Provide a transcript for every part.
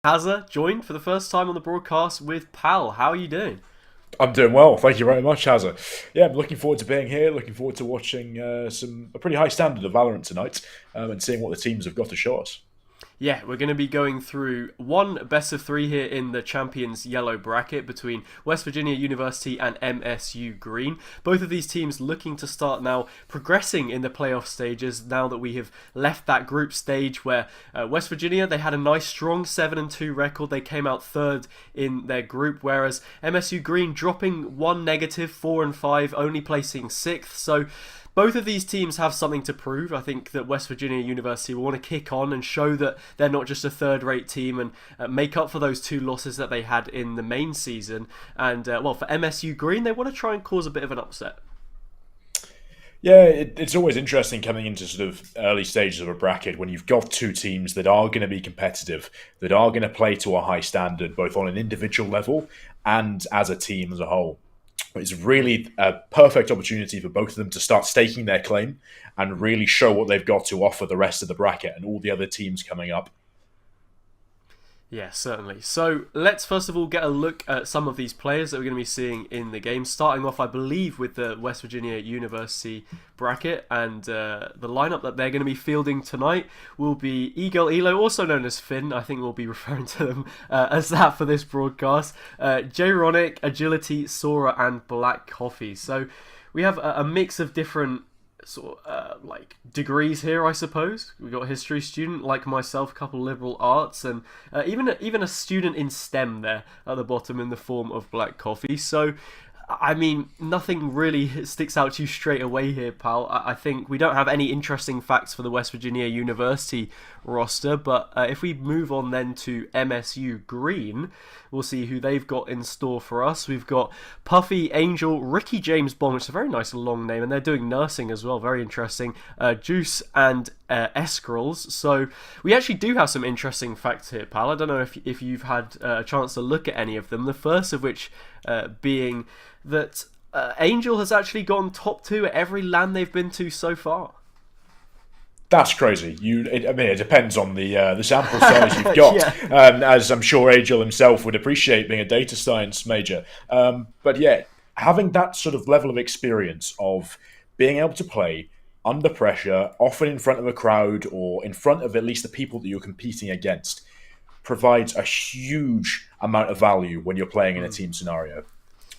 Hazza joined for the first time on the broadcast with Pal. How are you doing? I'm doing well, thank you very much, Hazza. Yeah, I'm looking forward to being here. Looking forward to watching a pretty high standard of Valorant tonight, and seeing what the teams have got to show us. Yeah, we're going to be going through one best of three here in the Champions Yellow bracket between West Virginia University and MSU Green. Both of these teams looking to start now progressing in the playoff stages now that we have left that group stage where West Virginia, they had a nice strong 7-2 record. They came out third in their group, whereas MSU Green dropping one negative, 4-5, only placing sixth. So both of these teams have something to prove. I think that West Virginia University will want to kick on and show that they're not just a third-rate team and make up for those two losses that they had in the main season. And, well, for MSU Green, they want to try and cause a bit of an upset. Yeah, it's always interesting coming into sort of early stages of a bracket when you've got two teams that are going to be competitive, that are going to play to a high standard, both on an individual level and as a team as a whole. It's really a perfect opportunity for both of them to start staking their claim and really show what they've got to offer the rest of the bracket and all the other teams coming up. Yeah, certainly. So let's first of all get a look at some of these players that we're going to be seeing in the game. Starting off, I believe, with the West Virginia University bracket, and the lineup that they're going to be fielding tonight will be Eagle Elo, also known as Finn. I think we'll be referring to them as that for this broadcast. J-Ronic, Agility, Sora, and Black Coffee. So we have a mix of different like degrees here, I suppose. We've got a history student like myself, a couple liberal arts, and even a student in STEM there at the bottom in the form of Black Coffee. So I mean, nothing really sticks out to you straight away here, pal. I think we don't have any interesting facts for the West Virginia University roster, but if we move on then to MSU Green, we'll see who they've got in store for us. We've got Puffy, Angel, Ricky James Bond, which is a very nice long name, and they're doing nursing as well, very interesting, Juice, and Eskrals. So we actually do have some interesting facts here, pal. I don't know if you've had a chance to look at any of them, the first of which being that Angel has actually gone top 2 at every LAN they've been to so far. That's crazy. It depends on the sample size you've got, Yeah. as I'm sure Angel himself would appreciate being a data science major. But yeah, having that sort of level of experience of being able to play under pressure, often in front of a crowd or in front of at least the people that you're competing against, provides a huge amount of value when you're playing in a team scenario.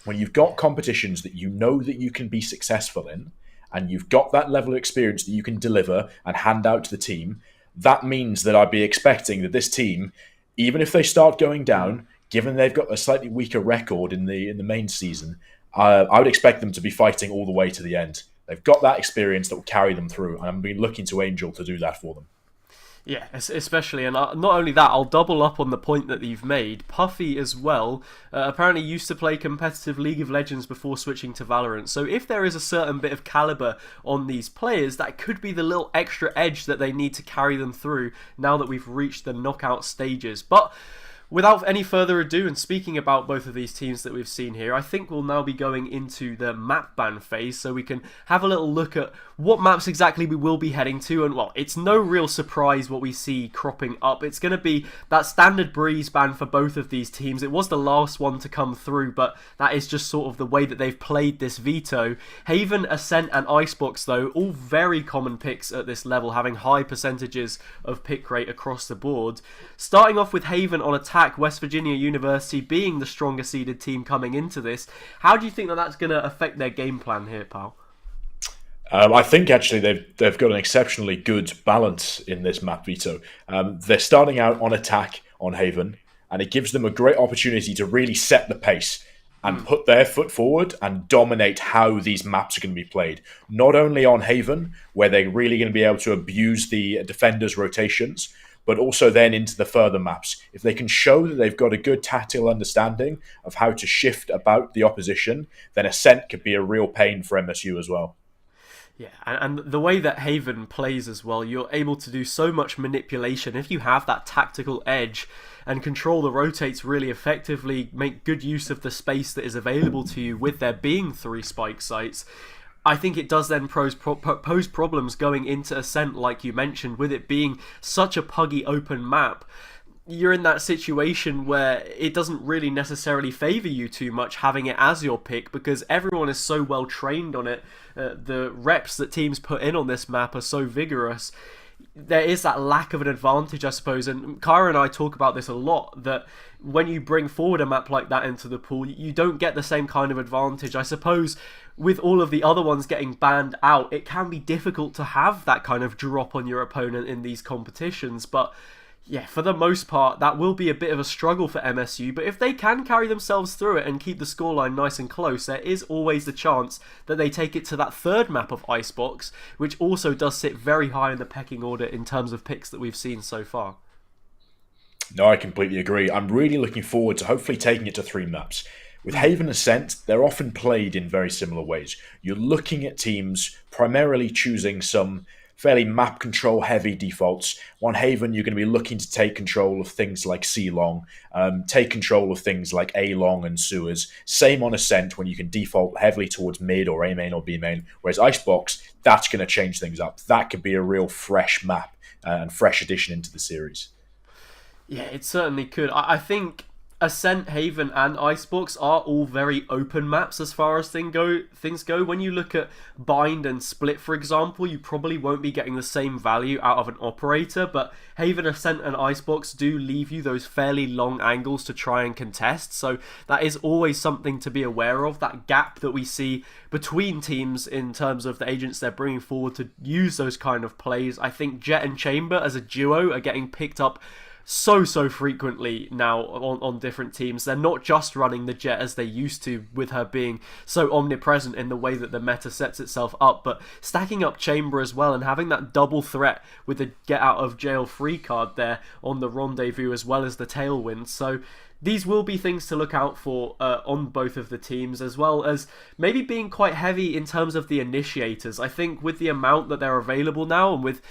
When you've got competitions that you know that you can be successful in, and you've got that level of experience that you can deliver and hand out to the team, that means that I'd be expecting that this team, even if they start going down, given they've got a slightly weaker record in the main season, I would expect them to be fighting all the way to the end. They've got that experience that will carry them through, and I'm been looking to Angel to do that for them. Yeah, especially, and not only that, I'll double up on the point that you've made. Puffy as well, apparently used to play competitive League of Legends before switching to Valorant. So if there is a certain bit of caliber on these players, that could be the little extra edge that they need to carry them through now that we've reached the knockout stages. But without any further ado, and speaking about both of these teams that we've seen here, I think we'll now be going into the map ban phase so we can have a little look at what maps exactly we will be heading to. And well, it's no real surprise what we see cropping up. It's going to be that standard breeze ban for both of these teams. It was the last one to come through, but that is just sort of the way that they've played this veto. Haven, Ascent, and Icebox, though, all very common picks at this level, having high percentages of pick rate across the board. Starting off with Haven on attack, West Virginia University being the stronger seeded team coming into this. How do you think that that's going to affect their game plan here, pal? I think actually they've got an exceptionally good balance in this map veto. They're starting out on attack on Haven, and it gives them a great opportunity to really set the pace and put their foot forward and dominate how these maps are going to be played. Not only on Haven, where they're really going to be able to abuse the defenders' rotations, but also then into the further maps. If they can show that they've got a good tactical understanding of how to shift about the opposition, then Ascent could be a real pain for MSU as well. Yeah, and the way that Haven plays as well, you're able to do so much manipulation. If you have that tactical edge and control the rotates really effectively, make good use of the space that is available to you with there being 3 spike sites, I think it does then pose problems going into Ascent, like you mentioned, with it being such a puggy open map. You're in that situation where it doesn't really necessarily favour you too much having it as your pick because everyone is so well trained on it. The reps that teams put in on this map are so vigorous. There is that lack of an advantage, I suppose, and Kyra and I talk about this a lot, that when you bring forward a map like that into the pool, you don't get the same kind of advantage. I suppose with all of the other ones getting banned out, it can be difficult to have that kind of drop on your opponent in these competitions, but yeah, for the most part, that will be a bit of a struggle for MSU, but if they can carry themselves through it and keep the scoreline nice and close, there is always the chance that they take it to that third map of Icebox, which also does sit very high in the pecking order in terms of picks that we've seen so far. No, I completely agree. I'm really looking forward to hopefully taking it to 3 maps. With Haven Ascent, they're often played in very similar ways. You're looking at teams primarily choosing some fairly map control heavy defaults. On Haven, you're going to be looking to take control of things like C long, take control of things like A long and sewers. Same on Ascent when you can default heavily towards mid or A main or B main. Whereas Icebox, that's going to change things up. That could be a real fresh map and fresh addition into the series. Yeah, it certainly could. I think Ascent, Haven, and Icebox are all very open maps as far as things go. When you look at Bind and Split, for example, you probably won't be getting the same value out of an operator, but Haven, Ascent, and Icebox do leave you those fairly long angles to try and contest, so that is always something to be aware of, that gap that we see between teams in terms of the agents they're bringing forward to use those kind of plays. I think Jet and Chamber as a duo are getting picked up so frequently now on different teams. They're not just running the Jet as they used to, with her being so omnipresent in the way that the meta sets itself up, but stacking up Chamber as well and having that double threat with the get out of jail free card there on the Rendezvous as well as the Tailwind. So these will be things to look out for on both of the teams, as well as maybe being quite heavy in terms of the initiators. I think with the amount that they're available now, and with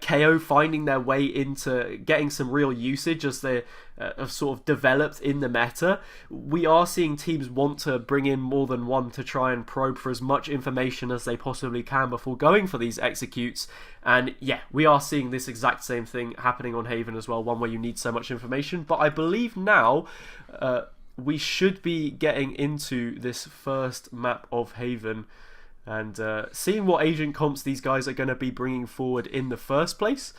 KO finding their way into getting some real usage as they have sort of developed in the meta, we are seeing teams want to bring in more than one to try and probe for as much information as they possibly can before going for these executes. And yeah, we are seeing this exact same thing happening on Haven as well, one where you need so much information. But I believe now we should be getting into this first map of Haven and seeing what agent comps these guys are going to be bringing forward in the first place.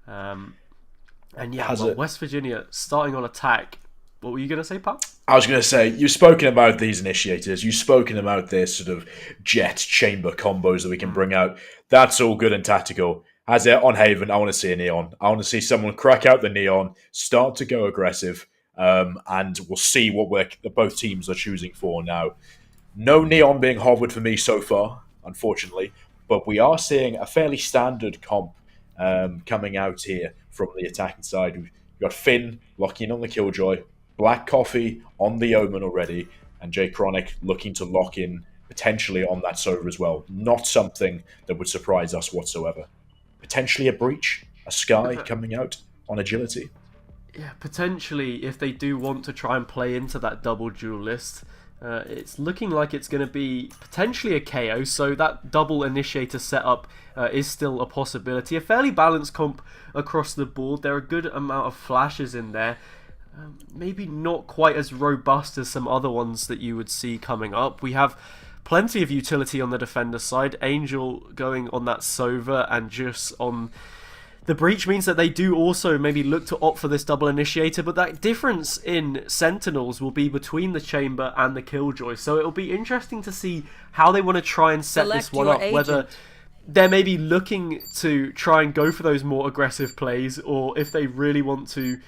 And yeah, well, West Virginia starting on attack. What were you going to say, pal? I was going to say, you've spoken about these initiators. You've spoken about this sort of Jet Chamber combos that we can bring out. That's all good and tactical. As it on Haven, I want to see a Neon. I want to see someone crack out the Neon, start to go aggressive, and we'll see what both teams are choosing for now. No Neon being hovered for me so far, unfortunately, but we are seeing a fairly standard comp coming out here from the attacking side. We've got Finn locking in on the Killjoy, Black Coffee on the Omen already, and Jay Chronic looking to lock in potentially on that Sova as well. Not something that would surprise us whatsoever. Potentially a Breach, a Sky coming out on Agility. Yeah, potentially if they do want to try and play into that double duelist. It's looking like it's going to be potentially a KO, so that double initiator setup is still a possibility. A fairly balanced comp across the board. There are a good amount of flashes in there. Maybe not quite as robust as some other ones that you would see coming up. We have plenty of utility on the defender side. Angel going on that Sova and just on the Breach means that they do also maybe look to opt for this double initiator, but that difference in Sentinels will be between the Chamber and the Killjoy. So it'll be interesting to see how they want to try and set this one up, whether they're maybe looking to try and go for those more aggressive plays, or if they really want to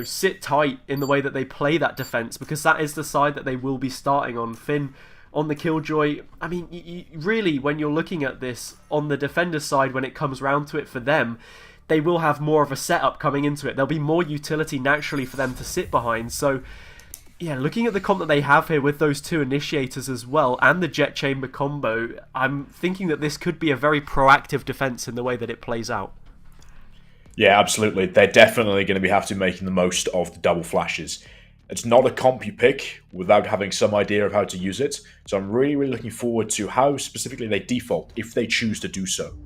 sit tight in the way that they play that defense, because that is the side that they will be starting on. Finn on the Killjoy, I mean, really, when you're looking at this on the defender side, when it comes round to it for them, they will have more of a setup coming into it. There'll be more utility naturally for them to sit behind. So yeah, looking at the comp that they have here with those two initiators as well, and the Jet Chamber combo, I'm thinking that this could be a very proactive defense in the way that it plays out. Yeah, absolutely. They're definitely going to have to be making the most of the double flashes. It's not a comp you pick without having some idea of how to use it. So I'm really looking forward to how specifically they default, if they choose to do so.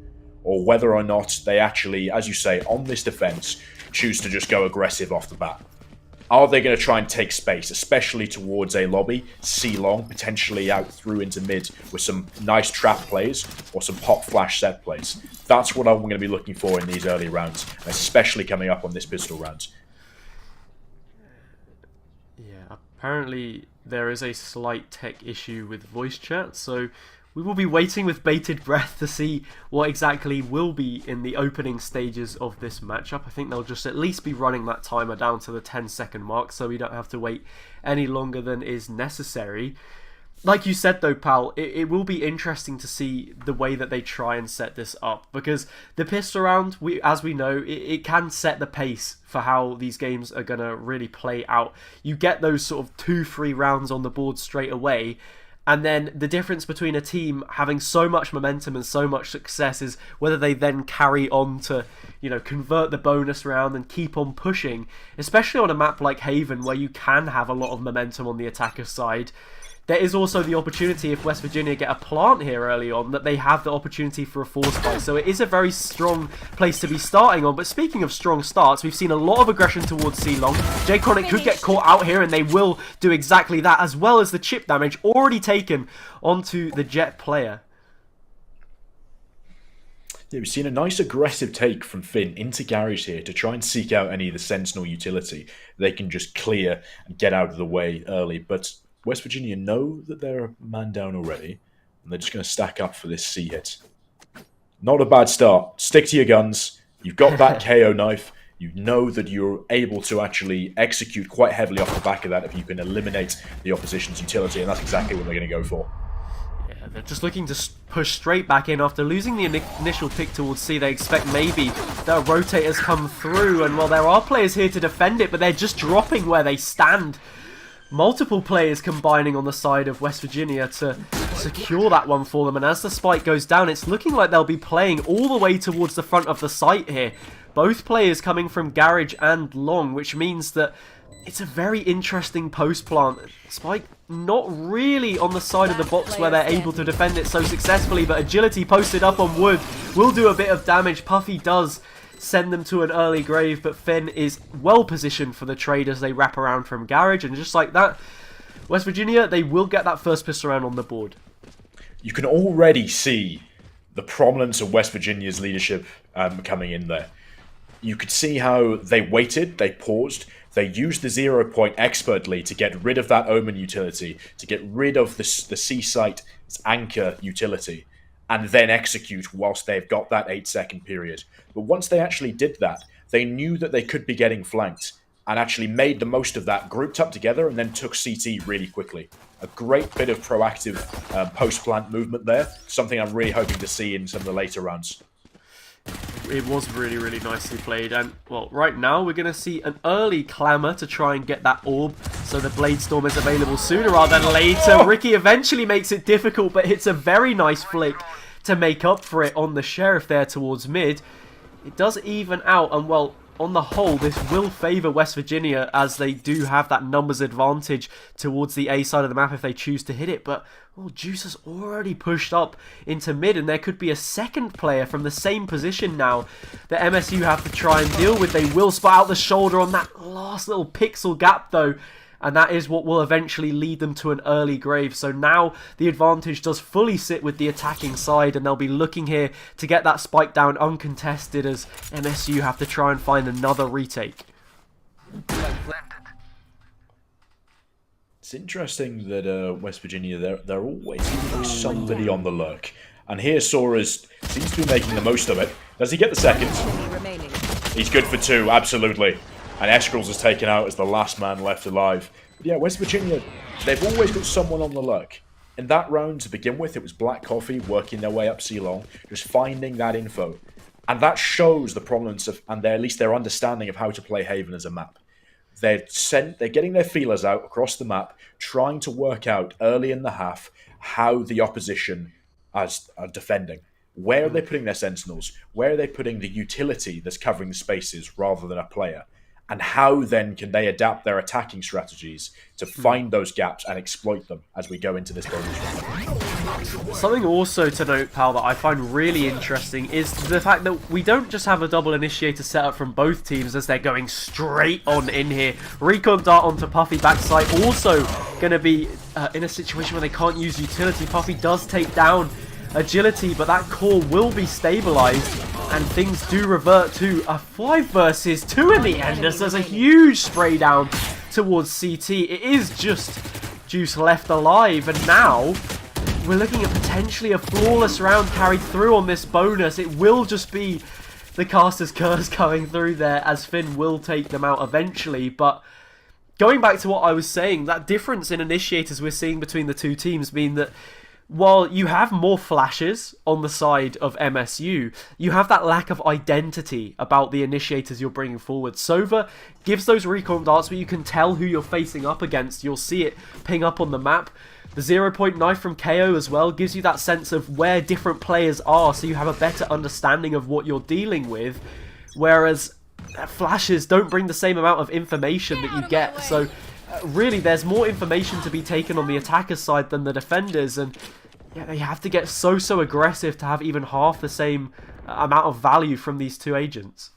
Or whether or not they actually, as you say, on this defense, choose to just go aggressive off the bat. Are they going to try and take space, especially towards a lobby, C-long, potentially out through into mid with some nice trap plays or some pop flash set plays? That's what I'm going to be looking for in these early rounds, especially coming up on this pistol round. Yeah, apparently there is a slight tech issue with voice chat, so we will be waiting with bated breath to see what exactly will be in the opening stages of this matchup. I think they'll just at least be running that timer down to the 10-second mark, so we don't have to wait any longer than is necessary. Like you said though, pal, it will be interesting to see the way that they try and set this up, because the pistol round, as we know, it can set the pace for how these games are going to really play out. You get those sort of 2-3 rounds on the board straight away, and then the difference between a team having so much momentum and so much success is whether they then carry on to, convert the bonus round and keep on pushing, especially on a map like Haven where you can have a lot of momentum on the attacker side. there is also the opportunity, if West Virginia get a plant here early on, that they have the opportunity for a force fight. So it is a very strong place to be starting on. But speaking of strong starts, we've seen a lot of aggression towards C-Long. J-Chronic could get caught out here, and they will do exactly that, as well as the chip damage already taken onto the Jet player. Yeah, we've seen a nice aggressive take from Finn into Garage here to try and seek out any of the Sentinel utility they can just clear and get out of the way early. But West Virginia know that they're a man down already, and they're just going to stack up for this C hit. Not a bad start. Stick to your guns. You've got that KO knife. You know that you're able to actually execute quite heavily off the back of that if you can eliminate the opposition's utility, and that's exactly what they're going to go for. They're just looking to push straight back in after losing the initial pick towards C. They expect maybe that rotators come through, and well, there are players here to defend it, but they're just dropping where they stand. Multiple players combining on the side of West Virginia to secure that one for them, and as the spike goes down, it's looking like they'll be playing all the way towards the front of the site here. Both players coming from Garage and Long, which means that it's a very interesting post plant. Spike not really on the side of the box where they're able to defend it so successfully, but Agility posted up on wood will do a bit of damage. Puffy does send them to an early grave, but Finn is well positioned for the trade as they wrap around from Garage, and just like that, West Virginia, they will get that first pistol round on the board. You can already see the prominence of West Virginia's leadership coming in there. You could see how they waited, they paused, they used the 0 point expertly to get rid of that Omen utility, to get rid of the C-Site's anchor utility, and then execute whilst they've got that 8-second period. But once they actually did that, they knew that they could be getting flanked, and actually made the most of that, grouped up together, and then took CT really quickly. A great bit of proactive post-plant movement there, something I'm really hoping to see in some of the later rounds. It was really, really nicely played, and well, right now we're going to see an early clamour to try and get that orb, so the Blade Storm is available sooner rather than later. Ricky eventually makes it difficult, but hits a very nice flick to make up for it on the Sheriff there towards mid. It does even out, and well, on the whole, this will favour West Virginia as they do have that numbers advantage towards the A side of the map if they choose to hit it. But well, Juice has already pushed up into mid, and there could be a second player from the same position now that MSU have to try and deal with. They will spot out the shoulder on that last little pixel gap though, and that is what will eventually lead them to an early grave. So now the advantage does fully sit with the attacking side, and they'll be looking here to get that spike down uncontested as MSU have to try and find another retake. It's interesting that West Virginia, they're always somebody on the lurk. And here Sora's seems to be making the most of it. Does he get the second? He's good for 2, absolutely. And Eskrals is taken out as the last man left alive. But yeah, West Virginia, they've always got someone on the lurk. In that round, to begin with, it was Black Coffee working their way up C-Long, just finding that info. And that shows the prominence of, and at least their understanding of how to play Haven as a map. They're getting their feelers out across the map, trying to work out early in the half how the opposition are defending. Where are they putting their sentinels? Where are they putting the utility that's covering the spaces rather than a player? And how then can they adapt their attacking strategies to find those gaps and exploit them as we go into this bonus round? Something also to note, pal, that I find really interesting is the fact that we don't just have a double initiator setup from both teams as they're going straight on in here. Recon dart onto Puffy backside, also going to be in a situation where they can't use utility. Puffy does take down Agility, but that core will be stabilized, and things do revert to a 5 versus 2 in the end as there's a huge spray down towards CT. It is just Juice left alive, and now we're looking at potentially a flawless round carried through on this bonus. It will just be the Caster's Curse coming through there as Finn will take them out eventually. But going back to what I was saying, that difference in initiators we're seeing between the two teams mean that while you have more flashes on the side of MSU, you have that lack of identity about the initiators you're bringing forward. Sova gives those recon darts, but you can tell who you're facing up against. You'll see it ping up on the map. The 0 point knife from KO as well gives you that sense of where different players are, so you have a better understanding of what you're dealing with, whereas flashes don't bring the same amount of information that you get. So really, there's more information to be taken on the attacker side than the defenders, and yeah, they have to get so aggressive to have even half the same amount of value from these two agents.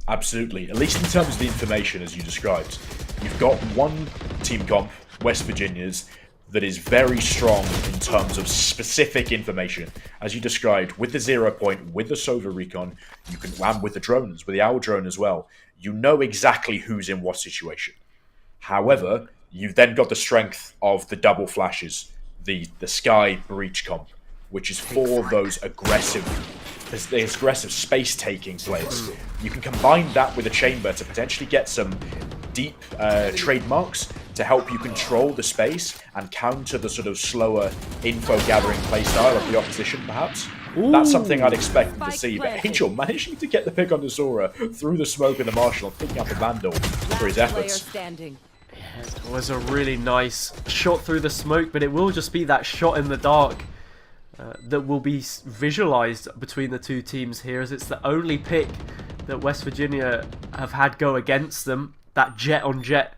Absolutely. At least in terms of the information, as you described. You've got one team comp, West Virginia's, that is very strong in terms of specific information. As you described, with the 0 point, with the Sova Recon, you can land with the drones, with the Owl drone as well. You know exactly who's in what situation. However, you've then got the strength of the double flashes, the Sky Breach comp, which is for those aggressive space-taking players. You can combine that with a chamber to potentially get some deep trademarks to help you control the space and counter the sort of slower info-gathering playstyle of the opposition, perhaps. Ooh. That's something I'd expect to see, but Angel managing to get the pick on the Sora through the smoke and the Marshal, picking up the Vandal for his efforts. It was a really nice shot through the smoke, but it will just be that shot in the dark that will be visualized between the two teams here, as it's the only pick that West Virginia have had go against them. That jet-on-jet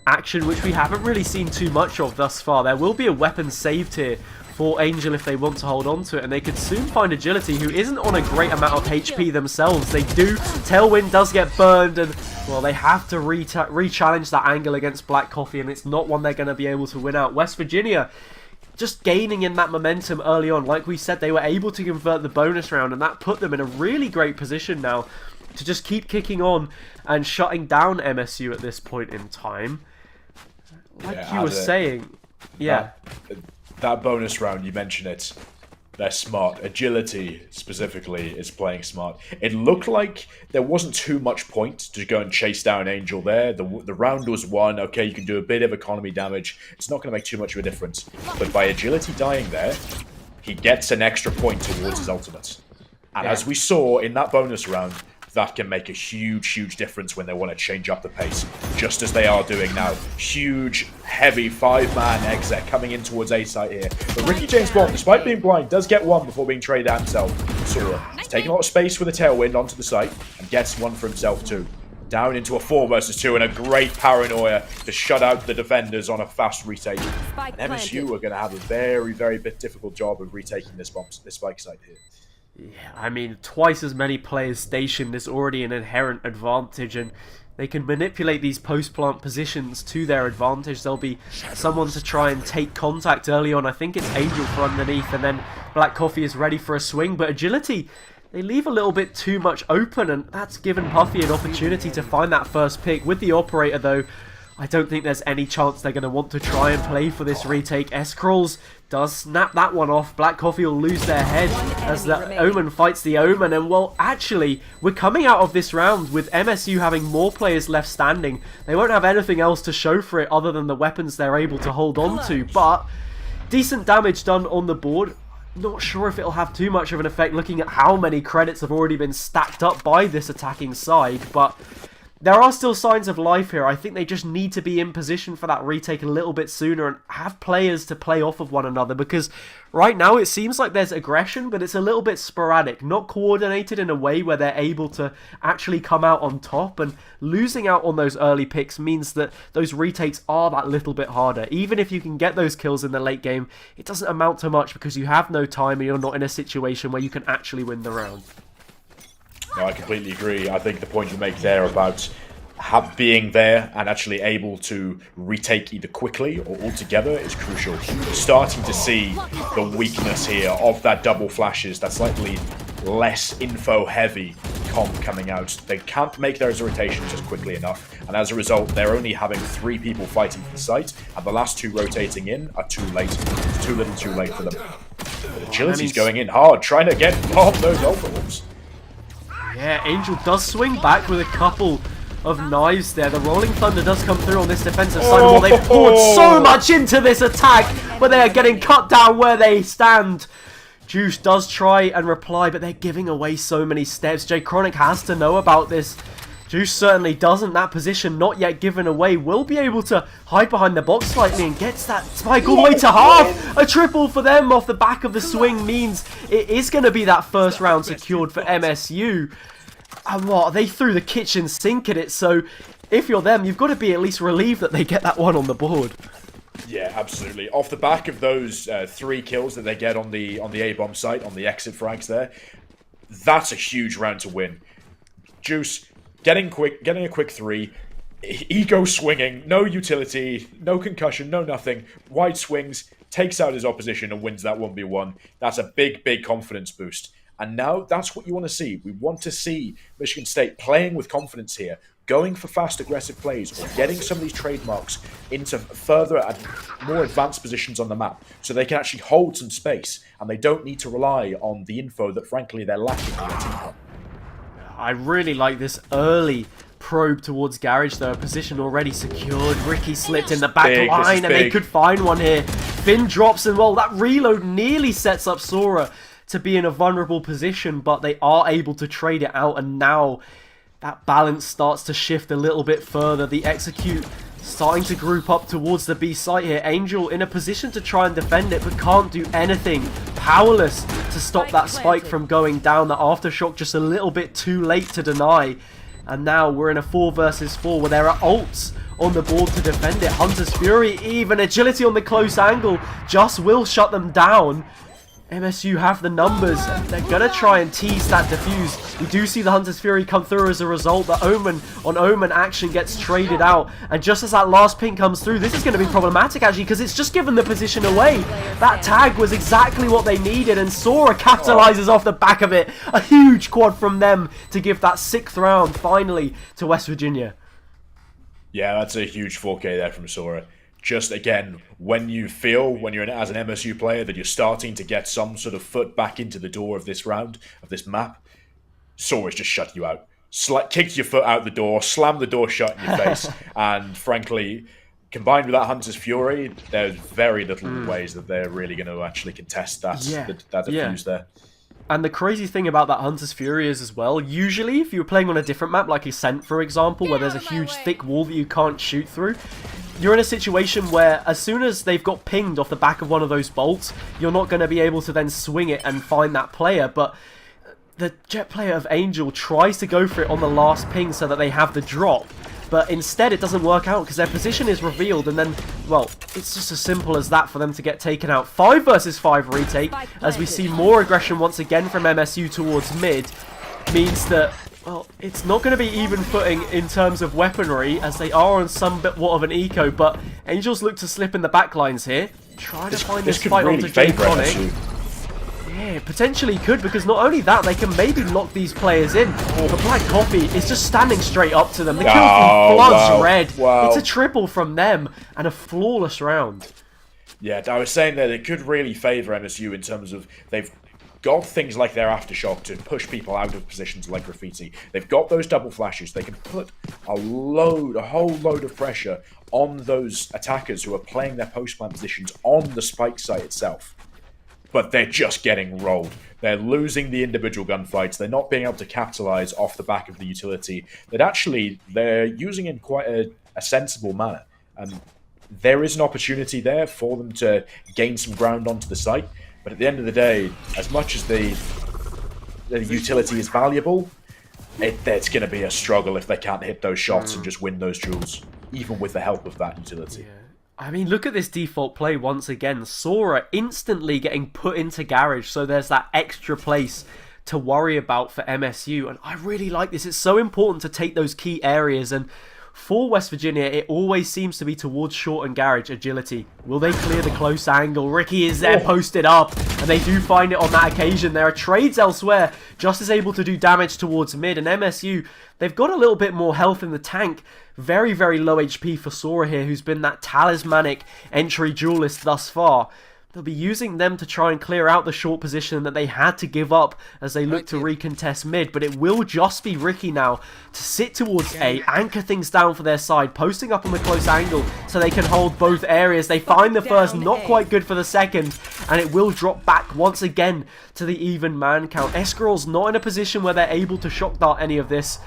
action, which we haven't really seen too much of thus far. There will be a weapon saved here for Angel if they want to hold on to it, and they could soon find Agility, who isn't on a great amount of HP themselves. They do. Tailwind does get burned, and, well, they have to re-challenge that angle against Black Coffee, and it's not one they're going to be able to win out. West Virginia just gaining in that momentum early on. Like we said, they were able to convert the bonus round, and that put them in a really great position now to just keep kicking on and shutting down MSU at this point in time. Like you were saying, that bonus round, you mentioned it, they're smart. Agility, specifically, is playing smart. It looked like there wasn't too much point to go and chase down Angel there. The round was won. Okay, you can do a bit of economy damage. It's not going to make too much of a difference. But by Agility dying there, he gets an extra point towards his ultimate. And as we saw in that bonus round, that can make a huge difference when they want to change up the pace, just as they are doing now. Huge, heavy 5-man exec coming in towards A site here. But Ricky James Bond, despite being blind, does get one before being traded out himself. Sora is taking a lot of space with a tailwind onto the site and gets one for himself too. Down into a 4 versus 2 and a great paranoia to shut out the defenders on a fast retake. And MSU are going to have a very difficult job of retaking this spike site here. Yeah, I mean, twice as many players stationed is already an inherent advantage, and they can manipulate these post-plant positions to their advantage. There'll be someone to try and take contact early on. I think it's Angel for underneath, and then Black Coffee is ready for a swing, but Agility, they leave a little bit too much open, and that's given Puffy an opportunity to find that first pick. With the Operator, though, I don't think there's any chance they're going to want to try and play for this retake. S-Crawls does snap that one off. Black Coffee will lose their head as the Omen fights the Omen. And, well, actually, we're coming out of this round with MSU having more players left standing. They won't have anything else to show for it other than the weapons they're able to hold on to. But decent damage done on the board. Not sure if it'll have too much of an effect looking at how many credits have already been stacked up by this attacking side. But there are still signs of life here. I think they just need to be in position for that retake a little bit sooner and have players to play off of one another, because right now it seems like there's aggression, but it's a little bit sporadic, not coordinated in a way where they're able to actually come out on top, and losing out on those early picks means that those retakes are that little bit harder. Even if you can get those kills in the late game, it doesn't amount to much because you have no time and you're not in a situation where you can actually win the round. No, I completely agree. I think the point you make there about being there and actually able to retake either quickly or altogether is crucial. We're starting to see the weakness here of that double flashes, that slightly less info-heavy comp coming out. They can't make those rotations just quickly enough, and as a result, they're only having 3 people fighting for the site, and the last 2 rotating in are too late. It's too little too late for them. But Agility's going in hard, trying to get past those Alpha Wolves. Yeah, Angel does swing back with a couple of knives there. The Rolling Thunder does come through on this defensive side. Well, they've poured so much into this attack, but they are getting cut down where they stand. Juice does try and reply, but they're giving away so many steps. J Chronic has to know about this. Juice certainly doesn't. That position not yet given away. Will be able to hide behind the box slightly and gets that spike all the way to half. A triple for them off the back of the swing means it is going to be that first round secured for MSU. And what? They threw the kitchen sink at it, so if you're them, you've got to be at least relieved that they get that one on the board. Yeah, absolutely. Off the back of those 3 kills that they get on the A-bomb site, on the exit frags there, that's a huge round to win. Juice, getting a quick 3, ego swinging, no utility, no concussion, no nothing, wide swings, takes out his opposition and wins that 1v1. That's a big, big confidence boost. And now that's what you want to see. We want to see Michigan State playing with confidence here, going for fast, aggressive plays, or getting some of these trademarks into further and more advanced positions on the map so they can actually hold some space and they don't need to rely on the info that, frankly, they're lacking on their team comp. I really like this early probe towards Garage, though. A position already secured. Ricky slipped in the back line, and they could find one here. Finn drops, and well, that reload nearly sets up Sora to be in a vulnerable position, but they are able to trade it out, and now that balance starts to shift a little bit further. The execute starting to group up towards the B site here. Angel in a position to try and defend it, but can't do anything. Powerless to stop that spike from going down. The aftershock just a little bit too late to deny. And now we're in a 4 versus 4 where there are ults on the board to defend it. Hunter's Fury, even agility on the close angle, just will shut them down. MSU have the numbers, and they're going to try and tease that defuse. We do see the Hunter's Fury come through as a result. The Omen on Omen action gets traded out. And just as that last ping comes through, this is going to be problematic actually, because it's just given the position away. That tag was exactly what they needed, and Sora capitalizes off the back of it. A huge quad from them to give that 6th round finally to West Virginia. Yeah, that's a huge 4K there from Sora. Just again, when you feel, when you're as an MSU player, that you're starting to get some sort of foot back into the door of this round, of this map, Sora's just shut you out. Kicked your foot out the door, slammed the door shut in your face, and frankly, combined with that Hunter's Fury, there's very little ways that they're really going to actually contest that, that defuse there. And the crazy thing about that Hunter's Fury is as well, usually if you were playing on a different map, like Ascent for example, where there's a huge thick wall that you can't shoot through, you're in a situation where as soon as they've got pinged off the back of one of those bolts, you're not going to be able to then swing it and find that player. But the jet player of Angel tries to go for it on the last ping so that they have the drop. But instead it doesn't work out because their position is revealed, and then, well, it's just as simple as that for them to get taken out. 5 versus 5 retake, as we see more aggression once again from MSU towards mid, means that, well, it's not going to be even footing in terms of weaponry, as they are on somewhat of an eco, but Angels look to slip in the backlines here. Try to find this fight really onto J-Chronic. Yeah, potentially could, because not only that, they can maybe lock these players in. But Black Coffee is just standing straight up to them. The kill feed floods red. It's a triple from them, and a flawless round. Yeah, I was saying that it could really favour MSU in terms of they've got things like their aftershock to push people out of positions like Graffiti. They've got those double flashes. They can put a whole load of pressure on those attackers who are playing their post-plant positions on the spike site itself. But they're just getting rolled. They're losing the individual gunfights. They're not being able to capitalize off the back of the utility that actually they're using in quite a sensible manner. And there is an opportunity there for them to gain some ground onto the site. But at the end of the day, as much as the utility is valuable, it's going to be a struggle if they can't hit those shots and just win those duels, even with the help of that utility. Yeah. I mean, look at this default play once again. Sora instantly getting put into Garage, so there's that extra place to worry about for MSU. And I really like this. It's so important to take those key areas. And for West Virginia, it always seems to be towards short and Garage agility. Will they clear the close angle? Ricky is there posted up, and they do find it on that occasion. There are trades elsewhere, just as able to do damage towards mid. And MSU, they've got a little bit more health in the tank. Very, very low HP for Sora here, who's been that talismanic entry duelist thus far. They'll be using them to try and clear out the short position that they had to give up as they look to recontest mid. But it will just be Ricky now to sit towards A, anchor things down for their side, posting up on the close angle so they can hold both areas. They find the first, not quite good for the second, and it will drop back once again to the even man count. Escarol's not in a position where they're able to shock dart any of this.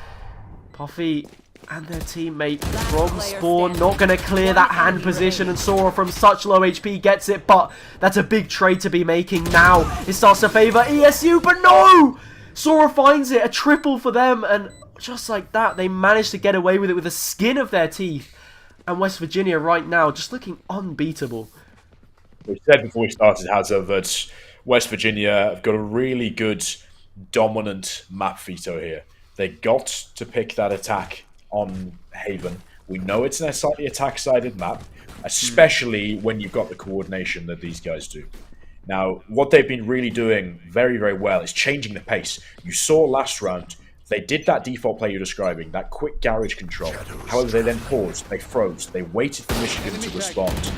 Puffy and their teammate from spawn not going to clear that hand position, and Sora from such low HP gets it, but that's a big trade to be making now. It starts to favour ESU, but no! Sora finds it, a triple for them, and just like that, they managed to get away with it with the skin of their teeth. And West Virginia right now just looking unbeatable. We said before we started, Hazza, that West Virginia have got a really good dominant map veto here. They got to pick that attack on Haven. We know it's a slightly attack-sided map, especially when you've got the coordination that these guys do. Now, what they've been really doing very, very well is changing the pace. You saw last round, they did that default play you're describing, that quick garage control. However, they then paused, they froze, they waited for Michigan to respond.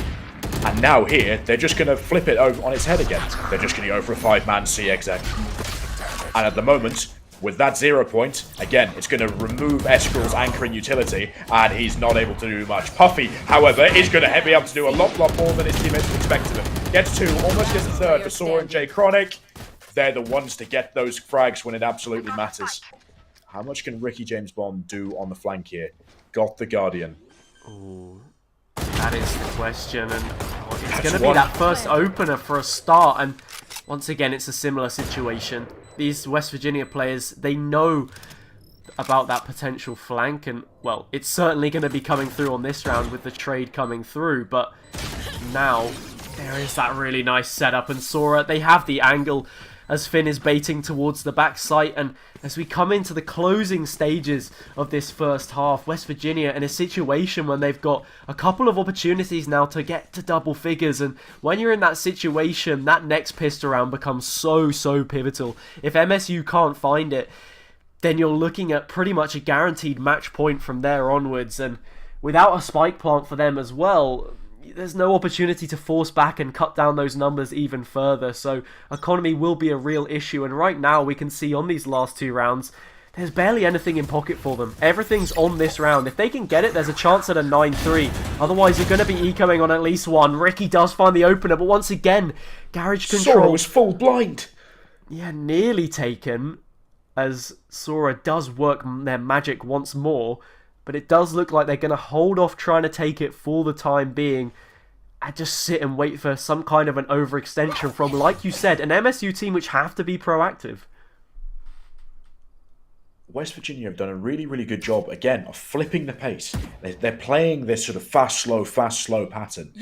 And now here, they're just going to flip it over on its head again. They're just going to go for a 5-man CXX. And at the moment, with that 0 point, again, it's going to remove Eskrill's anchoring utility, and he's not able to do much. Puffy, however, is going to be able to do a lot more than his teammates expected of him. Gets 2, almost gets a 3rd for Sora and Jay Chronic. They're the ones to get those frags when it absolutely matters. How much can Ricky James Bond do on the flank here? Got the Guardian. Ooh, that is the question, and it's going to be that first opener for a start, and once again, it's a similar situation. These West Virginia players, they know about that potential flank, and, well, it's certainly going to be coming through on this round with the trade coming through, but now there is that really nice setup, and Sora, they have the angle as Finn is baiting towards the back site, and as we come into the closing stages of this first half, West Virginia in a situation when they've got a couple of opportunities now to get to double figures, and when you're in that situation, that next pistol round becomes so pivotal. If MSU can't find it, then you're looking at pretty much a guaranteed match point from there onwards, and without a spike plant for them as well, there's no opportunity to force back and cut down those numbers even further, so economy will be a real issue, and right now we can see on these last 2 rounds, there's barely anything in pocket for them. Everything's on this round. If they can get it, there's a chance at a 9-3. Otherwise, you're going to be ecoing on at least 1. Ricky does find the opener, but once again, garage control... Sora was full blind! Yeah, nearly taken, as Sora does work their magic once more, but it does look like they're going to hold off trying to take it for the time being and just sit and wait for some kind of an overextension from, like you said, an MSU team which have to be proactive. West Virginia have done a really good job, again, of flipping the pace. They're playing this sort of fast, slow pattern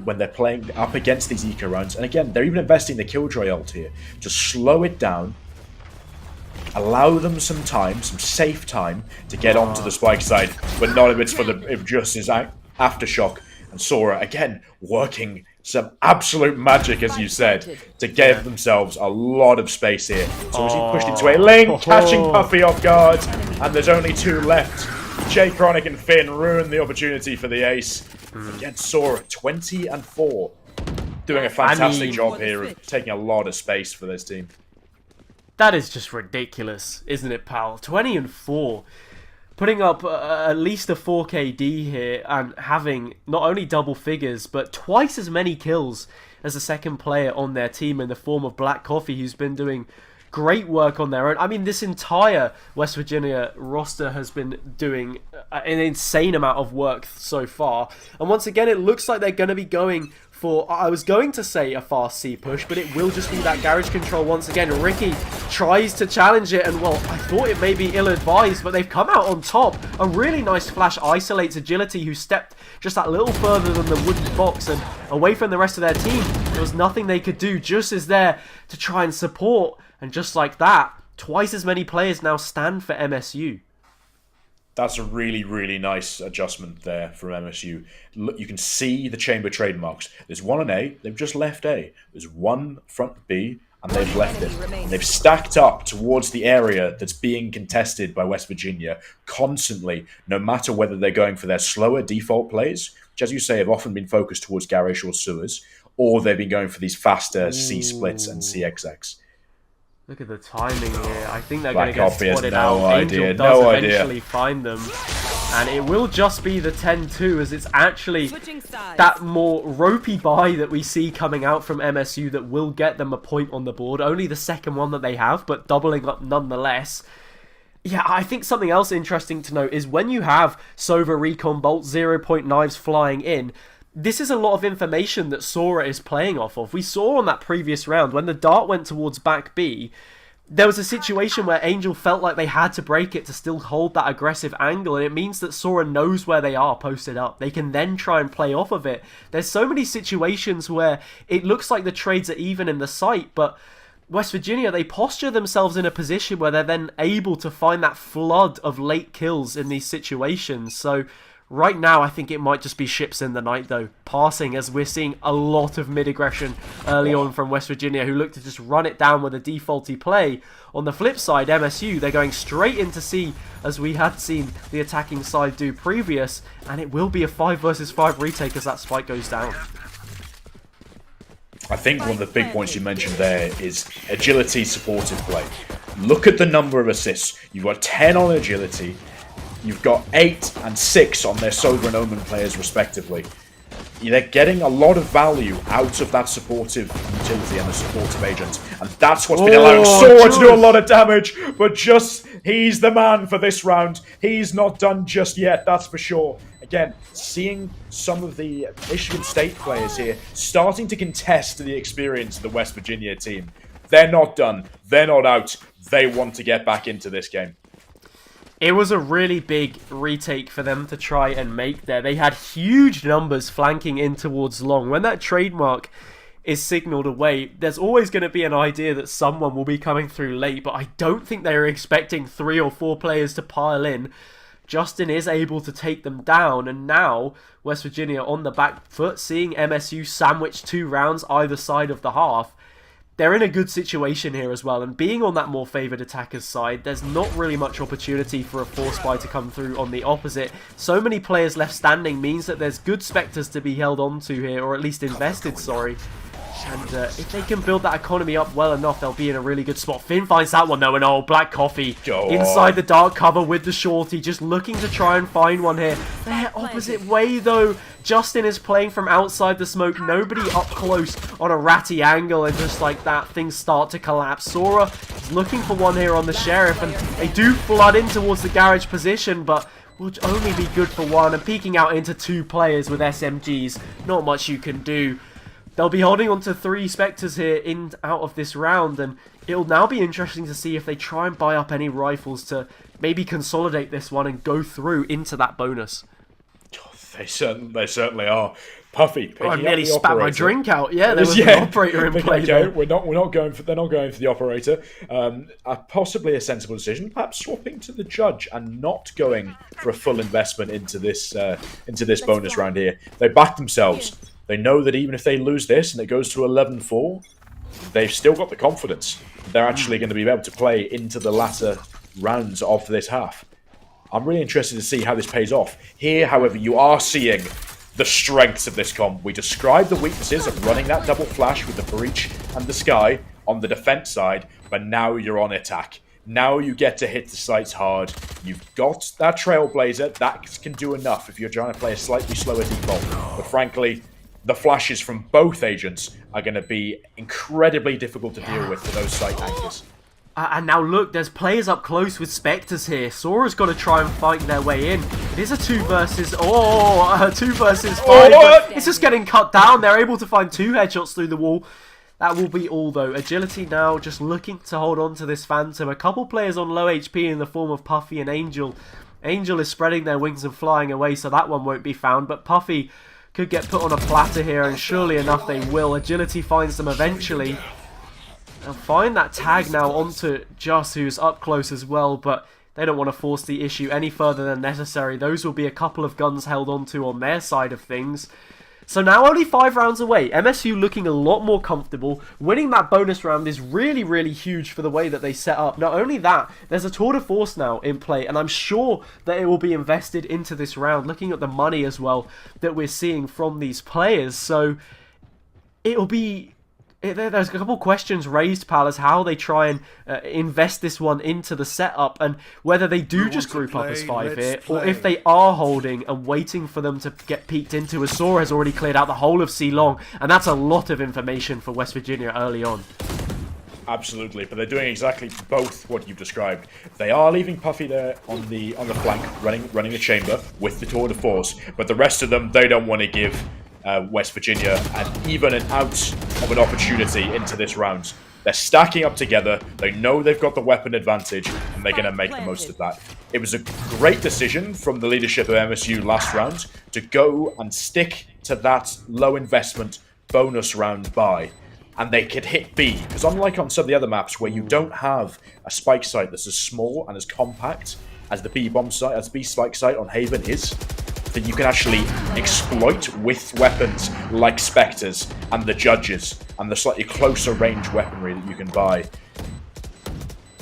when they're playing up against these eco rounds. And again, they're even investing the Killjoy ult here to slow it down, allow them some time, some safe time to get onto the spike side, but not if it's for the just his aftershock. And Sora, again, working some absolute magic, as you said, to give themselves a lot of space here. So as he pushed into a lane, catching Puffy off guard, and there's only 2 left. Jay Chronic and Finn ruin the opportunity for the ace. Again, Sora, 20-4, doing a fantastic job here of taking a lot of space for this team. That is just ridiculous, isn't it, pal? 20-4. Putting up at least a 4KD here and having not only double figures, but twice as many kills as the second player on their team in the form of Black Coffee, who's been doing great work on their own. I mean, this entire West Virginia roster has been doing an insane amount of work so far. And once again, it looks like they're going to be going for, I was going to say a fast C push, but it will just be that garage control once again. Ricky tries to challenge it, and well, I thought it may be ill-advised, but they've come out on top. A really nice flash isolates Agility, who stepped just that little further than the wooden box and away from the rest of their team. There was nothing they could do. Just is there to try and support, and just like that, twice as many players now stand for MSU. That's a really nice adjustment there from MSU. Look, you can see the chamber trademarks. There's one on A, they've just left A. There's one front B, and they've left it. And they've stacked up towards the area that's being contested by West Virginia constantly, no matter whether they're going for their slower default plays, which, as you say, have often been focused towards garage or sewers, or they've been going for these faster C splits and CXX. Look at the timing here. I think they're going to get Coffee has spotted no out. idea, Angel does no eventually idea. find them. And it will just be the 10-2, as it's actually that more ropey buy that we see coming out from MSU that will get them a point on the board. Only the second one that they have, but doubling up nonetheless. Yeah, I think something else interesting to note is when you have Sova Recon Bolt 0-point knives flying in, this is a lot of information that Sora is playing off of. We saw on that previous round, when the dart went towards back B, there was a situation where Angel felt like they had to break it to still hold that aggressive angle, and it means that Sora knows where they are posted up. They can then try and play off of it. There's so many situations where it looks like the trades are even in the site, but West Virginia, they posture themselves in a position where they're then able to find that flood of late kills in these situations. So right now, I think it might just be ships in the night, though, passing, as we're seeing a lot of mid-aggression early on from West Virginia, who look to just run it down with a defaulty play. On the flip side, MSU, they're going straight into C, as we had seen the attacking side do previous, and it will be a 5 versus 5 retake as that spike goes down. I think one of the big points you mentioned there is agility supportive play. Look at the number of assists. You've got 10 on agility. You've got 8 and 6 on their Sober and Omen players respectively. They're getting a lot of value out of that supportive utility and the supportive agent. And that's what's been allowing Sora to do a lot of damage. But just, he's the man for this round. He's not done just yet, that's for sure. Again, seeing some of the Michigan State players here starting to contest the experience of the West Virginia team. They're not done. They're not out. They want to get back into this game. It was a really big retake for them to try and make there. They had huge numbers flanking in towards long. When that trademark is signaled away, there's always going to be an idea that someone will be coming through late, but I don't think they were expecting 3 or 4 players to pile in. Justin is able to take them down, and now West Virginia on the back foot, seeing MSU sandwich 2 rounds either side of the half. They're in a good situation here as well, and being on that more favoured attacker's side, there's not really much opportunity for a Force Spy to come through on the opposite. So many players left standing means that there's good Spectres to be held on to here, or at least invested, sorry. And if they can build that economy up well enough, they'll be in a really good spot. Finn finds that one though, and oh, Black Coffee inside the dark cover with the shorty, just looking to try and find one here. They're opposite way though. Justin is playing from outside the smoke, nobody up close on a ratty angle, and just like that, things start to collapse. Sora is looking for one here on the Sheriff, and they do flood in towards the garage position, but will only be good for one, and peeking out into 2 players with SMGs. Not much you can do. They'll be holding on to 3 Spectres here in out of this round, and it'll now be interesting to see if they try and buy up any rifles to maybe consolidate this one and go through into that bonus. They certainly are. Puffy, I nearly spat my drink out. Yeah, there was an operator in play. Okay, we're not going for. They're not going for the operator. Possibly a sensible decision, perhaps swapping to the judge and not going for a full investment into this bonus round here. They back themselves. They know that even if they lose this and it goes to 11-4, they've still got the confidence. They're actually going to be able to play into the latter rounds of this half. I'm really interested to see how this pays off. Here, however, you are seeing the strengths of this comp. We described the weaknesses of running that double flash with the breach and the sky on the defense side, but now you're on attack. Now you get to hit the sights hard. You've got that Trailblazer. That can do enough if you're trying to play a slightly slower default. But frankly, the flashes from both agents are going to be incredibly difficult to deal with for those sight anchors. And now look, there's players up close with Spectres here. Sora's got to try and fight their way in. It is a 2 versus 5. But it's just getting cut down. They're able to find 2 headshots through the wall. That will be all though. Agility now just looking to hold on to this Phantom. A couple players on low HP in the form of Puffy and Angel. Angel is spreading their wings and flying away, so that one won't be found. But Puffy could get put on a platter here, and surely enough they will. Agility finds them eventually. And find that tag now onto Just, who's up close as well, but they don't want to force the issue any further than necessary. Those will be a couple of guns held onto on their side of things. So now only 5 rounds away. MSU looking a lot more comfortable. Winning that bonus round is really, really huge for the way that they set up. Not only that, there's a tour de force now in play, and I'm sure that it will be invested into this round, looking at the money as well that we're seeing from these players. So it'll be... There's a couple questions raised, pal, as how they try and invest this one into the setup, and whether they do just group up as 5 here, or if they are holding and waiting for them to get peeked into, as Sora has already cleared out the whole of C-Long, and that's a lot of information for West Virginia early on. Absolutely, but they're doing exactly both what you've described. They are leaving Puffy there on the flank, running the chamber with the tour de force, but the rest of them, they don't want to give West Virginia and even an out of an opportunity into this round. They're stacking up together. They know they've got the weapon advantage, and they're going to make the most of that. It was a great decision from the leadership of MSU last round to go and stick to that low investment bonus round buy. And they could hit B, because unlike on some of the other maps where you don't have a spike site that's as small and as compact as the B bomb site, as the B spike site on Haven is, that you can actually exploit with weapons like Spectres and the Judges and the slightly closer range weaponry that you can buy.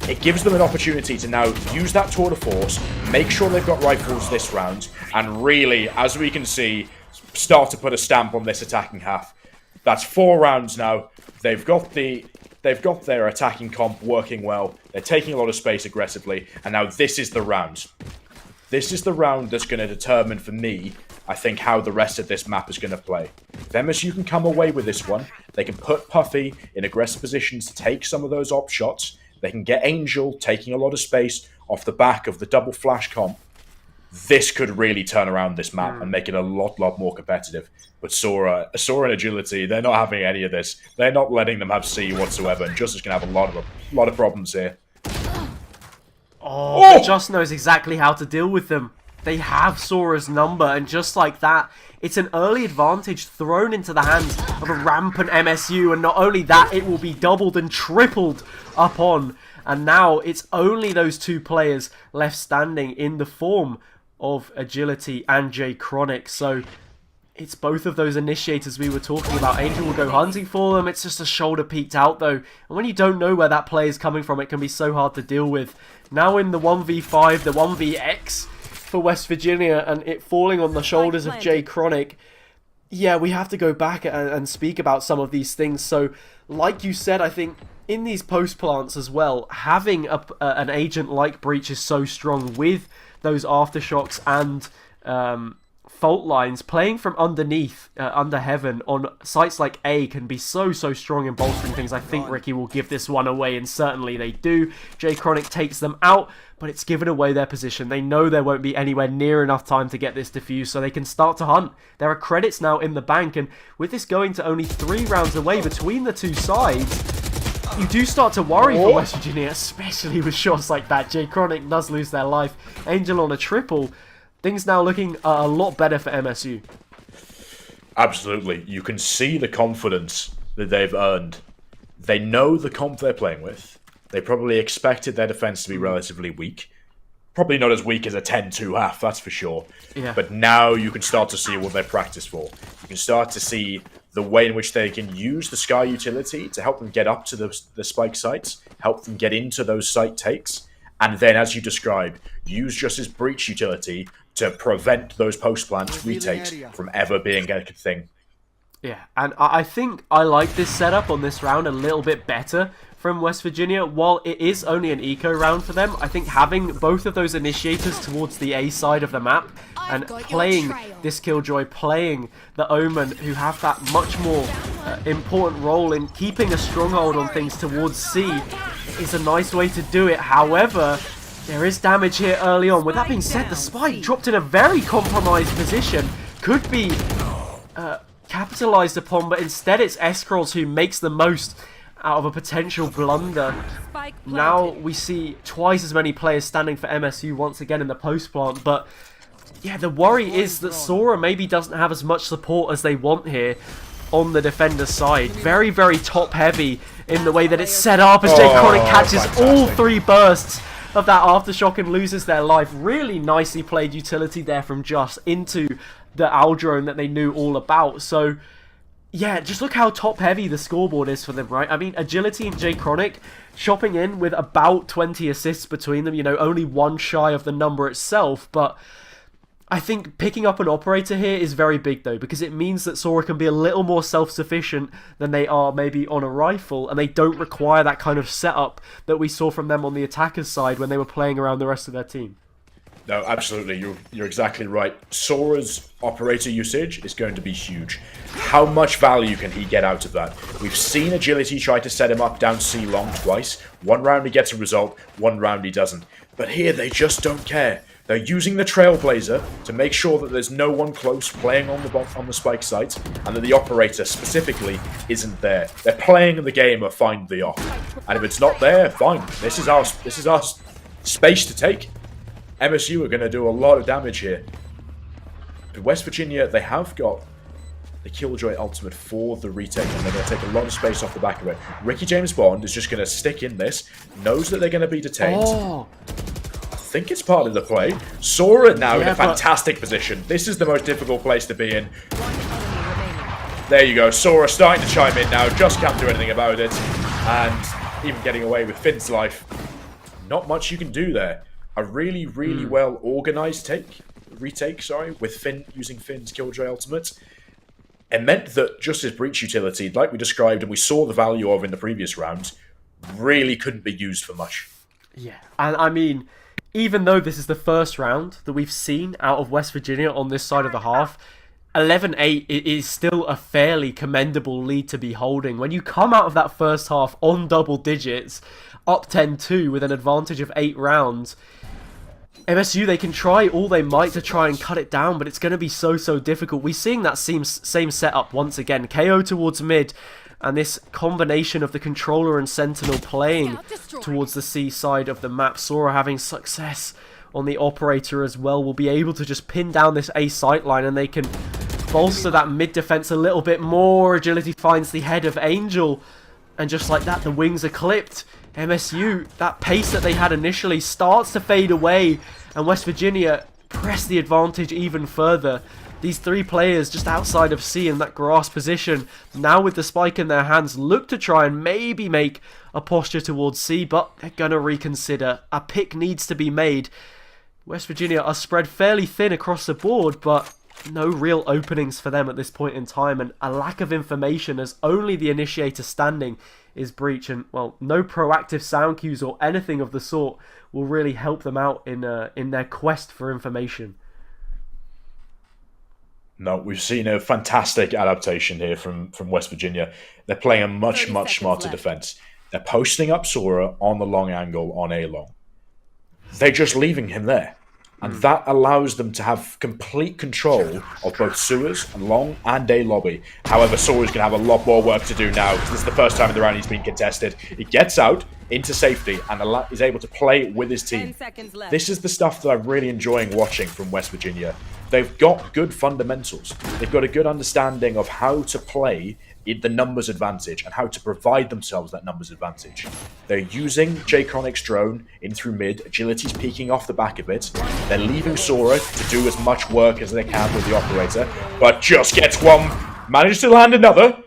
It gives them an opportunity to now use that tour de force, make sure they've got rifles this round, and really, as we can see, start to put a stamp on this attacking half. That's 4 rounds now. They've got their attacking comp working well. They're taking a lot of space aggressively, and now this is the round. This is the round that's going to determine for me, I think, how the rest of this map is going to play. If MSU can come away with this one, they can put Puffy in aggressive positions to take some of those op shots. They can get Angel taking a lot of space off the back of the double flash comp. This could really turn around this map and make it a lot more competitive. But Sora and Agility, they're not having any of this. They're not letting them have C whatsoever, and Just is going to have a lot of problems here. Oh, but Just knows exactly how to deal with them. They have Sora's number, and just like that, it's an early advantage thrown into the hands of a rampant MSU, and not only that, it will be doubled and tripled upon. And now it's only those 2 players left standing in the form of Agility and J Chronic. So it's both of those initiators we were talking about. Angel will go hunting for them. It's just a shoulder peeked out though. And when you don't know where that play is coming from, it can be so hard to deal with. Now in the 1v5, the 1vx for West Virginia, and it falling on the shoulders of J Chronic. Yeah, we have to go back and speak about some of these things. So like you said, I think in these post plants as well, having an agent like Breach is so strong with those aftershocks and fault lines. Playing from underneath, under heaven, on sites like A can be so strong in bolstering things. I think Ricky will give this one away, and certainly they do. J Chronic takes them out, but it's given away their position. They know there won't be anywhere near enough time to get this defused, so they can start to hunt. There are credits now in the bank, and with this going to only 3 rounds away between the 2 sides, you do start to worry for West Virginia, especially with shots like that. J Chronic does lose their life. Angel on a triple. Things now looking a lot better for MSU. Absolutely. You can see the confidence that they've earned. They know the comp they're playing with. They probably expected their defense to be relatively weak. Probably not as weak as a 10-2 half, that's for sure. Yeah. But now you can start to see what they've practiced for. You can start to see the way in which they can use the Sky utility to help them get up to the spike sites, help them get into those site takes, and then, as you described, use Justice Breach utility to prevent those post-plant retakes from ever being a thing. Yeah, and I think I like this setup on this round a little bit better from West Virginia. While it is only an eco round for them, I think having both of those initiators towards the A side of the map and playing this Killjoy, playing the Omen, who have that much more important role in keeping a stronghold on things towards C, is a nice way to do it. However, there is damage here early on. With that being said, the Spike dropped in a very compromised position. Could be capitalized upon, but instead it's Escrolls who makes the most out of a potential blunder. Now we see twice as many players standing for MSU once again in the post plant, but yeah, the worry is that Sora maybe doesn't have as much support as they want here on the defender side. Very top heavy in the way that it's set up, as J Chronic catches all 3 bursts of that aftershock and loses their life. Really nicely played utility there from Just into the Aldrone that they knew all about. So yeah, just look how top heavy the scoreboard is for them, right? I mean, Agility and J Chronic shopping in with about 20 assists between them, you know, only 1 shy of the number itself, but I think picking up an operator here is very big though, because it means that Sora can be a little more self-sufficient than they are maybe on a rifle, and they don't require that kind of setup that we saw from them on the attackers side when they were playing around the rest of their team. No, absolutely. You're exactly right. Sora's operator usage is going to be huge. How much value can he get out of that? We've seen Agility try to set him up down C long twice. 1 round he gets a result, 1 round he doesn't. But here they just don't care. They're using the Trailblazer to make sure that there's no one close playing on the spike site, and that the operator specifically isn't there. They're playing the game of find the op, and if it's not there, fine. This is our space to take. MSU are going to do a lot of damage here. But West Virginia, they have got the Killjoy ultimate for the retake, and they're going to take a lot of space off the back of it. Ricky James Bond is just going to stick in this, knows that they're going to be detained. I think it's part of the play. Sora now in a fantastic position. This is the most difficult place to be in. There you go. Sora starting to chime in now. Just can't do anything about it. And even getting away with Finn's life. Not much you can do there. A really, really well organized retake, with Finn using Finn's Killjoy ultimate. It meant that just his breach utility, like we described and we saw the value of in the previous rounds, really couldn't be used for much. Yeah, and I mean, even though this is the first round that we've seen out of West Virginia on this side of the half, 11-8 is still a fairly commendable lead to be holding. When you come out of that first half on double digits, up 10-2 with an advantage of 8 rounds, MSU, they can try all they might to try and cut it down, but it's going to be so difficult. We're seeing that same setup once again. KO towards mid, and this combination of the controller and Sentinel playing towards the C side of the map. Sora having success on the operator as well will be able to just pin down this A sightline, and they can bolster that mid defense a little bit more. Agility finds the head of Angel, and just like that, the wings are clipped. MSU, that pace that they had initially starts to fade away, and West Virginia press the advantage even further. These 3 players just outside of C in that grass position, now with the spike in their hands, look to try and maybe make a posture towards C, but they're going to reconsider. A pick needs to be made. West Virginia are spread fairly thin across the board, but no real openings for them at this point in time, and a lack of information as only the initiator standing is breach, and well, no proactive sound cues or anything of the sort will really help them out in their quest for information. No, we've seen a fantastic adaptation here from West Virginia. They're playing a much smarter defense. They're posting up Sora on the long angle on A long. They're just leaving him there. And that allows them to have complete control of both sewers and long and A lobby. However, Sora's going to have a lot more work to do now, because this is the first time in the round he's been contested. He gets out into safety and is able to play with his team. This is the stuff that I'm really enjoying watching from West Virginia. They've got good fundamentals. They've got a good understanding of how to play in the numbers advantage and how to provide themselves that numbers advantage. They're using J-Chronic's drone in through mid. Agility's peeking off the back of it. They're leaving Sora to do as much work as they can with the operator, but just gets one, manages to land another.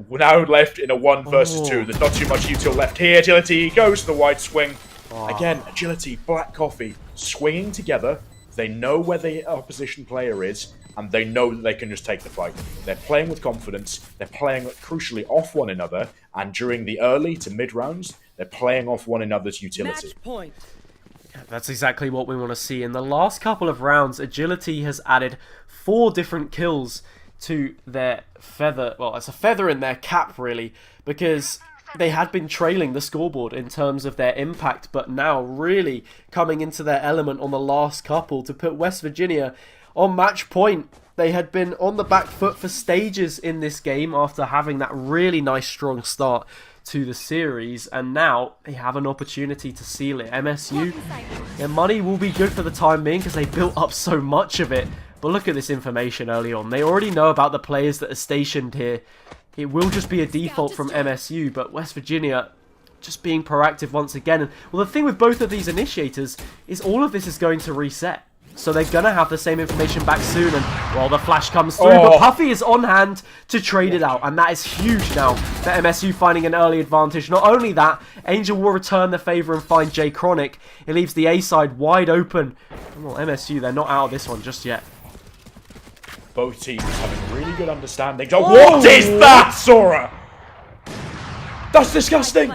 We're now left in a 1 versus 2. There's not too much util left here. Agility goes to the wide swing. Again, Agility, Black Coffee, swinging together. They know where the opposition player is, and they know that they can just take the fight. They're playing with confidence. They're playing, crucially, off one another, and during the early to mid rounds, they're playing off one another's utility. Match point. That's exactly what we want to see. In the last couple of rounds, Agility has added 4 different kills to their feather. Well, it's a feather in their cap, really, because they had been trailing the scoreboard in terms of their impact, but now really coming into their element on the last couple to put West Virginia on match point. They had been on the back foot for stages in this game after having that really nice strong start to the series, and now they have an opportunity to seal it. MSU, their money will be good for the time being because they built up so much of it, but look at this information early on. They already know about the players that are stationed here. It will just be a default from MSU, but West Virginia just being proactive once again. And well, the thing with both of these initiators is all of this is going to reset. So they're going to have the same information back soon, and well, the flash comes through, but Puffy is on hand to trade it out, and that is huge now for MSU finding an early advantage. Not only that, Angel will return the favour and find J-Chronic. It leaves the A side wide open. Well, MSU, they're not out of this one just yet. Both teams having really good understanding. Oh, what is that, Sora? That's disgusting.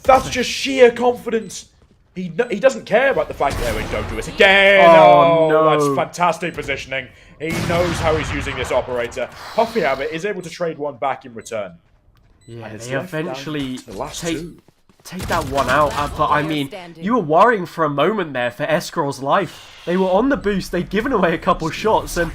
That's just sheer confidence. He doesn't care about the fact that we don't do it again. Oh, no. That's fantastic positioning. He knows how he's using this operator. Puffy Habit is able to trade one back in return. Yeah, they eventually take that one out. But I mean, you were worrying for a moment there for Escrow's life. They were on the boost, they'd given away a couple shots, and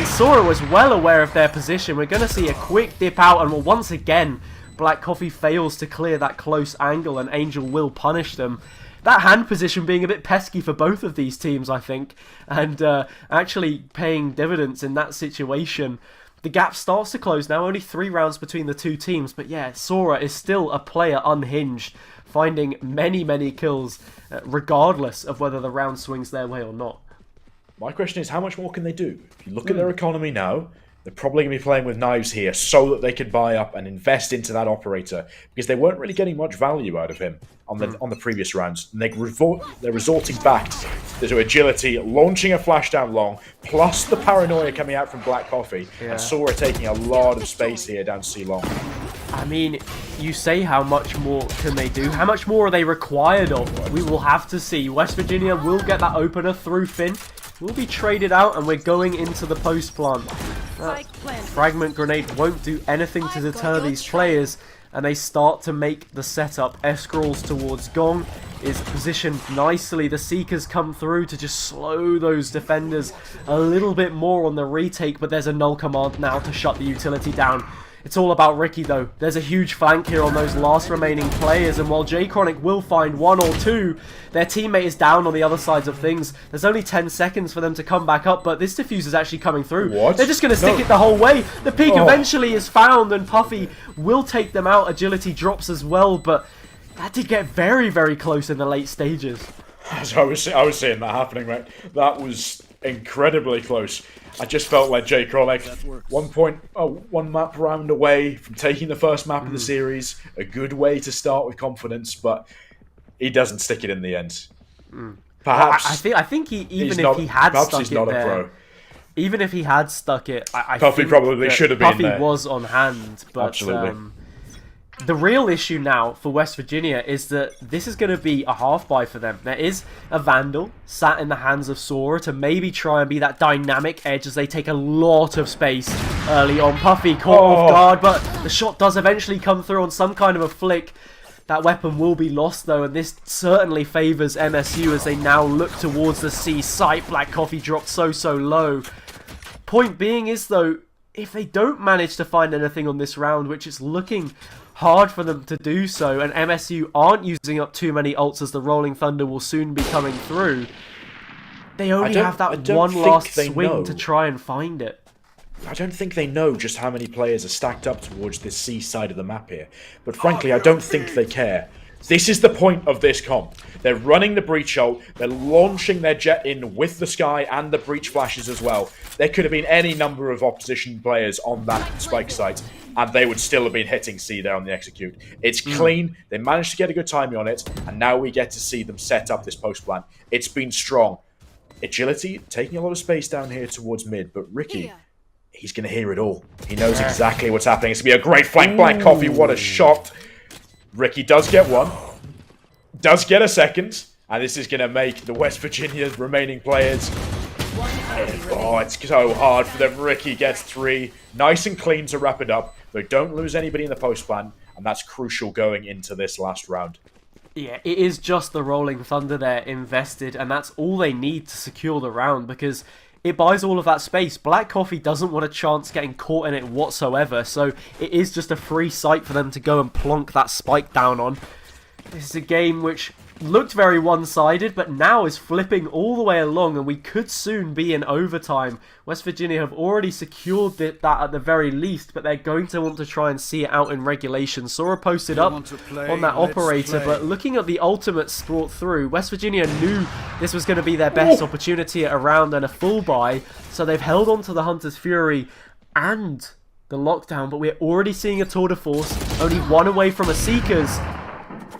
Sora was well aware of their position. We're going to see a quick dip out, and once again, Black Coffee fails to clear that close angle, and Angel will punish them. That hand position being a bit pesky for both of these teams, I think, and actually paying dividends in that situation. The gap starts to close now, only 3 rounds between the two teams, but yeah, Sora is still a player unhinged, finding many, many kills, regardless of whether the round swings their way or not. My question is, how much more can they do? If you look at their economy now, they're probably going to be playing with knives here so that they could buy up and invest into that operator, because they weren't really getting much value out of him on the previous rounds. And they're resorting back to agility, launching a flash down long, plus the paranoia coming out from Black Coffee, and Sora taking a lot of space here down C long. I mean, you say how much more can they do? How much more are they required of? We will have to see. West Virginia will get that opener through Finn. Will be traded out, and we're going into the post plant. Fragment grenade won't do anything to deter these players, and they start to make the setup. Escrolls towards Gong is positioned nicely. The Seekers come through to just slow those defenders a little bit more on the retake, but there's a null command now to shut the utility down. It's all about Ricky though. There's a huge flank here on those last remaining players, and while J-Chronic will find 1 or 2, their teammate is down on the other sides of things. There's only 10 seconds for them to come back up, but this defuse is actually coming through. What? They're just going to stick it the whole way. The peak eventually is found, and Puffy will take them out. Agility drops as well, but that did get very, very close in the late stages. So I was seeing that happening, right? That was incredibly close. I just felt like Jay Chronic, 1 map round away from taking the first map of the series. A good way to start with confidence, but he doesn't stick it in the end. Perhaps I think he even if he had stuck it there, even if he had stuck it, I Puffy think probably should have been Puffy there. was on hand, but Absolutely. The real issue now for West Virginia is that this is going to be a half buy for them. There is a Vandal sat in the hands of Sora to maybe try and be that dynamic edge as they take a lot of space early on. Puffy caught off guard, but the shot does eventually come through on some kind of a flick. That weapon will be lost though, and this certainly favours MSU as they now look towards the C site. Black Coffee dropped so low. Point being is though, if they don't manage to find anything on this round, which is looking hard for them to do so, and MSU aren't using up too many ults as the Rolling Thunder will soon be coming through, they only have that one last swing to try and find it. I don't think they know just how many players are stacked up towards this C side of the map here. But frankly, I don't think they care. This is the point of this comp. They're running the breach ult, they're launching their jet in with the sky and the breach flashes as well. There could have been any number of opposition players on that spike site, and they would still have been hitting C there on the execute. It's clean, they managed to get a good timing on it, and now we get to see them set up this post plan. It's been strong. Agility, taking a lot of space down here towards mid, but Ricky, he's going to hear it all. He knows exactly what's happening. It's going to be a great flank. Black Coffee, what a shot. Ricky does get one, does get a second, and this is going to make the West Virginia's remaining players. Oh, it's so hard for them. Ricky gets 3. Nice and clean to wrap it up. They don't lose anybody in the post plan, and that's crucial going into this last round. Yeah, it is just the Rolling Thunder there invested, and that's all they need to secure the round, because it buys all of that space. Black Coffee doesn't want a chance getting caught in it whatsoever, so it is just a free site for them to go and plonk that spike down on. This is a game which looked very one-sided, but now is flipping all the way along, and we could soon be in overtime. West Virginia have already secured that at the very least, but they're going to want to try and see it out in regulation. Sora posted up on that operator, but looking at the ultimates brought through, West Virginia knew this was going to be their best opportunity at a round and a full buy, so they've held on to the Hunter's Fury and the lockdown, but we're already seeing a tour de force, only 1 away from a Seekers.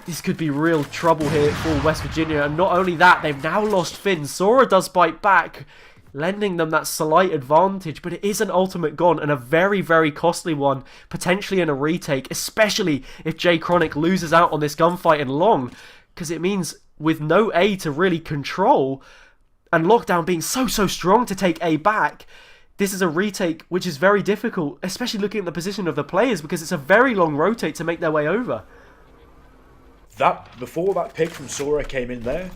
This could be real trouble here for West Virginia, and not only that, they've now lost Finn. Sora does bite back, lending them that slight advantage, but it is an ultimate gone, and a very, very costly one, potentially in a retake, especially if J Chronic loses out on this gunfight in long, because it means with no A to really control, and lockdown being so strong to take A back, this is a retake which is very difficult, especially looking at the position of the players, because it's a very long rotate to make their way over. that before that pick from Sora came in there,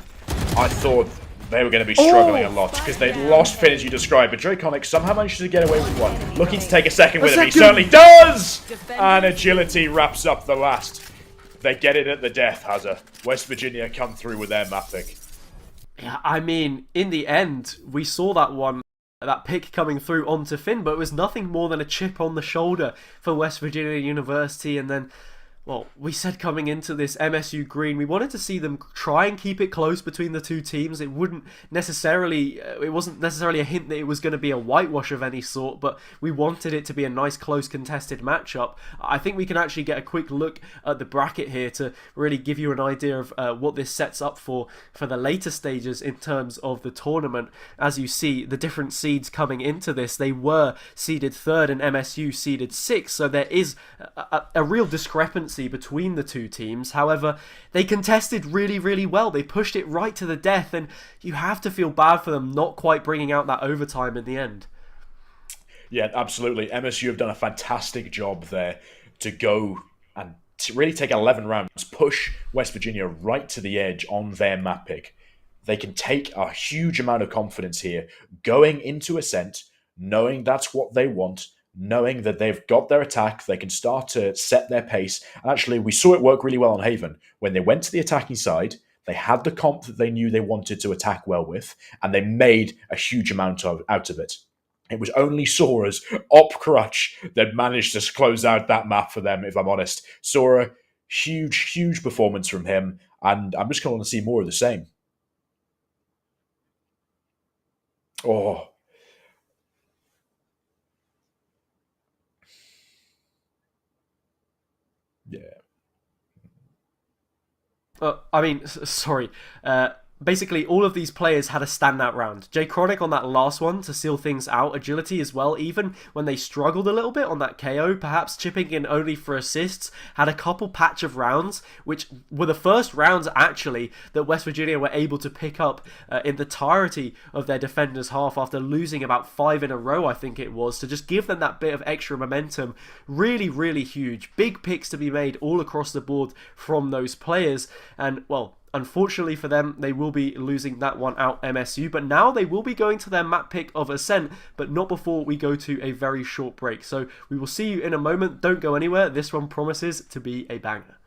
I thought they were going to be struggling a lot because they'd lost Finn as you described, but Draconic somehow managed to get away with one. Looking to take a second with him, he certainly does! And Agility wraps up the last. They get it at the death, Hazza. West Virginia come through with their map pick. Yeah, I mean, in the end, we saw that pick coming through onto Finn, but it was nothing more than a chip on the shoulder for West Virginia University. And then, well, we said coming into this MSU Green, we wanted to see them try and keep it close between the two teams. It wasn't necessarily a hint that it was going to be a whitewash of any sort, but we wanted it to be a nice close contested matchup. I think we can actually get a quick look at the bracket here to really give you an idea of what this sets up for the later stages in terms of the tournament. As you see, the different seeds coming into this, they were seeded 3rd and MSU seeded 6th, so there is a real discrepancy between the two teams. However, they contested really, really well. They pushed it right to the death, and you have to feel bad for them not quite bringing out that overtime in the end. Yeah, absolutely. MSU have done a fantastic job there to go and to really take 11 rounds, push West Virginia right to the edge on their map pick. They can take a huge amount of confidence here going into Ascent, knowing that's what they want, knowing that they've got their attack, they can start to set their pace. And actually, we saw it work really well on Haven. When they went to the attacking side, they had the comp that they knew they wanted to attack well with, and they made a huge amount out of it. It was only Sora's op crutch that managed to close out that map for them, if I'm honest. Sora, huge, huge performance from him, and I'm just going to see more of the same. Oh, yeah. I mean, sorry. Basically, all of these players had a standout round. Jay Chronic on that last one to seal things out. Agility as well, even when they struggled a little bit on that KO, perhaps chipping in only for assists, had a couple patch of rounds, which were the first rounds, actually, that West Virginia were able to pick up in the entirety of their defenders' half after losing about 5 in a row, I think it was, to just give them that bit of extra momentum. Really, really huge. Big picks to be made all across the board from those players. And, well, unfortunately for them, they will be losing that one out, MSU, but now they will be going to their map pick of Ascent, but not before we go to a very short break. So we will see you in a moment. Don't go anywhere. This one promises to be a banger.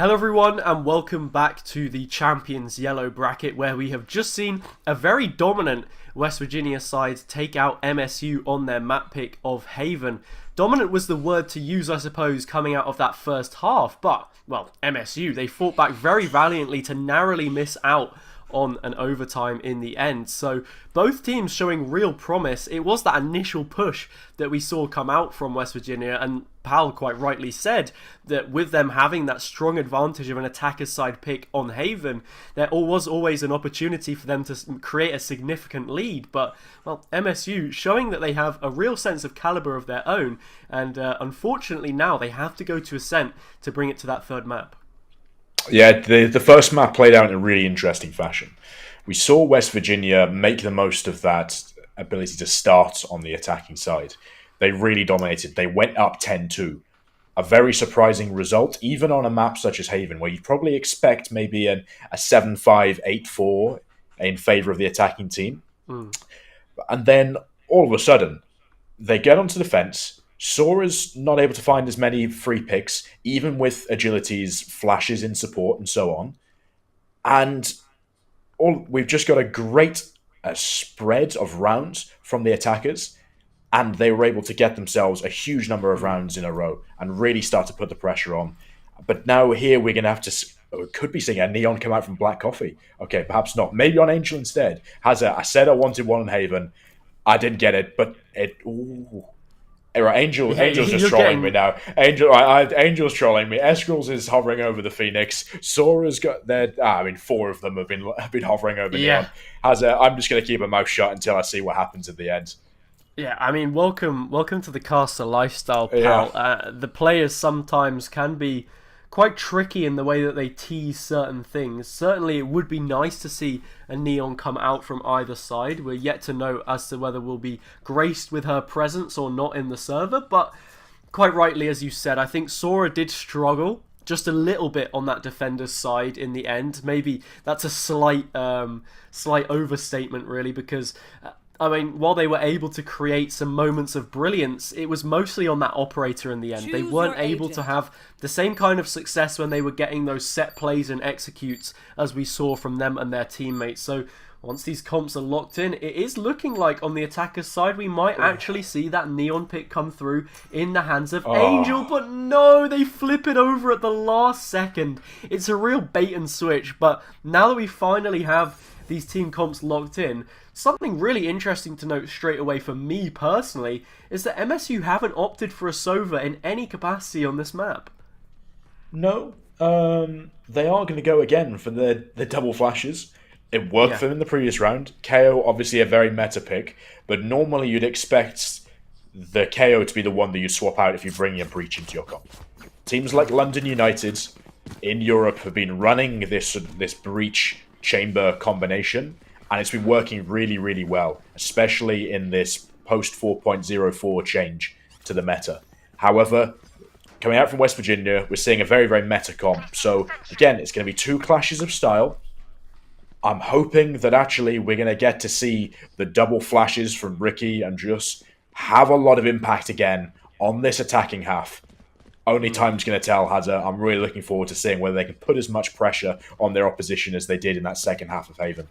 Hello everyone and welcome back to the Champions Yellow bracket, where we have just seen a very dominant West Virginia side take out MSU on their map pick of Haven. Dominant was the word to use, I suppose, coming out of that first half, but, well, MSU, they fought back very valiantly to narrowly miss out on an overtime in the end. So both teams showing real promise. It was that initial push that we saw come out from West Virginia, and Pal quite rightly said that with them having that strong advantage of an attacker's side pick on Haven, there was always an opportunity for them to create a significant lead. But, well, MSU showing that they have a real sense of caliber of their own, and unfortunately now they have to go to Ascent to bring it to that third map. Yeah, the first map played out in a really interesting fashion. We saw West Virginia make the most of that ability to start on the attacking side. They really dominated. They went up 10-2. A very surprising result, even on a map such as Haven, where you'd probably expect maybe a 7-5, 8-4 in favour of the attacking team. And then, all of a sudden, they get onto the fence. Sora's not able to find as many free picks, even with Agility's flashes in support and so on. And we've just got a great spread of rounds from the attackers, and they were able to get themselves a huge number of rounds in a row and really start to put the pressure on. But now here we're going to have to... We could be seeing a Neon come out from Black Coffee. Okay, perhaps not. Maybe on Angel instead. I said I wanted one on Haven. I didn't get it, but it... Ooh. Angel's just trolling me now. Angel's trolling me. Eskrils is hovering over the Phoenix. Sora's got their... four of them have been hovering over Neon. I'm just going to keep my mouth shut until I see what happens at the end. Yeah, I mean, welcome to the caster lifestyle, pal. Yeah. The players sometimes can be quite tricky in the way that they tease certain things. Certainly, it would be nice to see a Neon come out from either side. We're yet to know as to whether we'll be graced with her presence or not in the server, but quite rightly, as you said, I think Sora did struggle just a little bit on that defender's side in the end. Maybe that's a slight overstatement, really, because... while they were able to create some moments of brilliance, it was mostly on that operator in the end. They weren't able to have the same kind of success when they were getting those set plays and executes as we saw from them and their teammates. So once these comps are locked in, it is looking like on the attacker's side we might actually see that Neon pick come through in the hands of Angel. But no, they flip it over at the last second. It's a real bait and switch. But now that we finally have these team comps locked in, something really interesting to note straight away for me personally is that MSU haven't opted for a Sova in any capacity on this map. No, they are going to go again for the double flashes. It worked for them in the previous round. KO, obviously a very meta pick, but normally you'd expect the KO to be the one that you'd swap out if you bring a Breach into your comp. Teams like London United in Europe have been running this Breach chamber combination, and it's been working really, really well, especially in this post 4.04 change to the meta. However, coming out from West Virginia, we're seeing a very, very meta comp. So again, it's going to be two clashes of style. I'm hoping that actually we're going to get to see the double flashes from Ricky and Jus have a lot of impact again on this attacking half. Only time's going to tell, Hazza. I'm really looking forward to seeing whether they can put as much pressure on their opposition as they did in that second half of Haven.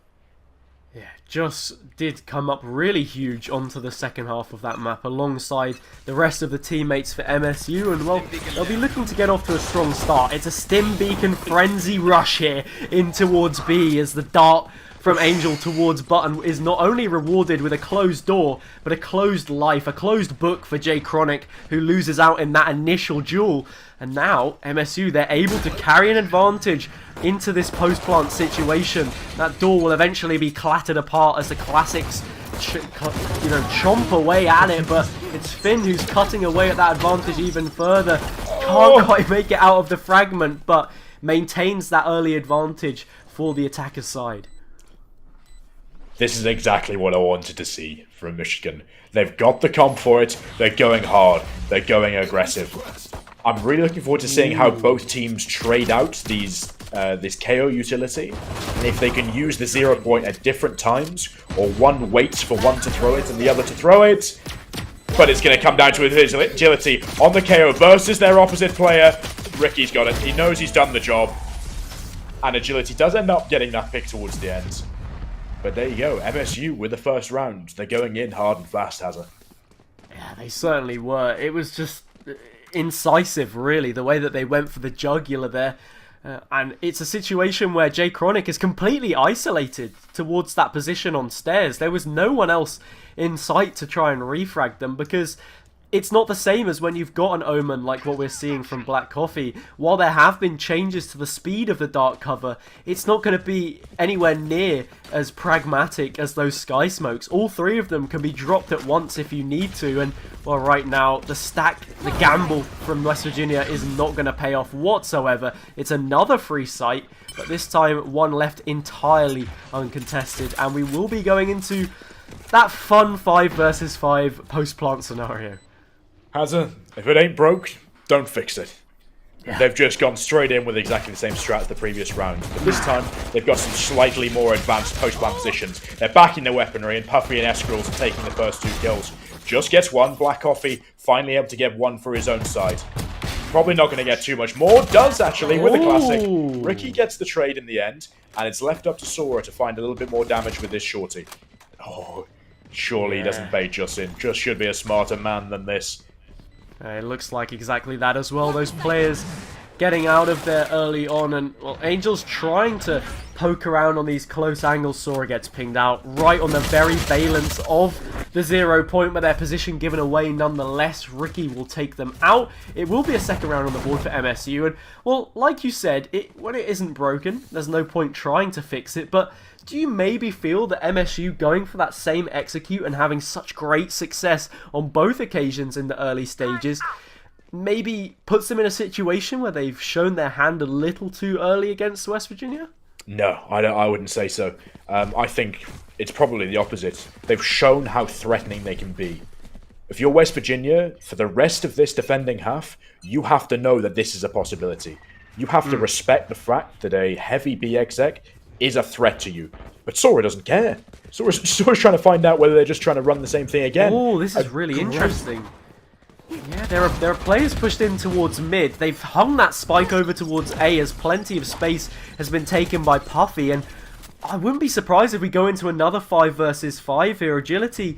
Yeah, Jus did come up really huge onto the second half of that map alongside the rest of the teammates for MSU, and well, they'll be looking to get off to a strong start. It's a Stim Beacon frenzy rush here in towards B as the dart from Angel towards Button is not only rewarded with a closed door, but a closed life, a closed book for J Chronic, who loses out in that initial duel. And now, MSU, they're able to carry an advantage into this post-plant situation. That door will eventually be clattered apart as the Classics chomp away at it, but it's Finn who's cutting away at that advantage even further. Can't quite make it out of the fragment, but maintains that early advantage for the attacker's side. This is exactly what I wanted to see from Michigan. They've got the comp for it. They're going hard. They're going aggressive. I'm really looking forward to seeing how both teams trade out this KO utility, and if they can use the 0 point at different times, or one waits for one to throw it and the other to throw it. But it's going to come down to agility on the KO versus their opposite player. Ricky's got it. He knows he's done the job. And Agility does end up getting that pick towards the end. But there you go. MSU with the first round. They're going in hard and fast, Hazza. Yeah, they certainly were. It was just incisive, really, the way that they went for the jugular there. And it's a situation where Jay Chronic is completely isolated towards that position on stairs. There was no one else in sight to try and refrag them, because it's not the same as when you've got an Omen like what we're seeing from Black Coffee. While there have been changes to the speed of the dark cover, it's not going to be anywhere near as pragmatic as those Sky Smokes. All three of them can be dropped at once if you need to, and well, right now the gamble from West Virginia is not going to pay off whatsoever. It's another free site, but this time one left entirely uncontested, and we will be going into that fun 5 versus 5 post-plant scenario. Hazza, if it ain't broke, don't fix it. Yeah. They've just gone straight in with exactly the same strat as the previous round. But this time, they've got some slightly more advanced post-plant positions. They're backing their weaponry, and Puffy and Eskrals are taking the first 2 kills. Just gets one. Black Coffee finally able to get one for his own side. Probably not going to get too much more. Does, actually, with the classic. Ricky gets the trade in the end, and it's left up to Sora to find a little bit more damage with this shorty. Oh, surely he doesn't bait Just in. Just should be a smarter man than this. It looks like exactly that as well. Those players getting out of there early on, and well, Angel's trying to poke around on these close angles. Sora gets pinged out right on the very valence of the 0 point, but their position given away nonetheless. Ricky will take them out. It will be a second round on the board for MSU, and well, like you said, when it isn't broken, there's no point trying to fix it. But do you maybe feel that MSU going for that same execute and having such great success on both occasions in the early stages maybe puts them in a situation where they've shown their hand a little too early against West Virginia? No, I wouldn't say so. I think it's probably the opposite. They've shown how threatening they can be. If you're West Virginia, for the rest of this defending half, you have to know that this is a possibility. You have to respect the fact that a heavy B exec is a threat to you. But Sora doesn't care. Sora's trying to find out whether they're just trying to run the same thing again. Oh, this is really interesting. Yeah, there are players pushed in towards mid. They've hung that spike over towards A as plenty of space has been taken by Puffy, and I wouldn't be surprised if we go into another 5 versus 5 here. Agility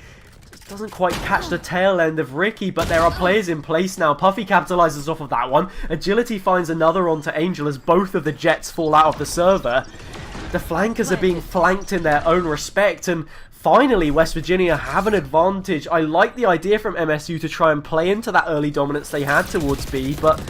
doesn't quite catch the tail end of Ricky, but there are players in place now. Puffy capitalizes off of that one. Agility finds another onto Angel as both of the jets fall out of the server. The flankers are being flanked in their own respect, and finally West Virginia have an advantage. I like the idea from MSU to try and play into that early dominance they had towards B, but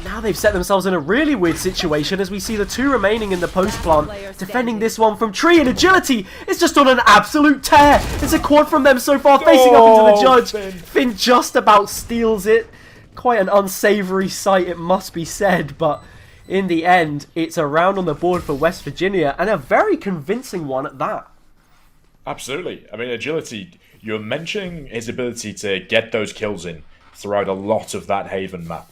now they've set themselves in a really weird situation as we see the 2 remaining in the post plant defending this one from Tree, and Agility is just on an absolute tear. It's a quad from them so far, facing up into the judge. Finn just about steals it. Quite an unsavory sight, it must be said, but in the end, it's a round on the board for West Virginia, and a very convincing one at that. Absolutely. I mean, Agility, you're mentioning his ability to get those kills in throughout a lot of that Haven map.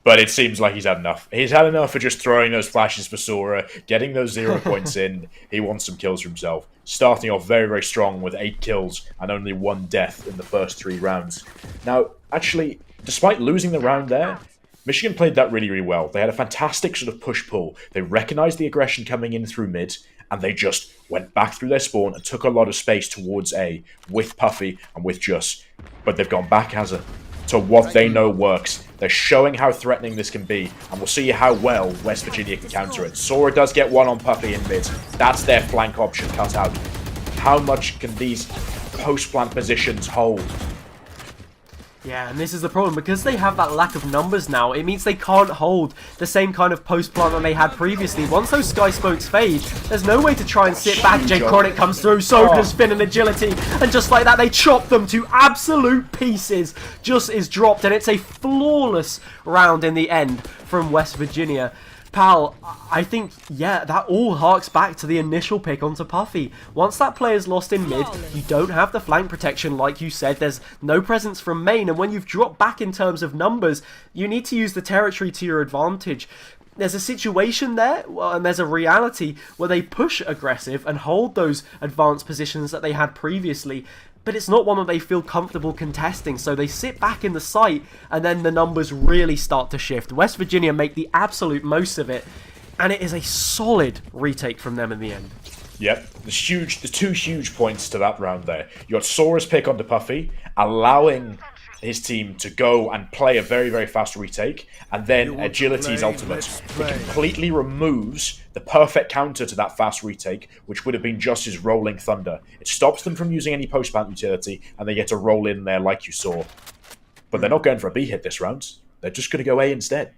But it seems like he's had enough. He's had enough of just throwing those flashes for Sora, getting those 0 points in. He wants some kills for himself. Starting off very, very strong with 8 kills and only 1 death in the first 3 rounds. Now, actually, despite losing the round there, Michigan played that really, really well. They had a fantastic sort of push-pull. They recognized the aggression coming in through mid, and they just went back through their spawn and took a lot of space towards A with Puffy and with Just. But they've gone back as to what they know works. They're showing how threatening this can be, and we'll see how well West Virginia can counter it. Sora does get one on Puffy in mid. That's their flank option cut out. How much can these post-plant positions hold? Yeah, and this is the problem. Because they have that lack of numbers now, it means they can't hold the same kind of post-plant that they had previously. Once those Sky Smokes fade, there's no way to try and sit back. Jay Chronic comes through, so does Finn and Agility, and just like that, they chop them to absolute pieces. Just is dropped, and it's a flawless round in the end from West Virginia. Pal, I think, yeah, that all harks back to the initial pick onto Puffy. Once that player's lost in mid, you don't have the flank protection, like you said. There's no presence from main, and when you've dropped back in terms of numbers, you need to use the territory to your advantage. There's a situation there, and there's a reality where they push aggressive and hold those advanced positions that they had previously. but it's not one that they feel comfortable contesting, so they sit back in the site, and then the numbers really start to shift. West Virginia make the absolute most of it, and it is a solid retake from them in the end. Yep, there's two huge points to that round there. You got Sora's pick onto Puffy, allowing his team to go and play a very, very fast retake, and then Agility's ultimate. It completely removes the perfect counter to that fast retake, which would have been just his rolling thunder. It stops them from using any post-plant utility, and they get to roll in there like you saw. But they're not going for a B hit this round. They're just going to go A instead.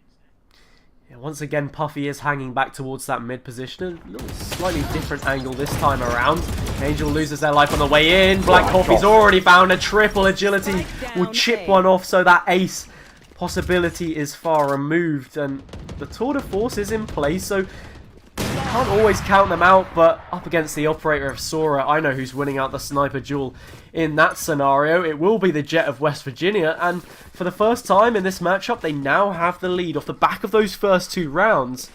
Yeah, once again, Puffy is hanging back towards that mid position. A little slightly different angle this time around. Angel loses their life on the way in. Black Coffee's already found a triple. Agility will chip one off, so that ace possibility is far removed. And the tour de force is in place, so can't always count them out, but up against the operator of Sora, I know who's winning out the sniper duel in that scenario. It will be the Jet of West Virginia, and for the first time in this matchup, they now have the lead off the back of those first 2 rounds.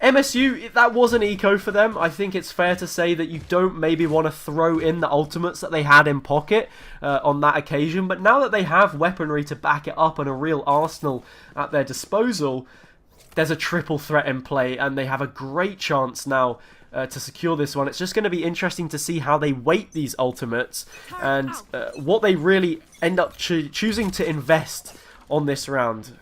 MSU, that was an eco for them. I think it's fair to say that you don't maybe want to throw in the ultimates that they had in pocket on that occasion, but now that they have weaponry to back it up and a real arsenal at their disposal, there's a triple threat in play, and they have a great chance now to secure this one. It's just going to be interesting to see how they weight these ultimates and what they really end up choosing to invest on this round.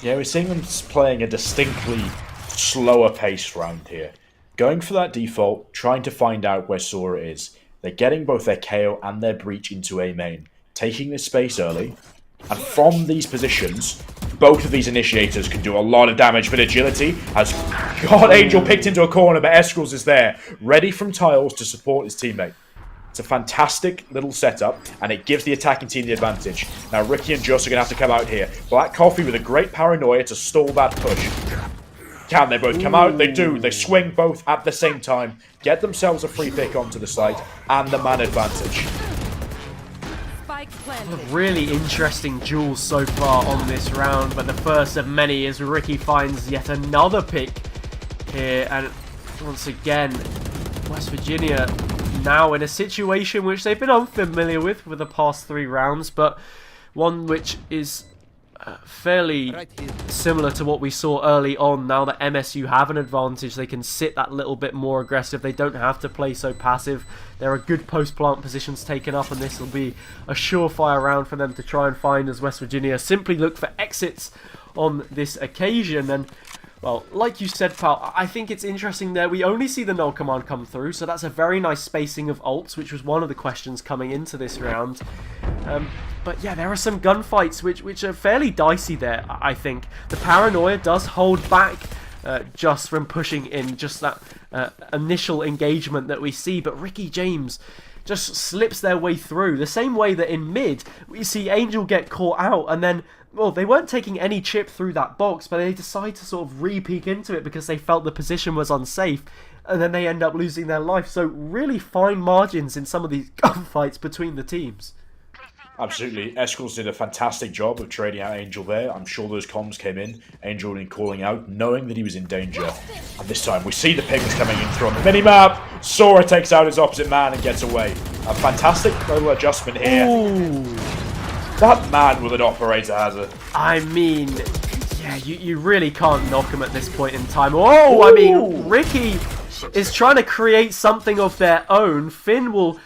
Yeah, we're seeing them playing a distinctly slower paced round here. Going for that default, trying to find out where Sora is. They're getting both their KO and their breach into A main, taking this space early, and from these positions, both of these initiators can do a lot of damage, but Agility has got Angel picked into a corner, but Eskrals is there, ready from tiles to support his teammate. It's a fantastic little setup, and it gives the attacking team the advantage. Now Ricky and Just are going to have to come out here. Black Coffee with a great paranoia to stall that push. Can they both come out? They do. They swing both at the same time, get themselves a free pick onto the site, and the man advantage. A really interesting duel so far on this round, but the first of many as Ricky finds yet another pick here, and once again, West Virginia now in a situation which they've been unfamiliar with the past 3 rounds, but one which is fairly similar to what we saw early on. Now that MSU have an advantage, they can sit that little bit more aggressive. They don't have to play so passive. There are good post-plant positions taken up, and this will be a surefire round for them to try and find as West Virginia simply look for exits on this occasion. And well, like you said, pal, I think it's interesting there. We only see the null command come through, so that's a very nice spacing of ults, which was one of the questions coming into this round. But yeah, there are some gunfights which are fairly dicey there, I think. The paranoia does hold back just from pushing in just that initial engagement that we see, but Ricky James just slips their way through. The same way that in mid, we see Angel get caught out, and then, well, they weren't taking any chip through that box, but they decide to sort of re-peek into it because they felt the position was unsafe, and then they end up losing their life. So really fine margins in some of these gunfights between the teams. Absolutely. Eskrals did a fantastic job of trading out Angel there. I'm sure those comms came in. Angel in calling out, knowing that he was in danger. And this time we see the pings coming in through on the minimap. Sora takes out his opposite man and gets away. A fantastic little adjustment here. Ooh. That man with an operator has it. I mean, yeah, you really can't knock him at this point in time. Oh, I mean, Ricky is trying to create something of their own. Finn will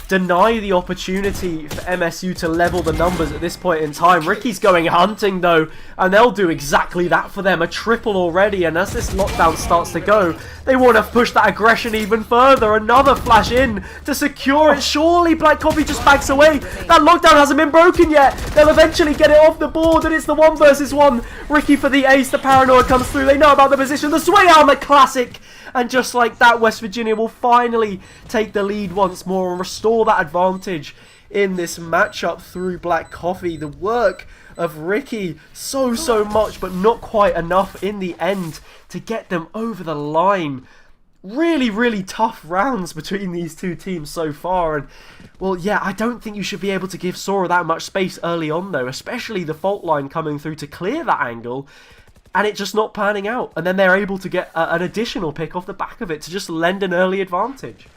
deny the opportunity for MSU to level the numbers at this point in time. Ricky's going hunting though, and they'll do exactly that for them. A triple already, and as this lockdown starts to go, they want to push that aggression even further. Another flash in to secure it. Surely Black Coffee just backs away. That lockdown hasn't been broken yet. They'll eventually get it off the board, and it's the 1 versus 1. Ricky for the ace. The paranoia comes through. They know about the position. The swing arm, the classic. And just like that, West Virginia will finally take the lead once more and restore that advantage in this matchup through Black Coffee. The work of Ricky, so much, but not quite enough in the end to get them over the line. Really tough rounds between these two teams so far. And, well, yeah, I don't think you should be able to give Sora that much space early on, though, especially the fault line coming through to clear that angle. And it just not panning out. And then they're able to get an additional pick off the back of it to just lend an early advantage.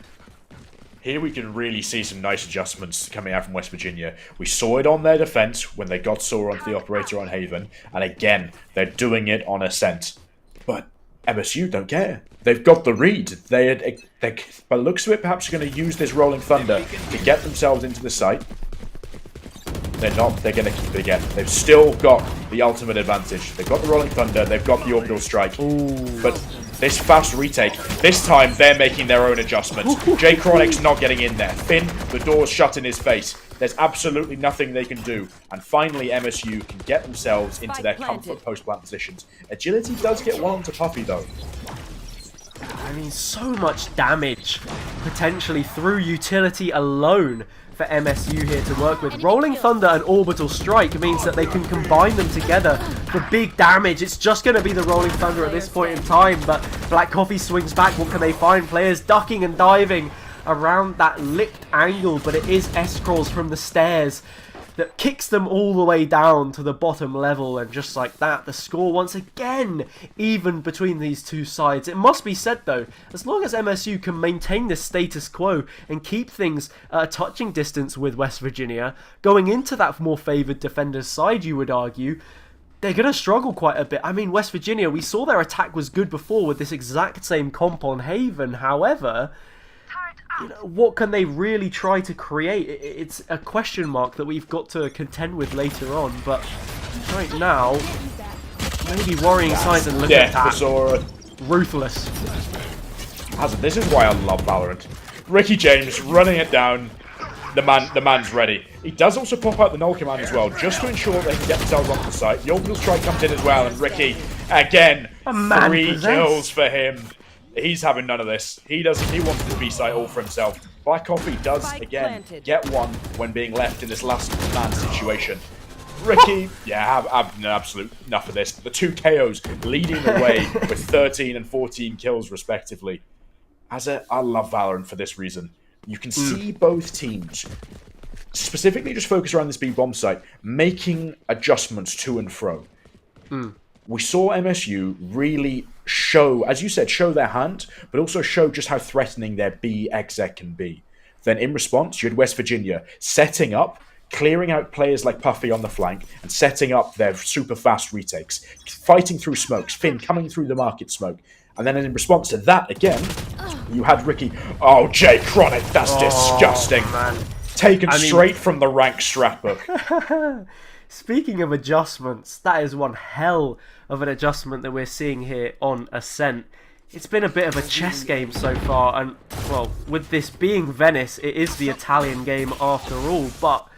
here we can really see some nice adjustments coming out from West Virginia. We saw it on their defense when they got Sora onto the operator on Haven, and again, they're doing it on Ascent. But MSU don't care. They've got the read. They by the looks of it, perhaps going to use this Rolling Thunder to get themselves into the site. They're not. They're going to keep it again. They've still got the ultimate advantage. They've got the Rolling Thunder. They've got the Orbital Strike. Ooh. But this fast retake, this time they're making their own adjustments. Jay Chronic's not getting in there. Finn, the door's shut in his face. There's absolutely nothing they can do. And finally, MSU can get themselves into their comfort post-plant positions. Agility does get one onto Puffy, though. I mean, so much damage potentially through utility alone for MSU here to work with. Rolling Thunder and Orbital Strike means that they can combine them together for big damage. It's just going to be the Rolling Thunder at this point in time, but Black Coffee swings back. What can they find? Players ducking and diving around that lipped angle, but it is S-Crawls from the stairs that kicks them all the way down to the bottom level, and just like that, the score once again even between these two sides. It must be said though, as long as MSU can maintain this status quo and keep things at a touching distance with West Virginia, going into that more favoured defender's side, you would argue, they're going to struggle quite a bit. I mean, West Virginia, we saw their attack was good before with this exact same comp on Haven, however, you know, what can they really try to create? It's a question mark that we've got to contend with later on, but right now, maybe worrying signs, and look at that. Sora. Ruthless. This is why I love Valorant. Ricky James running it down. The man's ready. He does also pop out the null command as well, just to ensure they can get themselves onto the site. The Orbital Strike comes in as well, and Ricky, again, 3 kills for him. He's having none of this. He wants the B site all for himself. Black Coffee does, again, get one when being left in this last man situation. Ricky, yeah, I've absolute enough of this. The 2 KOs leading the way with 13 and 14 kills, respectively. I love Valorant for this reason. You can see both teams, specifically just focus around this B bomb site, making adjustments to and fro. We saw MSU really show, as you said, show their hand, but also show just how threatening their B exec can be. Then in response, you had West Virginia setting up, clearing out players like Puffy on the flank, and setting up their super fast retakes, fighting through smokes, Finn coming through the market smoke. And then in response to that, again, you had Ricky. Oh, Jay Chronic, that's disgusting. Man. Taken straight from the rank scrapbook. Speaking of adjustments, that is one hell of an adjustment that we're seeing here on Ascent. It's been a bit of a chess game so far, and, well, with this being Venice, it is the Italian game after all, but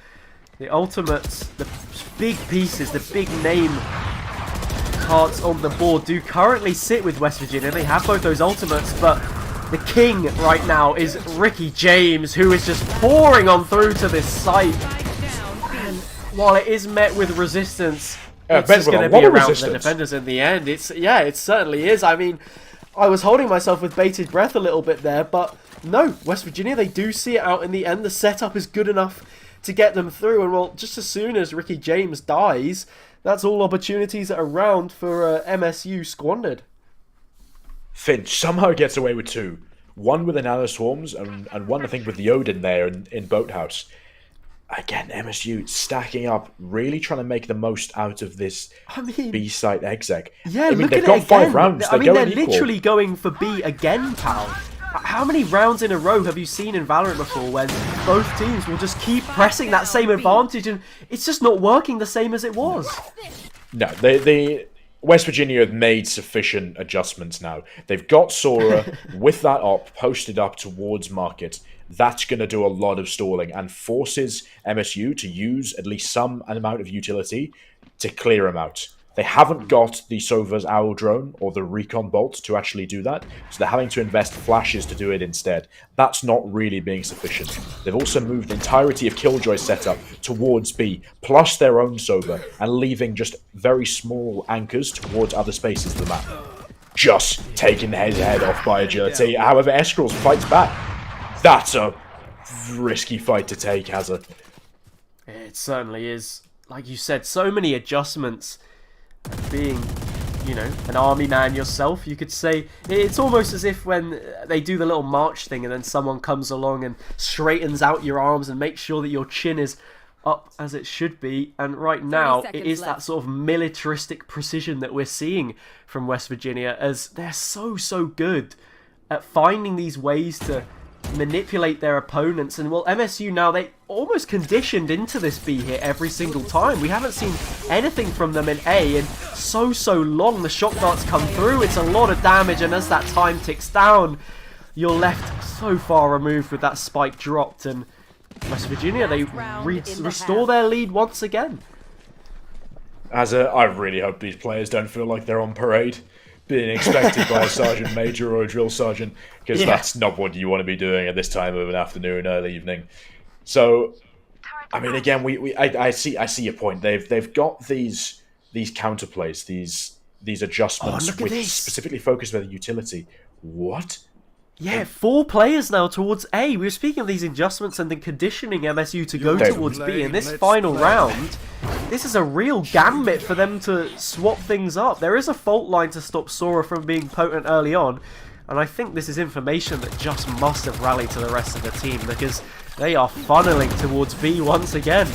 the ultimates, the big pieces, the big name cards on the board do currently sit with West Virginia. They have both those ultimates, but the king right now is Ricky James, who is just pouring on through to this site. And while it is met with resistance, it's just going to be around the defenders in the end. It certainly is. I mean, I was holding myself with bated breath a little bit there, but no, West Virginia, they do see it out in the end. The setup is good enough to get them through, and well, just as soon as Ricky James dies, that's all opportunities that are around for MSU squandered. Finch somehow gets away with 2. One with Another Swarms, and one, I think, with the Odin there in Boathouse. Again, MSU stacking up, really trying to make the most out of this B-site exec. Yeah, look they've got 5 rounds. I mean, they're literally going for B again, pal. How many rounds in a row have you seen in Valorant before when both teams will just keep pressing that same advantage and it's just not working the same as it was? No, they West Virginia have made sufficient adjustments now. They've got Sora with that op posted up towards market. That's going to do a lot of stalling and forces MSU to use at least some amount of utility to clear him out. They haven't got the Sova's Owl Drone or the Recon Bolt to actually do that, so they're having to invest flashes to do it instead. That's not really being sufficient. They've also moved the entirety of Killjoy's setup towards B, plus their own Sova, and leaving just very small anchors towards other spaces of the map. Just taking his head off by agility. However, Eskrals fights back. That's a risky fight to take, Hazard. It certainly is. Like you said, so many adjustments being you know, an army man yourself, you could say it's almost as if when they do the little march thing and then someone comes along and straightens out your arms and makes sure that your chin is up as it should be. And right now it is that sort of militaristic precision that we're seeing from West Virginia, as they're so good at finding these ways to manipulate their opponents. And well, MSU now, they almost conditioned into this B hit every single time. We haven't seen anything from them in A in so long. The shock darts come through, it's a lot of damage, and as that time ticks down, you're left so far removed with that spike dropped, and West Virginia, they restore their lead once again. I really hope these players don't feel like they're on parade, being expected by a sergeant major or a drill sergeant, because that's not what you want to be doing at this time of an afternoon, early evening. So, I mean, again, I see your point. They've got these counterplays, these adjustments, specifically focused on the utility. What? Yeah, 4 players now towards A. We were speaking of these adjustments and then conditioning MSU to go towards B. In this final round, this is a real gambit for them to swap things up. There is a fault line to stop Sora from being potent early on, and I think this is information that just must have rallied to the rest of the team, because they are funneling towards B once again.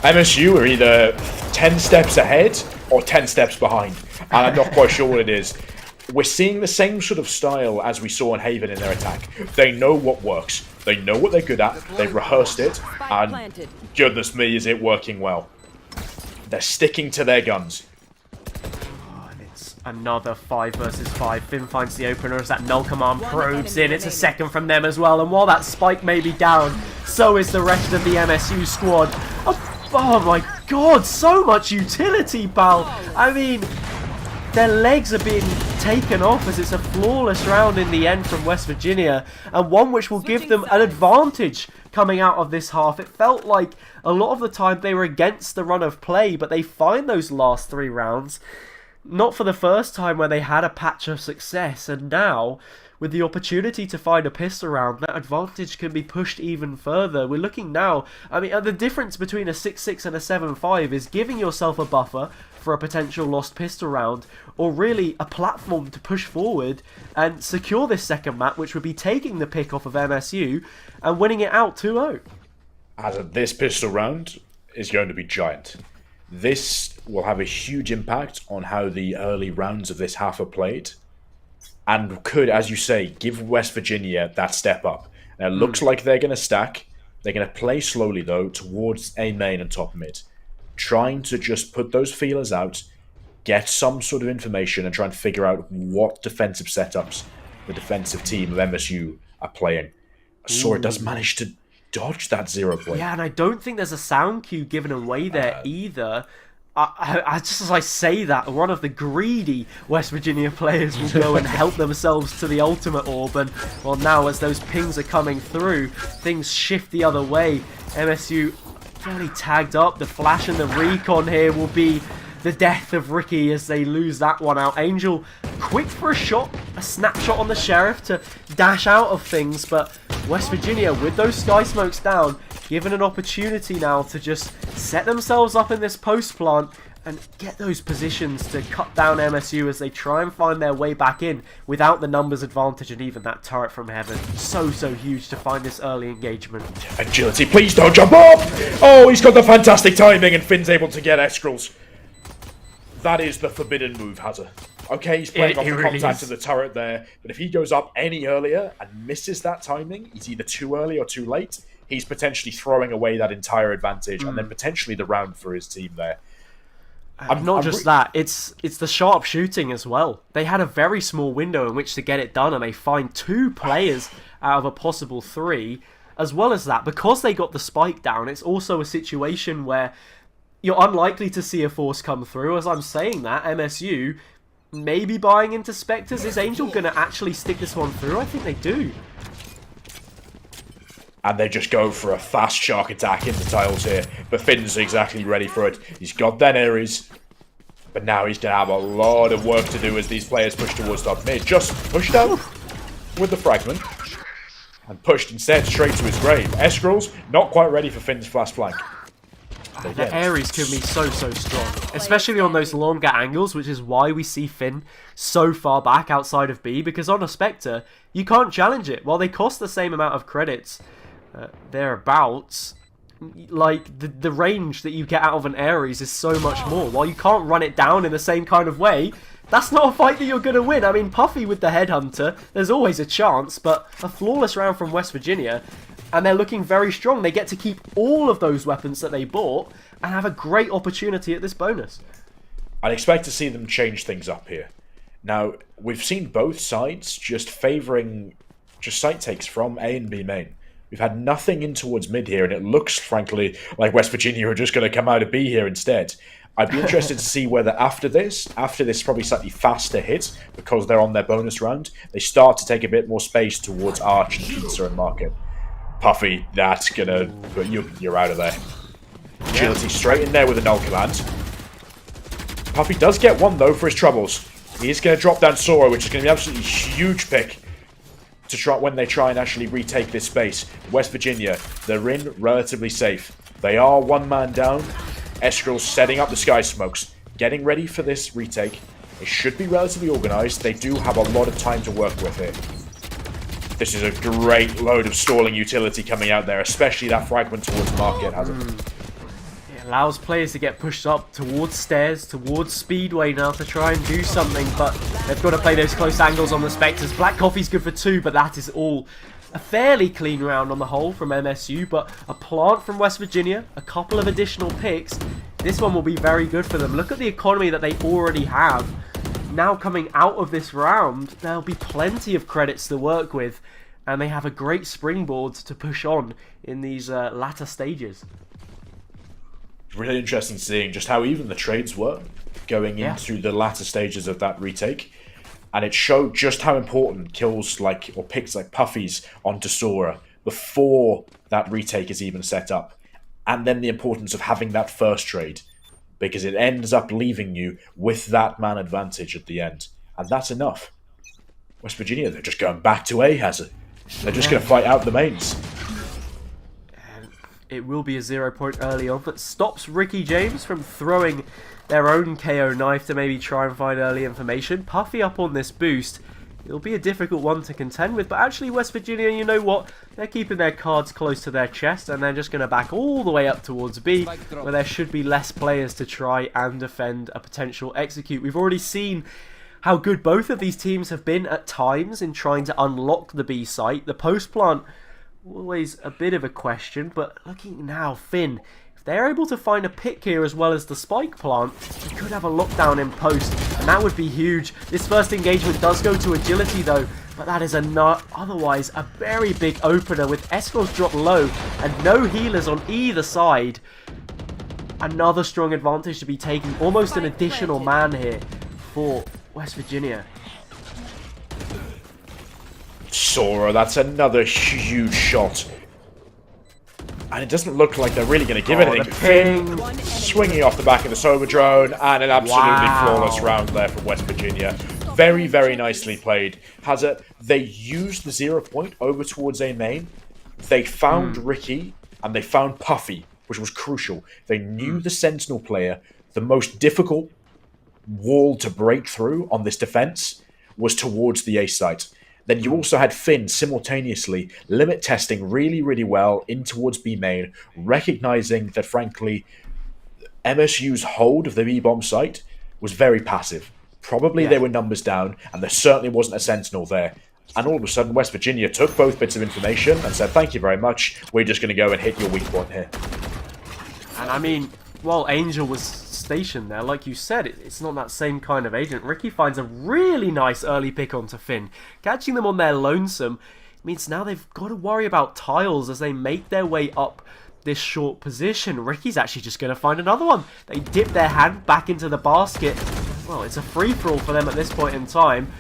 MSU are either 10 steps ahead or 10 steps behind, and I'm not quite sure what it is. We're seeing the same sort of style as we saw in Haven in their attack. They know what works. They know what they're good at. They've rehearsed it. And goodness me, is it working well. They're sticking to their guns. Oh, and it's another 5 versus 5. Finn finds the opener as that null command probes in. It's a second from them as well. And while that spike may be down, so is the rest of the MSU squad. Oh my god, so much utility, pal. I mean, their legs are being taken off as it's a flawless round in the end from West Virginia, and one which will give them an advantage coming out of this half. It felt like a lot of the time they were against the run of play, but they find those last 3 rounds, not for the first time, where they had a patch of success, and now with the opportunity to find a pistol round, that advantage can be pushed even further. We're looking now, I mean, the difference between a 6-6 and a 7-5 is giving yourself a buffer for a potential lost pistol round, or really a platform to push forward and secure this second map, which would be taking the pick off of MSU and winning it out 2-0. This pistol round is going to be giant. This will have a huge impact on how the early rounds of this half are played, and could, as you say, give West Virginia that step up. Now, it looks like they're going to stack. They're going to play slowly, though, towards A main and top mid, trying to just put those feelers out, get some sort of information, and try and figure out what defensive setups the defensive team of MSU are playing. Sora does manage to dodge that 0 play. Yeah, and I don't think there's a sound cue given away there either. I just as I say that, one of the greedy West Virginia players will go and help themselves to the ultimate orb, and well, now as those pings are coming through, things shift the other way. MSU fairly tagged up. The flash and the recon here will be the death of Ricky as they lose that one out. Angel quick for a shot, a snapshot on the Sheriff to dash out of things, but West Virginia, with those sky smokes down, given an opportunity now to just set themselves up in this post plant and get those positions to cut down MSU as they try and find their way back in without the numbers advantage and even that turret from heaven. So huge to find this early engagement. Agility, please don't jump off! Oh, he's got the fantastic timing, and Finn's able to get Eskrals. That is the forbidden move, Hazard. Okay, he's playing off the contact of the turret there, but if he goes up any earlier and misses that timing, he's either too early or too late, he's potentially throwing away that entire advantage and then potentially the round for his team there. Not just that, it's the sharp shooting as well. They had a very small window in which to get it done, and they find 2 players out of a possible 3. As well as that, because they got the spike down, it's also a situation where you're unlikely to see a force come through. As I'm saying that, MSU maybe buying into Spectres. Is Angel going to actually stick this one through? I think they do. And they just go for a fast shark attack into tiles here. But Finn's exactly ready for it. He's got that Ares. But now he's going to have a lot of work to do as these players push towards top mid. Just pushed out with the fragment. And pushed instead straight to his grave. Eskrals not quite ready for Finn's flash flank. The Ares can be so strong, especially on those longer angles, which is why we see Finn so far back outside of B, because on a Spectre, you can't challenge it. While they cost the same amount of credits, thereabouts, like, the range that you get out of an Ares is so much more. While you can't run it down in the same kind of way, that's not a fight that you're going to win. I mean, Puffy with the Headhunter, there's always a chance, but a flawless round from West Virginia, and they're looking very strong. They get to keep all of those weapons that they bought and have a great opportunity at this bonus. I'd expect to see them change things up here. Now, we've seen both sides just favouring just site takes from A and B main. We've had nothing in towards mid here, and it looks, frankly, like West Virginia are just going to come out of B here instead. I'd be interested to see whether after this probably slightly faster hit, because they're on their bonus round, they start to take a bit more space towards Arch and Pizza and Market. Puffy, that's gonna... But you're out of there. Agility straight in there with a null command. Puffy does get one, though, for his troubles. He is going to drop down Sora, which is going to be an absolutely huge pick to try when they try and actually retake this space. West Virginia, they're in relatively safe. They are one man down. Eskrill's setting up the Sky Smokes, getting ready for this retake. It should be relatively organised. They do have a lot of time to work with here. This is a great load of stalling utility coming out there, especially that fragment towards Market has it. It allows players to get pushed up towards stairs, towards Speedway now to try and do something, but they've got to play those close angles on the Spectres. Black Coffee's good for 2, but that is all. A fairly clean round on the whole from MSU, but a plant from West Virginia, a couple of additional picks. This one will be very good for them. Look at the economy that they already have. Now coming out of this round, there'll be plenty of credits to work with, and they have a great springboard to push on in these latter stages. Really interesting seeing just how even the trades were going into the latter stages of that retake. And it showed just how important kills like, or picks like Puffy's onto Sora before that retake is even set up. And then the importance of having that first trade, because it ends up leaving you with that man advantage at the end. And that's enough. West Virginia, they're just going back to A, has it? They're just going to fight out the mains. It will be a 0 point early on that stops Ricky James from throwing their own KO knife to maybe try and find early information. Puffy up on this boost. It'll be a difficult one to contend with, but actually West Virginia, you know what? They're keeping their cards close to their chest, and they're just going to back all the way up towards B, where there should be less players to try and defend a potential execute. We've already seen how good both of these teams have been at times in trying to unlock the B site. The post plant, always a bit of a question, but looking now, Finn, if they're able to find a pick here as well as the spike plant, they could have a lockdown in post, and that would be huge. This first engagement does go to agility though, but that is otherwise a very big opener with Escorts dropped low and no healers on either side. Another strong advantage to be taken, almost an additional man here for West Virginia. Sora, that's another huge shot. And it doesn't look like they're really going to give anything. Finn swinging off the back of the Sober Drone, and an absolutely flawless round there from West Virginia. Very, very nicely played. They used the 0 point over towards A main. They found Ricky, and they found Puffy, which was crucial. They knew the Sentinel player, the most difficult wall to break through on this defense was towards the A site. Then you also had Finn simultaneously limit testing really, really well in towards B main, recognizing that, frankly, MSU's hold of the B-bomb site was very passive. Probably they were numbers down, and there certainly wasn't a Sentinel there. And all of a sudden, West Virginia took both bits of information and said, thank you very much, we're just going to go and hit your weak point here. And I mean, while Angel was stationed there, like you said, it's not that same kind of agent. Ricky finds a really nice early pick onto Finn. Catching them on their lonesome means now they've got to worry about tiles as they make their way up this short position. Ricky's actually just going to find another one. They dip their hand back into the basket. Well, it's a free-for-all for them at this point in time.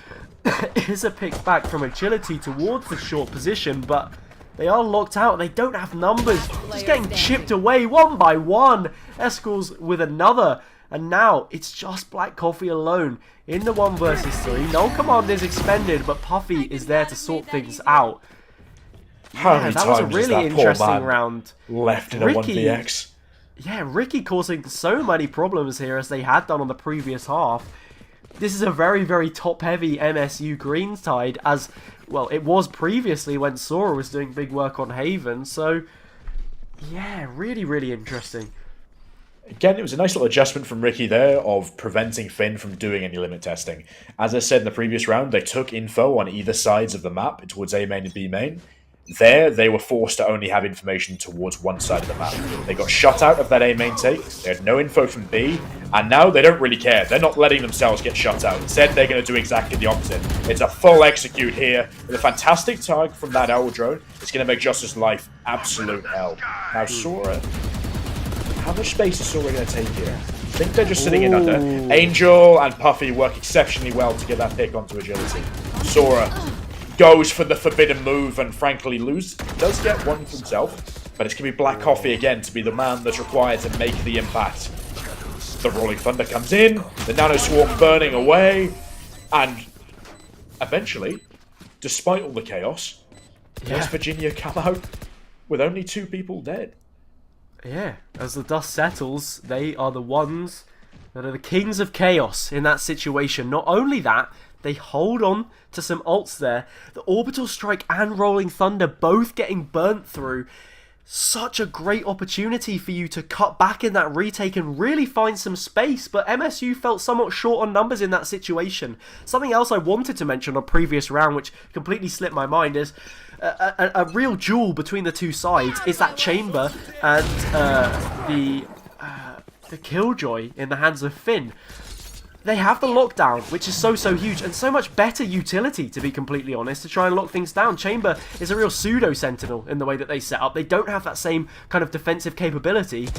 It is a pick back from agility towards the short position, but they are locked out. They don't have numbers. Just getting chipped away one by one. Escorts with another. And now it's just Black Coffee alone in the 1 versus 3. No command is expended, but Puffy is there to sort things out. How many that was a times really is that interesting poor man round. left in a 1vx? Yeah, Ricky causing so many problems here as they had done on the previous half. This is a very, very top-heavy MSU Greens tide, as, well, it was previously when Sora was doing big work on Haven, so, yeah, really, really interesting. Again, it was a nice little adjustment from Ricky there of preventing Finn from doing any limit testing. As I said in the previous round, they took info on either sides of the map towards A main and B main. There, they were forced to only have information towards one side of the map. They got shut out of that A main take, they had no info from B, and now they don't really care. They're not letting themselves get shut out. Instead, they're going to do exactly the opposite. It's a full execute here, with a fantastic tag from that Owl drone. It's going to make Justice's life absolute hell. Now, Sora, how much space is Sora going to take here? I think they're just sitting in under. Angel and Puffy work exceptionally well to get that pick onto agility. Sora goes for the forbidden move and frankly does get one for himself, but it's going to be Black Coffee again to be the man that's required to make the impact. The Rolling Thunder comes in, the Nano Swarm burning away, and eventually, despite all the chaos, West Virginia come out with only 2 people dead. Yeah, as the dust settles, they are the ones that are the kings of chaos in that situation. Not only that, they hold on to some ults there. The Orbital Strike and Rolling Thunder both getting burnt through. Such a great opportunity for you to cut back in that retake and really find some space, but MSU felt somewhat short on numbers in that situation. Something else I wanted to mention on previous round, which completely slipped my mind, is a real duel between the two sides is that Chamber and the Killjoy in the hands of Finn. They have the lockdown, which is so huge, and so much better utility, to be completely honest, to try and lock things down. Chamber is a real pseudo-sentinel in the way that they set up. They don't have that same kind of defensive capability,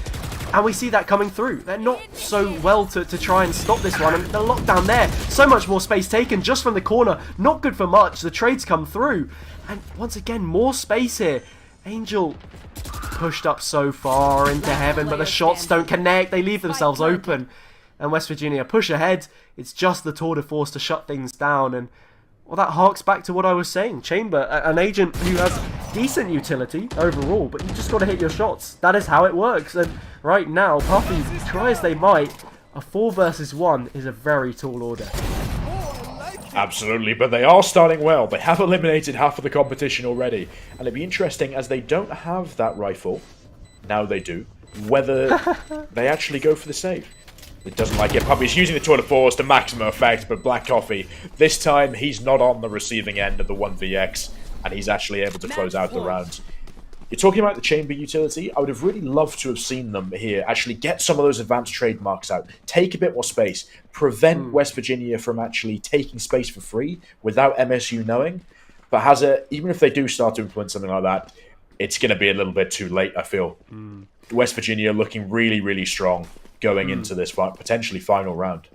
and we see that coming through. They're not so well to try and stop this one, and the lockdown there, so much more space taken just from the corner. Not good for much. The trades come through, and once again, more space here. Angel pushed up so far into heaven, but the shots don't connect. They leave themselves open. And West Virginia push ahead. It's just the tour de force to shut things down. And, well, that harks back to what I was saying. Chamber, an agent who has decent utility overall, but you just got to hit your shots. That is how it works. And right now, Puffy, try as they might, a 4 versus 1 is a very tall order. Absolutely, but they are starting well. They have eliminated half of the competition already. And it'd be interesting, as they don't have that rifle, now they do, whether they actually go for the save. It doesn't like it. Puppy's using the tour de force to maximum effect, but Black Coffee, this time he's not on the receiving end of the 1vx, and he's actually able to close out the round. You're talking about the Chamber utility. I would have really loved to have seen them here actually get some of those advanced trademarks out, take a bit more space, prevent West Virginia from actually taking space for free without MSU knowing. But even if they do start to implement something like that, it's going to be a little bit too late, I feel. West Virginia looking really strong going into this potentially final round.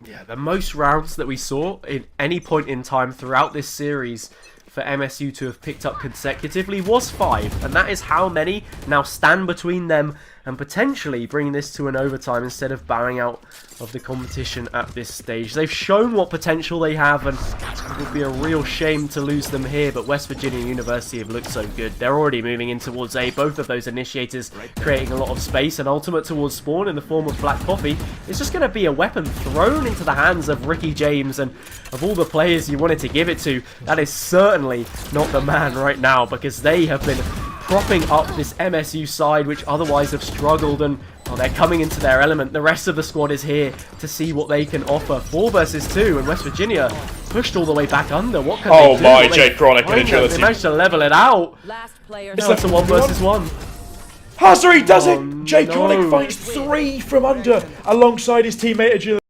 Yeah, the most rounds that we saw in any point in time throughout this series for MSU to have picked up consecutively was 5, and that is how many now stand between them and potentially bringing this to an overtime instead of bowing out of the competition at this stage. They've shown what potential they have, and it would be a real shame to lose them here, but West Virginia University have looked so good. They're already moving in towards A, both of those initiators creating a lot of space, and ultimate towards spawn in the form of Black Coffee. It's just going to be a weapon thrown into the hands of Ricky James, and of all the players you wanted to give it to, that is certainly not the man right now, because they have been propping up this MSU side, which otherwise have struggled, and they're coming into their element. The rest of the squad is here to see what they can offer. 4 versus 2, and West Virginia pushed all the way back under. What can they do? Oh my, Jay Chronic and agility. They managed to level it out. It's a 1 versus 1. Hazari does it! Jay Chronic finds 3 from under alongside his teammate agility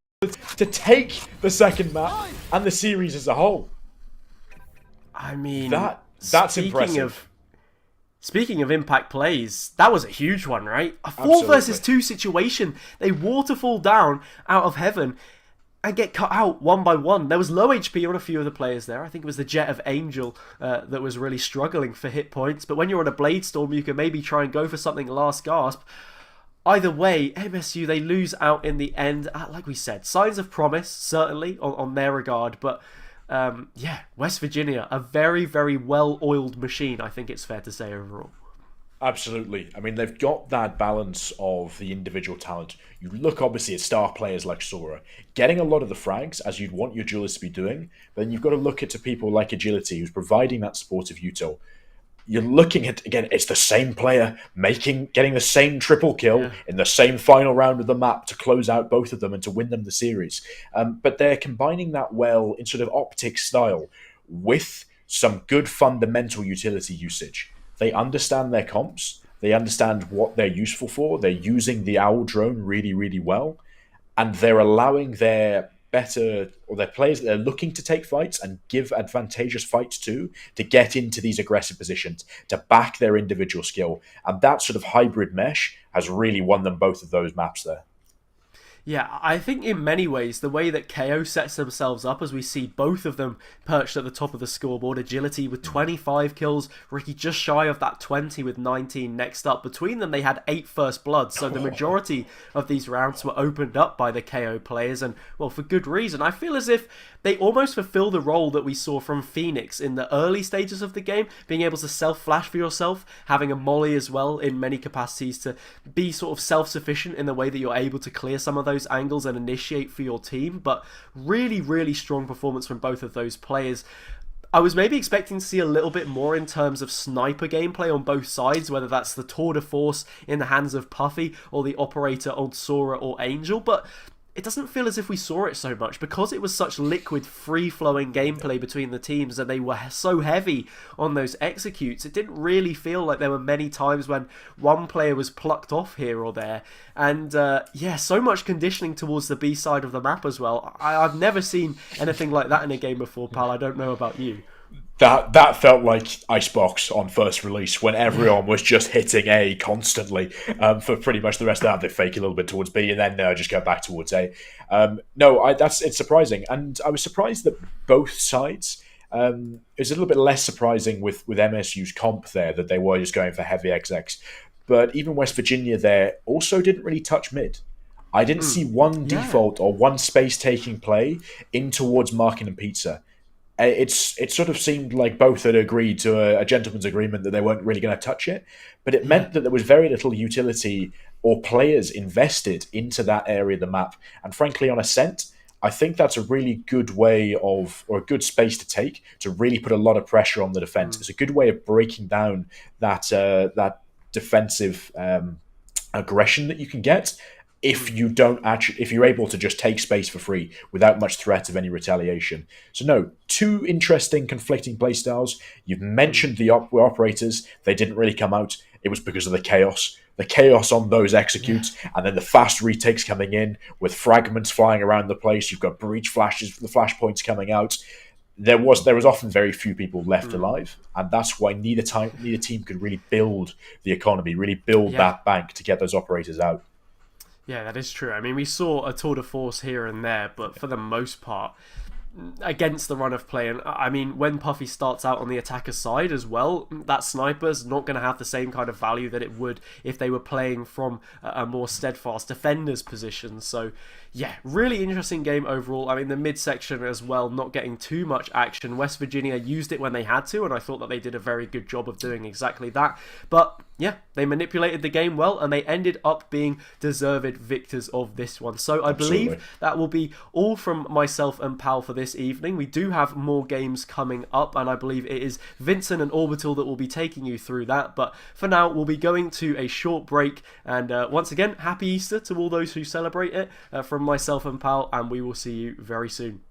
to take the second map and the series as a whole. I mean, that's impressive. Speaking of impact plays, that was a huge one, right? A 4 versus 2 situation. They waterfall down out of heaven and get cut out one by one. There was low HP on a few of the players there. I think it was the Jet of Angel that was really struggling for hit points. But when you're on a Blade Storm, you can maybe try and go for something last gasp. Either way, MSU, they lose out in the end. Like we said, signs of promise, certainly, on their regard. But yeah, West Virginia, a very well-oiled machine, I think it's fair to say overall. Absolutely. I mean, they've got that balance of the individual talent. You look obviously at star players like Sora, getting a lot of the frags as you'd want your duelists to be doing, but then you've got to look at to people like Agility, who's providing that supportive util. You're looking at, again, it's the same player getting the same triple kill Yeah. in the same final round of the map to close out both of them and to win them the series. But they're combining that well in sort of optic style with some good fundamental utility usage. They understand their comps, they understand what they're useful for, they're using the owl drone really, really well, and they're allowing their players that they're looking to take fights and give advantageous fights to get into these aggressive positions to back their individual skill, and that sort of hybrid mesh has really won them both of those maps there. Yeah, I think in many ways, the way that KO sets themselves up, as we see both of them perched at the top of the scoreboard, Agility with 25 kills, Ricky just shy of that 20 with 19 next up. Between them, they had 8 first bloods, so the majority of these rounds were opened up by the KO players, and, well, for good reason. I feel as if they almost fulfill the role that we saw from Phoenix in the early stages of the game, being able to self-flash for yourself, having a molly as well in many capacities to be sort of self-sufficient in the way that you're able to clear some of those angles and initiate for your team. But really, really strong performance from both of those players. I was maybe expecting to see a little bit more in terms of sniper gameplay on both sides, whether that's the tour de force in the hands of Puffy or the operator on Sora or Angel, but it doesn't feel as if we saw it so much because it was such liquid, free-flowing gameplay between the teams and they were so heavy on those executes. It didn't really feel like there were many times when one player was plucked off here or there. And yeah, so much conditioning towards the B side of the map as well. I've never seen anything like that in a game before, pal. I don't know about you. That felt like Icebox on first release when everyone was just hitting A constantly for pretty much the rest of the round. They fake a little bit towards B and then just go back towards A. It's surprising, and I was surprised that both sides. It was a little bit less surprising with MSU's comp there that they were just going for heavy XX, but even West Virginia there also didn't really touch mid. I didn't see one default or one space taking play in towards Markin and Pizza. It sort of seemed like both had agreed to a gentleman's agreement that they weren't really going to touch it, but it meant that there was very little utility or players invested into that area of the map. And frankly, on Ascent, I think that's a really good way of, or a good space to take to really put a lot of pressure on the defense. It's a good way of breaking down that defensive aggression that you can get if you're able to just take space for free without much threat of any retaliation. So no, two interesting conflicting playstyles. You've mentioned the operators. They didn't really come out. It was because of the chaos on those executes, and then the fast retakes coming in with fragments flying around the place. You've got breach flashes, the flashpoints coming out. There was often very few people left alive, and that's why neither team could really build the economy, really build that bank to get those operators out. Yeah, that is true. I mean, we saw a tour de force here and there, but for the most part, against the run of play. And I mean, when Puffy starts out on the attacker side as well, that sniper's not going to have the same kind of value that it would if they were playing from a more steadfast defender's position. So yeah, really interesting game overall. I mean, the midsection as well, not getting too much action. West Virginia used it when they had to, and I thought that they did a very good job of doing exactly that. But yeah, they manipulated the game well, and they ended up being deserved victors of this one. So I believe that will be all from myself and Pal for this evening. We do have more games coming up, and I believe it is Vincent and Orbital that will be taking you through that. But for now, we'll be going to a short break, and once again, happy Easter to all those who celebrate it from myself and Pal, and we will see you very soon.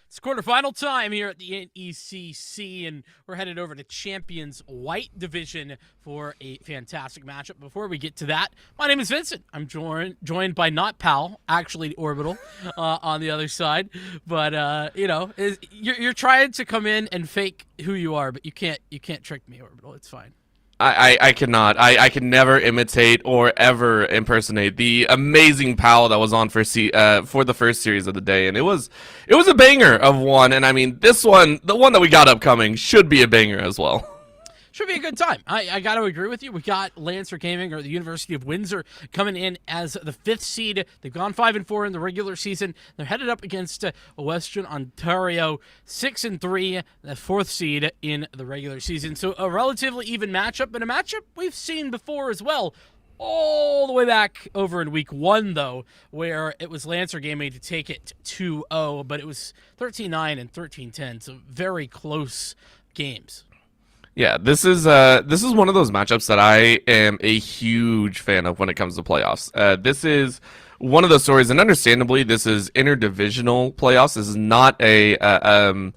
It's quarterfinal time here at the NECC, and we're headed over to Champions White Division for a fantastic matchup. Before we get to that, my name is Vincent. I'm joined by not Pal, actually Orbital, on the other side. But you're trying to come in and fake who you are, but you can't trick me, Orbital. It's fine. I cannot. I can never imitate or ever impersonate the amazing Pal that was on for the first series of the day, and it was a banger of one. And I mean, this one, the one that we got upcoming, should be a banger as well. Should be a good time. I got to agree with you. We got Lancer Gaming, or the University of Windsor, coming in as the 5th seed. They've gone 5-4 in the regular season. They're headed up against Western Ontario, 6-3, the 4th seed in the regular season. So a relatively even matchup, but a matchup we've seen before as well. All the way back over in week 1, though, where it was Lancer Gaming to take it 2-0, but it was 13-9 and 13-10, so very close games. Yeah, this is one of those matchups that I am a huge fan of when it comes to playoffs. This is one of those stories, and understandably, this is interdivisional playoffs. This is not a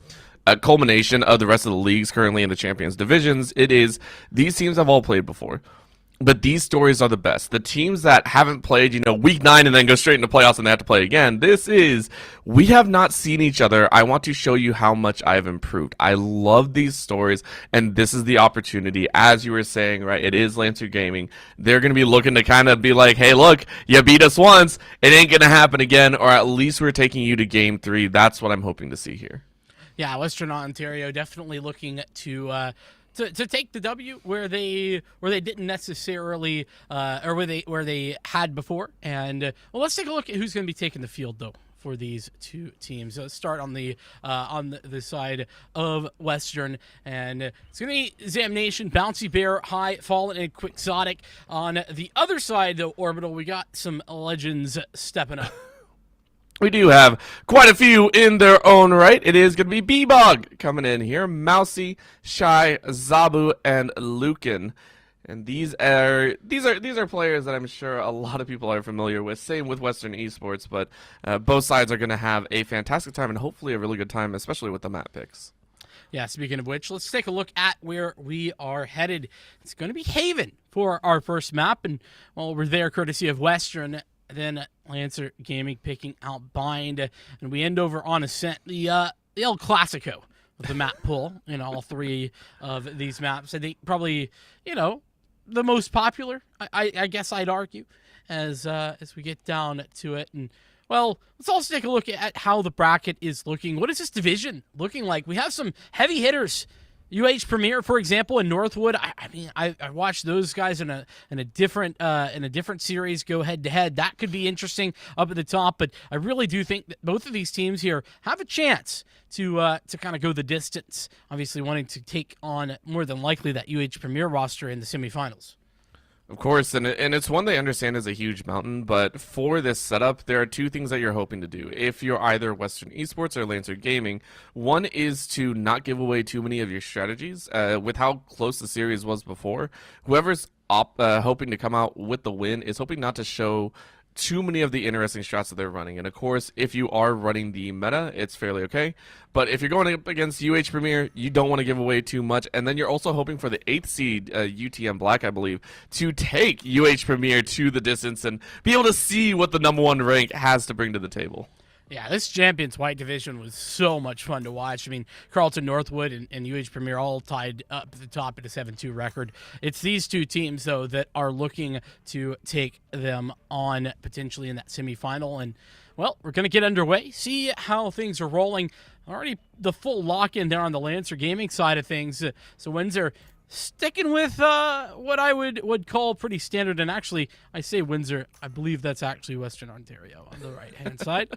culmination of the rest of the leagues currently in the Champions divisions. It is, these teams have all played before. But these stories are the best. The teams that haven't played, week 9 and then go straight into playoffs and they have to play again. We have not seen each other. I want to show you how much I've improved. I love these stories, and this is the opportunity. As you were saying, right, it is Lancer Gaming. They're going to be looking to kind of be like, hey, look, you beat us once. It ain't going to happen again, or at least we're taking you to game 3. That's what I'm hoping to see here. Yeah, Western Ontario definitely looking to take the W where they didn't necessarily or where they had before. And let's take a look at who's going to be taking the field though for these two teams. Let's start on the side of Western, and it's going to be Zamnation, Bouncy Bear, High, Fallen, and Quixotic. On the other side though, Orbital, we got some legends stepping up. We do have quite a few in their own right. It is going to be Bebog coming in here. Mousy, Shy, Zabu, and Lucan. And these are players that I'm sure a lot of people are familiar with. Same with Western Esports, but both sides are going to have a fantastic time and hopefully a really good time, especially with the map picks. Yeah, speaking of which, let's take a look at where we are headed. It's going to be Haven for our first map, and we're there courtesy of Western. Then Lancer Gaming picking out Bind, and we end over on Ascent, the El Clasico of the map pool in all 3 of these maps. I think probably, the most popular, I guess I'd argue, as we get down to it. And, well, let's also take a look at how the bracket is looking. What is this division looking like? We have some heavy hitters. Premier, for example, in Northwood. I watched those guys in a different series go head to head. That could be interesting up at the top, but I really do think that both of these teams here have a chance to kind of go the distance. Obviously, wanting to take on more than likely that Premier roster in the semifinals. Of course, and it's one they understand is a huge mountain, but for this setup, there are 2 things that you're hoping to do. If you're either Western Esports or Lancer Gaming, one is to not give away too many of your strategies. With how close the series was before, whoever's hoping to come out with the win is hoping not to show too many of the interesting strats that they're running. And of course, if you are running the meta, it's fairly okay. But if you're going up against Premier, you don't want to give away too much. And then you're also hoping for the 8th seed, UTM Black, I believe, to take Premier to the distance and be able to see what the #1 rank has to bring to the table. Yeah, this Champions White division was so much fun to watch. I mean, Carlton Northwood and Premier all tied up at the top at a 7-2 record. It's these 2 teams, though, that are looking to take them on potentially in that semifinal. And, well, we're going to get underway, see how things are rolling. Already the full lock-in there on the Lancer Gaming side of things. So Windsor sticking with what I would call pretty standard. And actually, I say Windsor, I believe that's actually Western Ontario on the right-hand side.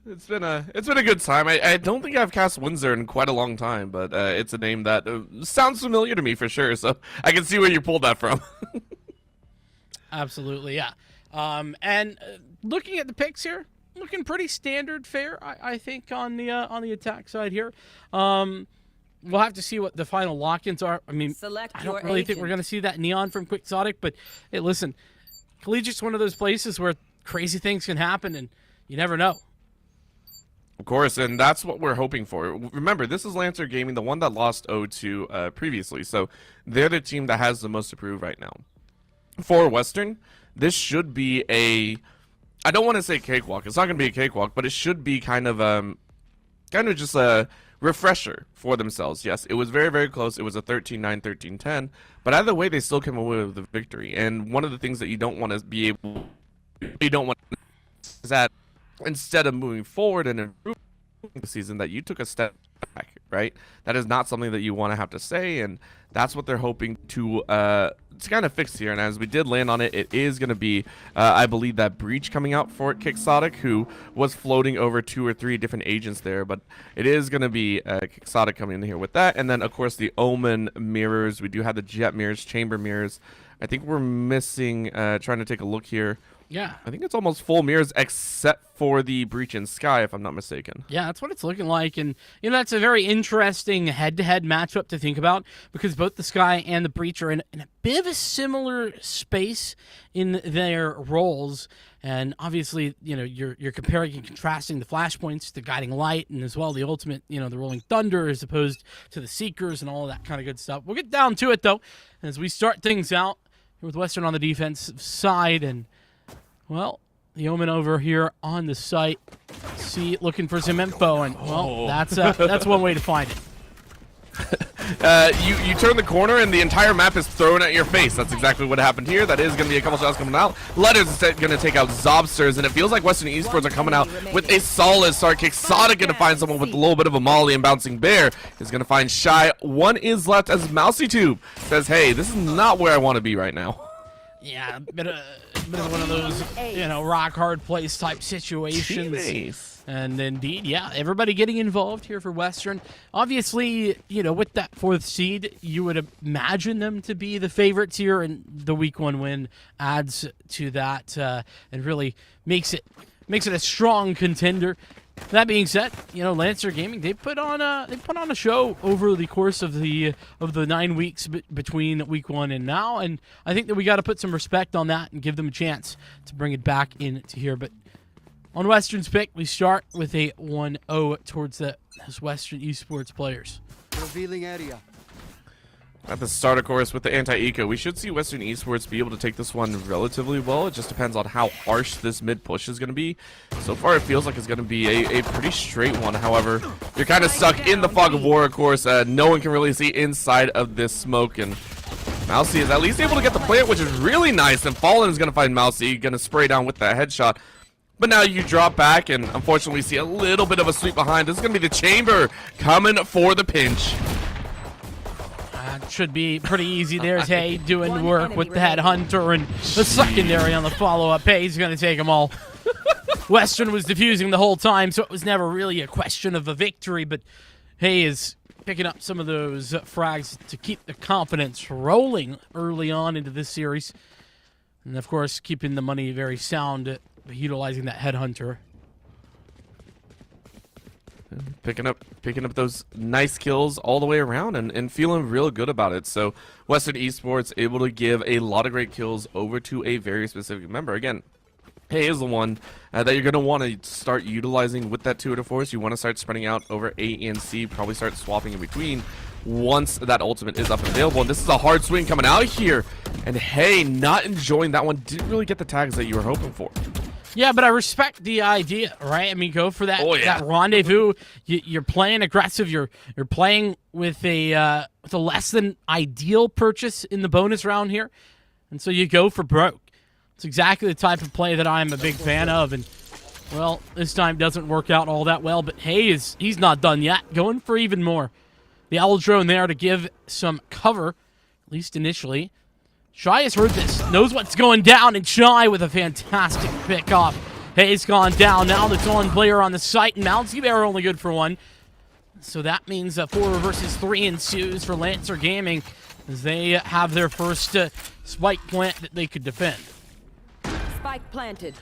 It's been a good time. I don't think I've cast Windsor in quite a long time, but it's a name that sounds familiar to me for sure. So I can see where you pulled that from. Absolutely, yeah. And looking at the picks here, looking pretty standard fare, I think on the attack side here. We'll have to see what the final lock-ins are. I mean, I don't really think we're going to see that neon from Quixotic, but hey, listen, Collegiate's one of those places where crazy things can happen, and you never know. Of course, and that's what we're hoping for. Remember, this is Lancer Gaming, the one that lost 0-2 previously, so they're the team that has the most to prove right now. For Western, this should be a, I don't want to say cakewalk. It's not going to be a cakewalk, but it should be kind of just a refresher for themselves. Yes, it was very, very close. It was a 13-9, 13-10, but either way, they still came away with the victory. And one of the things that you don't want to be able, you don't want is that instead of moving forward and improving the season, that you took a step back, right? That is not something that you want to have to say, and that's what they're hoping to kind of fix here. And as we did land on it, it is going to be, I believe, that breach coming out for Quixotic, who was floating over 2 or 3 different agents there, but it is going to be Quixotic coming in here with that. And then, of course, the Omen mirrors. We do have the Jet mirrors, Chamber mirrors. I think we're missing, trying to take a look here. Yeah. I think it's almost full mirrors except for the Breach in Sky, if I'm not mistaken. Yeah, that's what it's looking like. And, that's a very interesting head-to-head matchup to think about because both the Sky and the Breach are in a bit of a similar space in their roles. And obviously, you're comparing and contrasting the flashpoints, the guiding light, and as well the ultimate, the rolling thunder as opposed to the seekers and all of that kind of good stuff. We'll get down to it, though, as we start things out with Western on the defensive side. And well, the Omen over here on the site, looking for some info, and well, that's one way to find it. You turn the corner and the entire map is thrown at your face. That's exactly what happened here. That is going to be a couple shots coming out. Letters is going to take out Zobsters, and it feels like Western Esports are coming out with a solid start. Quixotic going to find someone with a little bit of a molly, and Bouncing Bear is going to find Shy. One is left as Mousy Tube says, hey, this is not where I want to be right now. Yeah, a bit of one of those, rock hard place type situations. Teammates. And indeed, yeah, everybody getting involved here for Western. Obviously, with that 4th seed, you would imagine them to be the favorites here, and the week 1 win adds to that and really makes it a strong contender. That being said, Lancer Gaming, they put on a show over the course of the 9 weeks between week 1 and now, and I think that we got to put some respect on that and give them a chance to bring it back into here. But on Western's pick, we start with a 1-0 towards those Western Esports players. Revealing area. At the start, of course, with the anti-eco, we should see Western Esports be able to take this one relatively well. It just depends on how harsh this mid push is going to be. So far, it feels like it's going to be a pretty straight one. However, you're kind of stuck in the fog of war, of course. No one can really see inside of this smoke, and Mousy is at least able to get the plant, which is really nice. And Fallen is going to find Mousy, going to spray down with that headshot. But now you drop back, and unfortunately, we see a little bit of a sweep behind. This is going to be the Chamber coming for the pinch. Should be pretty easy. There's Hay doing work with the Headhunter, and the secondary on the follow-up. Hay's going to take them all. Western was defusing the whole time, so it was never really a question of a victory, but Hay is picking up some of those frags to keep the confidence rolling early on into this series. And, of course, keeping the money very sound, utilizing that Headhunter. Picking up those nice kills all the way around and feeling real good about it. So Western Esports able to give a lot of great kills over to a very specific member. Again, Hay is the one that you're going to want to start utilizing with that 2 to force. You want to start spreading out over A and C, probably start swapping in between once that ultimate is up and available. And this is a hard swing coming out here. And Hay not enjoying that one. Didn't really get the tags that you were hoping for. Yeah, but I respect the idea, right? I mean, go for that, yeah. that rendezvous. You're playing aggressive. You're playing with a less than ideal purchase in the bonus round here, and so you go for broke. It's exactly the type of play that I'm a big fan of, and well, this time doesn't work out all that well. But he's not done yet. Going for even more. The Owl Drone there to give some cover, at least initially. Shy has heard this, knows what's going down, and Shy with a fantastic pick off. Hay's gone down. Now the one player on the site, and Mousy Bear only good for 1. So that means 4 versus 3 ensues for Lancer Gaming as they have their first spike plant that they could defend. Spike planted.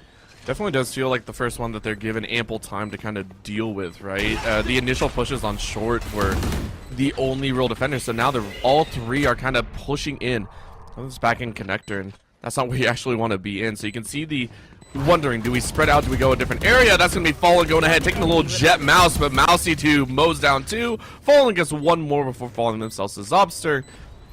Definitely does feel like the first one that they're given ample time to kind of deal with, right? The initial pushes on short were the only real defenders, so now all 3 are kind of pushing in. This back in connector, and that's not where you actually want to be in. So you can see the wondering, do we spread out? Do we go a different area? That's going to be Fallen going ahead, taking a little jet mouse, but Mousy 2 mows down 2. Fallen gets one more before falling themselves to Zobster.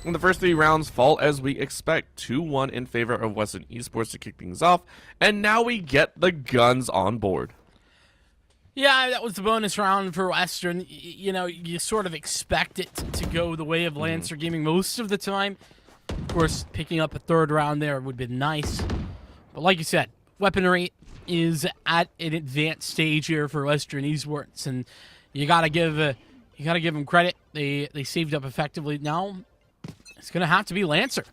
And the first 3 rounds fall as we expect. 2-1 in favor of Western Esports to kick things off. And now we get the guns on board. Yeah, that was the bonus round for Western. You know, you sort of expect it to go the way of Lancer Gaming most of the time. Of course, picking up a 3rd round there would have been nice. But like you said, weaponry is at an advanced stage here for Western Esports, and you gotta give them credit. They saved up effectively. Now it's gonna have to be Lancer.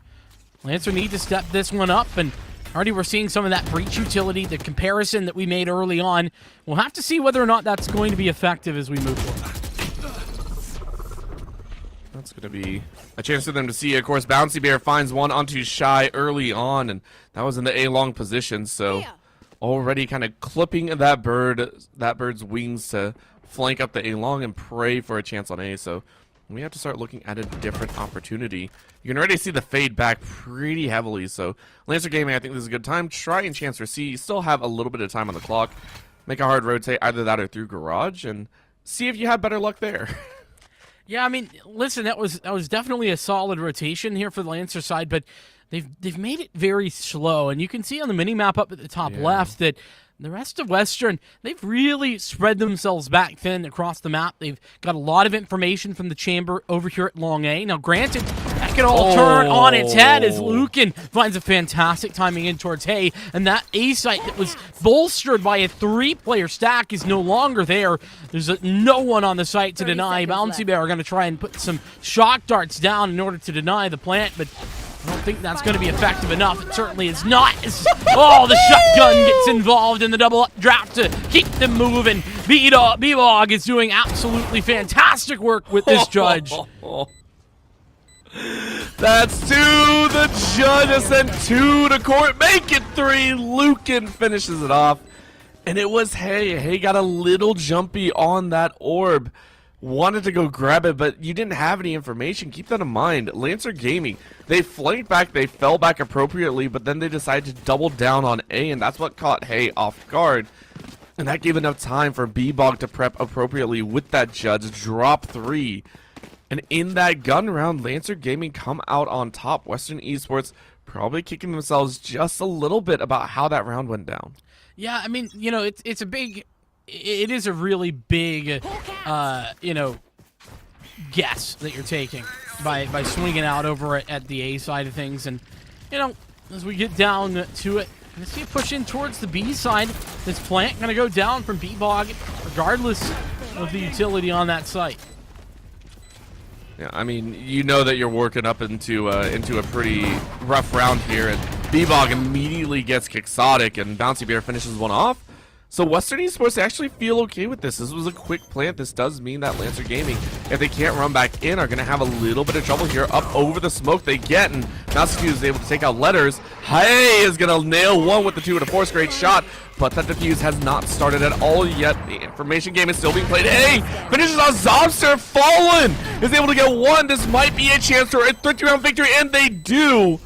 Lancer need to step this one up, and already we're seeing some of that breach utility, the comparison that we made early on. We'll have to see whether or not that's going to be effective as we move forward. That's going to be a chance for them to see. Of course, Bouncy Bear finds one onto Shy early on, and that was in the A-long position, so already kind of clipping that bird's wings to flank up the A-long and pray for a chance on A, so we have to start looking at a different opportunity. You can already see the fade back pretty heavily, so Lancer Gaming, I think this is a good time. Try and chance for C. You still have a little bit of time on the clock. Make a hard rotate, either that or through Garage, and see if you have better luck there. Yeah, I mean, listen, that was definitely a solid rotation here for the Lancer side, but they've made it very slow, and you can see on the mini-map up at the top left that the rest of Western, they've really spread themselves back thin across the map. They've got a lot of information from the chamber over here at Long A. Now, granted, that could all turn on its head as Lucan finds a fantastic timing in towards Hay, and that A site that was bolstered by a 3-player stack is no longer there. There's no one on the site to deny. Bouncy Bear are going to try and put some shock darts down in order to deny the plant, but I don't think that's going to be effective enough. It certainly is not. The shotgun gets involved in the double up draft to keep them moving. B-Bog is doing absolutely fantastic work with this judge. That's 2. The judge has sent 2 to court. Make it 3. Lucan finishes it off. And it was Hay. Hay got a little jumpy on that orb. Wanted to go grab it, but you didn't have any information. Keep that in mind. Lancer Gaming, they flanked back, they fell back appropriately, but then they decided to double down on A, and that's what caught Hay off guard. And that gave enough time for B-Bog to prep appropriately with that judge, drop 3. And in that gun round, Lancer Gaming come out on top. Western Esports probably kicking themselves just a little bit about how that round went down. Yeah, I mean, you know, it's a big... It is a really big, guess that you're taking by swinging out over at the A side of things. And, you know, as we get down to it, going to see a push in towards the B side. This plant going to go down from B-Bog, regardless of the utility on that site. Yeah, I mean, you know that you're working up into a pretty rough round here, and B-Bog immediately gets Quixotic, and Bouncy Bear finishes one off. So Western Esports actually feel okay with this. This was a quick plant. This does mean that Lancer Gaming, if they can't run back in, are going to have a little bit of trouble here. Up over the smoke they get, and Mousy is able to take out Letters. Hay is going to nail one with the 2 and a 4th great shot, but that defuse has not started at all yet. The information game is still being played. Hay finishes on Zobster. Fallen is able to get 1. This might be a chance for a 30-round victory, and they do.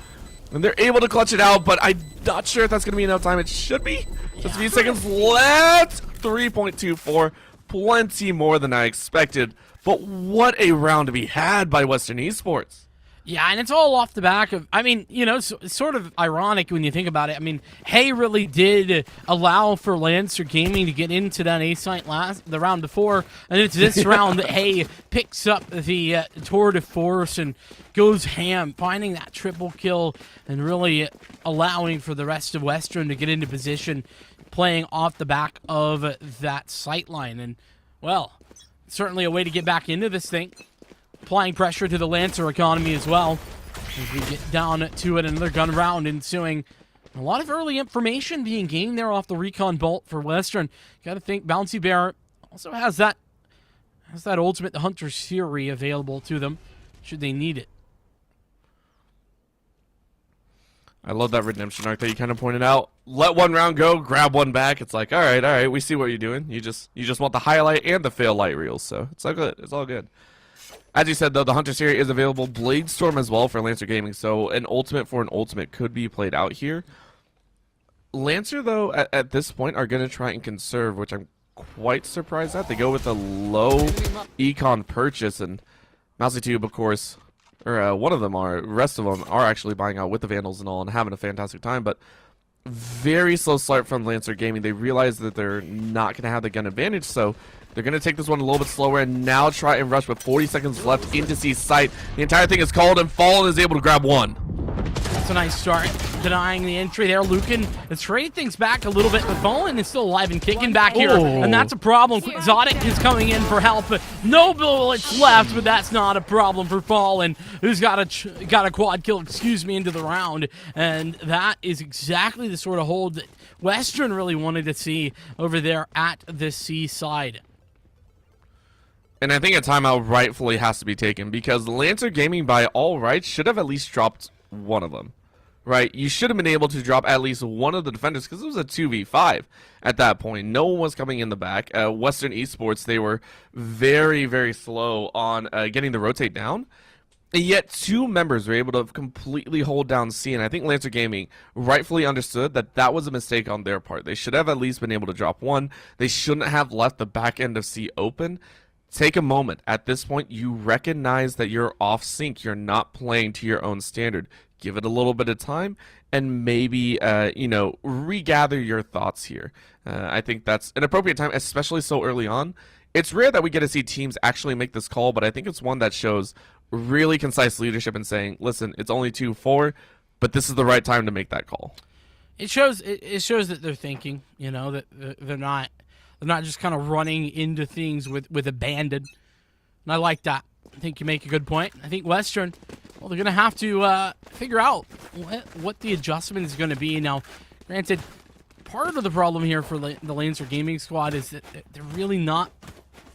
And they're able to clutch it out, but I'm not sure if that's going to be enough time. It should be. Just a few seconds left. 3.24. Plenty more than I expected. But what a round to be had by Western Esports. Yeah, and it's all off the back of, I mean, you know, it's sort of ironic when you think about it. I mean, Hay really did allow for Lancer Gaming to get into that A site the round before, and it's this round that Hay picks up the tour de force and goes ham, finding that triple kill and really allowing for the rest of Western to get into position, playing off the back of that sight line. And, well, certainly a way to get back into this thing. Applying pressure to the Lancer economy as well. As we get down to it, another gun round ensuing. A lot of early information being gained there off the recon bolt for Western. Got to think Bouncy Bear also has that ultimate, the Hunter's Fury, available to them should they need it. I love that redemption arc that you kind of pointed out. Let one round go, grab one back. It's like, all right, we see what you're doing. You just want the highlight and the fail light reels, so it's all good. It's all good. As you said, though, the Hunter Series is available. Blade Storm as well for Lancer Gaming, so an ultimate for an ultimate could be played out here. Lancer, though, at this point, are going to try and conserve, which I'm quite surprised at. They go with a low econ purchase, and MouseTube, of course, or one of them are, the rest of them are actually buying out with the Vandals and all and having a fantastic time, but very slow start from Lancer Gaming. They realize that they're not going to have the gun advantage, so they're going to take this one a little bit slower and now try and rush with 40 seconds left into C's sight. The entire thing is called, and Fallen is able to grab one. That's a nice start. Denying the entry there. Lucan has traded things back a little bit, but Fallen is still alive and kicking back here, and that's a problem. Quixotic is coming in for help. No bullets left, but that's not a problem for Fallen, who's got a quad kill, into the round, and that is exactly the sort of hold that Western really wanted to see over there at the C side. And I think a timeout rightfully has to be taken because Lancer Gaming, by all rights, should have at least dropped one of them, right? You should have been able to drop at least one of the defenders because it was a 2v5 at that point. No one was coming in the back. Western Esports, they were very, very slow on getting the rotate down. And yet two members were able to completely hold down C, and I think Lancer Gaming rightfully understood that that was a mistake on their part. They should have at least been able to drop one. They shouldn't have left the back end of C open. Take a moment. At this point, you recognize that you're off sync. You're not playing to your own standard. Give it a little bit of time and maybe, regather your thoughts here. I think that's an appropriate time, especially so early on. It's rare that we get to see teams actually make this call, but I think it's one that shows really concise leadership in saying, listen, it's only 2-4, but this is the right time to make that call. It shows that they're thinking, that they're not just kind of running into things with abandon. And I like that. I think you make a good point. I think Western, well, they're going to have to figure out what the adjustment is going to be. Now, granted, part of the problem here for the Lancer Gaming squad is that they're really not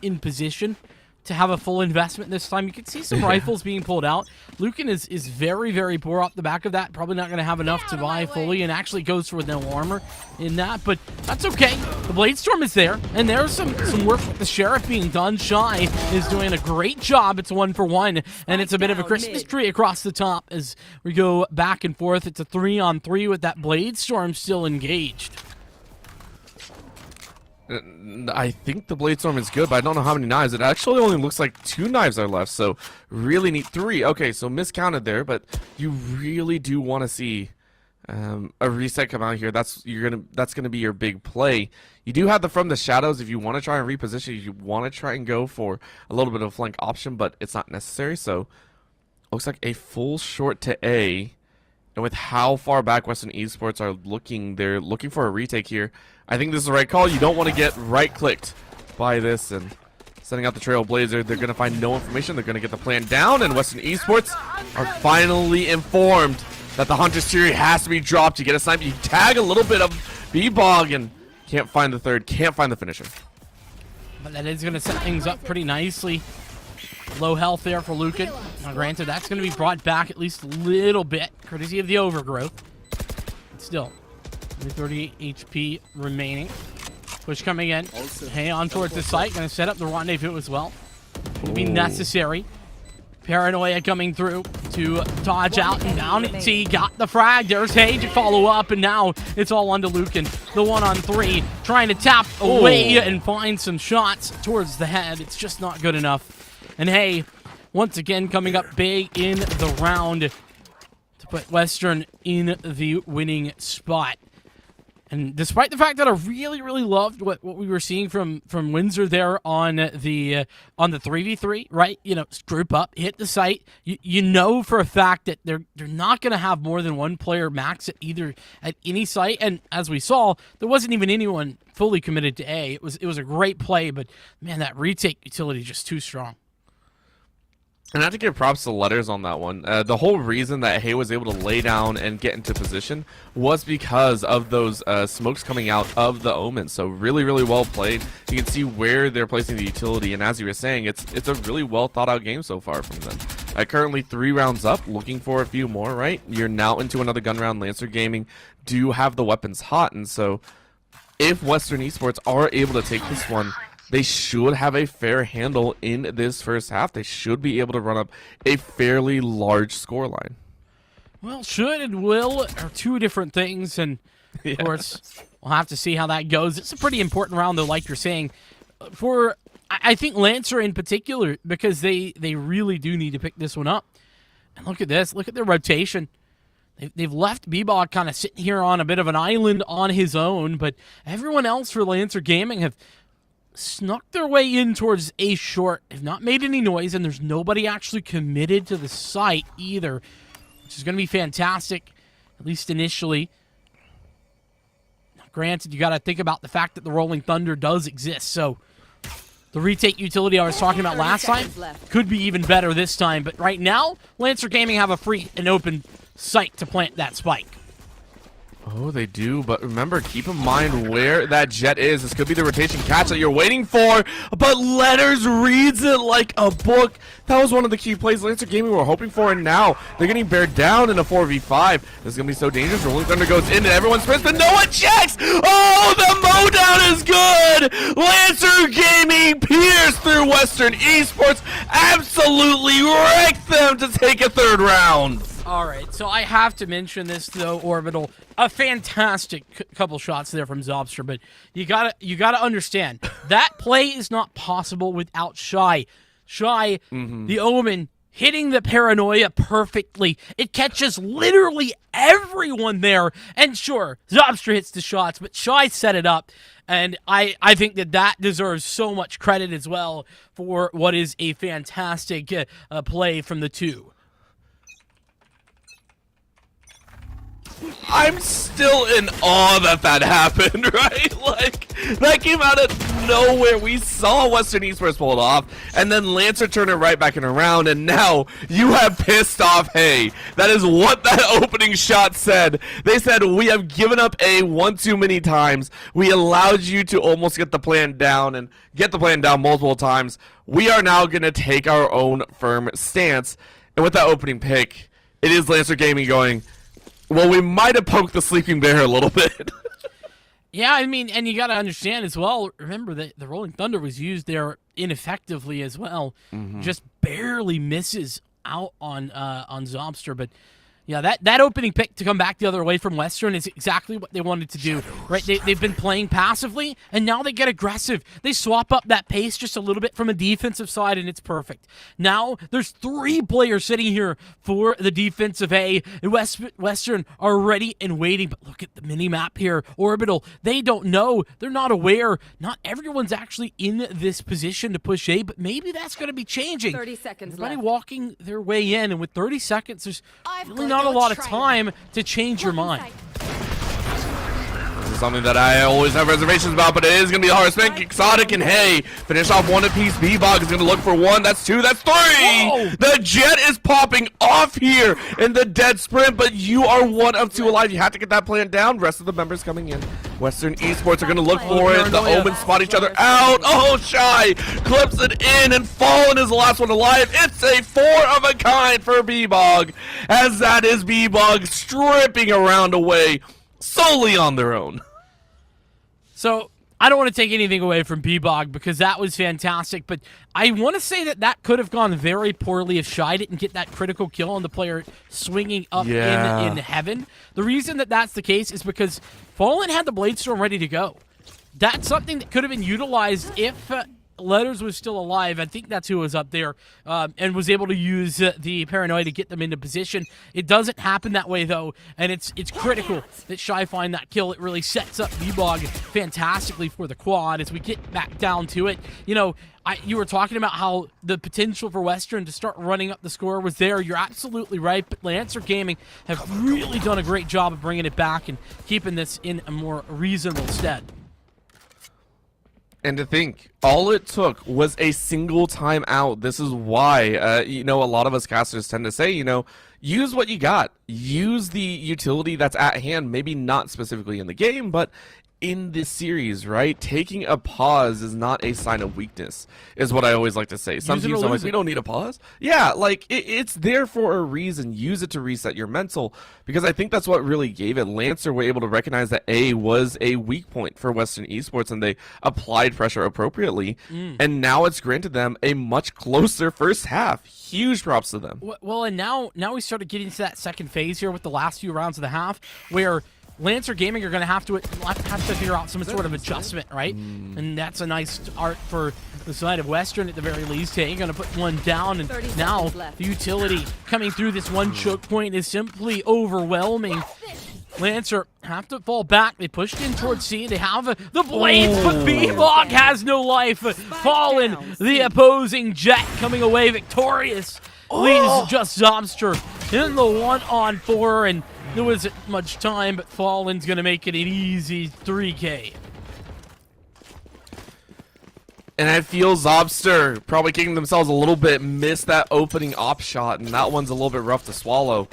in position to have a full investment this time. You can see some rifles being pulled out. Lucan is very, very poor off the back of that. Probably not going to have enough to buy fully, and actually goes for no armor in that, but that's okay. The Bladestorm is there, and there's some work with the Sheriff being done. Shy is doing a great job. It's 1-for-1, and it's a bit of a Christmas tree across the top as we go back and forth. It's a 3-on-3 with that Bladestorm still engaged. I think the Bladestorm is good, but I don't know how many knives. It actually only looks like 2 knives are left, so really need 3. Okay, so miscounted there, but you really do want to see a reset come out here. That's gonna be your big play. You do have the From the Shadows if you want to try and reposition. If you want to try and go for a little bit of a flank option, but it's not necessary. So looks like a full short to A. And with how far back Western Esports are looking, they're looking for a retake here. I think this is the right call. You don't want to get right-clicked by this and sending out the Trailblazer. They're going to find no information. They're going to get the plan down, and Western Esports are finally informed that the Hunter's Fury has to be dropped. You get a snipe, you tag a little bit of B-Bog, and can't find the third, can't find the finisher. But that is going to set things up pretty nicely. Low health there for Lucan. Now, granted, that's going to be brought back at least a little bit, courtesy of the overgrowth. But still, 38 HP remaining. Push coming in. Hey, on towards the site. Going to set up the rendezvous as well. Will be necessary. Paranoia coming through to dodge out and down. See, got the frag. There's Hay to follow up, and now it's all onto Lucan. The 1-on-3, trying to tap away and find some shots towards the head. It's just not good enough. And Hay, once again, coming up big in the round to put Western in the winning spot. And despite the fact that I really, really loved what we were seeing from Windsor there on the 3v3, right? Group up, hit the site. You know for a fact that they're not going to have more than one player max at any site. And as we saw, there wasn't even anyone fully committed to A. It was a great play, but man, that retake utility just too strong. And I have to give props to Letters on that one. The whole reason that Hay was able to lay down and get into position was because of those smokes coming out of the Omen. So really, really well played. You can see where they're placing the utility, and as you were saying, it's a really well thought out game so far from them. Currently 3 rounds up, looking for a few more, right? You're now into another gun round. Lancer Gaming do have the weapons hot, and so if Western Esports are able to take this one, they should have a fair handle in this first half. They should be able to run up a fairly large scoreline. Well, should and will are two different things, and Of course, we'll have to see how that goes. It's a pretty important round, though, like you're saying, for I think Lancer in particular, because they really do need to pick this one up. And look at this. Look at their rotation. They've left Bebop kind of sitting here on a bit of an island on his own, but everyone else for Lancer Gaming have snuck their way in towards A short, have not made any noise, and there's nobody actually committed to the site either, which is going to be fantastic, at least initially. Now, granted, you got to think about the fact that the Rolling Thunder does exist, so the retake utility I was talking about last time could be even better this time, but right now, Lancer Gaming have a free and open site to plant that spike. Oh, they do, but remember, keep in mind where that jet is. This could be the rotation catch that you're waiting for, but Letters reads it like a book. That was one of the key plays Lancer Gaming were hoping for, and now they're getting bared down in a 4v5. This is going to be so dangerous. Rolling Thunder goes in, and everyone sprints, but no one checks! Oh, the mowdown is good! Lancer Gaming pierced through Western Esports, absolutely wrecked them to take a third round. All right, so I have to mention this though, Orbital. A fantastic couple shots there from Zobster, but you gotta understand that play is not possible without Shy. Shy, the Omen, hitting the paranoia perfectly. It catches literally everyone there, and sure, Zobster hits the shots, but Shy set it up. And I think that deserves so much credit as well for what is a fantastic play from the two. I'm still in awe that happened, right? Like, that came out of nowhere. We saw Western Esports pull it off, and then Lancer turned it right back and around, and now you have pissed off Hay. That is what that opening shot said. They said, we have given up A one too many times. We allowed you to almost get the plan down and get the plan down multiple times. We are now going to take our own firm stance. And with that opening pick, it is Lancer Gaming going, well, we might have poked the sleeping bear a little bit. Yeah, I mean, and you got to understand as well, remember that the Rolling Thunder was used there ineffectively as well. Just barely misses out on Zobster, but yeah, that opening pick to come back the other way from Western is exactly what they wanted to do, right? They've been playing passively, and now they get aggressive. They swap up that pace just a little bit from a defensive side, and it's perfect. Now, there's 3 players sitting here for the defensive A, and Western are ready and waiting, but look at the mini-map here. Orbital, they don't know. They're not aware. Not everyone's actually in this position to push A, but maybe that's going to be changing. 30 seconds Everybody left. walking their way in, and with 30 seconds, there's really not a lot of time to change your mind. This is something that I always have reservations about, but it is going to be a hard spin. Exotic and Hay finish off one apiece. Bebop is going to look for 1. That's 2. That's 3. Whoa. The jet is popping off here in the dead sprint, but you are 1 of 2 alive. You have to get that plan down. Rest of the members coming in. Western Esports are going to look for it. The Omens spot each other out. Oh, Shy clips it in, and Fallen is the last one alive. It's a 4 of a kind for Bebop, as that is Bebop stripping a round away solely on their own. So, I don't want to take anything away from Bebop because that was fantastic, but I want to say that could have gone very poorly if Shy didn't get that critical kill on the player swinging up in heaven. The reason that's the case is because Fallen had the Bladestorm ready to go. That's something that could have been utilized if Letters was still alive. I think that's who was up there, and was able to use the Paranoia to get them into position. It doesn't happen that way, though, and it's critical that Shy find that kill. It really sets up Bebop fantastically for the quad as we get back down to it. You know, you were talking about how the potential for Western to start running up the score was there. You're absolutely right, but Lancer Gaming have really done a great job of bringing it back and keeping this in a more reasonable stead. And to think, all it took was a single timeout. This is why, a lot of us casters tend to say, use what you got. Use the utility that's at hand, maybe not specifically in the game, but in this series, right? Taking a pause is not a sign of weakness, is what I always like to say. Some teams are like, we don't need a pause. Yeah, like, it's there for a reason. Use it to reset your mental, because I think that's what really gave it. Lancer were able to recognize that A was a weak point for Western Esports, and they applied pressure appropriately, and now it's granted them a much closer first half. Huge props to them. Well, and now we started getting to that second phase here with the last few rounds of the half, where Lancer Gaming are going to have to figure out some sort of adjustment, right? And that's a nice start for the side of Western at the very least. Hey, going to put one down, and now the utility coming through this one choke point is simply overwhelming. Lancer have to fall back. They pushed in towards C. They have the blades, but B-Bog has no life. Fallen, the opposing Jet coming away victorious. Leaves just Zobster in the 1-on-4, and there wasn't much time, but Fallen's going to make it an easy 3K. And I feel Zobster probably kicking themselves a little bit, missed that opening op shot, and that one's a little bit rough to swallow.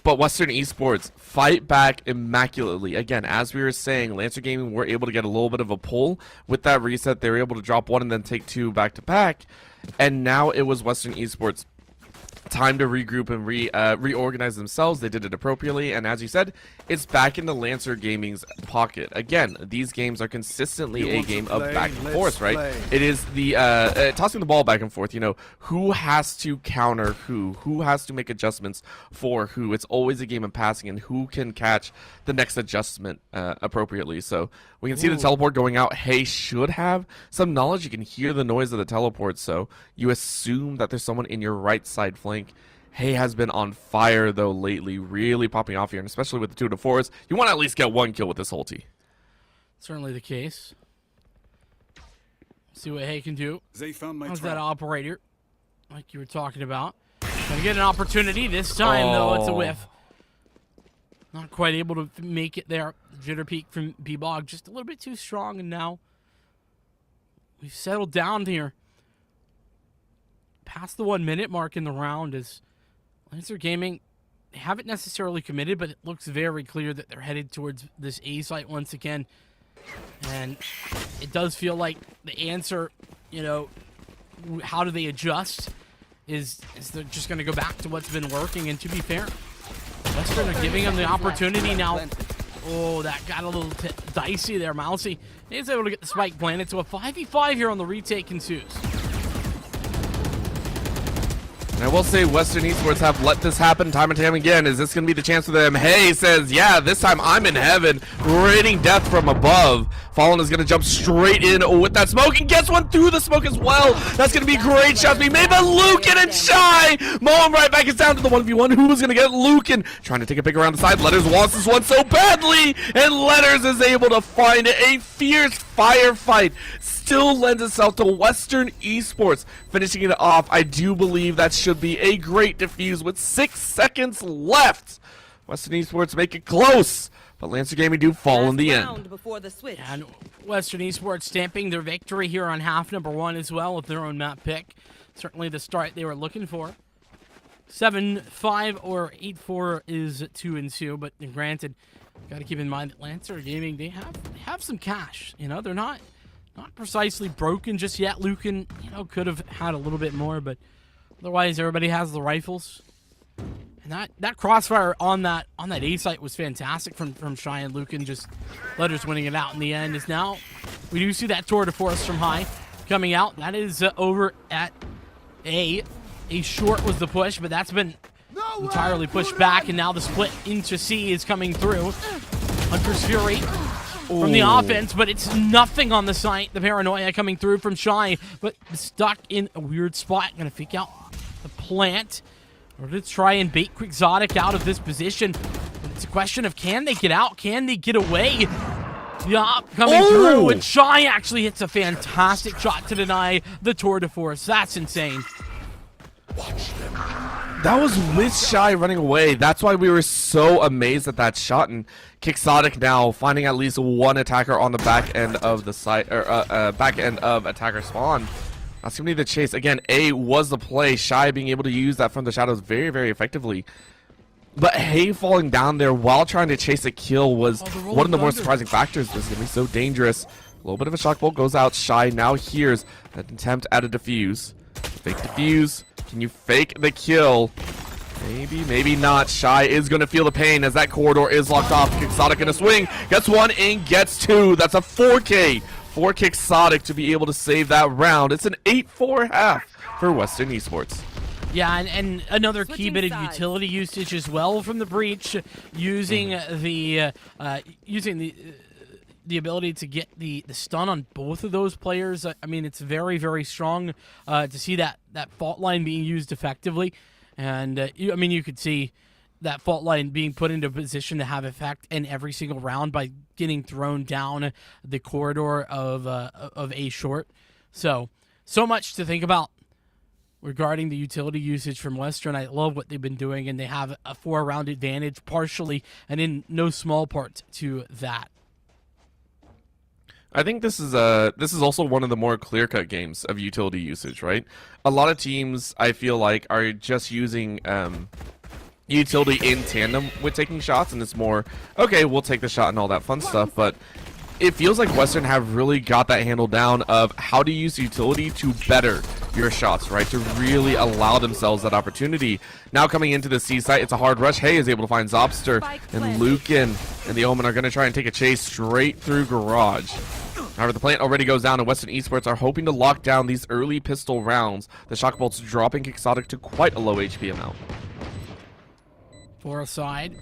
But Western Esports fight back immaculately. Again, as we were saying, Lancer Gaming were able to get a little bit of a pull. With that reset, they were able to drop one and then take two back-to-back. And now it was Western Esports' time to regroup and reorganize themselves. They did it appropriately, and as you said, it's back into Lancer Gaming's pocket. Again, these games are consistently a game of back and forth, right? It is the tossing the ball back and forth. You know, who has to counter who has to make adjustments for who. It's always a game of passing, and who can catch the next adjustment appropriately. So we can see the teleport going out. Hey should have some knowledge. You can hear the noise of the teleport, so you assume that there's someone in your right side flank. Hay has been on fire though lately, really popping off here, and especially with the 2-4s, you want to at least get one kill with this ulti. Certainly the case. See what Hay can do. They found my How's trap. that operator, like you were talking about? Gonna get an opportunity this time though. It's a whiff. Not quite able to make it there. Jitter peak from B-Bog just a little bit too strong, and now we've settled down here. Past the 1 minute mark in the round is Lancer Gaming. They haven't necessarily committed, but it looks very clear that they're headed towards this A site once again. And it does feel like the answer, you know, how do they adjust, is they're just going to go back to what's been working. And to be fair, Western are giving them the opportunity now. Oh, that got a little dicey there, Mousy. He's able to get the spike planted, so a 5v5 here on the retake ensues. And I will say Western Esports have let this happen time and time again. Is this going to be the chance for them? Hey says, yeah, this time I'm in heaven. Raining death from above. Fallen is going to jump straight in with that smoke and gets one through the smoke as well. That's going to be great shots being made by Lucan and Shy. Moen right back is down to the 1v1. Who's going to get Lucan? Trying to take a pick around the side. Letters wants this one so badly. And Letters is able to find a fierce firefight. Still lends itself to Western Esports finishing it off. I do believe that should be a great defuse with 6 seconds left. Western Esports make it close, but Lancer Gaming do fall in the end. Before the switch. And Western Esports stamping their victory here on half number 1 as well with their own map pick. Certainly the start they were looking for. 7-5 or 8-4 is to ensue, but granted, got to keep in mind that Lancer Gaming, they have some cash. You know, they're not precisely broken just yet. Lucan, you know, could have had a little bit more, but otherwise everybody has the rifles. And that crossfire on that A site was fantastic from Shy and Lucan. Just Letters winning it out in the end. Is now we do see that tour de force from High coming out. That is over at A. A short was the push, but that's been entirely pushed back, and now the split into C is coming through. Hunter's Fury from the offense, but it's nothing on the site. The paranoia coming through from Shy, but stuck in a weird spot. Gonna fake out the plant or to try and bait Quixotic out of this position. But it's a question of, can they get out? Can they get away? Yeah, coming through, and Shy actually hits a fantastic shot to deny the tour de force. That's insane. That was with Shy running away. That's why we were so amazed at that shot. And Quixotic now finding at least one attacker on the back end of the site, or back end of attacker spawn. That's gonna be the chase again. A was the play. Shy being able to use that from the shadows very, very effectively. But Hay falling down there while trying to chase a kill was one of the more surprising factors. This is gonna be so dangerous. A little bit of a shock bolt goes out. Shy now hears an attempt at a defuse. Fake defuse. Can you fake the kill? Maybe, maybe not. Shy is going to feel the pain as that corridor is locked off. Quixotic in a swing. Gets one and gets two. That's a 4K for Quixotic to be able to save that round. It's an 8-4 half for Western Esports. Yeah, and another key Switching bit of sides. utility usage as well from the breach, using the ability to get the stun on both of those players. I mean, it's very, very strong to see that fault line being used effectively. And, you could see that fault line being put into a position to have effect in every single round by getting thrown down the corridor of A short. So much to think about regarding the utility usage from Western. I love what they've been doing, and they have a 4-round advantage partially and in no small part to that. I think this is also one of the more clear-cut games of utility usage, right? A lot of teams, I feel like, are just using utility in tandem with taking shots, and it's more, okay, we'll take the shot and all that fun stuff, but it feels like Western have really got that handle down of how to use utility to better your shots, right? To really allow themselves that opportunity. Now coming into the C site, it's a hard rush. Hay is able to find Zobster, and Lucan and the Omen are going to try and take a chase straight through Garage. However, the plant already goes down, and Western Esports are hoping to lock down these early pistol rounds. The Shock Bolt's dropping Quixotic to quite a low HP amount. For a side.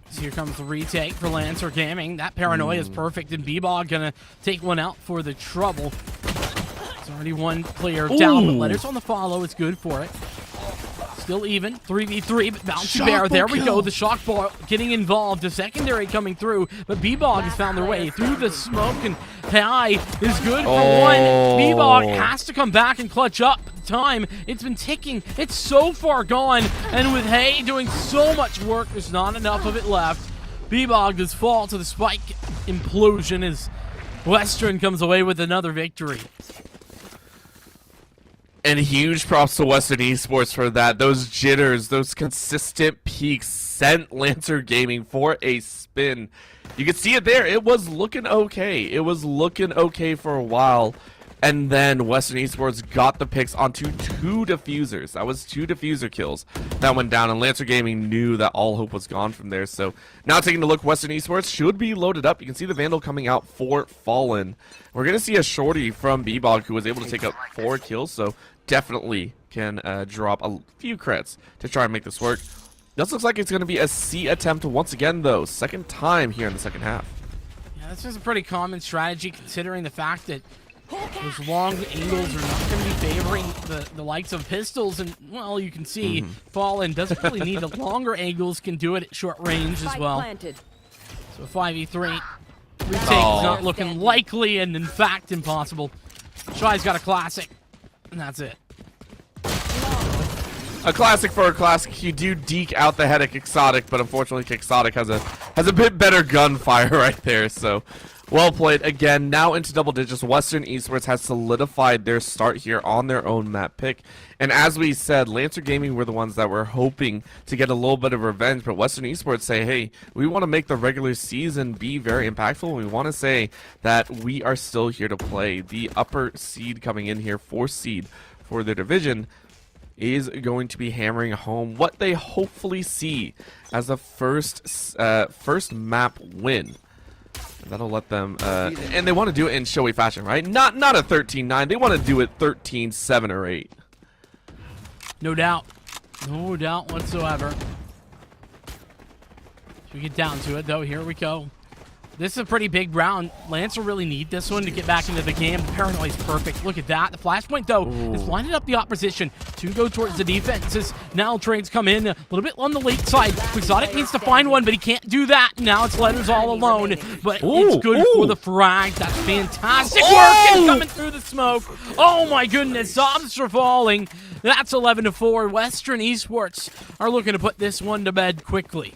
So here comes the retake for Lancer Gaming. That paranoia is perfect, and B-Bog gonna take one out for the trouble. There's already one player down, but Letters on the follow is good for it. Still even, 3v3, but Bouncy Bear, there we go. The Shock Ball getting involved, the secondary coming through, but B-Bog has found their way through the smoke, and High is good for one. B-Bog has to come back and clutch up. Time, it's been ticking, it's so far gone, and with Hay doing so much work, there's not enough of it left. B-Bog does fall to the spike implosion as Western comes away with another victory. And huge props to Western Esports for that. Those jitters, those consistent peaks sent Lancer Gaming for a spin. You can see it there. It was looking okay. It was looking okay for a while. And then Western Esports got the picks onto 2 diffusers. That was 2 diffuser kills that went down, and Lancer Gaming knew that all hope was gone from there. So now taking a look, Western Esports should be loaded up. You can see the Vandal coming out for Fallen. We're going to see a shorty from B-Bog who was able to take up 4 kills, so definitely can drop a few crits to try and make this work. This looks like it's going to be a C attempt once again, though. Second time here in the second half. Yeah, this is a pretty common strategy considering the fact that those long angles are not going to be favoring the likes of pistols, and, well, you can see Fallen doesn't really need the longer angles, can do it at short range as well. So 5v3. Retake is not looking likely, and in fact impossible. Shy's got a classic, and that's it. A classic for a classic. You do deke out the head of Quixotic, but unfortunately Quixotic has a bit better gunfire right there, so well played. Again, now into double digits. Western Esports has solidified their start here on their own map pick. And as we said, Lancer Gaming were the ones that were hoping to get a little bit of revenge, but Western Esports say, hey, we want to make the regular season be very impactful. We want to say that we are still here to play. The upper seed coming in here, 4th seed for their division, is going to be hammering home what they hopefully see as the first map win. That'll let them, and they want to do it in showy fashion, right? Not a 13-9. They want to do it 13-7 or 8. No doubt. No doubt whatsoever. We get down to it, though. Here we go. This is a pretty big round. Lancer really need this one to get back into the game. Paranoid is perfect. Look at that. The flashpoint, though, is lining up the opposition to go towards the defenses. Now trades come in a little bit on the late side. Quixotic needs to find one, but he can't do that. Now it's Letters all alone, but it's good for the frag. That's fantastic work and coming through the smoke. Oh, my goodness. Sobs are falling. That's 11-4. Western Esports are looking to put this one to bed quickly.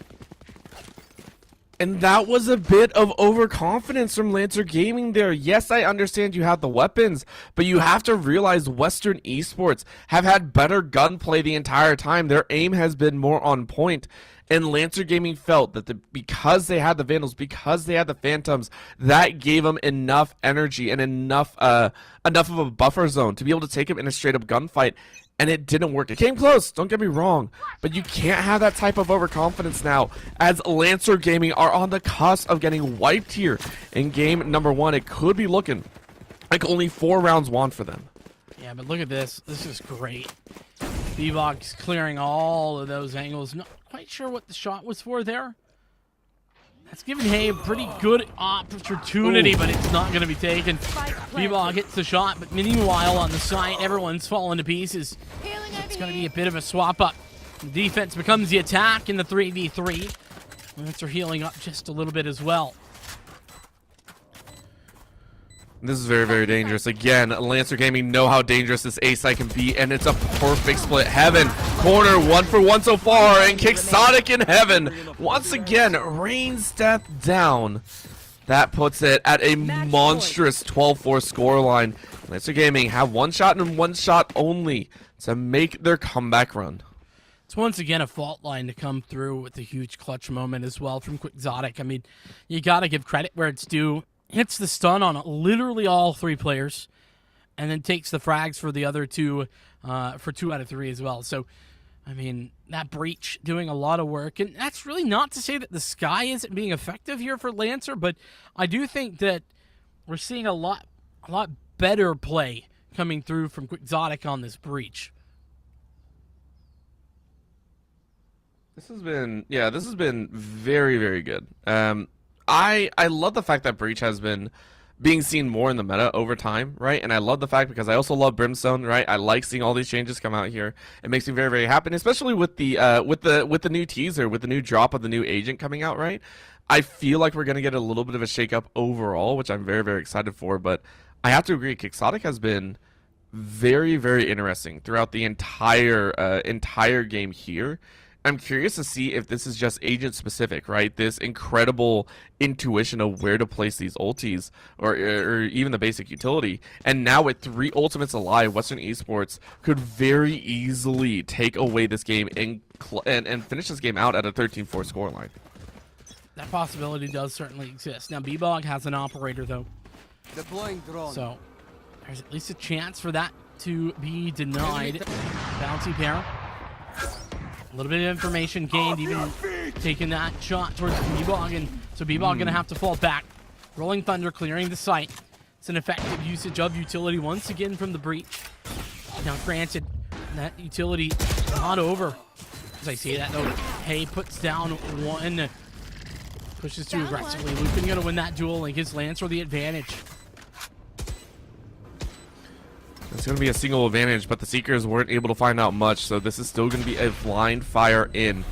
And that was a bit of overconfidence from Lancer Gaming there. Yes, I understand you have the weapons, but you have to realize Western Esports have had better gunplay the entire time. Their aim has been more on point. And Lancer Gaming felt that because they had the Vandals, because they had the Phantoms, that gave them enough energy and enough of a buffer zone to be able to take them in a straight-up gunfight. And it didn't work. It came close, don't get me wrong, but you can't have that type of overconfidence now, as Lancer Gaming are on the cusp of getting wiped here in game number 1. It could be looking like only 4 rounds won for them. Yeah, but look at this. This is great. Bebog's clearing all of those angles. Not quite sure what the shot was for there. That's given Hay a pretty good opportunity, but it's not going to be taken. Bebog hits the shot, but meanwhile on the side, everyone's falling to pieces. It's going to be a bit of a swap up. The defense becomes the attack in the 3v3. Lancer healing up just a little bit as well. This is very, very dangerous. Again, Lancer Gaming know how dangerous this A site can be, and it's a perfect split. Heaven, corner, 1 for 1 so far, and Quixotic in Heaven. Once again, rains death down. That puts it at a monstrous 12-4 scoreline. Lancer Gaming have one shot and one shot only to make their comeback run. It's once again a fault line to come through with a huge clutch moment as well from Quixotic. I mean, you got to give credit where it's due. Hits the stun on literally all 3 players, and then takes the frags for the other 2, for 2 out of 3 as well. So, I mean, that breach doing a lot of work, and that's really not to say that the sky isn't being effective here for Lancer, but I do think that we're seeing a lot better play coming through from Quixotic on this breach. This has been very, very good. I love the fact that Breach has been being seen more in the meta over time, right? And I love the fact because I also love Brimstone, right? I like seeing all these changes come out here. It makes me very, very happy, especially with the new teaser, with the new drop of the new agent coming out, right? I feel like we're gonna get a little bit of a shakeup overall, which I'm very, very excited for. But I have to agree, Quixotic has been very, very interesting throughout the entire game here. I'm curious to see if this is just agent specific, right? This incredible intuition of where to place these ultis or even the basic utility. And now with 3 ultimates alive, Western Esports could very easily take away this game and finish this game out at a 13-4 scoreline. That possibility does certainly exist. Now, Bebog has an operator, though. Deploying drone. So there's at least a chance for that to be denied. Bouncy pair. A little bit of information gained, even taking that shot towards Bebog, and so Bebog gonna have to fall back. Rolling Thunder clearing the site. It's an effective usage of utility once again from the breach. Now, granted, that utility not over. As I say that though, Hay puts down 1, pushes too aggressively. Lupin gonna win that duel and gives Lancer the advantage. It's going to be a single advantage, but the Seekers weren't able to find out much, so this is still going to be a blind fire in.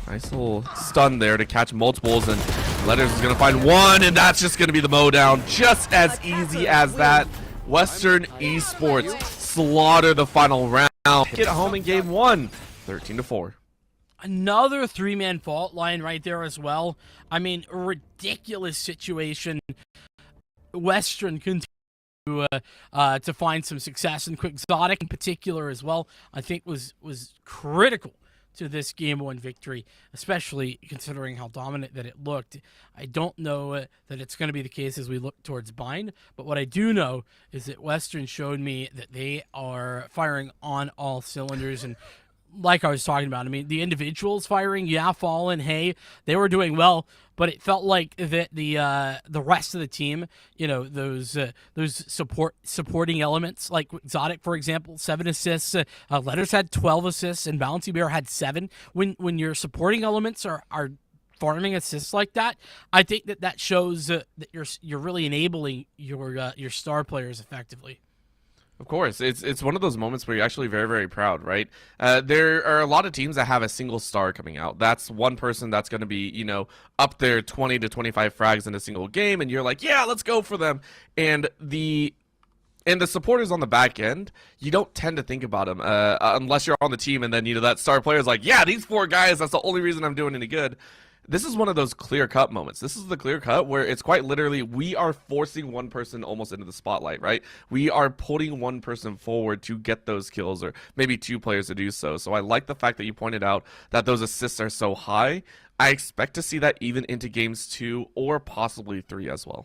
Nice little stun there to catch multiples, and Letters is going to find 1, and that's just going to be the mowdown. Just as easy as that. Western Esports slaughter the final round. Get home in game 1, 13-4. Another 3-man fault line right there as well. I mean, ridiculous situation. Western continues to find some success, and Quixotic in particular as well, I think was critical to this game 1 victory, especially considering how dominant that it looked. I don't know that it's going to be the case as we look towards Bind, but what I do know is that Western showed me that they are firing on all cylinders, and like I was talking about, I mean, the individuals firing, yeah, Fallen, Hay, they were doing well, but it felt like that the rest of the team, you know, those supporting elements, like Exotic, for example, 7 assists, Letters had 12 assists, and Bounty Bear had 7. When your supporting elements are farming assists like that, I think that shows that you're really enabling your star players effectively. Of course, it's one of those moments where you're actually very, very proud, right? There are a lot of teams that have a single star coming out. That's one person that's going to be, you know, up there 20 to 25 frags in a single game, and you're like, yeah, let's go for them. And the supporters on the back end, you don't tend to think about them unless you're on the team, and then, you know, that star player is like, yeah, these 4 guys, that's the only reason I'm doing any good. This is one of those clear-cut moments. This is the clear-cut where it's quite literally we are forcing one person almost into the spotlight, right? We are putting one person forward to get those kills, or maybe 2 players to do so. So I like the fact that you pointed out that those assists are so high. I expect to see that even into games 2 or possibly 3 as well.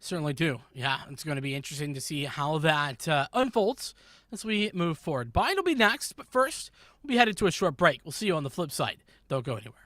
Certainly do. Yeah, it's going to be interesting to see how that unfolds as we move forward. Bind will be next, but first, we'll be headed to a short break. We'll see you on the flip side. Don't go anywhere.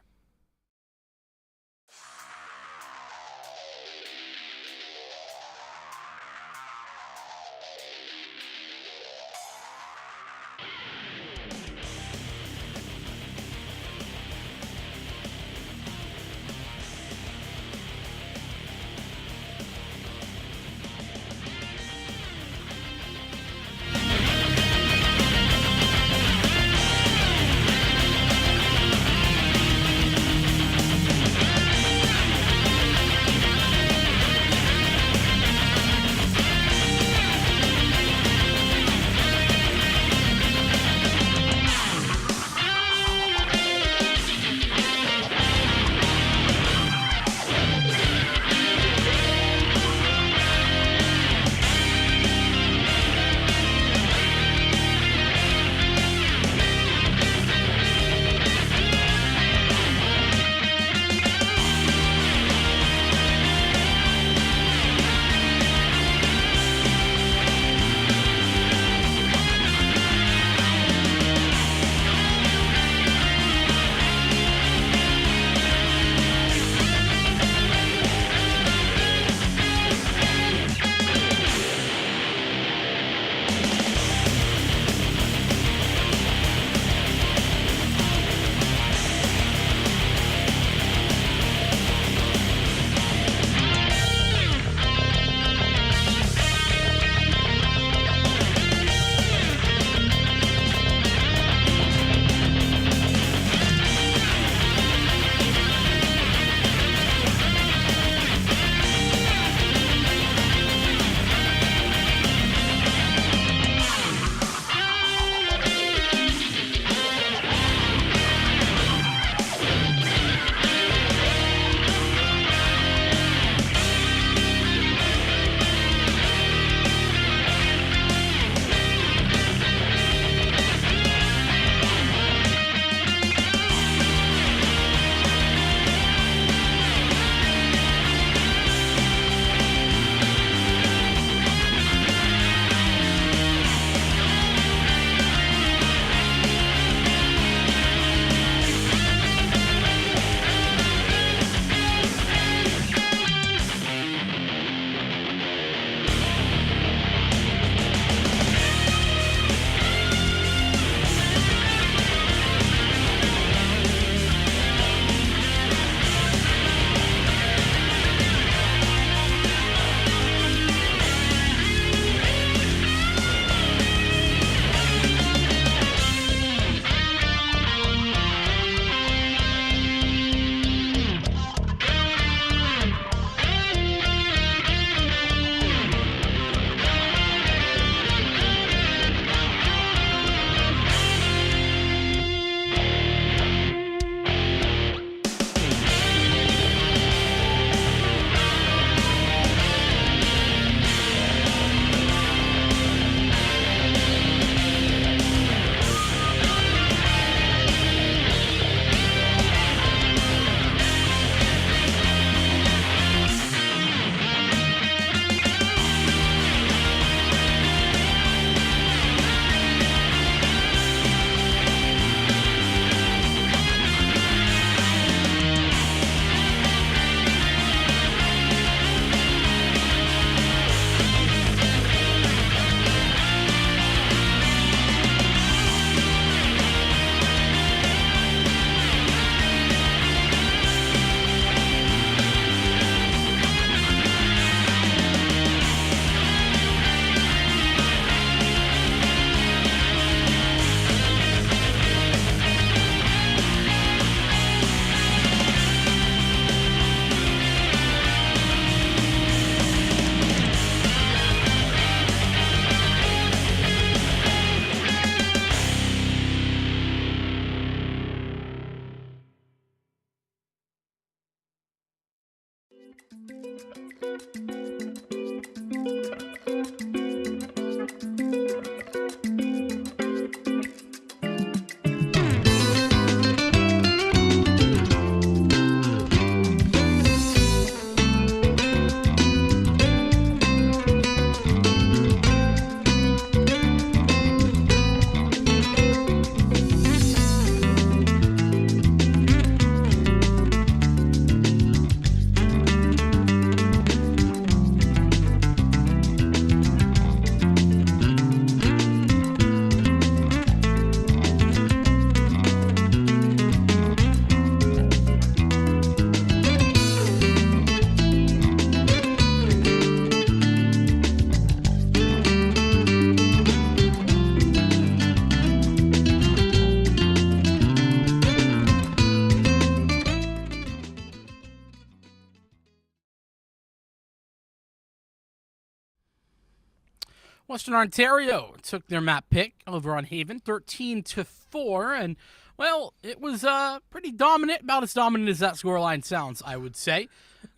Western Ontario took their map pick over on Haven, 13-4, and well, it was pretty dominant, about as dominant as that scoreline sounds, I would say.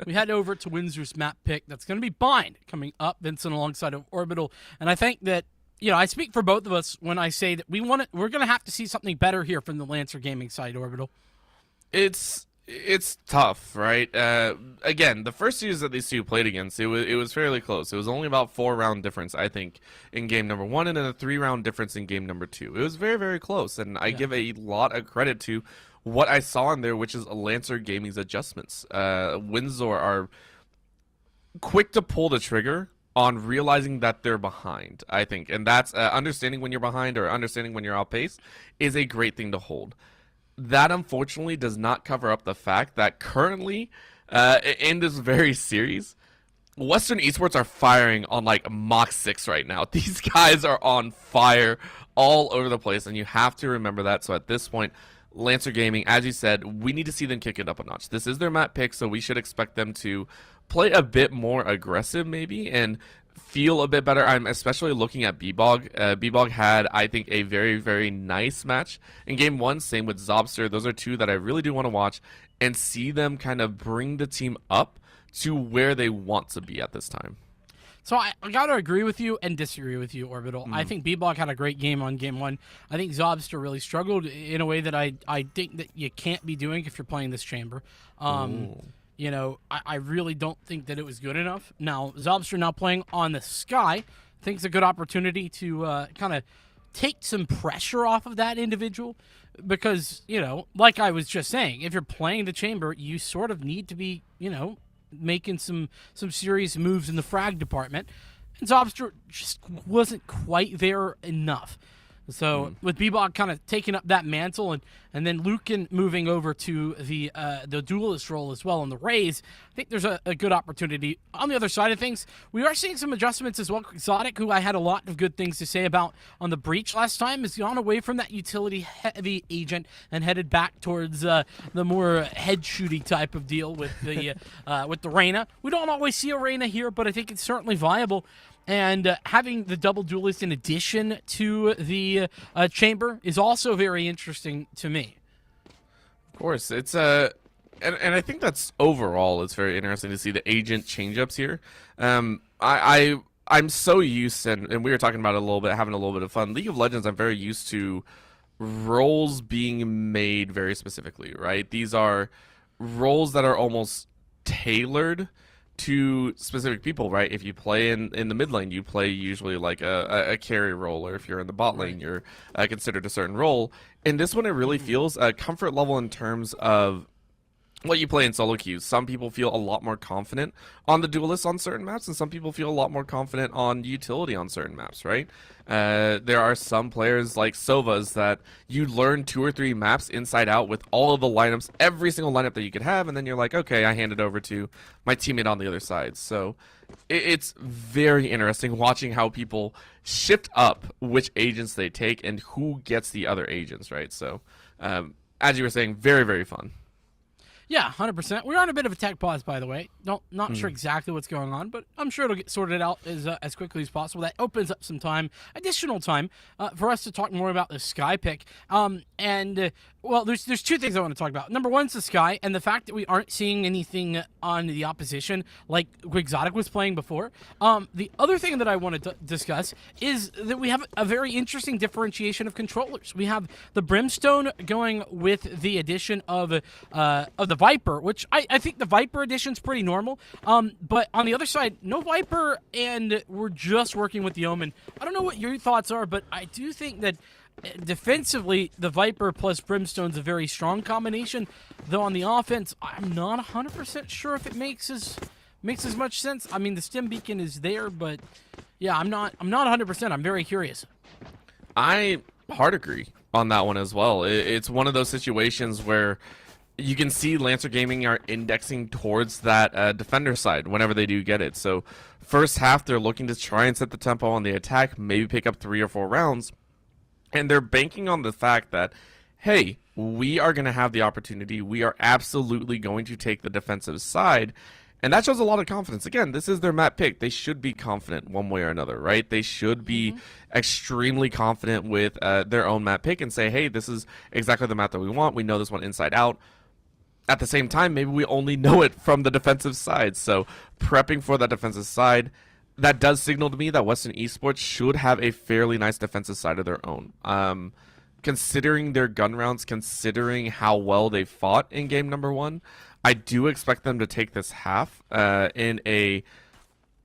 We head over to Windsor's map pick. That's going to be Bind coming up, Vincent alongside of Orbital, and I think that I speak for both of us when I say that we're going to have to see something better here from the Lancer Gaming side, Orbital. It's tough, right? Again, the first series that these two played against, it was fairly close. It was only about 4-round difference, I think, in game number 1, and then a 3-round difference in game number 2. It was very, very close, and I give a lot of credit to what I saw in there, which is Lancer Gaming's adjustments. Windsor are quick to pull the trigger on realizing that they're behind, I think, and that's understanding when you're behind or understanding when you're outpaced is a great thing to hold. That unfortunately does not cover up the fact that currently in this very series, Western Esports are firing on like Mach 6 right now. These guys are on fire all over the place, and you have to remember that. So at this point, Lancer Gaming, as you said, we need to see them kick it up a notch. This is their map pick, so we should expect them to play a bit more aggressive maybe and feel a bit better. I'm especially looking at B-Bog. B-Bog had, I think, a very, very nice match in game 1. Same with Zobster. Those are two that I really do want to watch and see them kind of bring the team up to where they want to be at this time. So I got to agree with you and disagree with you, Orbital. I think B-Block had a great game on game 1. I think Zobster really struggled in a way that I think that you can't be doing if you're playing this chamber. I really don't think that it was good enough. Now, Zobster now playing on the Sky, I think it's a good opportunity to kind of take some pressure off of that individual because, like I was just saying, if you're playing the chamber, you sort of need to be, making some serious moves in the frag department. And Zobster just wasn't quite there enough. So with B-Bog kind of taking up that mantle and then Lucan moving over to the duelist role as well in the Rays, I think there's a good opportunity. On the other side of things, we are seeing some adjustments as well. Exotic, who I had a lot of good things to say about on the Breach last time, has gone away from that utility-heavy agent and headed back towards the more head-shooty type of deal with the Reyna. We don't always see a Reyna here, but I think it's certainly viable. And having the double duelist in addition to the chamber is also very interesting to me. Of course, it's and I think that's overall it's very interesting to see the agent change-ups here. I'm so used, and we were talking about it a little bit, having a little bit of fun. League of Legends, I'm very used to roles being made very specifically, right? These are roles that are almost tailored to specific people, right? If you play in the mid lane, you play usually like a carry role, or if you're in the bot lane, you're considered a certain role. In this one, it really feels a comfort level in terms of what you play in solo queues. Some people feel a lot more confident on the duelist on certain maps, and some people feel a lot more confident on utility on certain maps, right? There are some players like Sovas that you learn 2 or 3 maps inside out with all of the lineups, every single lineup that you could have, and then you're like, okay, I hand it over to my teammate on the other side. So it's very interesting watching how people shift up which agents they take and who gets the other agents, right? So as you were saying, very, very fun. Yeah, 100%. We're on a bit of a tech pause, by the way. Not sure exactly what's going on, but I'm sure it'll get sorted out as quickly as possible. That opens up some additional time, for us to talk more about the Sky pick. Well, there's 2 things I want to talk about. Number 1 is the Sky, and the fact that we aren't seeing anything on the opposition like Exotic was playing before. The other thing that I want to discuss is that we have a very interesting differentiation of controllers. We have the Brimstone going with the addition of the Viper, which I think the Viper edition's pretty normal. But on the other side, no Viper, and we're just working with the Omen. I don't know what your thoughts are, but I do think that defensively, the Viper plus Brimstone's a very strong combination. Though on the offense, I'm not 100% sure if it makes as much sense. I mean, the stim beacon is there, but yeah, I'm not 100%. I'm very curious. I hard agree on that one as well. It's one of those situations where you can see Lancer Gaming are indexing towards that defender side whenever they do get it. So first half, they're looking to try and set the tempo on the attack, maybe pick up 3 or 4 rounds. And they're banking on the fact that, hey, we are going to have the opportunity. We are absolutely going to take the defensive side. And that shows a lot of confidence. Again, this is their map pick. They should be confident one way or another, right? They should be extremely confident with their own map pick and say, hey, this is exactly the map that we want. We know this one inside out. At the same time, maybe we only know it from the defensive side. So prepping for that defensive side, that does signal to me that Western Esports should have a fairly nice defensive side of their own. Considering their gun rounds, considering how well they fought in game number 1, I do expect them to take this half in a,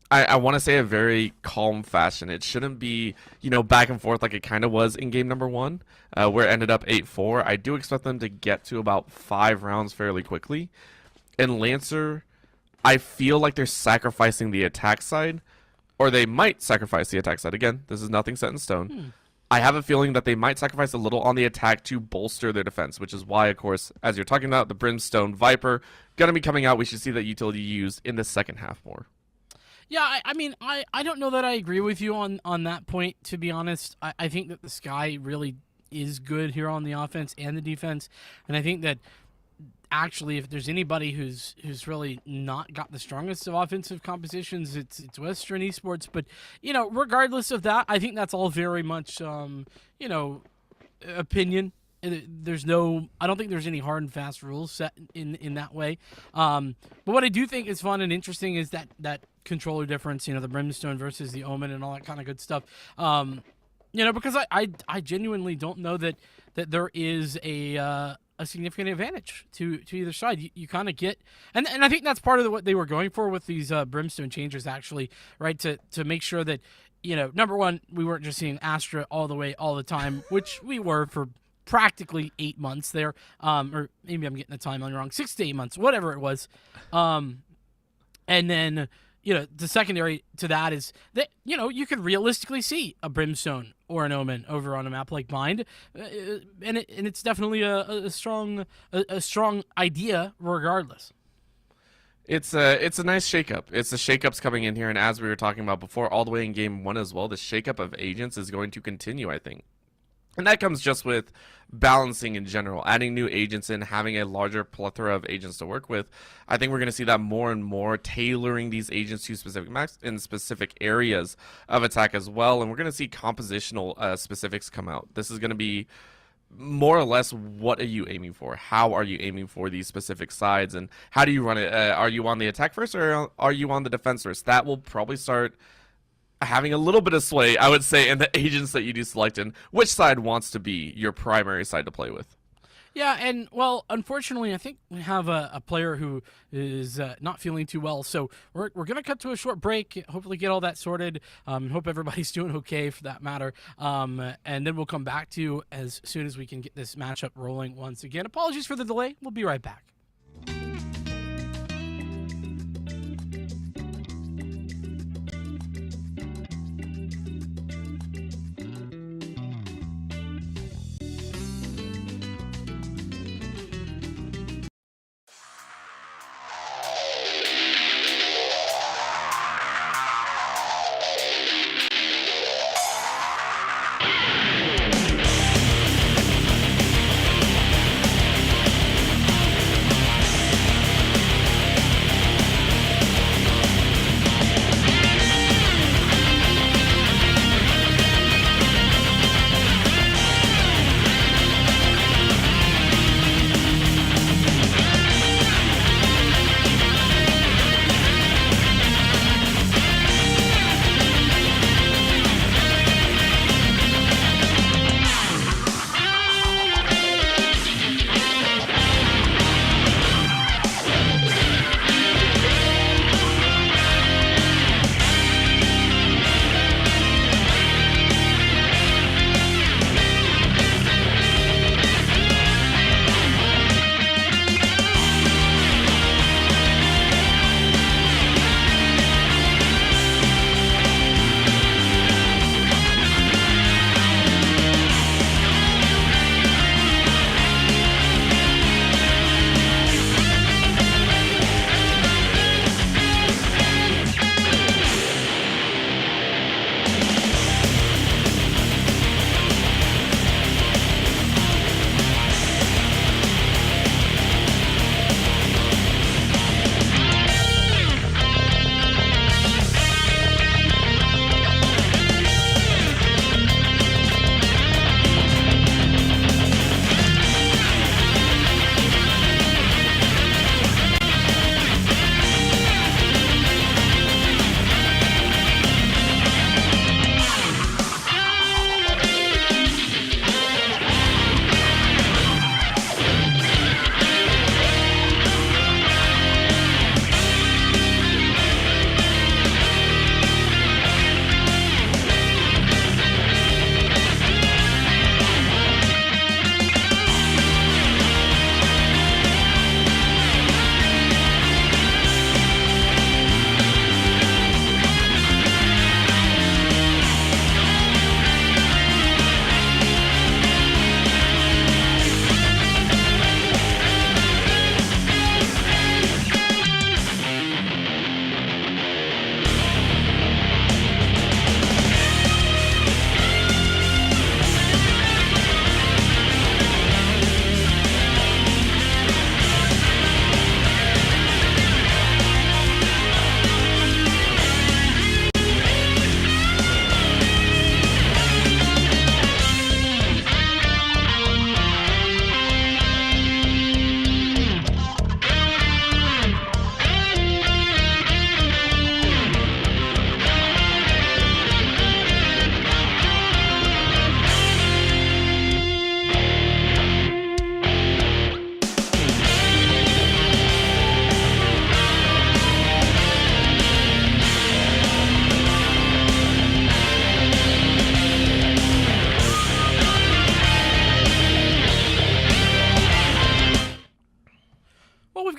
I want to say, a very calm fashion. It shouldn't be, back and forth like it kind of was in game number 1, where it ended up 8-4. I do expect them to get to about 5 rounds fairly quickly. And Lancer, I feel like they're sacrificing the attack side, or they might sacrifice the attack side. Again, this is nothing set in stone. I have a feeling that they might sacrifice a little on the attack to bolster their defense, which is why, of course, as you're talking about, the Brimstone Viper going to be coming out. We should see that utility used in the second half more. Yeah, I mean, I don't know that I agree with you on that point, to be honest. I think that the Sky really is good here on the offense and the defense, and I think that actually, if there's anybody who's really not got the strongest of offensive compositions, it's Western Esports. But regardless of that, I think that's all very much opinion. I don't think there's any hard and fast rules set in that way. But what I do think is fun and interesting is that controller difference. The Brimstone versus the Omen and all that kind of good stuff. Because I genuinely don't know that there is a significant advantage to either side. You kind of get, and I think that's part of what they were going for with these Brimstone changes, actually, right? To make sure that, number one, we weren't just seeing Astra all the time, which we were for practically 8 months there, or maybe I'm getting the timeline wrong, 6 to 8 months, whatever it was. And then, the secondary to that is that, you could realistically see a Brimstone or an Omen over on a map like Bind, and it's definitely a strong idea regardless. It's a nice shakeup. It's the shakeups coming in here, and as we were talking about before, all the way in game 1 as well, the shakeup of agents is going to continue, I think. And that comes just with balancing in general, adding new agents in, having a larger plethora of agents to work with. I think we're going to see that more and more, tailoring these agents to specific maps in specific areas of attack as well. And we're going to see compositional specifics come out. This is going to be more or less, what are you aiming for? How are you aiming for these specific sides? And how do you run it? Are you on the attack first, or are you on the defense first? That will probably start having a little bit of sway, I would say, in the agents that you do select in which side wants to be your primary side to play with. Yeah, and, well, unfortunately, I think we have a player who is not feeling too well, so we're going to cut to a short break, hopefully get all that sorted, hope everybody's doing okay for that matter, and then we'll come back to you as soon as we can get this matchup rolling once again. Apologies for the delay. We'll be right back.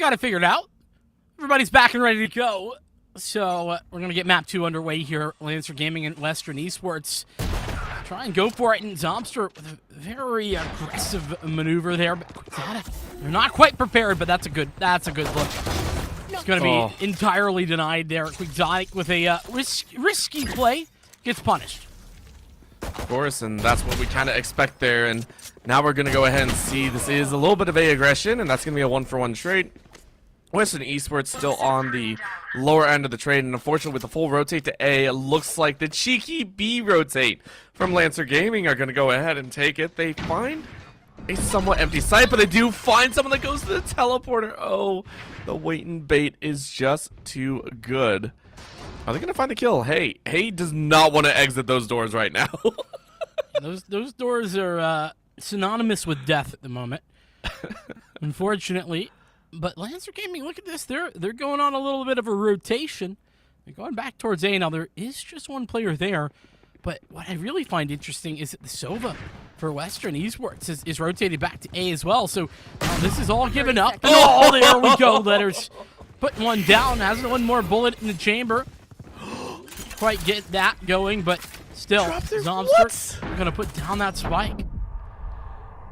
got it figured out. Everybody's back and ready to go. So we're going to get map 2 underway here. Lancer Gaming and Western Esports try and go for it. And Zobster with a very aggressive maneuver there. But they're not quite prepared, but that's a good look. It's going to be entirely denied there. Quixotic with a risky play gets punished. Of course, and that's what we kind of expect there. And now we're going to go ahead and see this is a little bit of a aggression, and that's going to be a 1-for-1 trade. Western Esports still on the lower end of the trade, and unfortunately with the full rotate to A, it looks like the cheeky B rotate from Lancer Gaming are going to go ahead and take it. They find a somewhat empty site, but they do find someone that goes to the teleporter. Oh, the wait and bait is just too good. Are they going to find the kill? Hey does not want to exit those doors right now. Those doors are synonymous with death at the moment, unfortunately. But Lancer Gaming, look at this. They're going on a little bit of a rotation. They're going back towards A. Now, there is just one player there. But what I really find interesting is that the Sova for Western Esports is rotated back to A as well. So this is all given up. Oh, there we go. Letters putting one down. Has one more bullet in the chamber. Quite get that going, but still, Zomster going to put down that spike.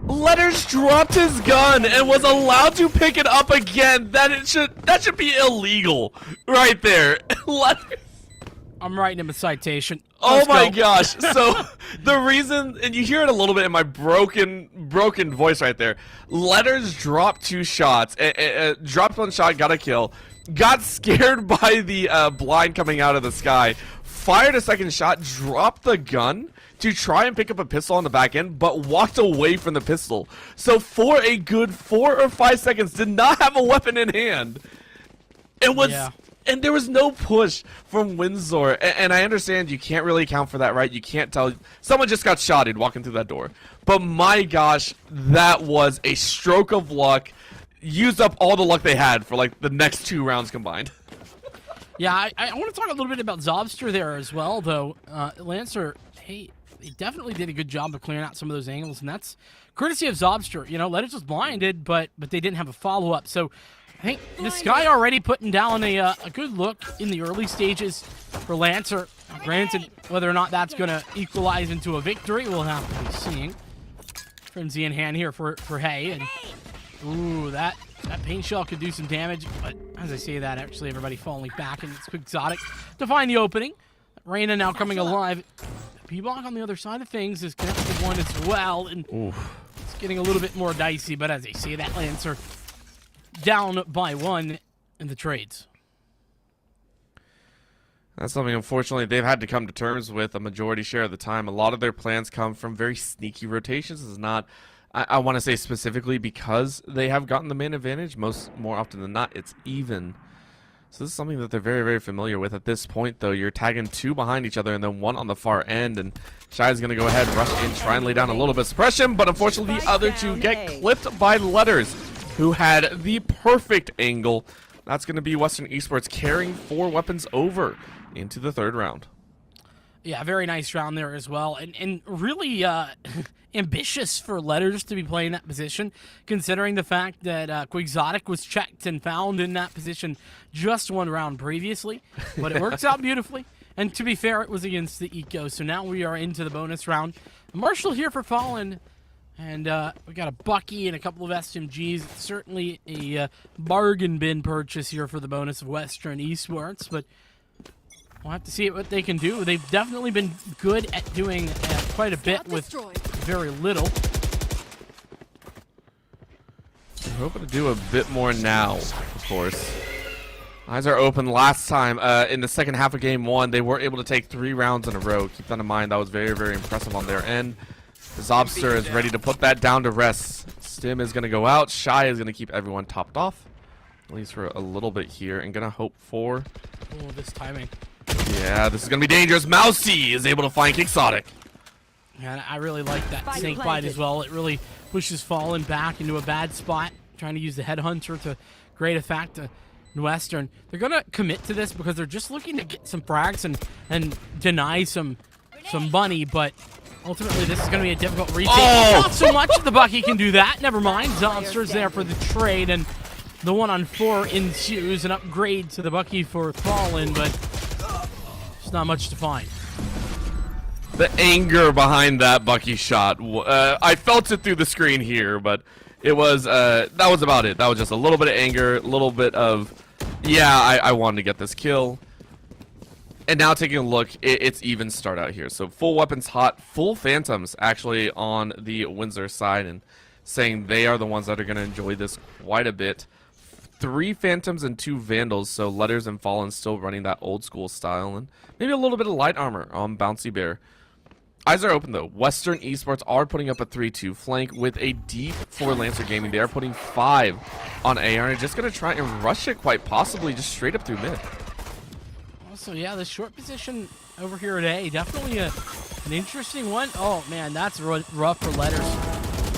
Letters dropped his gun and was allowed to pick it up again. That should be illegal right there. Letters. I'm writing him a citation. Oh my gosh. So the reason, and you hear it a little bit in my broken voice right there. Letters dropped 2 shots, dropped 1 shot, got a kill, got scared by the blind coming out of the sky, fired a 2nd shot, dropped the gun to try and pick up a pistol on the back end, but walked away from the pistol. So for a good 4 or 5 seconds, did not have a weapon in hand. It was, and there was no push from Windsor. And I understand you can't really account for that, right? You can't tell. Someone just got shotted walking through that door. But my gosh, that was a stroke of luck. Used up all the luck they had for like the next 2 rounds combined. Yeah, I want to talk a little bit about Zobster there as well, though. Lancer, hey, they definitely did a good job of clearing out some of those angles, and that's courtesy of Zobster. You know, Letters was blinded, but they didn't have a follow-up. So I think this guy already putting down a good look in the early stages for Lancer. Granted, whether or not that's going to equalize into a victory, we'll have to be seeing. Frenzy in hand here for Hay, and ooh, that paint shell could do some damage, but as I say that, actually everybody falling back, and it's Quixotic to find the opening. Reyna now coming alive. P-Block on the other side of things is connected to one as well, and it's getting a little bit more dicey, but as I say that, Lancer down by 1 in the trades. That's something, unfortunately, they've had to come to terms with a majority share of the time. A lot of their plans come from very sneaky rotations. This is not, I want to say specifically because they have gotten the main advantage. More often than not, it's even. So this is something that they're very, very familiar with at this point, though. You're tagging 2 behind each other and then 1 on the far end. And Shy is going to go ahead, rush in, try and lay down a little bit of suppression. But unfortunately, the other 2 get clipped by Letters, who had the perfect angle. That's going to be Western Esports carrying 4 weapons over into the 3rd round. Yeah, very nice round there as well. And really ambitious for Letters to be playing that position, considering the fact that Quixotic was checked and found in that position just 1 round previously. But it works out beautifully. And to be fair, it was against the Eco. So now we are into the bonus round. Marshall here for Fallen. And we got a Bucky and a couple of SMGs. It's certainly a bargain bin purchase here for the bonus of Western Esports. But we'll have to see what they can do. They've definitely been good at doing quite a bit with very little. We're hoping to do a bit more now, of course. Eyes are open. Last time in the second half of game 1, they were able to take 3 rounds in a row. Keep that in mind. That was very, very impressive on their end. Zobster is ready to put that down to rest. Stim is going to go out. Shy is going to keep everyone topped off, at least for a little bit here, and going to hope for... Oh, this timing. Yeah, this is going to be dangerous. Mousy is able to find Quixotic. Yeah, I really like that snake bite as well. It really pushes Fallen back into a bad spot, trying to use the Headhunter to great effect. Western, they're going to commit to this because they're just looking to get some frags and deny some money, but ultimately this is going to be a difficult retake. Not so much the Bucky can do that. Never mind. Zobster's there for the trade, and The 1-on-4 ensues, an upgrade to the Bucky for Fallen, but there's not much to find. The anger behind that Bucky shot, I felt it through the screen here, but it was, that was about it. That was just a little bit of anger, a little bit of, yeah, I wanted to get this kill. And now taking a look, it's even start out here. So full weapons hot, full phantoms actually on the Windsor side, and saying they are the ones that are going to enjoy this quite a bit. 3 phantoms and 2 vandals, so Letters and Fallen still running that old school style, and maybe a little bit of light armor on Bouncy Bear. Eyes are open though. Western Esports are putting up a 3-2 flank with a deep for Lancer Gaming. They are putting 5 on AR and just going to try and rush it quite possibly just straight up through mid. Also, yeah, the short position over here at A, definitely an interesting one. Oh man, that's rough for Letters.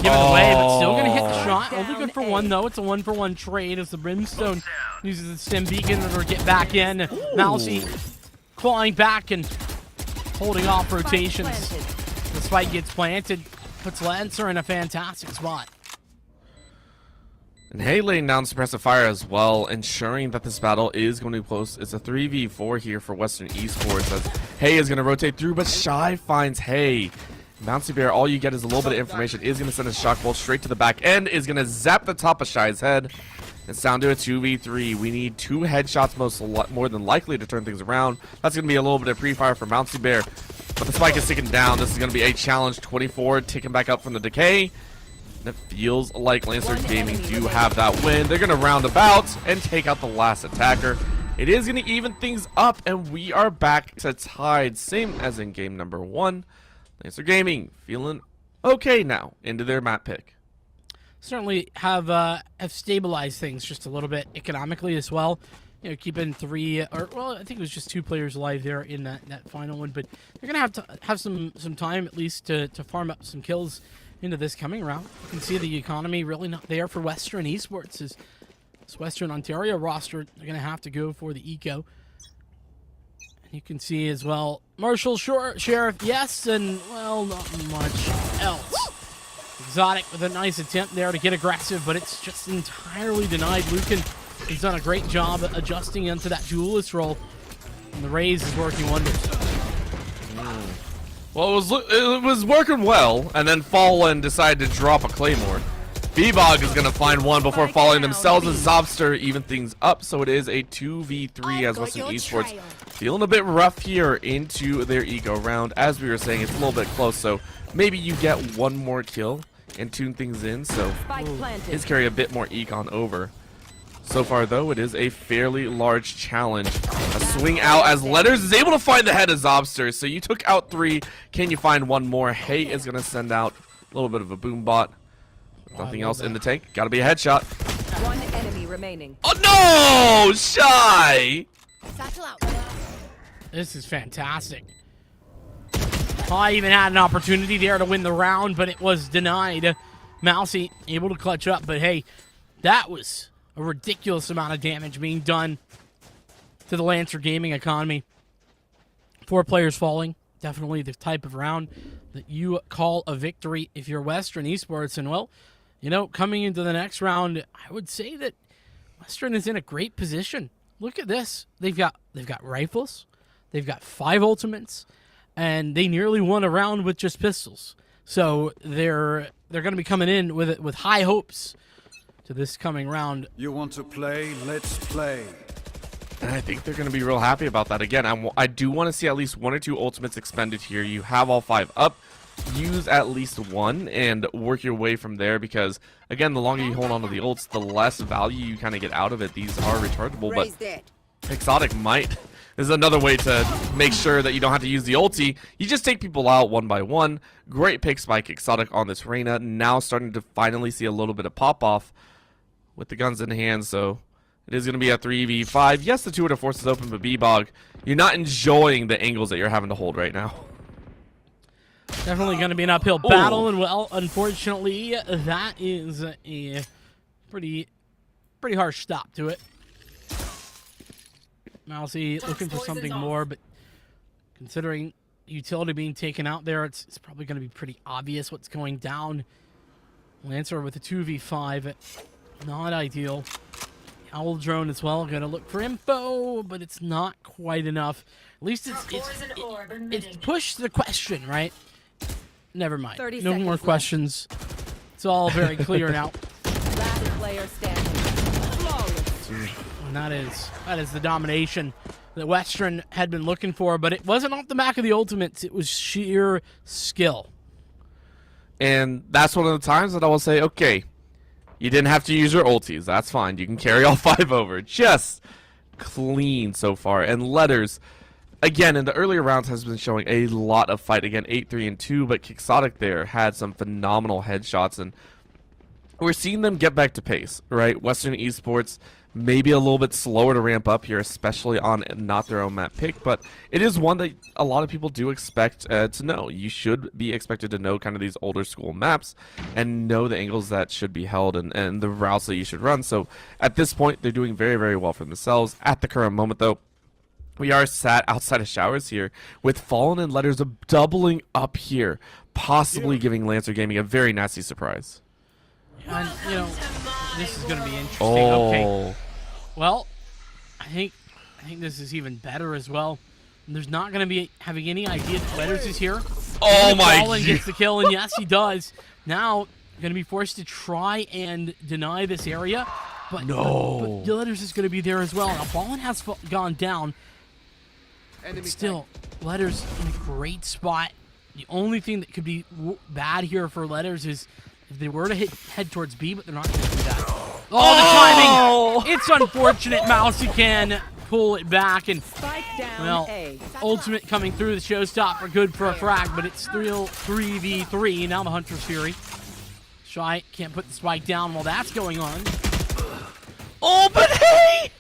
Give it away, but still going to hit the shot. Only good for 1 though. It's a 1-for-1 trade as the Brimstone uses the Stim Beacon in order to get back in. Mousy clawing back and holding off rotations. The spike gets planted, puts Lancer in a fantastic spot. And Hay laying down suppressive fire as well, ensuring that this battle is going to be close. It's a 3v4 here for Western Esports as Hay is going to rotate through, but Shy finds Hay. Bouncy Bear, all you get is a little bit of information, is going to send a shock bolt straight to the back end, is going to zap the top of Shy's head. It's down to a 2v3. We need 2 headshots more than likely to turn things around. That's going to be a little bit of pre-fire for Bouncy Bear. But the spike is ticking down. This is going to be a challenge. 24 ticking back up from the decay. And it feels like Lancer Gaming do have that win. They're going to round about and take out the last attacker. It is going to even things up, and we are back to tied. Same as in game number 1. Lancer Gaming feeling okay now into their map pick. Certainly have stabilized things just a little bit economically as well. You know, keeping 3, or well, I think it was just 2 players alive there in that final one. But they're gonna have to have some time at least to farm up some kills into this coming round. You can see the economy really not there for Western Esports. As this Western Ontario roster, they're gonna have to go for the eco. You can see as well, Marshall Sheriff, yes, and, well, not much else. Exotic with a nice attempt there to get aggressive, but it's just entirely denied. Lucan has done a great job adjusting into that duelist role, and the Raze is working wonders. Well, it was working well, and then Fallen decided to drop a Claymore. B-Bog is going to find one before falling themselves, as Zobster even things up, so it is a 2v3 as Western Esports feeling a bit rough here into their eco round. As we were saying, it's a little bit close, so maybe you get 1 more kill and tune things in, so his carry a bit more econ over. So far, though, it is a fairly large challenge. A swing out as Letters is able to find the head of Zobster, so you took out 3. Can you find 1 more? Hay is going to send out a little bit of a boom bot. Nothing else in the tank. Gotta be a headshot. 1 enemy remaining. Oh no! Shy! This is fantastic. I even had an opportunity there to win the round, but it was denied. Mousy able to clutch up, but hey, that was a ridiculous amount of damage being done to the Lancer Gaming economy. 4 players falling. Definitely the type of round that you call a victory if you're Western Esports. And well, you know, coming into the next round, I would say that Western is in a great position. Look at this. They've got rifles, they've got 5 ultimates, and they nearly won a round with just pistols. So they're going to be coming in with high hopes to this coming round. You want to play? Let's play. And I think they're going to be real happy about that. Again, I do want to see at least 1 or 2 ultimates expended here. You have all 5 up. Use at least 1 and work your way from there, because again, the longer you hold on to the ults, the less value you kind of get out of it. These are rechargeable, but Exotic might. This is another way to make sure that you don't have to use the ulti. You just take people out 1 by 1. Great pick by Exotic on this Reyna. Now starting to finally see a little bit of pop off with the guns in hand, so it is going to be a 3v5. Yes, the 2 to force is open, but B-Bog, you're not enjoying the angles that you're having to hold right now. Definitely going to be an uphill battle, and well, unfortunately, that is a pretty harsh stop to it. Mousy looking for something more, but considering utility being taken out there, it's probably going to be pretty obvious what's going down. Lancer with a 2v5, not ideal. Owl drone as well. Gonna look for info, but it's not quite enough. At least it's pushed the question, right? Never mind. 30 No more seconds left. questions. It's all very clear now. Last player standing. Flawless. And that is the domination that Western had been looking for, but it wasn't off the back of the ultimates. It was sheer skill. And that's one of the times that I will say, okay, you didn't have to use your ultis. That's fine. You can carry all 5 over. Just clean so far. And Letters, again, in the earlier rounds has been showing a lot of fight. Again, 8-3-2, but Quixotic there had some phenomenal headshots, and we're seeing them get back to pace, right? Western Esports maybe a little bit slower to ramp up here, especially on not their own map pick, but it is one that a lot of people do expect to know. You should be expected to know kind of these older school maps and know the angles that should be held and the routes that you should run. So at this point, they're doing very, very well for themselves. At the current moment, though, we are sat outside of showers here with Fallen and Letters doubling up here, possibly giving Lancer Gaming a very nasty surprise. And, you know, this is going to be interesting. Okay. Well, I think this is even better as well. And there's not going to be having any idea that Letters is here. Oh my Fallen gets the kill, and yes, he does. Now, going to be forced to try and deny this area. But, No. but Letters is going to be there as well. Now, Fallen has gone down. Still, Letters in a great spot. The only thing that could be bad here for Letters is if they were to head towards B, but they're not going to do that. Oh, the timing! It's unfortunate. Mousy can pull it back, and Spike down well, A. Ultimate coming through the showstopper, good for a frag, but it's still 3v3. Now the Hunter's Fury. Shy can't put the spike down while that's going on. Oh, but hey!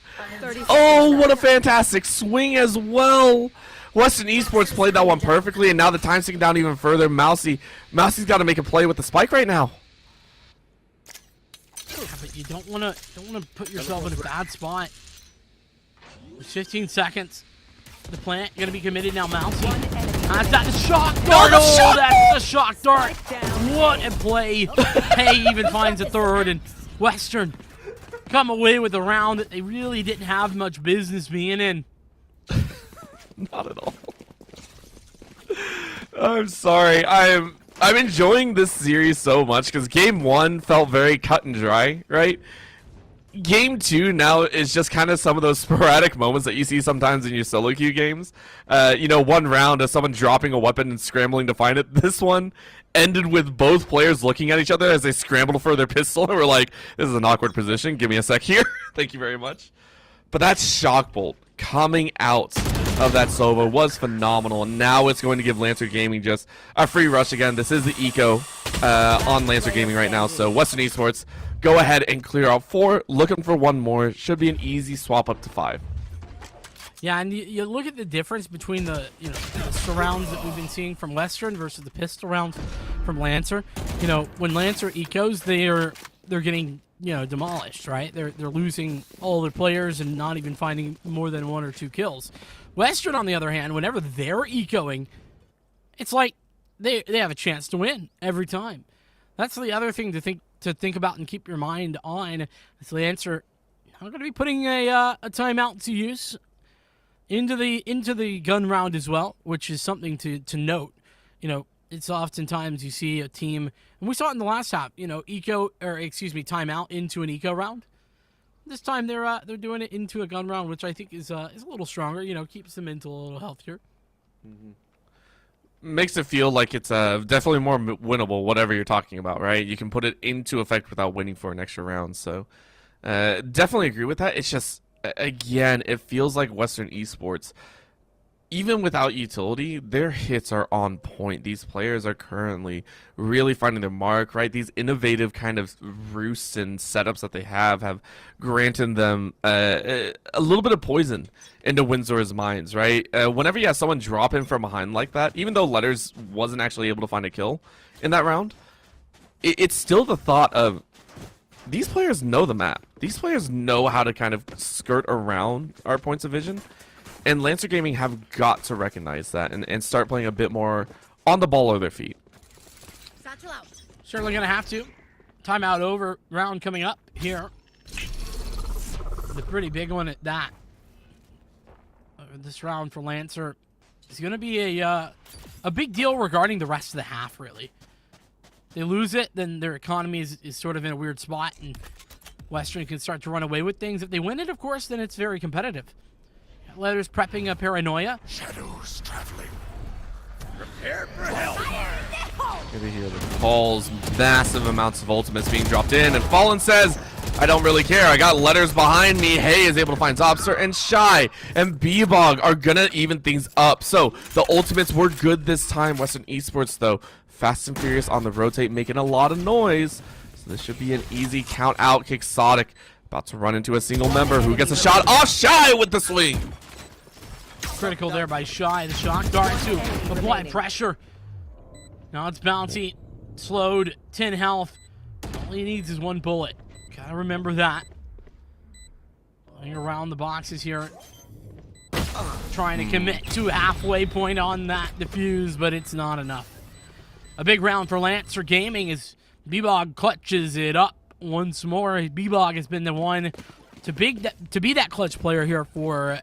30 Oh, seconds what a left. fantastic swing as well. Western Esports played that one perfectly, and now the time's ticking down even further. Mousy's got to make a play with the spike right now. Yeah, but you don't want to put yourself in a bad spot. There's 15 seconds. The plant going to be committed now. Mousy has that shock dart. Oh, that's the shock dart. What a play. Hey even finds a third, and Western come away with a round that they really didn't have much business being in. Not at all. I'm sorry. I'm enjoying this series so much because game 1 felt very cut and dry, right? Game 2 now is just kind of some of those sporadic moments that you see sometimes in your solo queue games. You know, one round of someone dropping a weapon and scrambling to find it. This one ended with both players looking at each other as they scrambled for their pistol and were like, this is an awkward position. Give me a sec here. Thank you very much. But that shock bolt coming out of that Sova was phenomenal, and now it's going to give Lancer Gaming just a free rush again. This is the eco on Lancer Gaming right now, so Western Esports go ahead and clear out 4, looking for 1 more. Should be an easy swap up to 5. Yeah, and you look at the difference between the pistol rounds that we've been seeing from Western versus the pistol rounds from Lancer. You know, when Lancer ecos, they're getting demolished, right? They're losing all their players and not even finding more than 1 or 2 kills. Western, on the other hand, whenever they're ecoing, it's like they have a chance to win every time. That's the other thing to think about and keep your mind on. Is Lancer not going to be putting a timeout to use into the gun round as well, which is something to note. You know, it's oftentimes you see a team, and we saw it in the last half. Timeout into an eco round. This time they're doing it into a gun round, which I think is a little stronger. You know, keeps the mental a little healthier. Makes it feel like it's definitely more winnable, whatever you're talking about, right? You can put it into effect without waiting for an extra round. So definitely agree with that. It's just, again, it feels like Western Esports, even without utility, their hits are on point. These players are currently really finding their mark, right? These innovative kind of roosts and setups that they have granted them a little bit of poison into Windsor's minds, right? Whenever you have someone drop in from behind like that, even though Letters wasn't actually able to find a kill in that round, it's still the thought of, these players know the map. These players know how to kind of skirt around our points of vision. And Lancer Gaming have got to recognize that and start playing a bit more on the ball of their feet. Satchel out. Certainly going to have to. Timeout over. Round coming up here. a pretty big one at that. This round for Lancer is going to be a big deal regarding the rest of the half, really. They lose it, then their economy is sort of in a weird spot, and Western can start to run away with things. If they win it, of course, then it's very competitive. Letters prepping a Paranoia. Shadows traveling. Prepare for hellfire. Gonna hear the calls, massive amounts of ultimates being dropped in, and Fallen says, I don't really care. I got Letters behind me. Hay is able to find Zobster, and Shy and B-Bog are gonna even things up. So the ultimates were good this time. Western Esports, though, fast and furious on the rotate, making a lot of noise. So this should be an easy count out. Quixotic about to run into a single member who gets a shot off Shy with the swing. Critical there by Shy. The shock dart to apply pressure. Now it's bouncy, slowed, 10 health. All he needs is one bullet. Gotta remember that. Going around the boxes here. Trying to commit to a halfway point on that defuse, but it's not enough. A big round for Lancer Gaming as B-Bog clutches it up once more. B-Bog has been the one to be that clutch player here for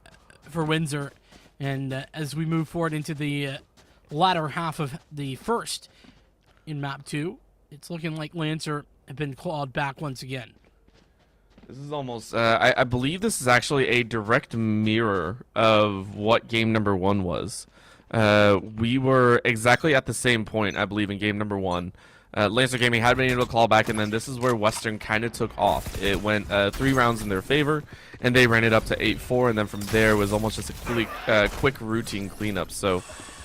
Windsor. And as we move forward into the latter half of the first in map 2, it's looking like Lancer have been clawed back once again. This is almost, I believe this is actually a direct mirror of what game number 1 was. We were exactly at the same point, I believe, in game number 1. Lancer Gaming had been able to claw back, and then this is where Western kind of took off. It went 3 rounds in their favor, and they ran it up to 8-4, and then from there was almost just a quick routine cleanup. So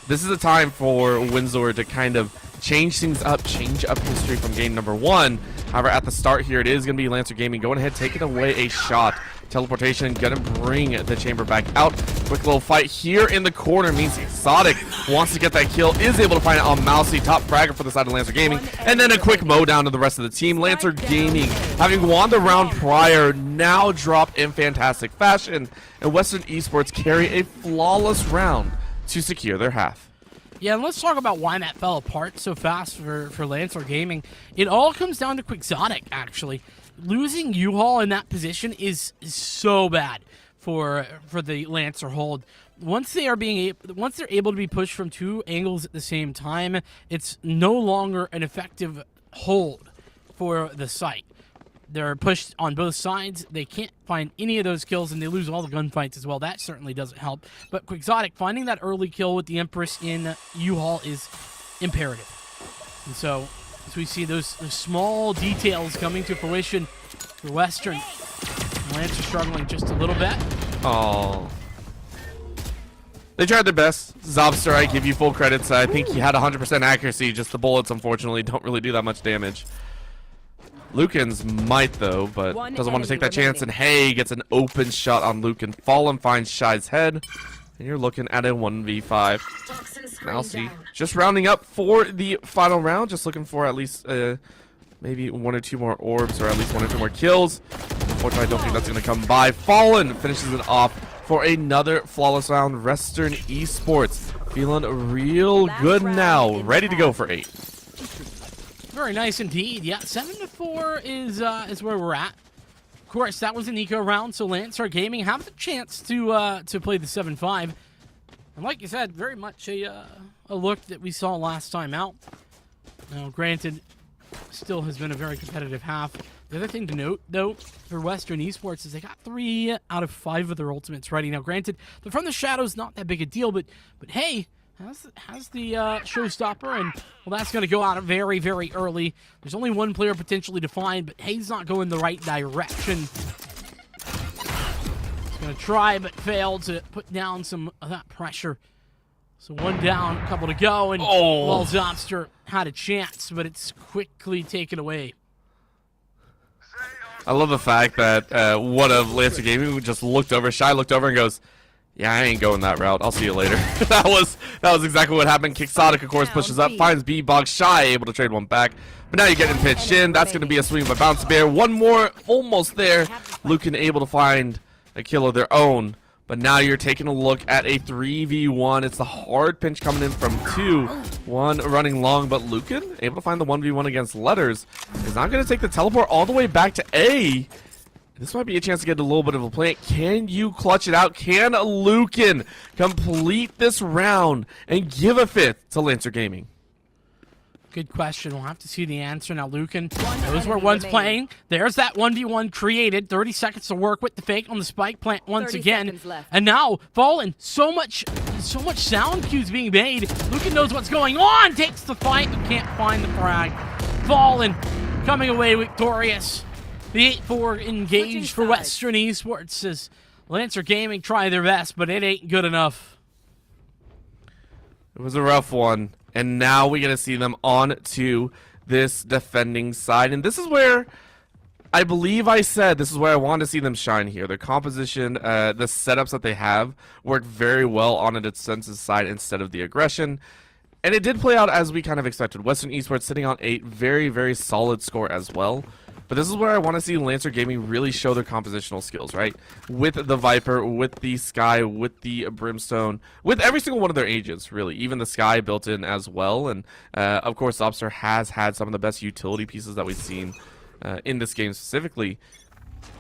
this is a time for Windsor to kind of change things up, change up history from game number 1. However, at the start here, it is going to be Lancer Gaming going ahead, taking away a shot. Teleportation gonna bring the chamber back out. Quick little fight here in the corner means Exotic wants to get that kill, is able to find it on Mousy, top fragger for the side of Lancer Gaming, and then a quick mow down to the rest of the team. Lancer Gaming, having won the round prior, now drop in fantastic fashion, and Western Esports carry a flawless round to secure their half. Yeah, and let's talk about why that fell apart so fast for Lancer Gaming. It all comes down to Quixotic, actually. Losing U-Haul in that position is so bad for the Lancer hold. Once they're able to be pushed from 2 angles at the same time, it's no longer an effective hold for the site. They're pushed on both sides. They can't find any of those kills, and they lose all the gunfights as well. That certainly doesn't help. But Quixotic finding that early kill with the Empress in U-Haul is imperative. And so, as we see those small details coming to fruition for Western, Lancer struggling just a little bit. Oh, they tried their best. Zobster, I give you full credits. I think he had 100% accuracy. Just the bullets, unfortunately, don't really do that much damage. Lukens might, though, but doesn't want to take that chance. And Hay gets an open shot on Luken. Fallen finds Shy's head. And you're looking at a 1v5. Now see, just rounding up for the final round. Just looking for at least maybe 1 or 2 more orbs, or at least 1 or 2 more kills. Unfortunately, I don't think that's going to come by. Fallen finishes it off for another flawless round. Western Esports feeling real good now. Ready to go for 8. Very nice indeed. Yeah, 7-4 is where we're at. Of course, that was an eco round, so Lancer Gaming have the chance to play the 7-5. And like you said, very much a look that we saw last time out. Now, granted, still has been a very competitive half. The other thing to note, though, for Western Esports is they got 3 out of 5 of their ultimates ready. Now, granted, the From the Shadows not that big a deal, but hey, has the showstopper, and well, that's going to go out very, very early. There's only 1 player potentially to find, but Hay's not going the right direction. He's going to try, but fail to put down some of that pressure. So 1 down, a couple to go, and well, Zobster had a chance, but it's quickly taken away. I love the fact that one of Lancer Gaming just looked over, Shy looked over and goes, yeah, I ain't going that route. I'll see you later. that was exactly what happened. Quixotic, of course, pushes up, finds B-Bog. Shy able to trade 1 back. But now you're getting pitched in. That's going to be a swing by Bounce Bear. 1 more, almost there. Luken able to find a kill of their own. But now you're taking a look at a 3v1. It's the hard pinch coming in from 2. 1 running long, but Luken able to find the 1v1 against Letters. Is not going to take the teleport all the way back to A. This might be a chance to get a little bit of a plant. Can you clutch it out? Can Lucan complete this round and give a 5th to Lancer Gaming? Good question. We'll have to see the answer. Now, Lucan knows where one's playing. There's that 1v1 created. 30 seconds to work with the fake on the spike plant once 30 again. seconds left. And now, Fallen, so much sound cues being made. Lucan knows what's going on. Takes the fight, but can't find the frag. Fallen coming away victorious. The 8-4 engaged for Western Esports as Lancer Gaming try their best, but it ain't good enough. It was a rough one. And now we're going to see them on to this defending side. And this is where I believe I said this is where I want to see them shine here. Their composition, the setups that they have work very well on a defensive side instead of the aggression. And it did play out as we kind of expected. Western Esports sitting on 8, very, very solid score as well. But this is where I want to see Lancer Gaming really show their compositional skills, right? With the Viper, with the Sky, with the Brimstone, with every single one of their agents, really. Even the Sky built in as well. And, of course, Obster has had some of the best utility pieces that we've seen in this game specifically.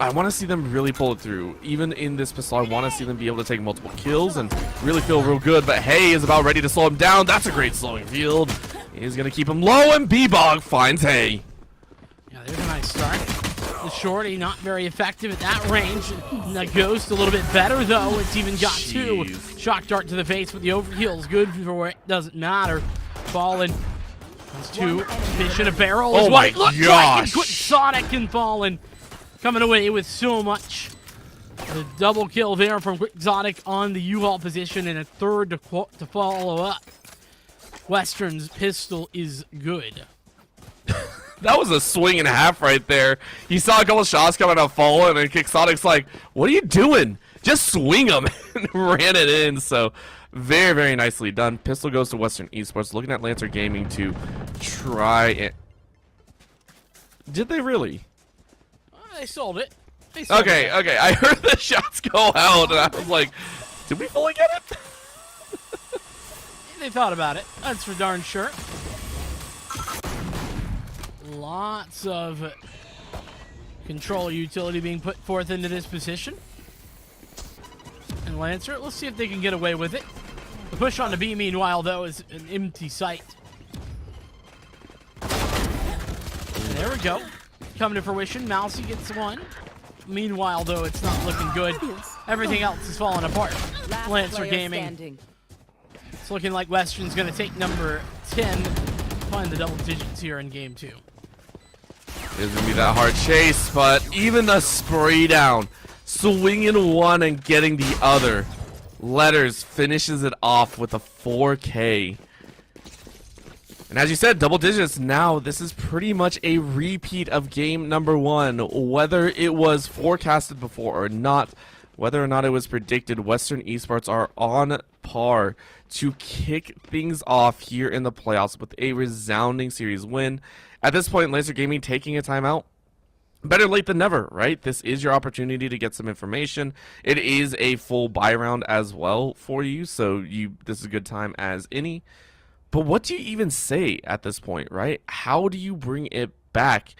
I want to see them really pull it through. Even in this pistol, I want to see them be able to take multiple kills and really feel real good. But Hay is about ready to slow him down. That's a great slowing field. He's going to keep him low, and B-Bog finds Hay. Yeah, there's a nice start. The shorty not very effective at that range. And the ghost a little bit better though. It's even got 2. Shock dart to the face, but the overkill is good for it. Doesn't matter. Fallen has 2. Fish in a barrel is what it looks like. And Quick Sonic and Fallen coming away with so much. The double kill there from Quick Sonic on the U-Haul position and a 3rd to follow up. Western's pistol is good. That was a swing and a half right there. You saw a couple shots coming out Fallen, and Kicksonic's like, what are you doing? Just swing them, and ran it in. So very, very nicely done. Pistol goes to Western Esports. Looking at Lancer Gaming to try it. Did they really? They sold it. Okay. I heard the shots go out, and I was like, did we fully get it? They thought about it. That's for darn sure. Lots of control utility being put forth into this position. And Lancer, let's see if they can get away with it. The push on the B, meanwhile, though, is an empty sight. There we go. Coming to fruition. Mousy gets 1. Meanwhile, though, it's not looking good. Everything else is falling apart. Lancer Gaming. It's looking like Western's going to take number 10. Find the double digits here in game 2. It's going to be that hard chase, but even the spray down, swinging one and getting the other. Letters finishes it off with a 4K. And as you said, double digits now. This is pretty much a repeat of game number 1. Whether it was forecasted before or not, whether or not it was predicted, Western Esports are on par to kick things off here in the playoffs with a resounding series win. At this point, Lancer Gaming taking a timeout. Better late than never, right? This is your opportunity to get some information. It is a full buy round as well for you, so this is a good time as any. But what do you even say at this point, right? How do you bring it back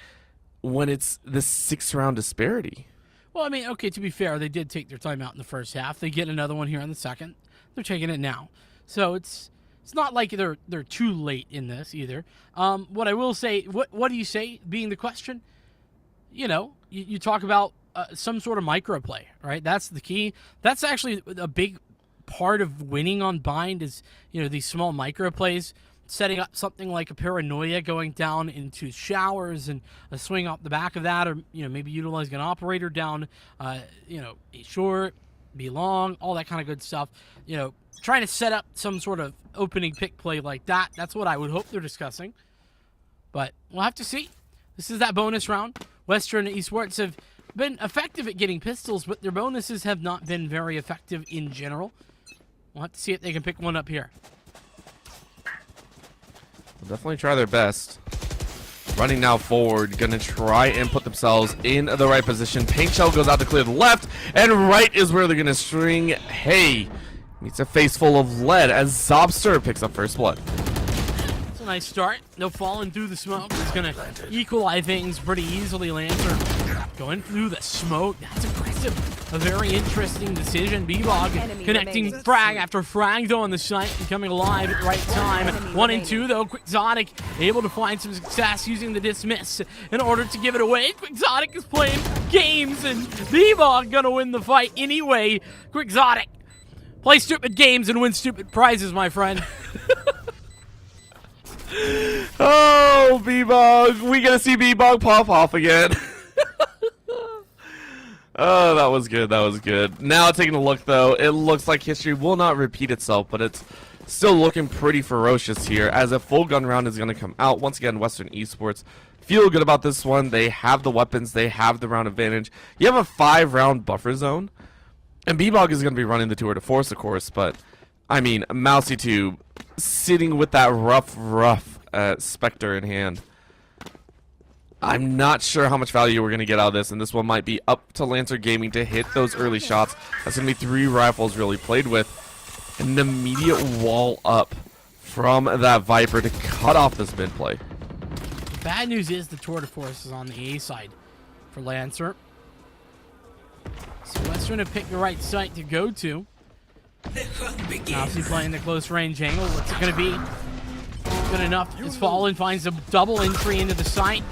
when it's the 6-round disparity? Well, I mean, okay, to be fair, they did take their time out in the first half. They get another one here in the second. They're taking it now. So it's not like they're too late in this either. What I will say, what do you say being the question? You know, you talk about some sort of microplay, right? That's the key. That's actually a big part of winning on Bind is, you know, these small microplays, setting up something like a paranoia going down into showers and a swing off the back of that, or, you know, maybe utilizing an operator down, you know, a short, be long, all that kind of good stuff. You know, trying to set up some sort of opening pick play like that. That's what I would hope they're discussing. But we'll have to see. This is that bonus round. Western Esports have been effective at getting pistols, but their bonuses have not been very effective in general. We'll have to see if they can pick one up here. They'll definitely try their best. Running now forward, gonna try and put themselves in the right position. Paint Shell goes out to clear the left, and right is where they're gonna string Hay. Meets a face full of lead as Zobster picks up first blood. So Nice start. No falling through the smoke. It's going to equalize things pretty easily. Lancer going through the smoke. That's aggressive. A very interesting decision. B-Bog connecting frag after frag though on the site and coming alive at the right time. 1 and 2 though. Quixotic able to find some success using the dismiss in order to give it away. Quixotic is playing games and B-Bog gonna win the fight anyway. Quixotic, play stupid games and win stupid prizes, my friend. Oh, B-Bog. We gonna see B-Bog pop off again. Oh, that was good. That was good. Now taking a look, though, it looks like history will not repeat itself, but it's still looking pretty ferocious here as a full gun round is going to come out. Once again, Western Esports feel good about this one. They have the weapons. They have the round advantage. You have a 5-round buffer zone, and B-Bog is going to be running the tour de force, of course, but, I mean, Mousy Tube sitting with that rough Spectre in hand. I'm not sure how much value we're going to get out of this, and this one might be up to Lancer Gaming to hit those early shots. That's going to be 3 rifles really played with. An immediate wall up from that Viper to cut off this mid play. The bad news is the tour de force is on the A side for Lancer. So Western have picked the right site to go to. Mousy playing the close range angle. What's it going to be? Good enough. It's Fallen finds a double entry into the site.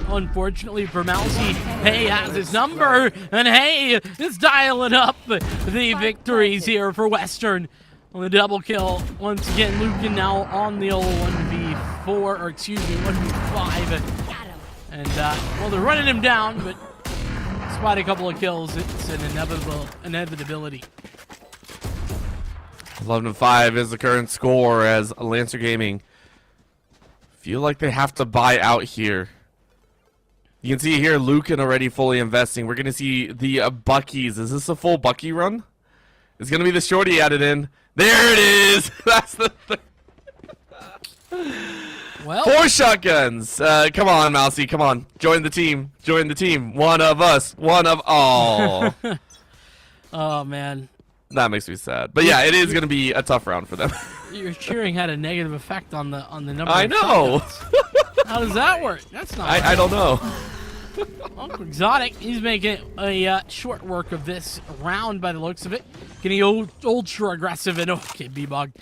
Unfortunately for Mousy, Hey has his number, and Hey is dialing up the victories here for Western on the double kill. Once again, Lucan now on the old 1v4, or excuse me, 1v5. And, well, they're running him down, but despite a couple of kills, it's an inevitability. 11-5 is the current score as Lancer Gaming feel like they have to buy out here. You can see here Lucan already fully investing. We're going to see the Buckies. Is this a full Bucky run? It's going to be the shorty added in. There it is. That's the Well, 4 shotguns. Come on, Mousy. Come on. Join the team. Join the team. One of us. One of... Oh. oh, man. That makes me sad. But yeah, it is going to be a tough round for them. Your cheering had a negative effect on the number. I of know. How does that work? That's not. I don't know. Uncle Exotic, he's making a short work of this round by the looks of it. Getting ultra aggressive and okay, B-Bog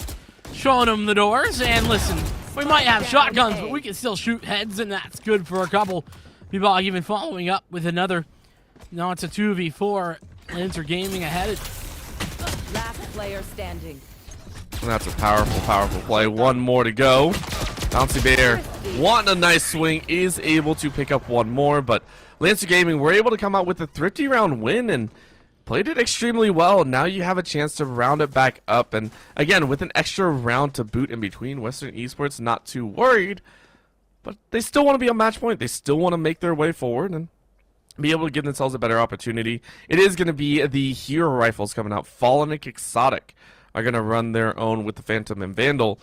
showing him the doors. And listen, we might have shotguns, but we can still shoot heads, and that's good for a couple. B-Bog even following up with another. Now it's a 2v4. Lancer Gaming ahead. Last player standing. And that's a powerful play. One more to go. Bouncy Bear, wanting a nice swing, is able to pick up one more, but Lancer Gaming were able to come out with a thrifty round win and played it extremely well. Now you have a chance to round it back up, and again, with an extra round to boot in between, Western Esports not too worried, but they still want to be on match point. They still want to make their way forward and be able to give themselves a better opportunity. It is going to be the hero rifles coming out. Fallen and Quixotic are going to run their own with the Phantom and Vandal.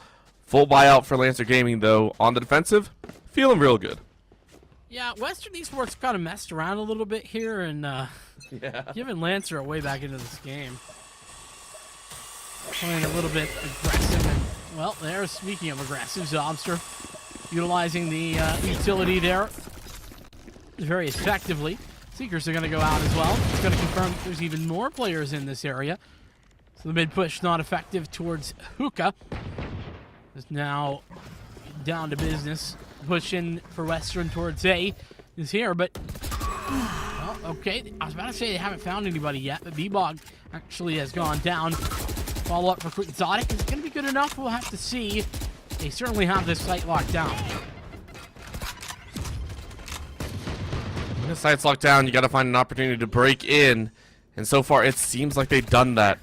Full buyout for Lancer Gaming, though, on the defensive. Feeling real good. Yeah, Western Esports kind of messed around a little bit here and giving Lancer a way back into this game. Playing a little bit aggressive. And, well, there, speaking of aggressive, Zobster utilizing the utility there very effectively. Seekers are going to go out as well. It's going to confirm that there's even more players in this area. So the mid push not effective towards Hookah. Is now down to business. Push in for Western towards A is here, but well, okay. I was about to say they haven't found anybody yet, but B-Bog actually has gone down. Follow up for Quixotic. Is it going to be good enough? We'll have to see. They certainly have this site locked down. When the site's locked down, you got to find an opportunity to break in, and so far it seems like they've done that.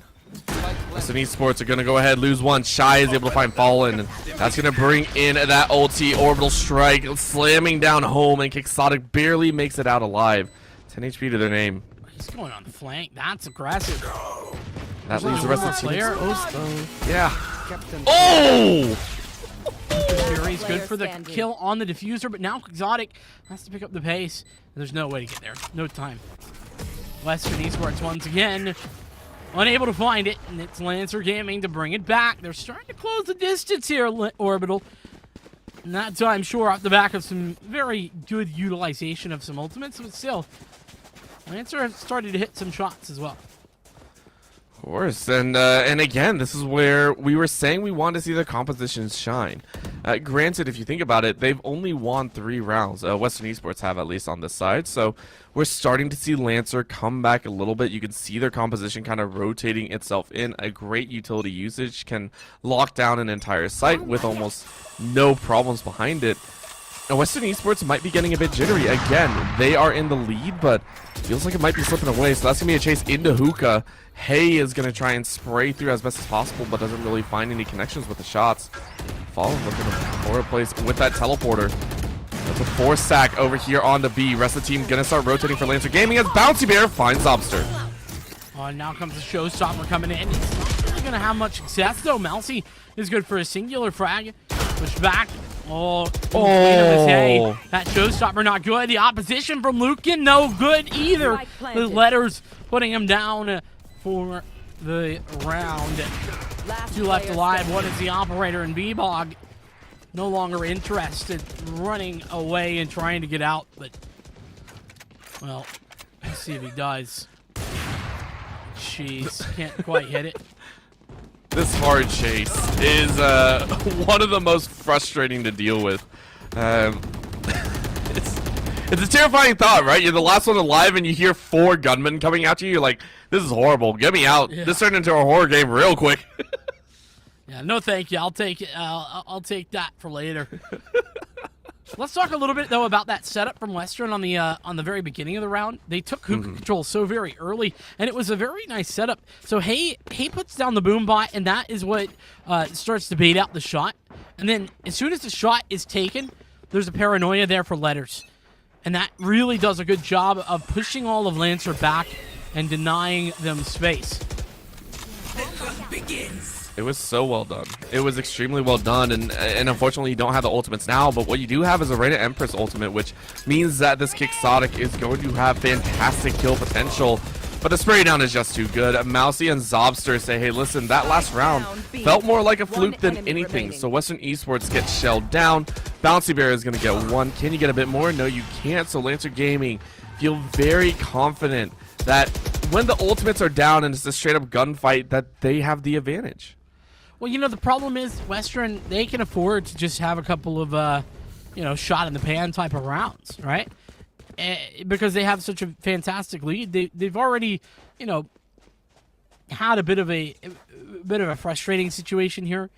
Western Esports are going to go ahead, lose one. Shy is able to find Fallen, and that's going to bring in that ulti. Orbital strike, slamming down home, and Quixotic barely makes it out alive. 10 HP to their name. He's going on the flank. That's aggressive. That leaves the rest of the team player. exposed, though. Yeah. Oh! Fury's good for the kill on the diffuser, but now Quixotic has to pick up the pace. There's no way to get there. No time. Western Esports once again unable to find it, and it's Lancer Gaming to bring it back. They're starting to close the distance here, Orbital. And that time, sure, off the back of some very good utilization of some ultimates, but still, Lancer have started to hit some shots as well. Of course, and again, this is where we were saying we want to see the compositions shine. Granted, if you think about it, they've only won 3 rounds. Western Esports have, at least on this side, so we're starting to see Lancer come back a little bit. You can see their composition kind of rotating itself in. A great utility usage can lock down an entire site with almost no problems behind it. And Western Esports might be getting a bit jittery. Again, they are in the lead, but feels like it might be slipping away. So that's going to be a chase into Hookah. Hay is going to try and spray through as best as possible, but doesn't really find any connections with the shots. Fallen looking for a place with that teleporter. That's a 4-stack over here on the B. Rest of the team going to start rotating for Lancer Gaming as Bouncy Bear finds Obster. Oh, and now comes the showstopper coming in. He's not really going to have much success, though. Mousy is good for a singular frag. Push back. Oh, that showstopper not good. The opposition from Lucan, no good either. The letters putting him down for the round. 2 left alive. One is the operator, and B-Bog no longer interested, running away and trying to get out. But, well, let's see if he does. Jeez, can't quite hit it. This hard chase is one of the most frustrating to deal with. It's a terrifying thought, right? You're the last one alive and you hear 4 gunmen coming at you. You're like, this is horrible. Get me out. Yeah. This turned into a horror game real quick. Yeah, no thank you. I'll take it. I'll take that for later. Let's talk a little bit though about that setup from Western on the very beginning of the round. They took hookah control so very early, and it was a very nice setup. So Hay puts down the boom bot, and that is what starts to bait out the shot. And then as soon as the shot is taken, there's a paranoia there for letters, and that really does a good job of pushing all of Lancer back and denying them space. It was so well done. It was extremely well done, and unfortunately you don't have the ultimates now, but what you do have is a Reina Empress ultimate, which means that this Quixotic is going to have fantastic kill potential, but the spray down is just too good. Mousy and Zobster say, hey, listen, that last round felt more like a fluke than anything, so Western Esports gets shelled down. Bouncy Bear is going to get 1. Can you get a bit more? No, you can't, so Lancer Gaming feel very confident that when the ultimates are down and it's a straight-up gunfight, that they have the advantage. Well, you know, the problem is Western, they can afford to just have a couple of, shot in the pan type of rounds, right? Because they have such a fantastic lead. They've already, had a bit of a frustrating situation here.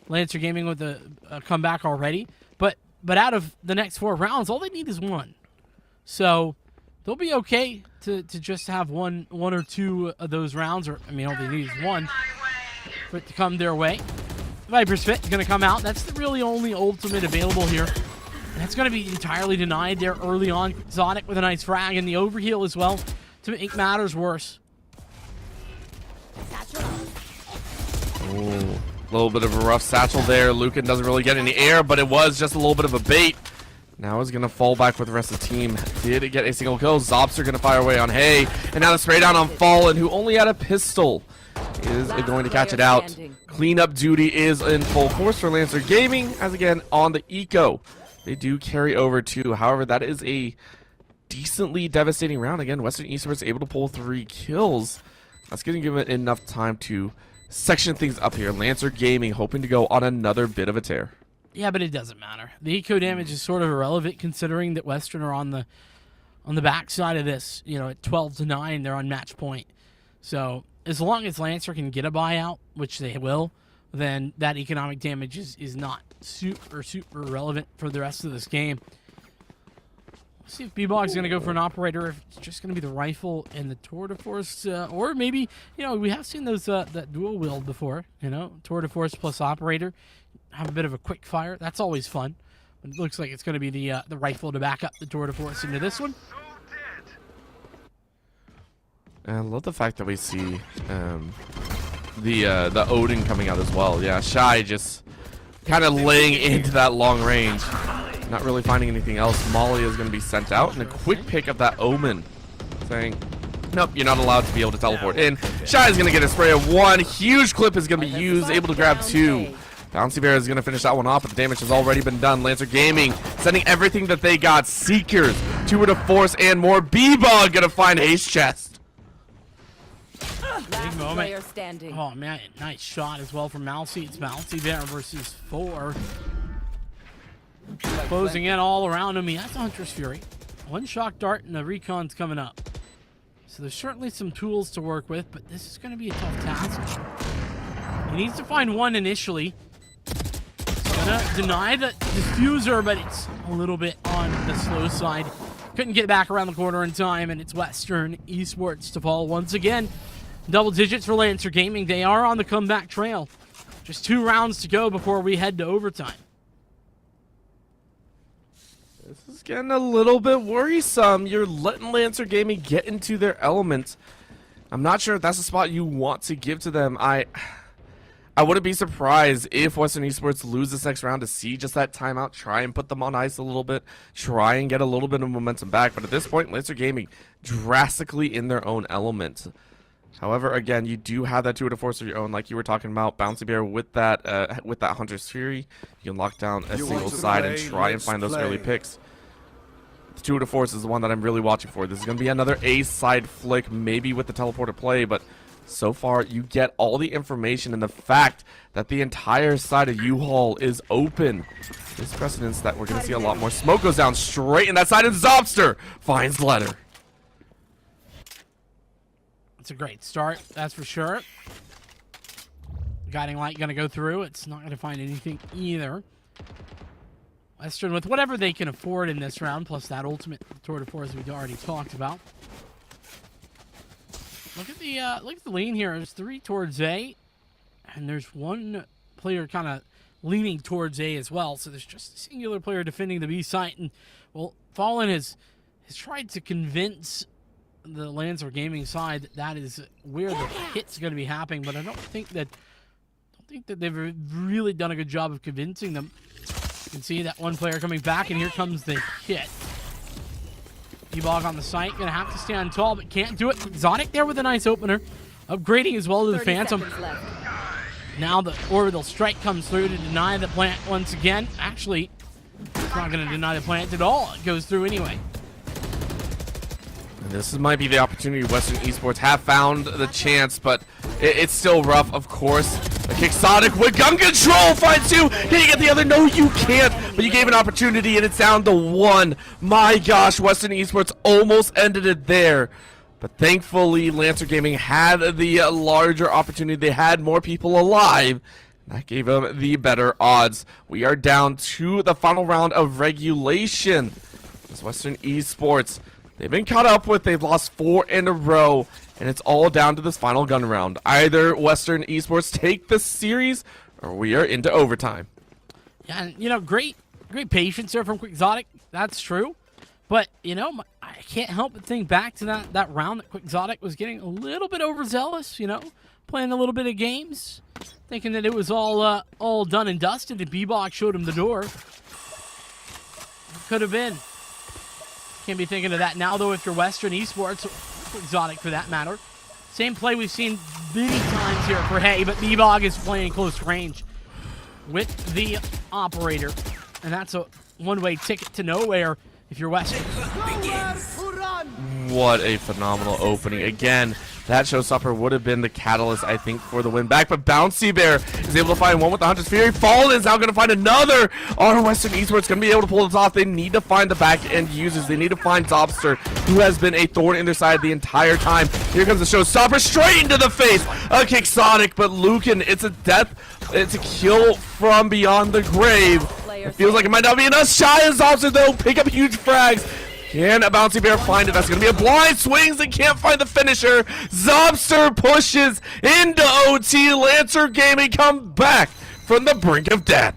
Lancer Gaming with a comeback already. But out of the next 4 rounds, all they need is 1. So they'll be okay to just have one or 2 of those rounds. All they need is 1. For it to come their way. Viper's Fit is going to come out. That's the really only ultimate available here. And that's going to be entirely denied there early on. Zonic with a nice frag and the overheal as well to make matters worse. Ooh, a little bit of a rough satchel there. Lucan doesn't really get any air, but it was just a little bit of a bait. Now he's going to fall back with the rest of the team. Did get a single kill. Zobster going to fire away on Hay. And now the spray down on Fallen, who only had a pistol. Is going to catch it out. Cleanup duty is in full force for Lancer Gaming, as again on the eco. They do carry over too. However, that is a decently devastating round. Again, Western Esports able to pull 3 kills. That's going to give it enough time to section things up here. Lancer Gaming hoping to go on another bit of a tear. Yeah, but it doesn't matter. The eco damage is sort of irrelevant considering that Western are on the back side of this. At 12-9, they're on match point. So as long as Lancer can get a buyout, which they will, then that economic damage is not super relevant for the rest of this game. Let's see if B-Bog's going to go for an operator, if it's just going to be the rifle and the Tour de Force, or maybe, we have seen those that dual wield before, Tour de Force plus operator, have a bit of a quick fire. That's always fun. But it looks like it's going to be the rifle to back up the Tour de Force into this one. I love the fact that we see the Odin coming out as well. Yeah, Shy just kind of laying into that long range. Not really finding anything else. Molly is going to be sent out, and a quick pick of that Omen saying, nope, you're not allowed to be able to teleport in. Shy is going to get a spray of 1. Huge clip is going to be used, able to grab 2. Bouncy Bear is going to finish that one off, but the damage has already been done. Lancer Gaming sending everything that they got. Seekers, tour de force, and more. B-Bug going to find Ace Chest. Last moment. player standing. Oh, man, nice shot as well from Mousy. It's Bouncy Bear versus 4. Closing in all around him. He has the Hunter's Fury. One shock dart and the recon's coming up. So there's certainly some tools to work with, but this is going to be a tough task. He needs to find one initially. He's going to deny the diffuser, but it's a little bit on the slow side. Couldn't get back around the corner in time, and it's Western Esports to fall once again. Double digits for Lancer Gaming. They are on the comeback trail. Just 2 rounds to go before we head to overtime. This is getting a little bit worrisome. You're letting Lancer Gaming get into their element. I'm not sure if that's a spot you want to give to them. I wouldn't be surprised if Western Esports lose this next round to see just that timeout, try and put them on ice a little bit, try and get a little bit of momentum back. But at this point, Lancer Gaming drastically in their own element. However, again, you do have that tour de force of your own, like you were talking about. Bouncy Bear with that Hunter's Fury, you can lock down a single side and try and find those early picks. The tour de force is the one that I'm really watching for. This is going to be another A side flick, maybe with the teleporter play, but so far you get all the information, and the fact that the entire side of U-Haul is open is precedence that we're going to see a lot more. Smoke goes down straight in that side, and Zobster finds Letter. It's a great start, that's for sure. Guiding Light going to go through. It's not going to find anything either. Western with whatever they can afford in this round, plus that ultimate tour de force we already talked about. Look at the lean here. There's 3 towards A, and there's 1 player kind of leaning towards A as well. So there's just a singular player defending the B site, and well, Fallen has tried to convince the Lancer Gaming side that is where the hit's going to be happening, but I don't think that they've really done a good job of convincing them. You can see that 1 player coming back, and here comes the hit. D-Bog on the site, gonna have to stand tall, but can't do it. Exotic there with a nice opener, upgrading as well to the 30 Phantom. seconds left. Now the Orbital strike comes through to deny the plant once again. Actually, it's not gonna deny the plant at all. It goes through anyway. This might be the opportunity Western Esports have found the chance, but it's still rough, of course. A Quixotic with gun control finds 2. Can you get the other? No, you can't. But you gave an opportunity, and it's down to 1. My gosh, Western Esports almost ended it there. But thankfully, Lancer Gaming had the larger opportunity. They had more people alive. That gave them the better odds. We are down to the final round of regulation. This Western Esports, they've been caught up with. They've lost 4 in a row, and it's all down to this final gun round. Either Western Esports take this series, or we are into overtime. Yeah, and great patience there from Quixotic. That's true. But, I can't help but think back to that round that Quixotic was getting a little bit overzealous, playing a little bit of games, thinking that it was all done and dusted, and B-Bog showed him the door. Could have been. Can't be thinking of that now, though, if you're Western Esports, Exotic for that matter. Same play we've seen many times here for Hay, but B-Bog is playing close range with the operator. And that's a one-way ticket to nowhere if you're Western. What a phenomenal opening. Again, that showstopper would have been the catalyst, I think, for the win back. But Bouncy Bear is able to find 1 with the Hunter's Fury. Fallen is now going to find another. Our Western Esports going to be able to pull this off. They need to find the back end users. They need to find Zobster, who has been a thorn in their side the entire time. Here comes the showstopper straight into the face. A Quixotic, but Lucan, it's a death. It's a kill from beyond the grave. It feels like it might not be enough. Shy and Zobster, though, pick up huge frags. Can a Bouncy Bear find it? That's going to be a blind. Swings and can't find the finisher. Zobster pushes into OT. Lancer Gaming come back from the brink of death.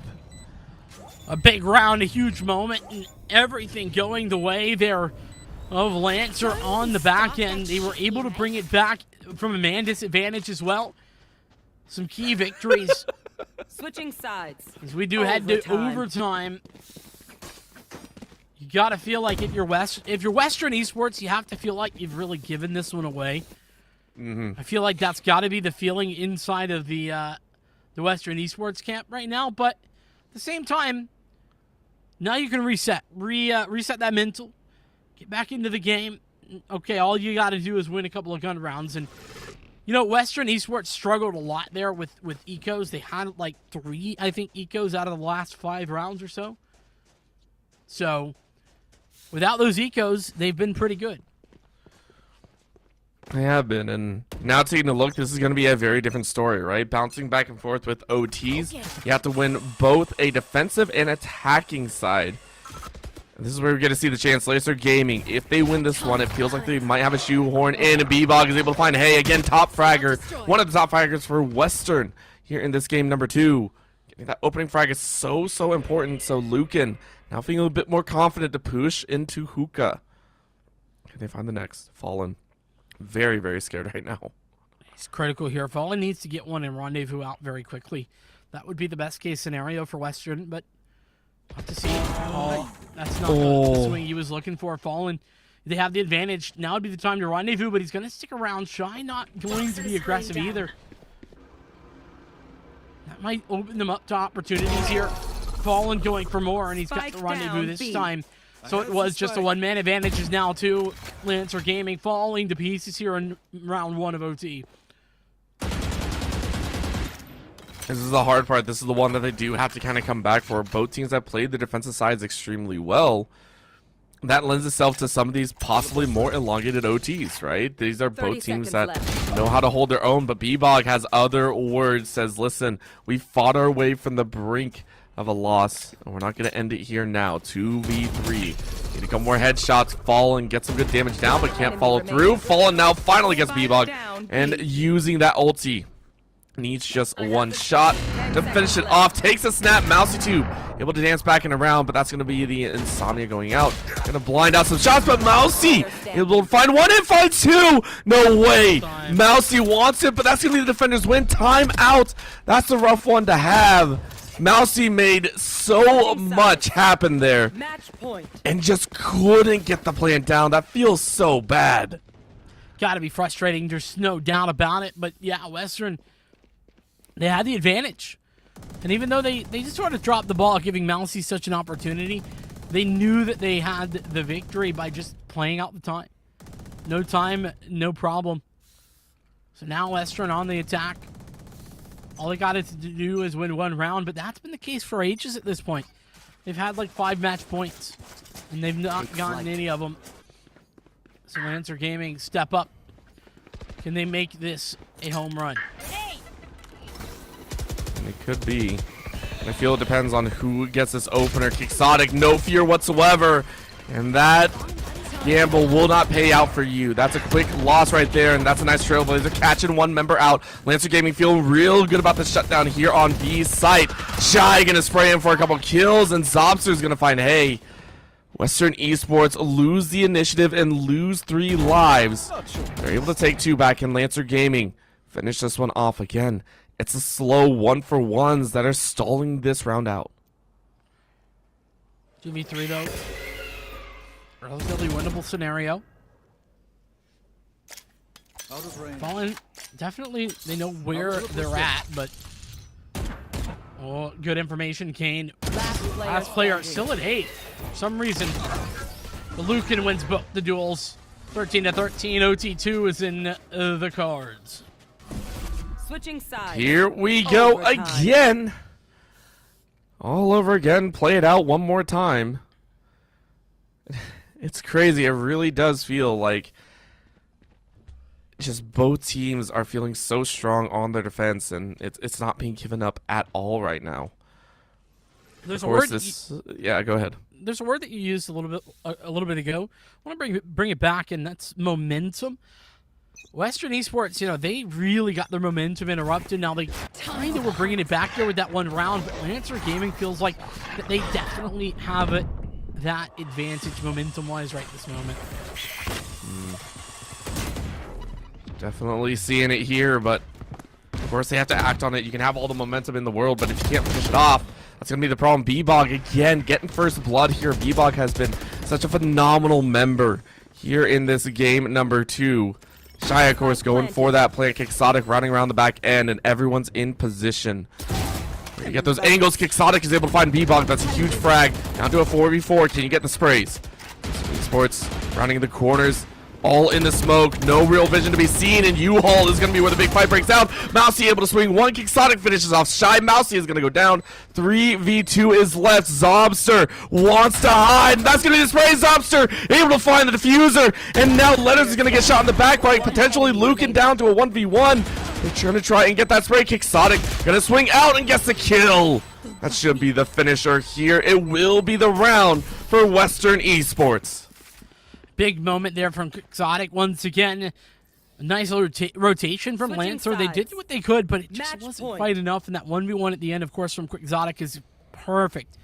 A big round, a huge moment, and everything going the way there of Lancer on the back end. They were able to bring it back from a man disadvantage as well. Some key victories. Switching sides. As we do head to overtime. You gotta feel like if you're Western Esports, you have to feel like you've really given this one away. I feel like that's got to be the feeling inside of the the Western Esports camp right now, but at the same time, now you can reset that mental, get back into the game. Okay, all you got to do is win a couple of gun rounds. And, you know, Western Esports struggled a lot there with ecos. They had like 3, I think, ecos out of the last 5 rounds or so. So, without those ecos, they've been pretty good. They have been, and now taking a look, this is going to be a very different story, right? Bouncing back and forth with OTs. You have to win both a defensive and attacking side. And this is where we're going to see the chance. Laser Gaming, if they win this one, it feels like they might have a shoehorn in, and B-Bog is able to find, hey, again, top fragger. One of the top fraggers for Western here in this game number 2. Getting that opening frag is so important. So Lucan now feeling a little bit more confident to push into Hookah. Can they find the next? Fallen. Very scared right now. It's critical here. Fallen needs to get one and Rendezvous out very quickly. That would be the best case scenario for Western, but we'll have to see. Oh, that's not the swing he was looking for. Fallen, they have the advantage. Now would be the time to Rendezvous, but he's going to stick around. Shy not going to be aggressive either. That might open them up to opportunities here. Fallen going for more, and he's got the Rendezvous this time. So it was just a one-man advantage is now to Lancer Gaming, falling to pieces here in round 1 of OT. This is the hard part. This is the one that they do have to kind of come back for. Both teams have played the defensive sides extremely well. That lends itself to some of these possibly more elongated OTs, right? These are both teams that know how to hold their own, but B-Bog has other words, says, listen, we fought our way from the brink of a loss, and we're not going to end it here now. 2v3. Need a couple more headshots. Fallen gets some good damage down, but can't follow through. Fallen now finally gets B-Bog, and using that ulti. Needs just one shot to finish it off. Takes a snap. Mousy Tube able to dance back in a round, but that's going to be the Insomnia going out. Going to blind out some shots, but Mousy able to find one and find 2. No way. Mousy wants it, but that's going to be the defender's win. Time out. That's a rough one to have. Mousy made so much happen there and just couldn't get the plan down. That feels so bad. Got to be frustrating. There's no doubt about it. But yeah, Western, they had the advantage. And even though they just sort of dropped the ball, giving Mousy such an opportunity, they knew that they had the victory by just playing out the time. No time, no problem. So now Western on the attack. All they got to do is win one round, but that's been the case for ages at this point. They've had like 5 match points, and they've not gotten any of them. So Lancer Gaming, step up. Can they make this a home run? It could be. And I feel it depends on who gets this opener. Quixotic, no fear whatsoever. And that gamble will not pay out for you. That's a quick loss right there, and that's a nice trailblazer catching one member out. Lancer Gaming feel real good about the shutdown here on B site. Shy gonna spray him for a couple kills, and Zobster's gonna find hay. Western Esports lose the initiative and lose 3 lives. They're able to take 2 back, and Lancer Gaming finish this one off again. It's a slow 1-for-1s that are stalling this round out. 2v3 though. Relatively winnable scenario. Fallen, definitely, they know where they're at, but oh, good information, Kane. Last player still at 8. For some reason, the Lucan wins both the duels. 13-13, OT2 is in the cards. Switching sides. Here we go again. All over again. Play it out one more time. It's crazy. It really does feel like just both teams are feeling so strong on their defense, and it's not being given up at all right now. There's a word. Yeah, go ahead. There's a word that you used a little bit ago. I want to bring it back, and that's momentum. Western Esports, you know, they really got their momentum interrupted. Now they kind of were bringing it back there with that one round, but Lancer Gaming feels like that they definitely have it. That advantage momentum-wise right this moment. Definitely seeing it here, but of course they have to act on it. You can have all the momentum in the world, but if you can't finish it off, that's going to be the problem. B-Bog, again, getting first blood here. B-Bog has been such a phenomenal member here in this game number 2. Shy, of course, going for that plant. Quixotic running around the back end, and everyone's in position. You get those angles. Quixotic is able to find B-Bog. That's a huge frag. Down to a 4v4. Can you get the sprays? Sports rounding the corners. All in the smoke. No real vision to be seen. And U-Haul is going to be where the big fight breaks out. Mousy able to swing one. Quixotic finishes off. Shy Mousy is going to go down. 3v2 is left. Zobster wants to hide. And that's going to be the spray. Zobster able to find the diffuser. And now Letters is going to get shot in the back right. Potentially Lucan down to a 1v1. They're trying to try and get that spray. Quixotic going to swing out and gets the kill. That should be the finisher here. It will be the round for Western Esports. Big moment there from Quixotic. Once again, a nice little rotation from Switching Lancer. They did sides. what they could, but it just Match wasn't point. quite enough. And that 1v1 at the end, of course, from Quixotic is perfect.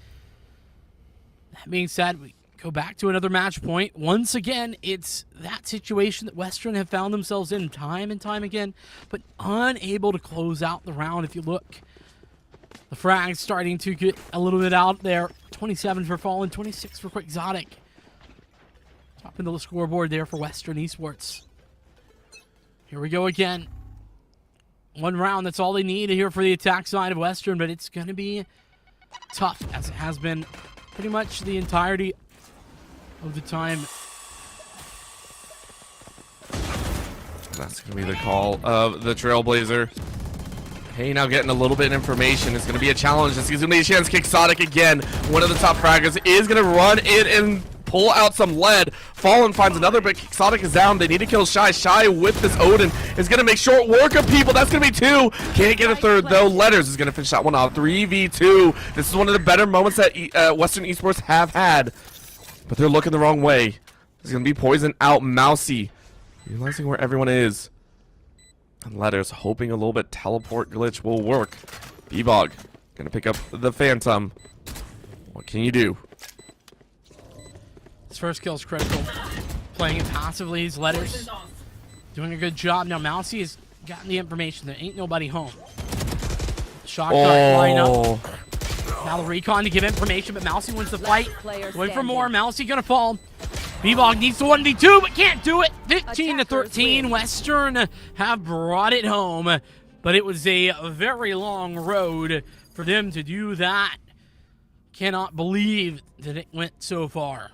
That being said, we go back to another match point. Once again, it's that situation that Western have found themselves in time and time again, but unable to close out the round. If you look, the frag's starting to get a little bit out there. 27 for Fallen, 26 for Quixotic. Top into the scoreboard there for Western Esports. Here we go again. One round, that's all they need here for the attack side of Western, but it's going to be tough, as it has been pretty much the entirety of the time. That's going to be the call of the Trailblazer. Hey, now getting a little bit of information. It's going to be a challenge. This is going to be a chance. Quixotic again. One of the top fraggers is going to run in and pull out some lead. Fallen finds another, but Quixotic is down. They need to kill Shy. Shy with this Odin is going to make short work of people. That's going to be two. Can't get a third, though. Letters is going to finish that one off. 3v2. This is one of the better moments that Western Esports have had, but they're looking the wrong way. There's going to be Poison out. Mousy realizing where everyone is. And Letters hoping a little bit teleport glitch will work. B-Bog going to pick up the Phantom. What can you do? His first kill is critical. Playing it passively, his Letters doing a good job. Now Mousy has gotten the information. There ain't nobody home. Shot line up. Now the recon to give information, but Mousy wins the fight. player Going for standing. more. Mousy gonna fall. B-Bog needs to 1v2, but can't do it. 15 to 13. Western have brought it home, but it was a very long road for them to do that. Cannot believe that it went so far.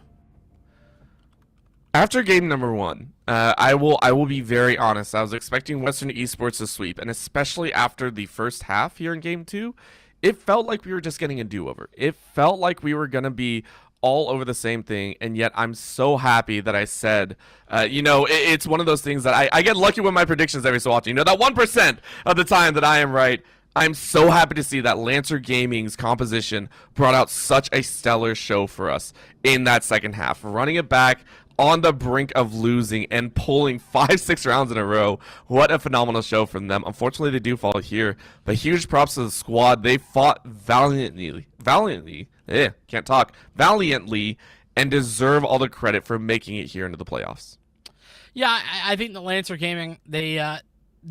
After game number one, I will be very honest. I was expecting Western Esports to sweep, and especially after the first half here in game two, it felt like we were just getting a do-over. It felt like we were gonna be all over the same thing, and yet I'm so happy that I said, it's one of those things that I get lucky with my predictions every so often. You know, that 1% of the time that I am right. I'm so happy to see that Lancer Gaming's composition brought out such a stellar show for us in that second half, running it back on the brink of losing and pulling 5-6 rounds in a row. What a phenomenal show from them. Unfortunately, they do fall here, but huge props to the squad. They fought valiantly, and deserve all the credit for making it here into the playoffs. Yeah, I think the Lancer Gaming, they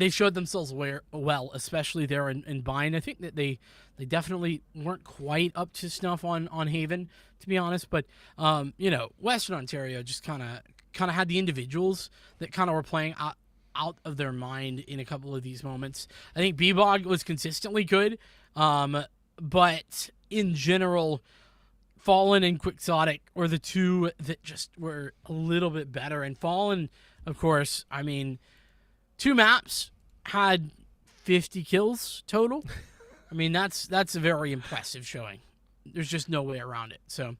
showed themselves well, especially there in Bind. I think that they definitely weren't quite up to snuff on Haven, to be honest. But Western Ontario just kind of had the individuals that kind of were playing out of their mind in a couple of these moments. I think B-Bog was consistently good, but in general, Fallen and Quixotic were the two that just were a little bit better. And Fallen, of course, I mean, 2 maps had 50 kills total. I mean, that's a very impressive showing. There's just no way around it. So,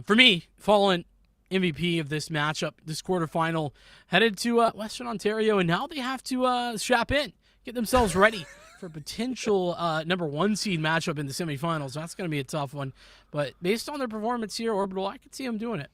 for me, Fallen MVP of this matchup, this quarterfinal, headed to Western Ontario, and now they have to strap in, get themselves ready for a potential number 1 seed matchup in the semifinals. That's going to be a tough one. But based on their performance here, Orbital, I could see them doing it.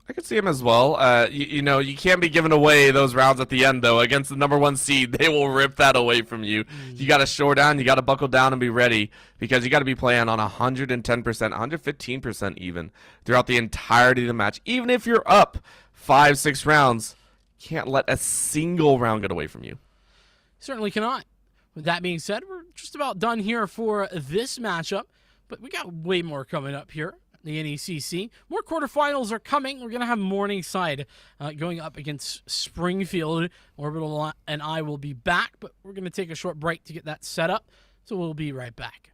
I could see him as well. You can't be giving away those rounds at the end, though. Against the number 1 seed, they will rip that away from you. You got to shore down, you got to buckle down and be ready, because you got to be playing on 110%, 115% even throughout the entirety of the match. Even if you're up 5-6 rounds, you can't let a single round get away from you. Certainly cannot. With that being said, we're just about done here for this matchup, but we got way more coming up here the NECC. More quarterfinals are coming. We're going to have Morningside going up against Springfield. Orbital and I will be back, but we're going to take a short break to get that set up. So we'll be right back.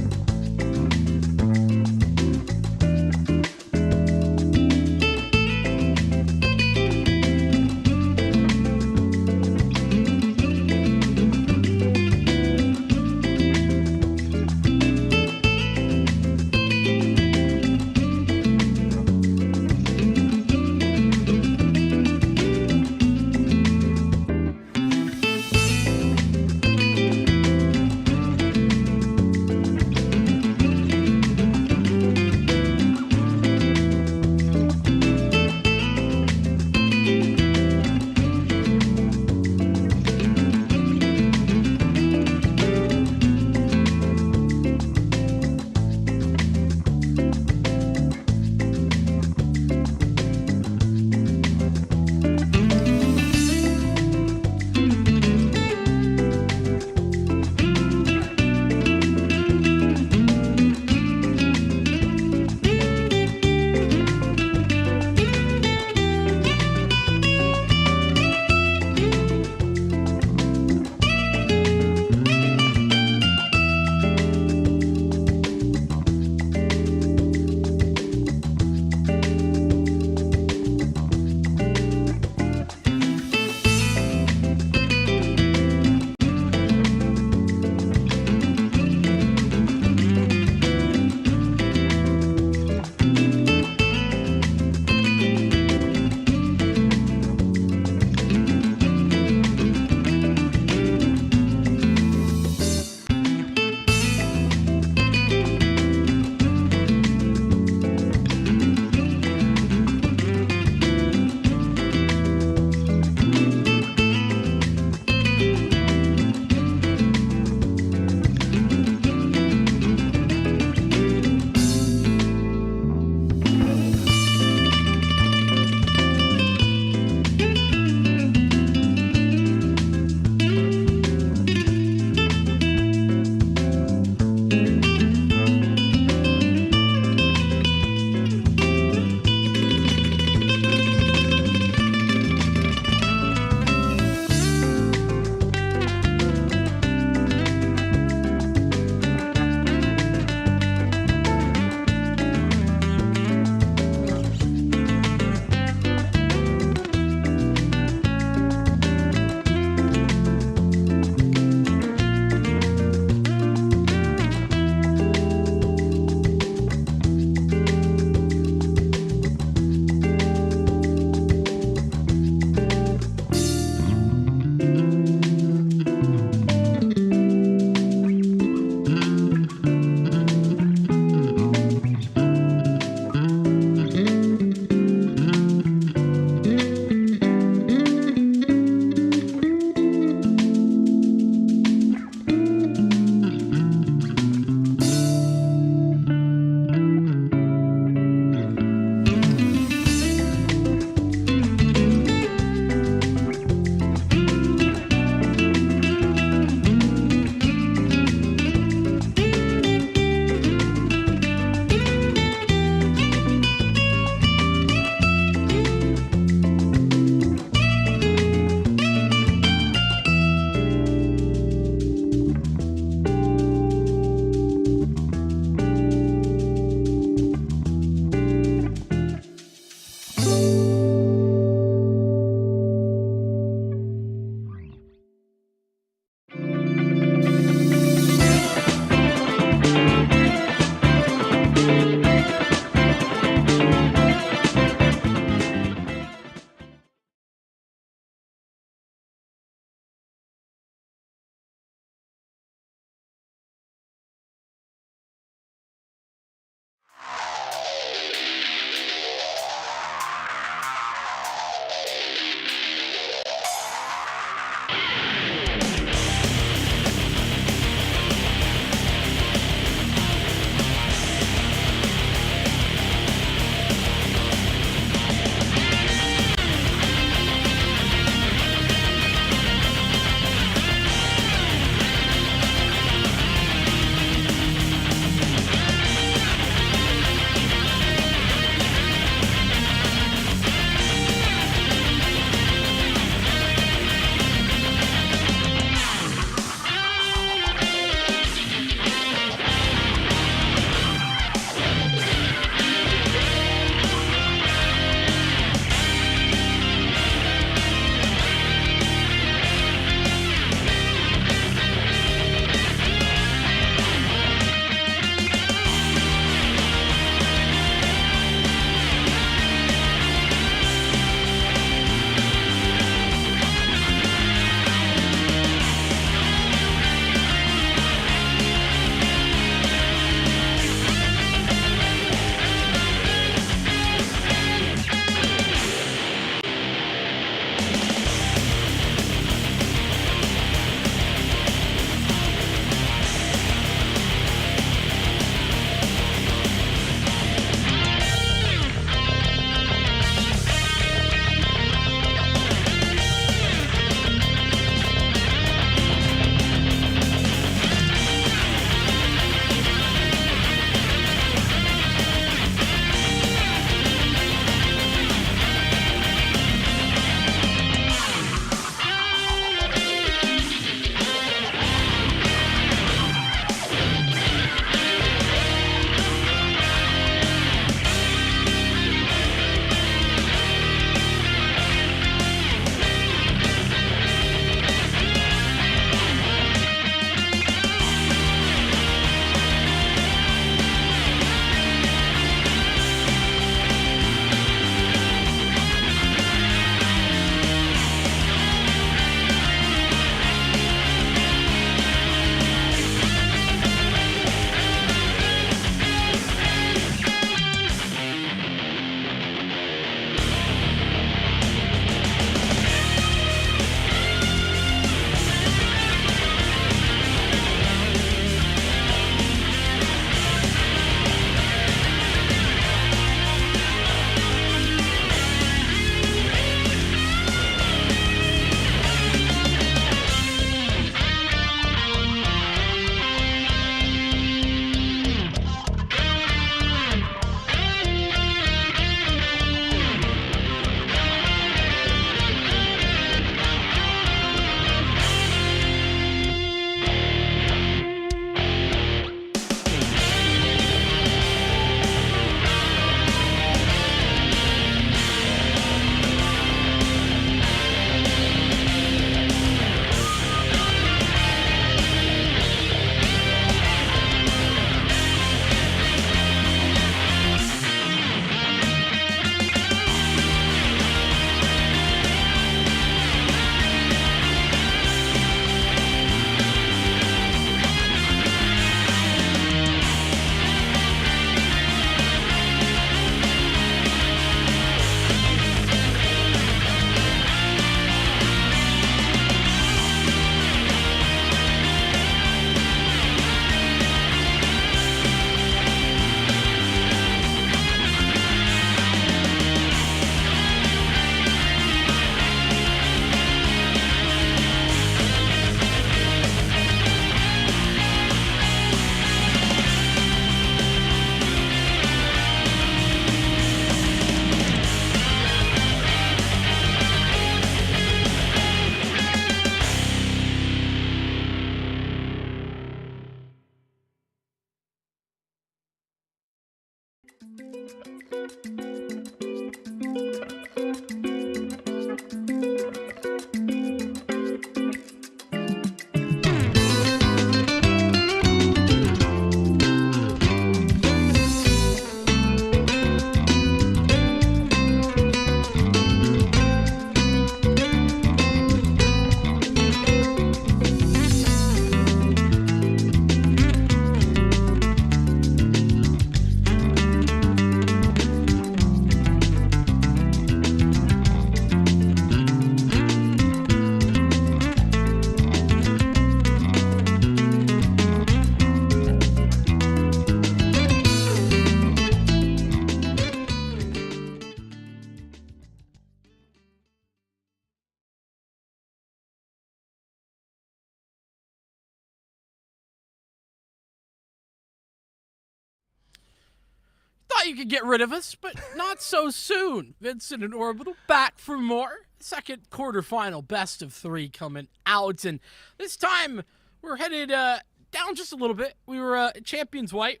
you could get rid of us, but not so soon. Vincent and Orbital back for more. Second quarterfinal best of 3 coming out, and this time we're headed down just a little bit. We were Champions White.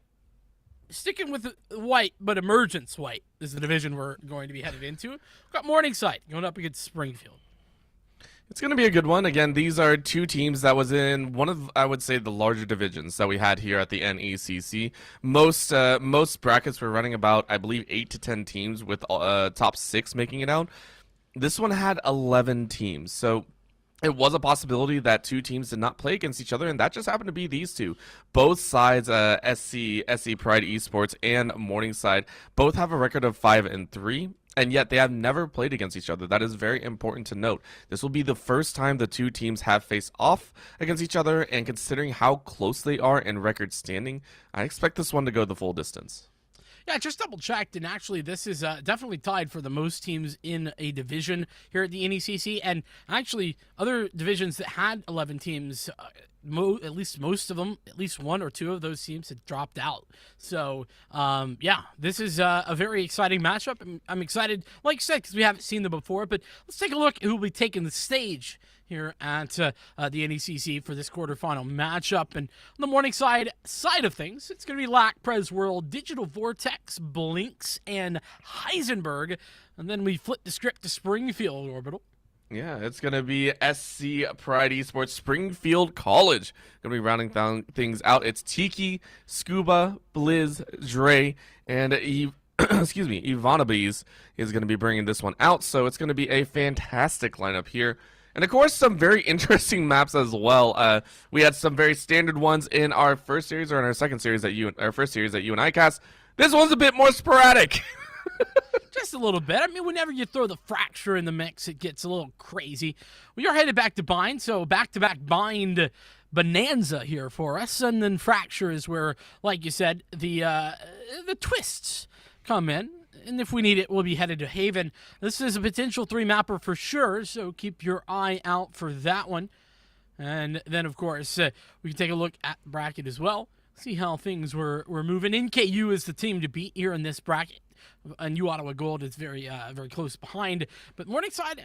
Sticking with white, but Emergence White is the division we're going to be headed into. We've got Morningside going up against Springfield. It's going to be a good one. Again, these are 2 teams that was in one of, I would say, the larger divisions that we had here at the NECC. Most brackets were running about, I believe, 8 to 10 teams with top 6 making it out. This one had 11 teams, so it was a possibility that 2 teams did not play against each other, and that just happened to be these 2. Both sides, SC Pride Esports and Morningside, both have a record of 5-3, and yet they have never played against each other. That is very important to note. This will be the first time the 2 teams have faced off against each other, and considering how close they are in record standing, I expect this one to go the full distance. Yeah, I just double-checked, and actually this is definitely tied for the most teams in a division here at the NECC, and actually other divisions that had 11 teams, at least most of them, at least 1 or 2 of those teams had dropped out. So, yeah, this is a very exciting matchup. I'm excited, like you said, because we haven't seen them before, but let's take a look at who will be taking the stage here at the NECC for this quarterfinal matchup. And on the Morningside side of things, it's going to be LAC, Prez World, Digital Vortex, Blinks, and Heisenberg. And then we flip the script to Springfield Orbital. Yeah, it's going to be SC Pride Esports Springfield College. Going to be rounding things out. It's Tiki, Scuba, Blizz, Dre, and Ivanabees is going to be bringing this one out. So it's going to be a fantastic lineup here. And of course, some very interesting maps as well. We had some very standard ones in our first series, or in our second series our first series that you and I cast. This one's a bit more sporadic. Just a little bit. I mean, whenever you throw the Fracture in the mix, it gets a little crazy. We are headed back to Bind, so back-to-back Bind bonanza here for us. And then Fracture is where, like you said, the twists come in. And if we need it, we'll be headed to Haven. This is a potential 3-mapper for sure, so keep your eye out for that one. And then, of course, we can take a look at the bracket as well, see how things were moving. NKU is the team to beat here in this bracket. And New Ottawa Gold is very close behind. But Morningside,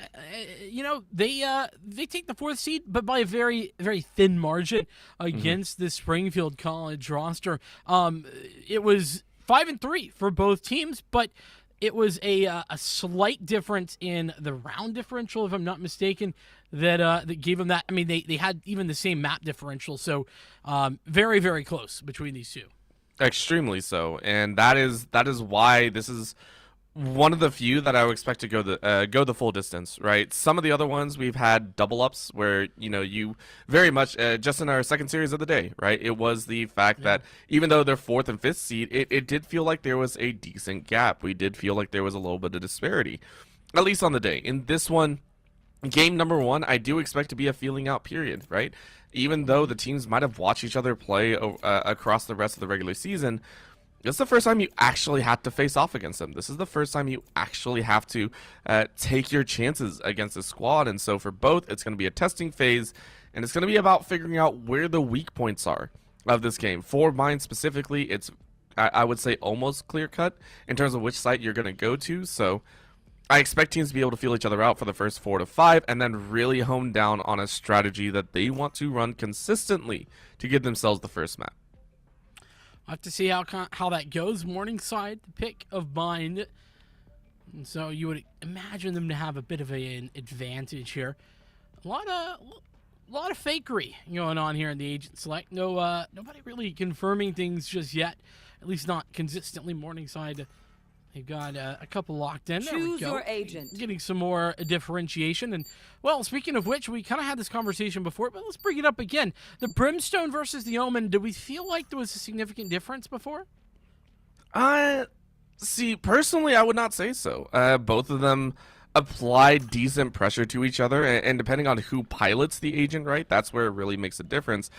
they take the 4th seed, but by a very, very thin margin against the Springfield College roster. It was 5-3 for both teams, but it was a slight difference in the round differential, if I'm not mistaken, that gave them that. I mean, they had even the same map differential, so very, very close between these 2. Extremely so, and that is why this is one of the few that I would expect to go the full distance, right? Some of the other ones we've had double ups where you very much just in our second series of the day, right? It was the fact that even though they're 4th and 5th seed, it did feel like there was a decent gap. We did feel like there was a little bit of disparity, at least on the day. In this one, game number 1, I do expect to be a feeling out period, right? Even though the teams might have watched each other play across the rest of the regular season, this is the first time you actually have to face off against them. This is the first time you actually have to take your chances against the squad. And so for both, it's going to be a testing phase, and it's going to be about figuring out where the weak points are of this game. For mine specifically, it's, I would say, almost clear-cut in terms of which site you're going to go to. So I expect teams to be able to feel each other out for the first 4 to 5 and then really hone down on a strategy that they want to run consistently to give themselves the first map. I'll have to see how that goes. Morningside, the pick of Bind. And so you would imagine them to have a bit of an advantage here. A lot of fakery going on here in the agent select. Nobody really confirming things just yet. At least not consistently. Morningside, they've got a couple locked in. There we Choose go. your agent. Getting some more differentiation. And, well, speaking of which, we kind of had this conversation before, but let's bring it up again. The Brimstone versus the Omen, did we feel like there was a significant difference before? See, personally, I would not say so. Both of them applied decent pressure to each other, and depending on who pilots the agent, right, that's where it really makes a difference.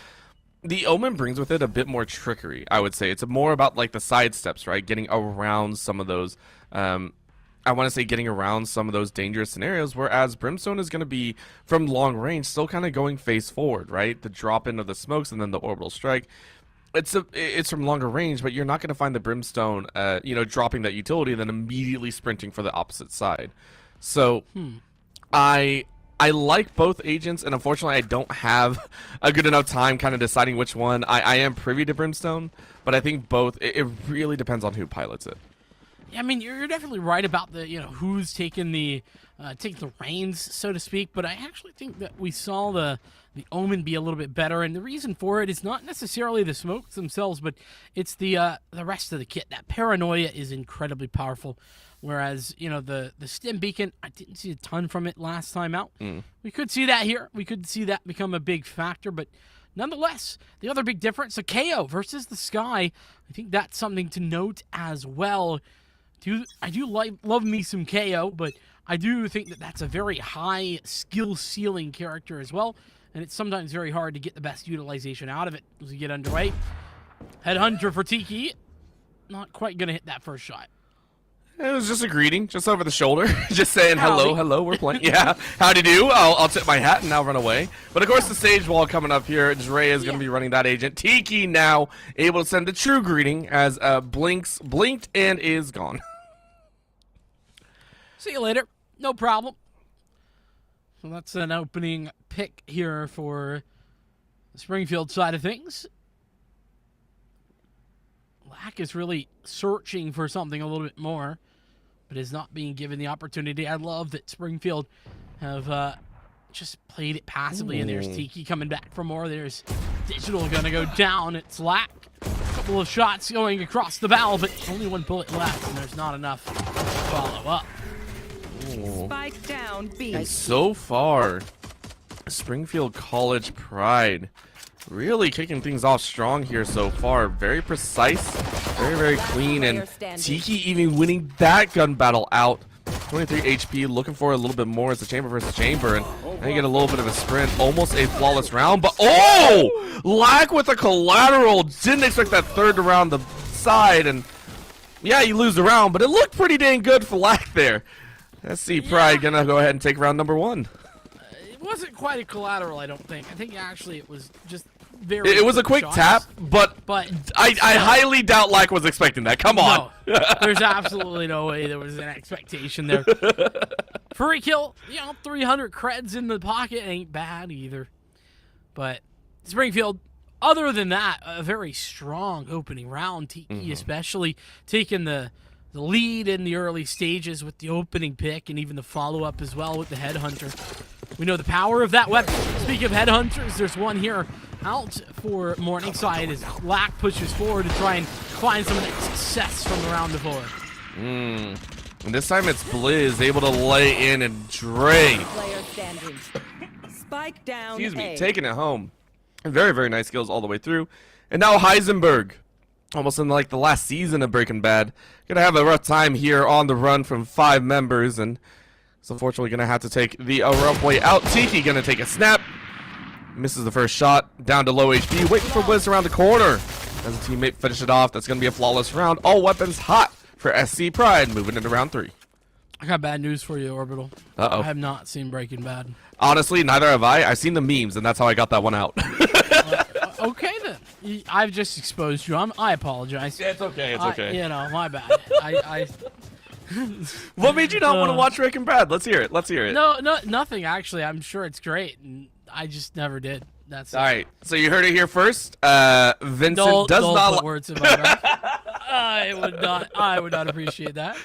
The Omen brings with it a bit more trickery, I would say. It's more about, like, the side steps, right? Getting around some of those, I want to say getting around some of those dangerous scenarios, whereas Brimstone is going to be, from long range, still kind of going face forward, right? The drop in of the smokes and then the orbital strike. it's from longer range, but you're not going to find the Brimstone, dropping that utility and then immediately sprinting for the opposite side. So I like both agents, and unfortunately I don't have a good enough time kind of deciding which one. I am privy to Brimstone, but I think both, it really depends on who pilots it. Yeah, I mean, you're definitely right about the, who's taking the reins, so to speak, but I actually think that we saw the Omen be a little bit better, and the reason for it is not necessarily the smokes themselves, but it's the rest of the kit. That paranoia is incredibly powerful, whereas, the stim beacon, I didn't see a ton from it last time out. We could see that here. We could see that become a big factor, but nonetheless, the other big difference, a KO versus the Sky, I think that's something to note as well. I do love me some KO, but I do think that that's a very high skill ceiling character as well, and it's sometimes very hard to get the best utilization out of it as we get underway. Headhunter for Tiki, not quite going to hit that first shot. It was just a greeting, just over the shoulder, just saying Howdy. hello, we're playing. Yeah, howdy do. I'll tip my hat and now run away. But of course, the stage wall coming up here. Dre is going to be running that agent. Tiki now able to send the true greeting as blinked and is gone. See you later. No problem. So that's an opening pick here for the Springfield side of things. Lack is really searching for something a little bit more, but is not being given the opportunity. I love that Springfield have just played it passively, and there's Tiki coming back for more. There's Digital going to go down. It's Lack. A couple of shots going across the bow, but only one bullet left, and there's not enough to follow up. Spike down, B. And so far, Springfield College Pride really kicking things off strong here so far. Very precise, very clean, and Tiki even winning that gun battle out. 23 HP, looking for a little bit more as the chamber versus chamber, and now you get a little bit of a sprint. Almost a flawless round, but Lack with a collateral. Didn't expect that third around the side, and yeah, you lose the round, but it looked pretty dang good for Lack there. SC Pride gonna go ahead and take round number 1. It wasn't quite a collateral, I don't think. I think actually it was just very. It was a quick shots, tap, but I highly doubt Lack was expecting that. Come on. No, there's absolutely no way there was an expectation there. Free kill, 300 creds in the pocket ain't bad either. But Springfield, other than that, a very strong opening round. Tiki especially taking the lead in the early stages with the opening pick and even the follow-up as well with the Headhunter. We know the power of that weapon. Speaking of Headhunters, there's one here out for Morningside as Lack pushes forward to try and find some of that success from the round before. And this time it's Blizz able to lay in, and Dre, Player standing. Spike down, A. taking it home. Very nice skills all the way through. And now Heisenberg, almost in like the last season of Breaking Bad, gonna have a rough time here on the run from 5 members, and is unfortunately gonna have to take the rough way out. Tiki gonna take a snap, misses the first shot, down to low HP, waiting for Blizz around the corner as a teammate finish it off. That's gonna be a flawless round. All weapons hot for SC Pride, moving into round 3. I got bad news for you, Orbital. Uh-oh. I have not seen Breaking Bad. Honestly, neither have I. I've seen the memes, and that's how I got that one out. Okay then. I've just exposed you. I apologize. Yeah, it's okay. It's okay. My bad. What made you not want to watch Breaking Bad? Let's hear it. No, nothing actually. I'm sure it's great, and I just never did. That's all right. So you heard it here first. Vincent don't not put words in my mouth. I would not appreciate that.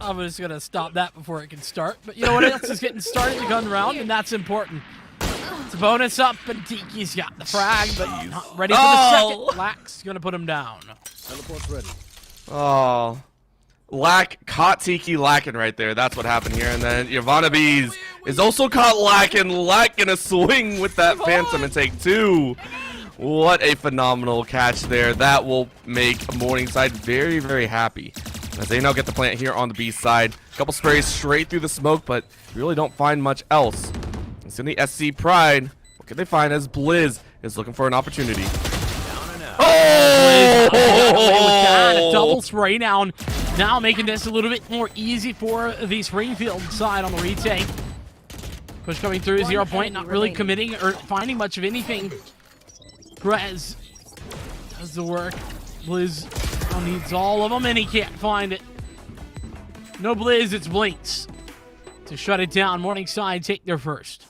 I'm just gonna stop that before it can start. But you know what else is getting started? The gun round, and that's important. It's a bonus up, and Tiki's got the frag, but not ready for the second. Lack's gonna put him down. Teleport's ready. Oh, Lack caught Tiki lacking right there. That's what happened here. And then Yvonne Bees is also caught lacking. Lack gonna swing with that Phantom and take 2. What a phenomenal catch there. That will make Morningside very happy, as they now get the plant here on the B side. A couple sprays straight through the smoke, but you really don't find much else. It's in the SC Pride. What can they find as Blizz is looking for an opportunity? Oh! A double spray down. Now making this a little bit more easy for the Springfield side on the retake. Push coming through, 0 point, not really committing or finding much of anything. Perez Does the work. Blizz now needs all of them, and he can't find it. No Blizz, it's Blinks to shut it down. Morningside take their first.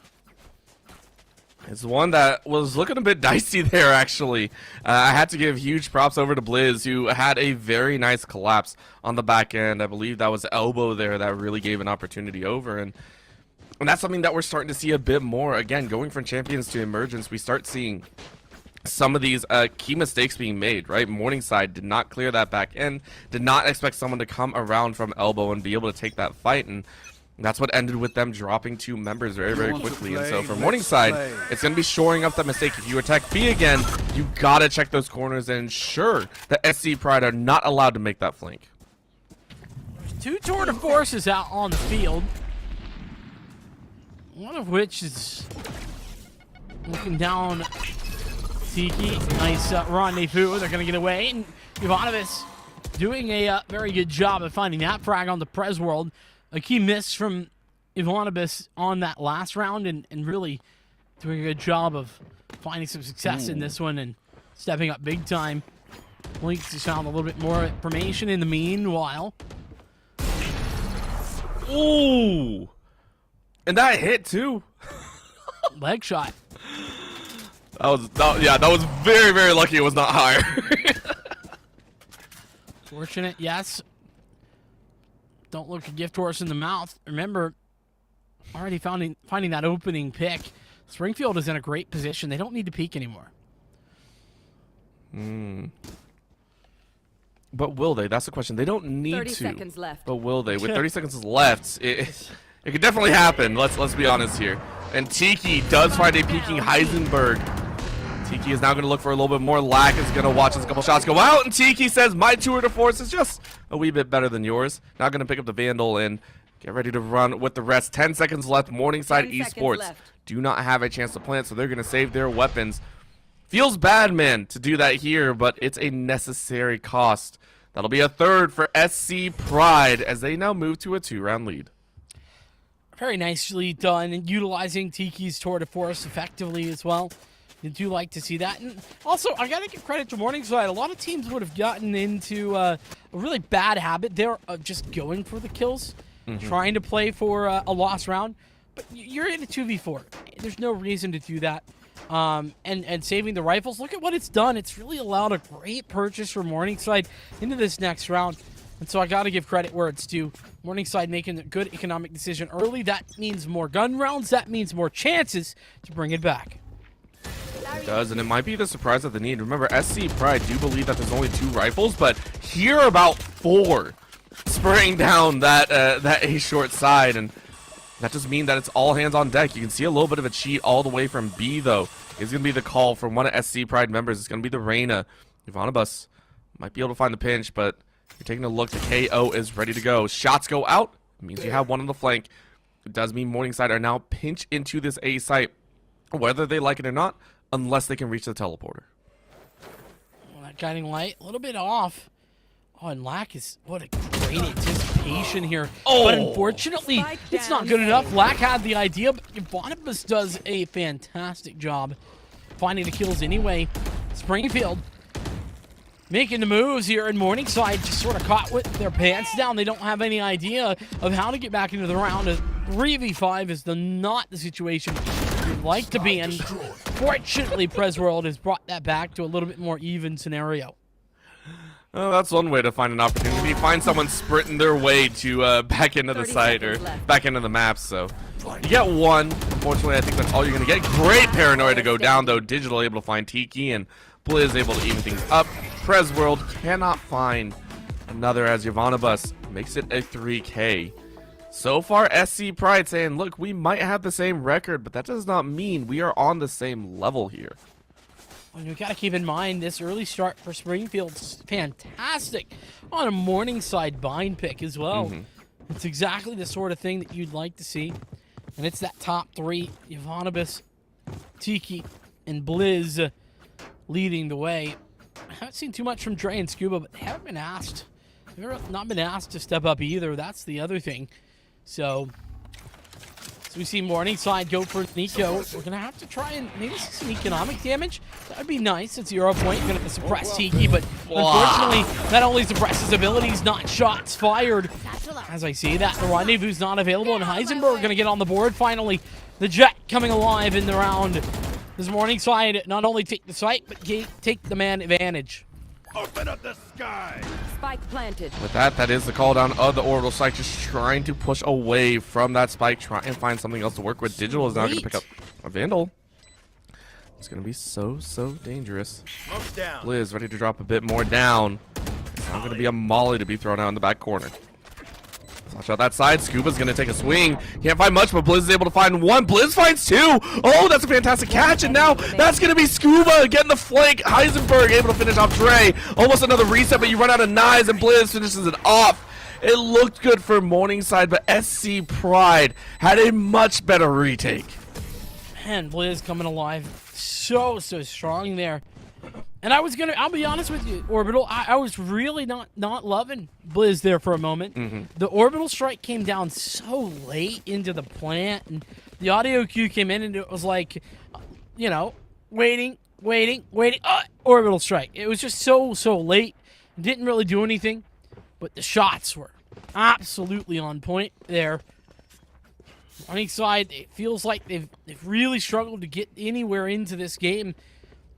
It's one that was looking a bit dicey there, actually. I had to give huge props over to Blizz, who had a very nice collapse on the back end. I believe that was Elbow there that really gave an opportunity over. And that's something that we're starting to see a bit more. Again, going from Champions to Emergence, we start seeing some of these key mistakes being made, right? Morningside did not clear that back end, did not expect someone to come around from Elbow and be able to take that fight, and that's what ended with them dropping 2 members very, very quickly. And so for Morningside, it's going to be shoring up that mistake. If you attack B again, you got to check those corners and ensure that SC Pride are not allowed to make that flank. There's 2 tour de forces out on the field, one of which is looking down Tiki. Nice rendezvous. They're going to get away. And Ivanovic doing a very good job of finding that frag on the Prez World. A key miss from Ivanovic on that last round, and really doing a good job of finding some success in this one and stepping up big time. Blinks has found a little bit more information in the meanwhile. Ooh! And that hit, too. Leg shot. That was very, very lucky it was not higher. Fortunate, yes. Don't look a gift horse in the mouth. Remember, already finding that opening pick. Springfield is in a great position. They don't need to peek anymore. But will they? That's the question. They don't need 30 to. seconds left. But will they? With 30 seconds left, it could definitely happen. Let's be honest here. And Tiki does find a peeking Heisenberg. Tiki is now going to look for a little bit more. Lack is going to watch his couple shots go out, and Tiki says, my tour de force is just a wee bit better than yours. Now going to pick up the Vandal and get ready to run with the rest. 10 seconds left. Morningside Esports do not have a chance to plant, so they're going to save their weapons. Feels bad, man, to do that here, but it's a necessary cost. That'll be a third for SC Pride as they now move to a 2-round lead. Very nicely done, and utilizing Tiki's tour de force effectively as well. You do like to see that. And also, I got to give credit to Morningside. A lot of teams would have gotten into a really bad habit. They're just going for the kills, trying to play for a lost round. But you're in a 2v4. There's no reason to do that. And saving the rifles. Look at what it's done. It's really allowed a great purchase for Morningside into this next round. And so I got to give credit where it's due. Morningside making a good economic decision early. That means more gun rounds. That means more chances to bring it back. It does, and it might be the surprise that they need. Remember, SC Pride do believe that there's only 2 rifles, but here are about 4 spraying down that A short side, and that just means that it's all hands on deck. You can see a little bit of a cheat all the way from B, though. It's going to be the call from one of SC Pride members. It's going to be the Reyna. Ivanobus might be able to find the pinch, but you're taking a look. The KO is ready to go. Shots go out. It means you have one on the flank. It does mean Morningside are now pinch into this A site, whether they like it or not, unless they can reach the teleporter. Well, that guiding light, a little bit off. Oh, and Lack is, what a great anticipation here. Oh! But unfortunately, it's not good enough. Lack had the idea, but Ivanobus does a fantastic job finding the kills anyway. Springfield making the moves here, and Morningside just sort of caught with their pants down. They don't have any idea of how to get back into the round. A 3v5 is not the situation you'd like to be in. Fortunately, Prez World has brought that back to a little bit more even scenario. Well, that's one way to find an opportunity. Find someone sprinting their way to back into the site or back into the map. So you get one. Unfortunately, I think that's all you're going to get. Great paranoia to go down, though. Digital able to find Tiki, and Blizz able to even things up. Prez World cannot find another as Ivanobus makes it a 3K. So far, SC Pride saying, look, we might have the same record, but that does not mean we are on the same level here. And you got to keep in mind this early start for Springfield's fantastic on a Morningside bind pick as well. It's exactly the sort of thing that you'd like to see. And it's that top 3, Ivanobus, Tiki, and Blizz leading the way. I haven't seen too much from Dre and Scuba, but they haven't been asked. They've not been asked to step up either. That's the other thing. So So we see Morningside go for Nico. We're going to have to try and maybe see some economic damage. That would be nice at 0 point. You're going to suppress Tiki, but unfortunately, that only suppresses abilities, not shots fired. As I see that, the Rendezvous not available, and Heisenberg going to get on the board finally. The Jet coming alive in the round. This Morningside not only take the site, but take the man advantage. Open up the sky! Spike planted. With that, that is the call down of the Orbital Strike, just trying to push away from that spike, try and find something else to work with. Digital is now going to pick up a Vandal. It's going to be so dangerous. Blizz ready to drop a bit more down. It's now going to be a Molly to be thrown out in the back corner. Watch out that side. Scuba's going to take a swing. Can't find much, but Blizz is able to find one. Blizz finds two. Oh, that's a fantastic catch. And now that's going to be Scuba getting the flank. Heisenberg able to finish off Dre. Almost another reset, but you run out of knives, and Blizz finishes it off. It looked good for Morningside, but SC Pride had a much better retake. Man, Blizz coming alive. So strong there. And I'll be honest with you, Orbital, I was really not loving Blizz there for a moment. The Orbital Strike came down so late into the plant, and the audio cue came in, and it was like, you know, waiting, Orbital Strike. It was just so late. Didn't really do anything, but the shots were absolutely on point there. On each side, it feels like they've really struggled to get anywhere into this game.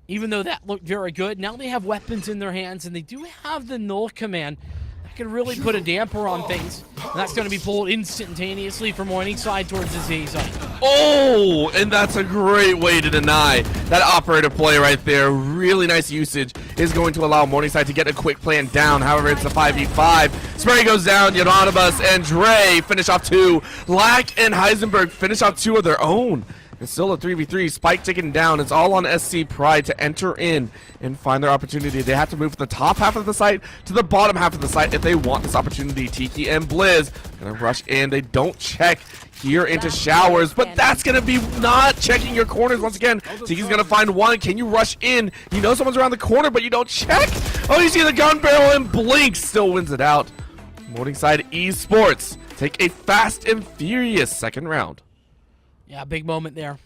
Even though that looked very good, now they have weapons in their hands, and they do have the null command. That can really put a damper on things. And that's going to be pulled instantaneously from Morningside towards the Z side. Oh, and that's a great way to deny that operator play right there. Really nice usage is going to allow Morningside to get a quick plan down. However, it's a 5v5. Spray goes down. Yononibus and Dre finish off 2. Lack and Heisenberg finish off 2 of their own. It's still a 3v3. Spike taken down. It's all on SC Pride to enter in and find their opportunity. They have to move from the top half of the site to the bottom half of the site if they want this opportunity. Tiki and Blizz gonna rush in. They don't check here into showers, but that's gonna be not checking your corners once again. Tiki's gonna find one. Can you rush in? You know someone's around the corner, but you don't check. Oh, you see the gun barrel, and Blink still wins it out. Morningside Esports take a fast and furious second round. Yeah, big moment there.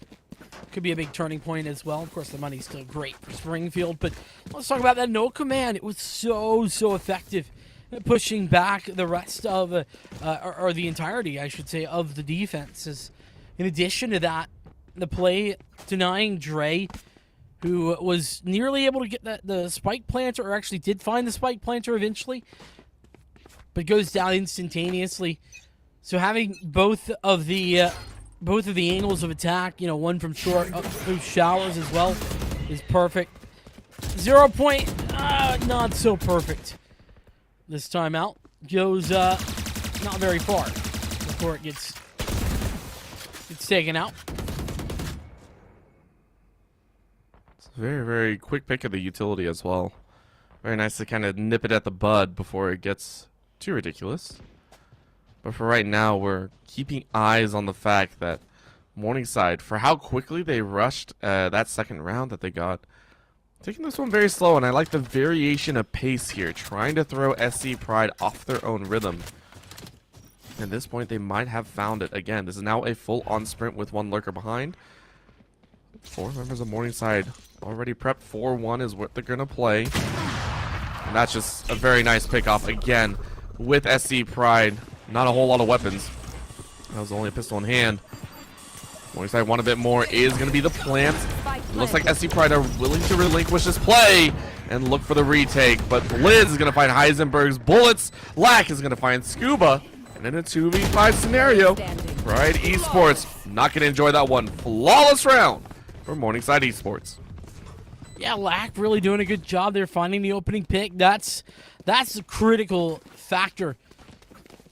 Could be a big turning point as well. Of course, the money's still great for Springfield, but let's talk about that no command. It was so effective at pushing back the rest of, or the entirety, I should say, of the defenses. In addition to that, the play denying Dre, who was nearly able to get the spike planter, or actually did find the spike planter eventually, but goes down instantaneously. So having both of the angles of attack, you know, one from short up through showers as well, is perfect. 0 point, not so perfect. This time out goes not very far before it gets taken out. It's a very quick pick of the utility as well. Very nice to kind of nip it at the bud before it gets too ridiculous. But for right now, we're keeping eyes on the fact that Morningside, for how quickly they rushed that second round that they got, taking this one very slow, and I like the variation of pace here, trying to throw SC Pride off their own rhythm. At this point, they might have found it. Again, this is now a full-on sprint with one lurker behind. 4 members of Morningside already prepped. 4-1 is what they're going to play. And that's just a very nice pickoff again with SC Pride. Not a whole lot of weapons. That was only a pistol in hand. Morningside want a bit more is going to be the plant. It looks like SC Pride are willing to relinquish this play and look for the retake. But Blizz is going to find Heisenberg's bullets. Lack is going to find Scuba. And in a 2v5 scenario, Pride Esports not going to enjoy that one. Flawless round for Morningside Esports. Yeah, Lack really doing a good job there finding the opening pick. That's the critical factor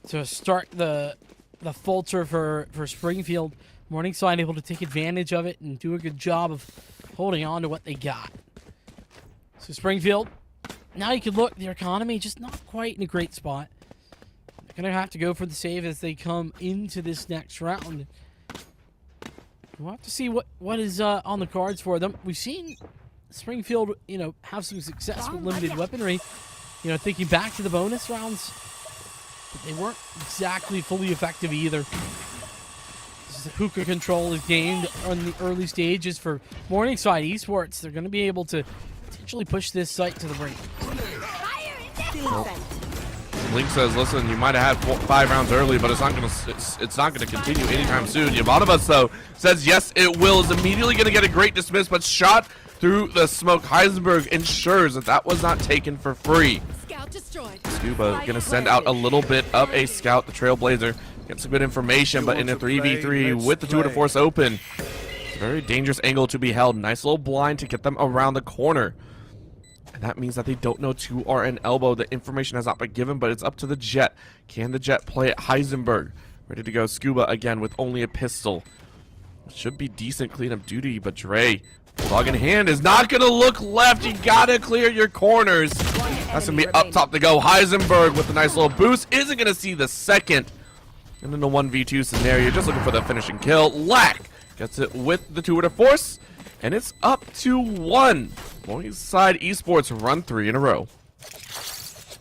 to start the falter for Springfield. Morningside able to take advantage of it and do a good job of holding on to what they got. So Springfield, now you can look, their economy just not quite in a great spot. They're going to have to go for the save as they come into this next round. We'll have to see what is on the cards for them. We've seen Springfield, you know, have some success with limited weaponry. You know, thinking back to the bonus rounds, but they weren't exactly fully effective either. Hookah control is gained on the early stages for Morningside Esports. They're going to be able to potentially push this site to the brink. Link says, "Listen, you might have had 5 rounds early, but it's not gonna continue anytime soon." Yamanabas though says, "Yes, it will." Is immediately gonna get a great dismiss, but shot through the smoke. Heisenberg ensures that was not taken for free. Scout destroyed. Scuba gonna send out a little bit of a scout. The Trailblazer gets some good information, but in a 3v3 with the Tutor Force open, it's a very dangerous angle to be held. Nice little blind to get them around the corner. And that means that they don't know 2 are an elbow. The information has not been given, but it's up to the Jet. Can the Jet play it? Heisenberg ready to go. Scuba again with only a pistol. Should be decent cleanup duty, but Dre, log in hand, is not going to look left. You got to clear your corners. That's going to be up top to go. Heisenberg with a nice little boost. Isn't going to see the second. And in the 1v2 scenario, just looking for the finishing kill. Lack gets it with the Tutor Force. And it's up to 1. Morningside Esports run 3 in a row.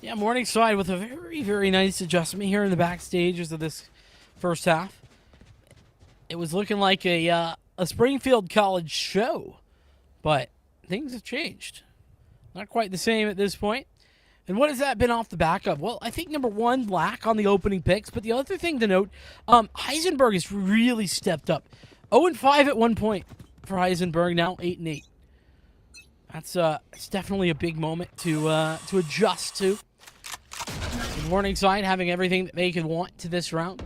Yeah, Morningside with a very, very nice adjustment here in the back stages of this first half. It was looking like a Springfield College show, but things have changed. Not quite the same at this point. And what has that been off the back of? Well, I think number 1, Lack on the opening picks, but the other thing to note, Heisenberg has really stepped up. 0-5 at one point for Heisenberg, now 8-8. That's it's definitely a big moment to adjust to. Morningside having everything that they could want to this round.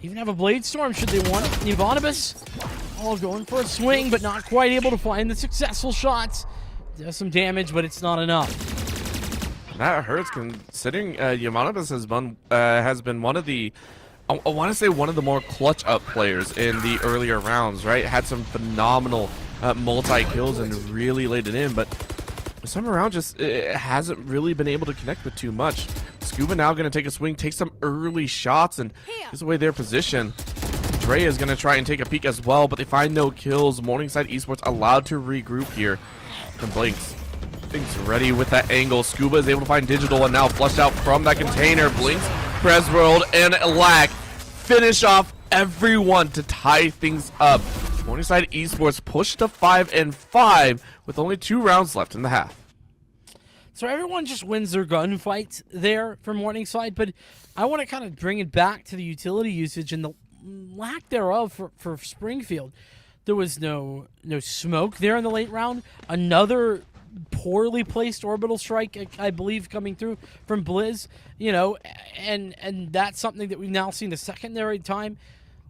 Even have a Blade Storm should they want it. Ivanibus all going for a swing, but not quite able to find the successful shots. Does some damage, but it's not enough. That hurts considering Yamanabas has been one of the, I want to say one of the more clutch up players in the earlier rounds, right? Had some phenomenal multi-kills and really laid it in, but this time around just hasn't really been able to connect with too much. Scuba now going to take a swing, take some early shots, and gives away their position. Dre is going to try and take a peek as well, but they find no kills. Morningside Esports allowed to regroup here. And Blinks ready with that angle. Scuba is able to find Digital and now flushed out from that container. Blinks, Presworld, and Lack finish off everyone to tie things up. Morningside Esports pushed to 5-5 with only 2 rounds left in the half. So everyone just wins their gunfights there for Morningside, but I want to kind of bring it back to the utility usage and the lack thereof for Springfield. There was no smoke there in the late round. Another poorly placed orbital strike, I believe, coming through from Blizz, and that's something that we've now seen the secondary time.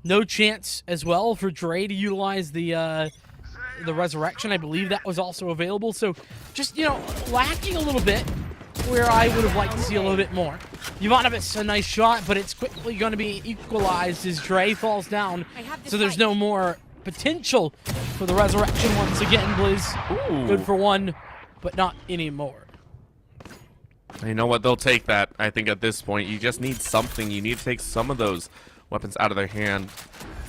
No chance as well for Dre to utilize the resurrection. I believe that was also available. So just, lacking a little bit where I would have liked to see a little bit more. Ivanovic's a nice shot, but it's quickly going to be equalized as Dre falls down. So there's no more potential for the resurrection once again. Blizz, good for 1, but not anymore. You know what? They'll take that. I think at this point, you just need something. You need to take some of those weapons out of their hand.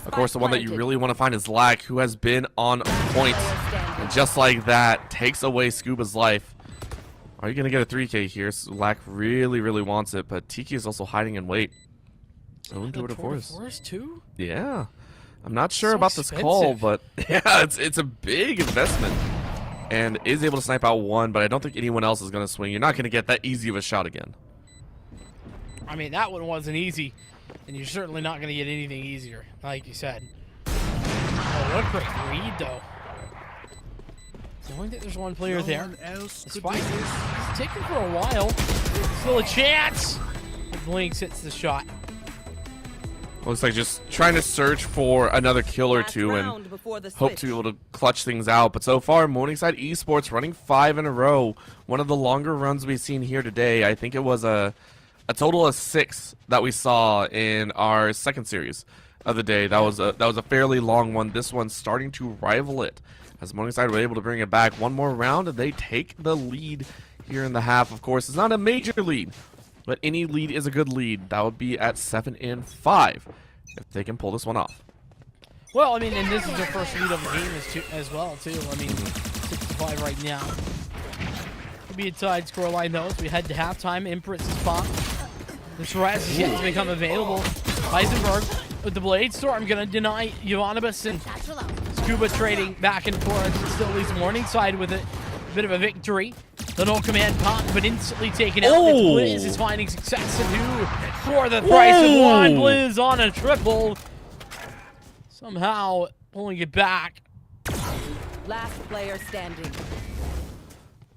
Of course, the one that you really want to find is Lack, who has been on point. And just like that, takes away Scuba's life. Are you going to get a 3K here? Lack really, really wants it, but Tiki is also hiding in wait. Oh, Tour de Force too? Yeah. I'm not sure about this call, but yeah, it's a big investment. And is able to snipe out 1, but I don't think anyone else is going to swing. You're not going to get that easy of a shot again. I mean, that one wasn't easy. And you're certainly not going to get anything easier, like you said. Oh, what a great read, though. I only think there's one player there. Despite it's taken for a while. Still a chance. Blinks hits the shot. Looks like just trying to search for another kill or two and hope to be able to clutch things out. But so far, Morningside Esports running 5 in a row. One of the longer runs we've seen here today. I think it was a total of 6 that we saw in our second series of the day. That was a fairly long one. This one's starting to rival it, as Morningside were able to bring it back one more round, and they take the lead here in the half. Of course, it's not a major lead, but any lead is a good lead. That would be at 7-5 if they can pull this one off. Well, I mean, and this is their first lead of the game as well, too. I mean, 6-5 right now. Could be a tied scoreline, though, as we head to halftime. Empress is popped. The Res is yet to become available. Heisenberg with the Blade Storm, gonna deny Ivanovic, and Scuba trading back and forth. Still leaves Morningside with a bit of a victory. The no command pop, but instantly taken out. It's Blizz is finding success and who for the price of one. Blizz on a triple. Somehow pulling it back. Last player standing.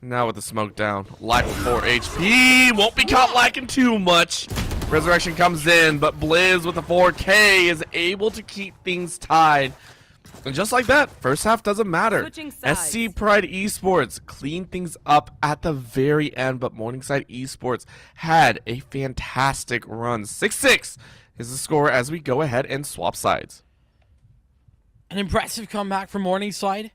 Now with the smoke down. Lack with 4 HP. Won't be caught lacking too much. Resurrection comes in, but Blizz with the 4K is able to keep things tied. And just like that, first half doesn't matter. Switching sides. SC Pride Esports cleaned things up at the very end, but Morningside Esports had a fantastic run. 6-6 is the score as we go ahead and swap sides. An impressive comeback from Morningside.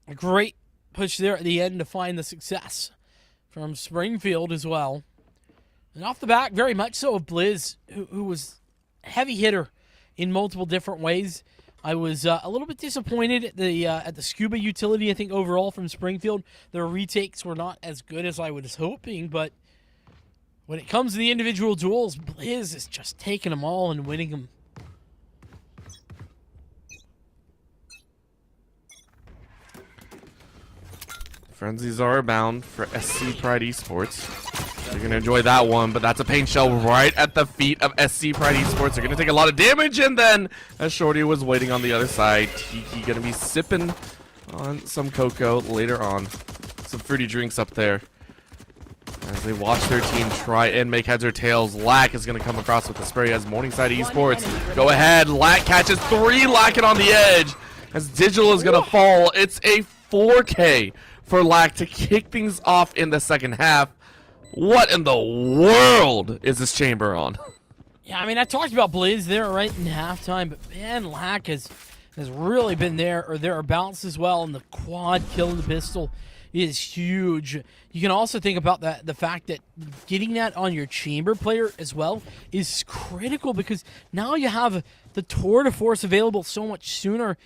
A great push there at the end to find the success from Springfield as well. And off the back, very much so of Blizz, who was a heavy hitter in multiple different ways. I was a little bit disappointed at the Scuba utility, I think, overall from Springfield. Their retakes were not as good as I was hoping, but when it comes to the individual duels, Blizz is just taking them all and winning them. Frenzies are abound for SC Pride Esports. They're going to enjoy that one, but that's a paint shell right at the feet of SC Pride Esports. They're going to take a lot of damage, and then as Shorty was waiting on the other side, Tiki going to be sipping on some cocoa later on. Some fruity drinks up there. As they watch their team try and make heads or tails, Lack is going to come across with the spray as Morningside Esports. Go ahead, Lack catches 3, Lack it on the edge. As Digital is going to fall, it's a 4K for Lack to kick things off in the second half. What in the world is this chamber on? Yeah, I mean, I talked about Blizz there right in halftime, but man, Lack has really been there or thereabouts as well, and the quad kill of the pistol is huge. You can also think about the fact that getting that on your chamber player as well is critical, because now you have the tour de force available so much sooner,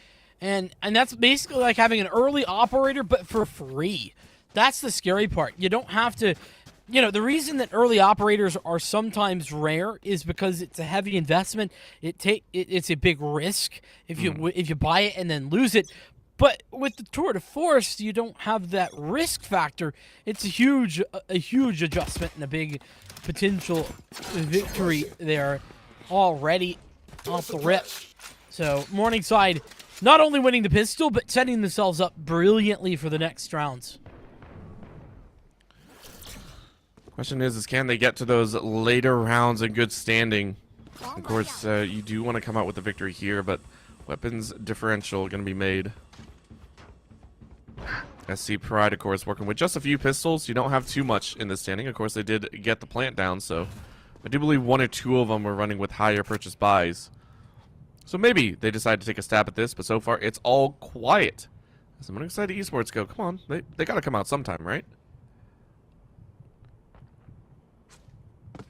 and that's basically like having an early operator but for free. That's the scary part. You don't have to, you know, the reason that early operators are sometimes rare is because it's a heavy investment. It's a big risk if you buy it and then lose it. But with the tour de force, you don't have that risk factor. It's a huge adjustment and a big potential victory there already off the rip. So Morningside not only winning the pistol, but setting themselves up brilliantly for the next rounds. Question is can they get to those later rounds in good standing? Of course, you do want to come out with the victory here, but weapons differential going to be made. SC Pride, of course, working with just a few pistols. You don't have too much in this standing. Of course, they did get the plant down, so I do believe 1 or 2 of them were running with higher purchase buys. So maybe they decide to take a stab at this, but so far it's all quiet. As I'm excited esports go, come on, they got to come out sometime, right?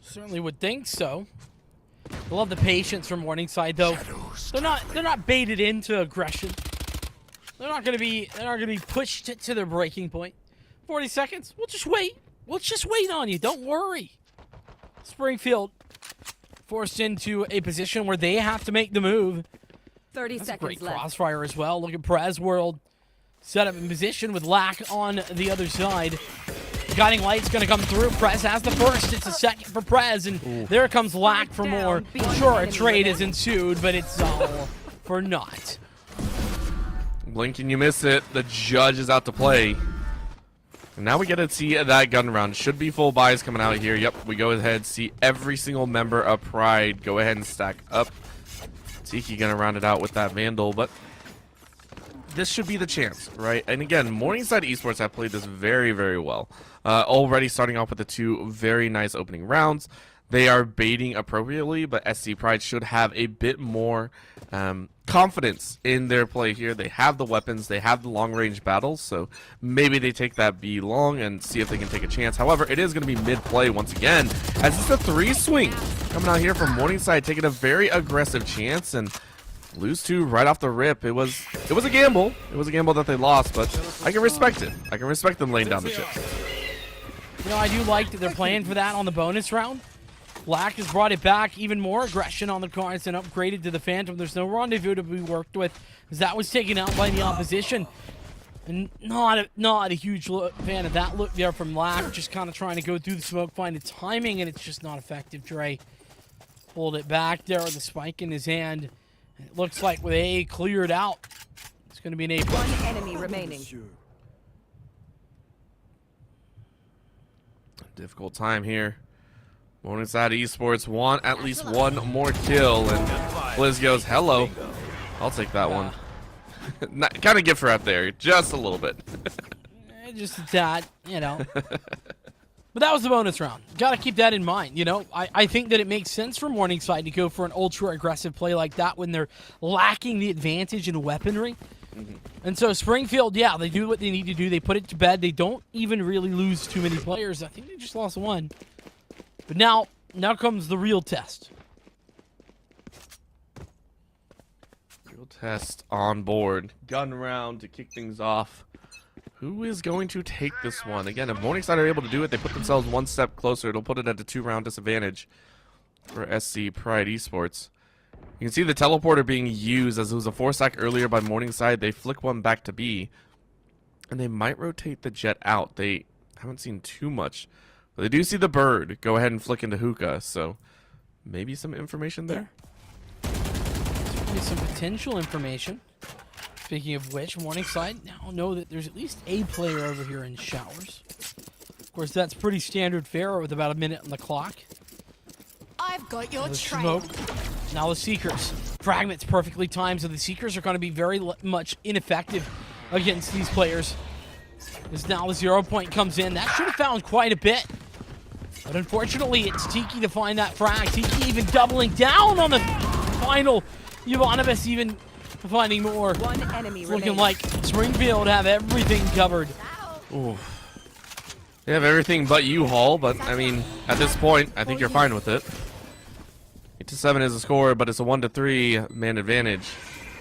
Certainly would think so. I love the patience from Morningside, though. They're not baited into aggression. They're not gonna be pushed to their breaking point. 40 seconds. We'll just wait. We'll just wait on you. Don't worry. Springfield forced into a position where they have to make the move. 30 That's a seconds great left. crossfire as well. Look at Prez World set up in position with Lack on the other side. Guiding Light's going to come through. Prez has the first. It's a second for Prez, and there comes Lack for more. Sure, a trade has ensued, but it's all for naught. Blink and you miss it. The judge is out to play. And now we get to see that gun round. Should be full buys coming out here. Yep, we go ahead, see every single member of Pride go ahead and stack up. Tiki gonna round it out with that Vandal, but this should be the chance, right? And again, Morningside Esports have played this very, very well. Already starting off with the 2 very nice opening rounds. They are baiting appropriately, but SC Pride should have a bit more confidence in their play here. They have the weapons, they have the long-range battles, so maybe they take that B long and see if they can take a chance. However, it is going to be mid-play once again, as it's a 3 swing coming out here from Morningside, taking a very aggressive chance and lose 2 right off the rip. It was a gamble. It was a gamble that they lost, but I can respect it. I can respect them laying down the chips. You know, I do like that they're playing for that on the bonus round. Black has brought it back. Even more aggression on the cards and upgraded to the Phantom. There's no rendezvous to be worked with, as that was taken out by the opposition. And not a huge fan of that look there from Black. Just kind of trying to go through the smoke, find the timing, and it's just not effective. Dre pulled it back there with the spike in his hand. It looks like with A cleared out, it's going to be an A+. One enemy remaining. Difficult time here. Morningside Esports want at least one more kill, and Blizz goes, hello. I'll take that one. Kind of gift wrap there, just a little bit. Just a tad, you know. But that was the bonus round. Got to keep that in mind, you know. I think that it makes sense for Morningside to go for an ultra-aggressive play like that when they're lacking the advantage in weaponry. And so Springfield, yeah, they do what they need to do. They put it to bed. They don't even really lose too many players. I think they just lost one. But now comes the real test. Real test on board. Gun round to kick things off. Who is going to take this one? Again, if Morningside are able to do it, they put themselves one step closer. It'll put it at a 2-round disadvantage for SC Pride Esports. You can see the teleporter being used as it was a 4-stack earlier by Morningside. They flick one back to B, and they might rotate the jet out. They haven't seen too much. But they do see the bird go ahead and flick into hookah, so maybe some information there. Certainly some potential information. Speaking of which, Morningside now know that there's at least a player over here in showers. Of course, that's pretty standard fare with about a minute on the clock. I've got your The trail. smoke. Now the Seekers. Fragments perfectly timed, so the Seekers are going to be very much ineffective against these players. As now the 0 point comes in. That should have found quite a bit. But unfortunately, it's Tiki to find that frag. Tiki even doubling down on the final. Ivanovic even finding more. One enemy It's looking remaining. like Springfield have everything covered. Ooh. They have everything but U-Haul, but I mean, at this point, I think you're fine with it. 8-7 is the score, but it's a 1-3 man advantage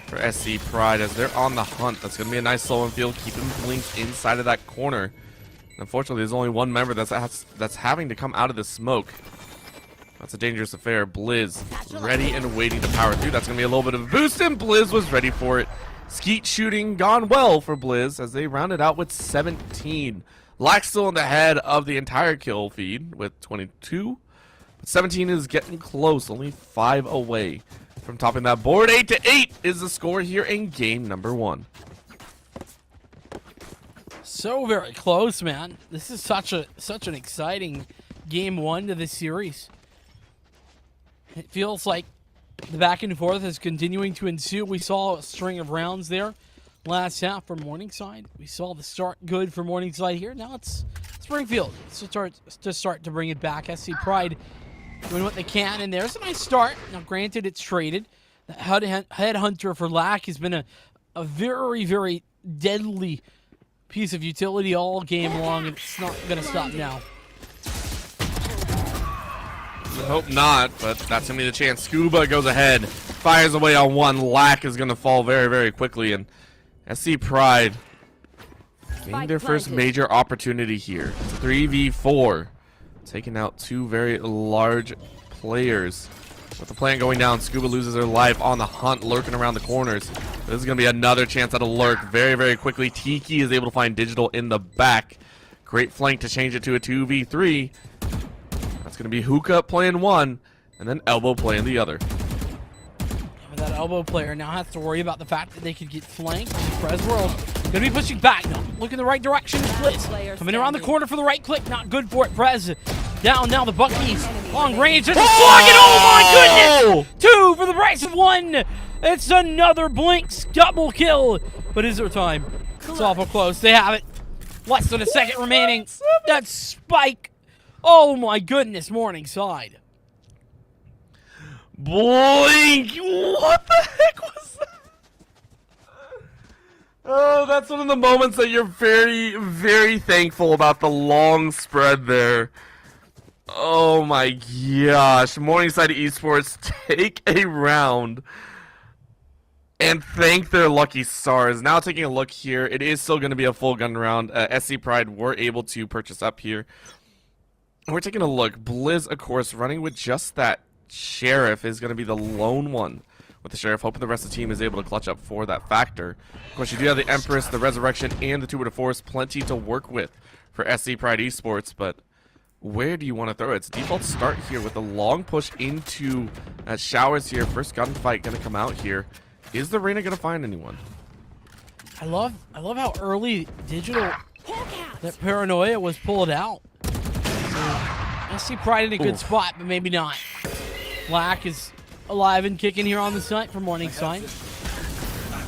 for SC Pride as they're on the hunt. That's going to be a nice slow and field, keeping Blink inside of that corner. Unfortunately, there's only one member that's having to come out of the smoke. That's a dangerous affair. Blizz ready and waiting to power through. That's going to be a little bit of a boost, and Blizz was ready for it. Skeet shooting gone well for Blizz as they rounded out with 17. Lack still in the head of the entire kill feed with 22. But 17 is getting close, only 5 away from topping that board. 8-8 is the score here in game number 1. So very close, man. This is such an exciting game 1 to this series. It feels like the back and forth is continuing to ensue. We saw a string of rounds there last half for Morningside. We saw the start good for Morningside here. Now it's Springfield to start to bring it back. SC Pride doing what they can, and there's a nice start. Now, granted, it's traded. The Headhunter for Lack has been a very, very deadly piece of utility all game long, and it's not going to stop now. I hope not, but that's going to be the chance. Scuba goes ahead, fires away on one. Lack is going to fall very, very quickly, and SC Pride getting their first major opportunity here. 3v4, taking out 2 very large players. With the plant going down, Scuba loses her life on the hunt, lurking around the corners. This is going to be another chance at a lurk very, very quickly. Tiki is able to find Digital in the back. Great flank to change it to a 2v3. That's going to be Hookah playing one, and then Elbow playing the other. But that Elbow player now has to worry about the fact that they could get flanked. Prez World going to be pushing back. No, look in the right direction. Blitz coming around the corner for the right click. Not good for it. Prez down now. The Buckies long range. There's a slug, and oh my goodness! 2 for the price of 1. It's another Blinks double kill. But is there time? It's awful close. They have it. Less than a second remaining. That's Spike. Oh my goodness, Morningside. Blink! What the heck was that? Oh, that's one of the moments that you're very, very thankful about the long spread there. Oh my gosh. Morningside Esports take a round and thank their lucky stars. Now taking a look here, it is still going to be a full gun round. SC Pride were able to purchase up here. We're taking a look. Blizz, of course, running with just that Sheriff is going to be the lone one with the Sheriff, hoping the rest of the team is able to clutch up for that factor. Of course, you do have the Empress, the Resurrection, and the Tuber de Force, plenty to work with for SC Pride Esports, but where do you want to throw it? It's default start here with a long push into Showers here. First gunfight going to come out here. Is the Reyna going to find anyone? I love how early Digital that Paranoia was pulled out. So, I see Pride in a good spot, but maybe not. Black is alive and kicking here on the site for Morningside.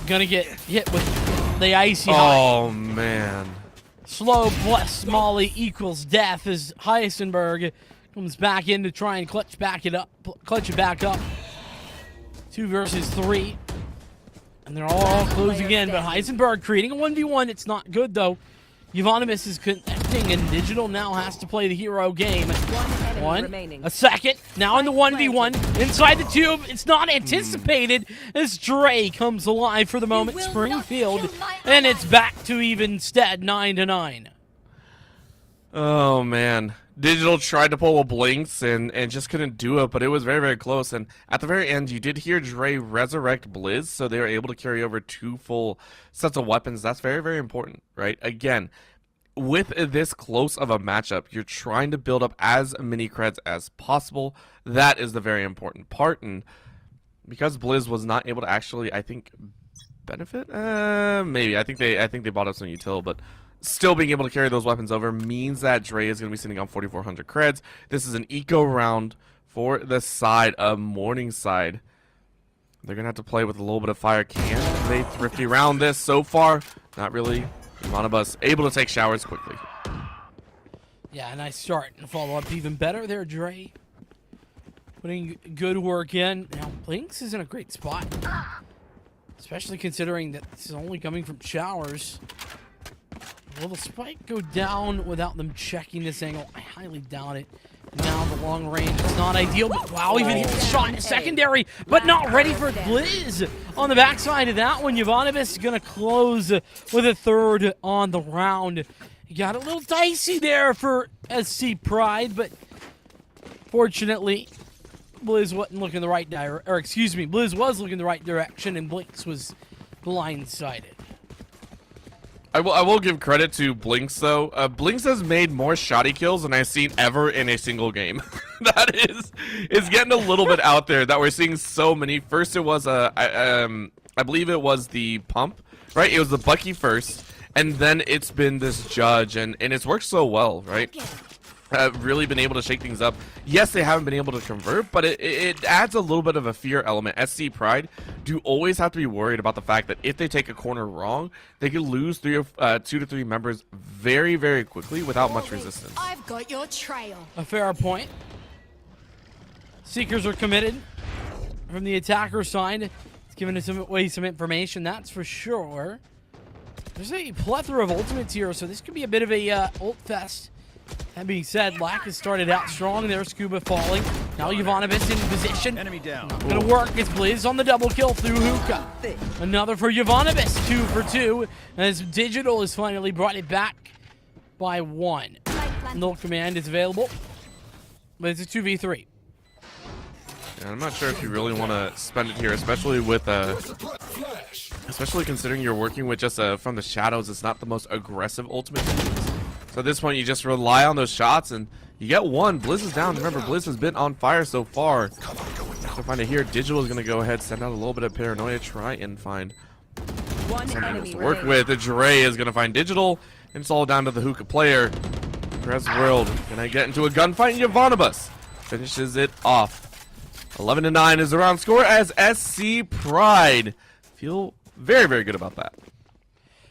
Gonna get hit with the icy high. Oh, man. Slow plus Molly equals death as Heisenberg comes back in to try and clutch it back up. 2 versus 3. And they're all close again, but Heisenberg creating a 1v1. It's not good, though. Euonymus is connecting, and Digital now has to play the hero game. A second. Now in the 1v1. Inside the tube. It's not anticipated as Dre comes alive for the moment. Springfield. And it's back to even stead, 9-9. Oh, man. Digital tried to pull a Blinks and just couldn't do it, but it was very, very close. And at the very end, you did hear Dre resurrect Blizz, so they were able to carry over 2 full sets of weapons. That's very, very important, right? Again, with this close of a matchup, you're trying to build up as many creds as possible. That is the very important part. And because Blizz was not able to actually, I think, benefit? Maybe. I think they bought up some util, but still being able to carry those weapons over means that Dre is going to be sitting on 4,400 creds. This is an eco round for the side of Morningside. They're going to have to play with a little bit of fire. Can they thrifty round this so far? Not really. Monobus able to take Showers quickly. Yeah, nice start and follow up even better there, Dre. Putting good work in. Now, Blinks is in a great spot. Especially considering that this is only coming from Showers. Will the spike go down without them checking this angle? I highly doubt it. Now the long range is not ideal, but wow, even hit the shot in secondary, but not ready for Blizz. On the backside of that one, Euonymus is going to close with a third on the round. He got a little dicey there for SC Pride, but fortunately, Blizz wasn't looking the right Blizz was looking the right direction, and Blinks was blindsided. I will give credit to Blinks, though. Blinks has made more shoddy kills than I've seen ever in a single game. That is, it's getting a little bit out there that we're seeing so many. First, it was I believe it was the pump, right? It was the Bucky first, and then it's been this Judge, and it's worked so well, right? Really been able to shake things up. Yes, they haven't been able to convert, but it adds a little bit of a fear element. SC Pride do always have to be worried about the fact that if they take a corner wrong, they could lose 2 to 3 members very, very quickly without much resistance. I've got your trail. A fair point. Seekers are committed from the attacker side. It's giving us some information, that's for sure. There's a plethora of ultimates here, so this could be a bit of a ult fest. That being said, Black has started out strong there. Scuba falling. Now Euonymus in position. Enemy down. Not gonna work. It's Blizz on the double kill through Hookah. Another for Euonymus. 2 for 2. As Digital has finally brought it back by 1. Null command is available. But it's a 2v3. Yeah, I'm not sure if you really want to spend it here, especially with especially considering you're working with just from the shadows. It's not the most aggressive ultimate. So at this point, you just rely on those shots, and you get 1. Blizz is down. Remember, Blizz has been on fire so far. To find it here, Digital is going to go ahead, send out a little bit of paranoia, try and find something else to work with. Dre is going to find Digital, and it's all down to the Hookah player. Press World going to get into a gunfight, and Euonymus finishes it off. 11-9 is the round score as SC Pride feel very, very good about that.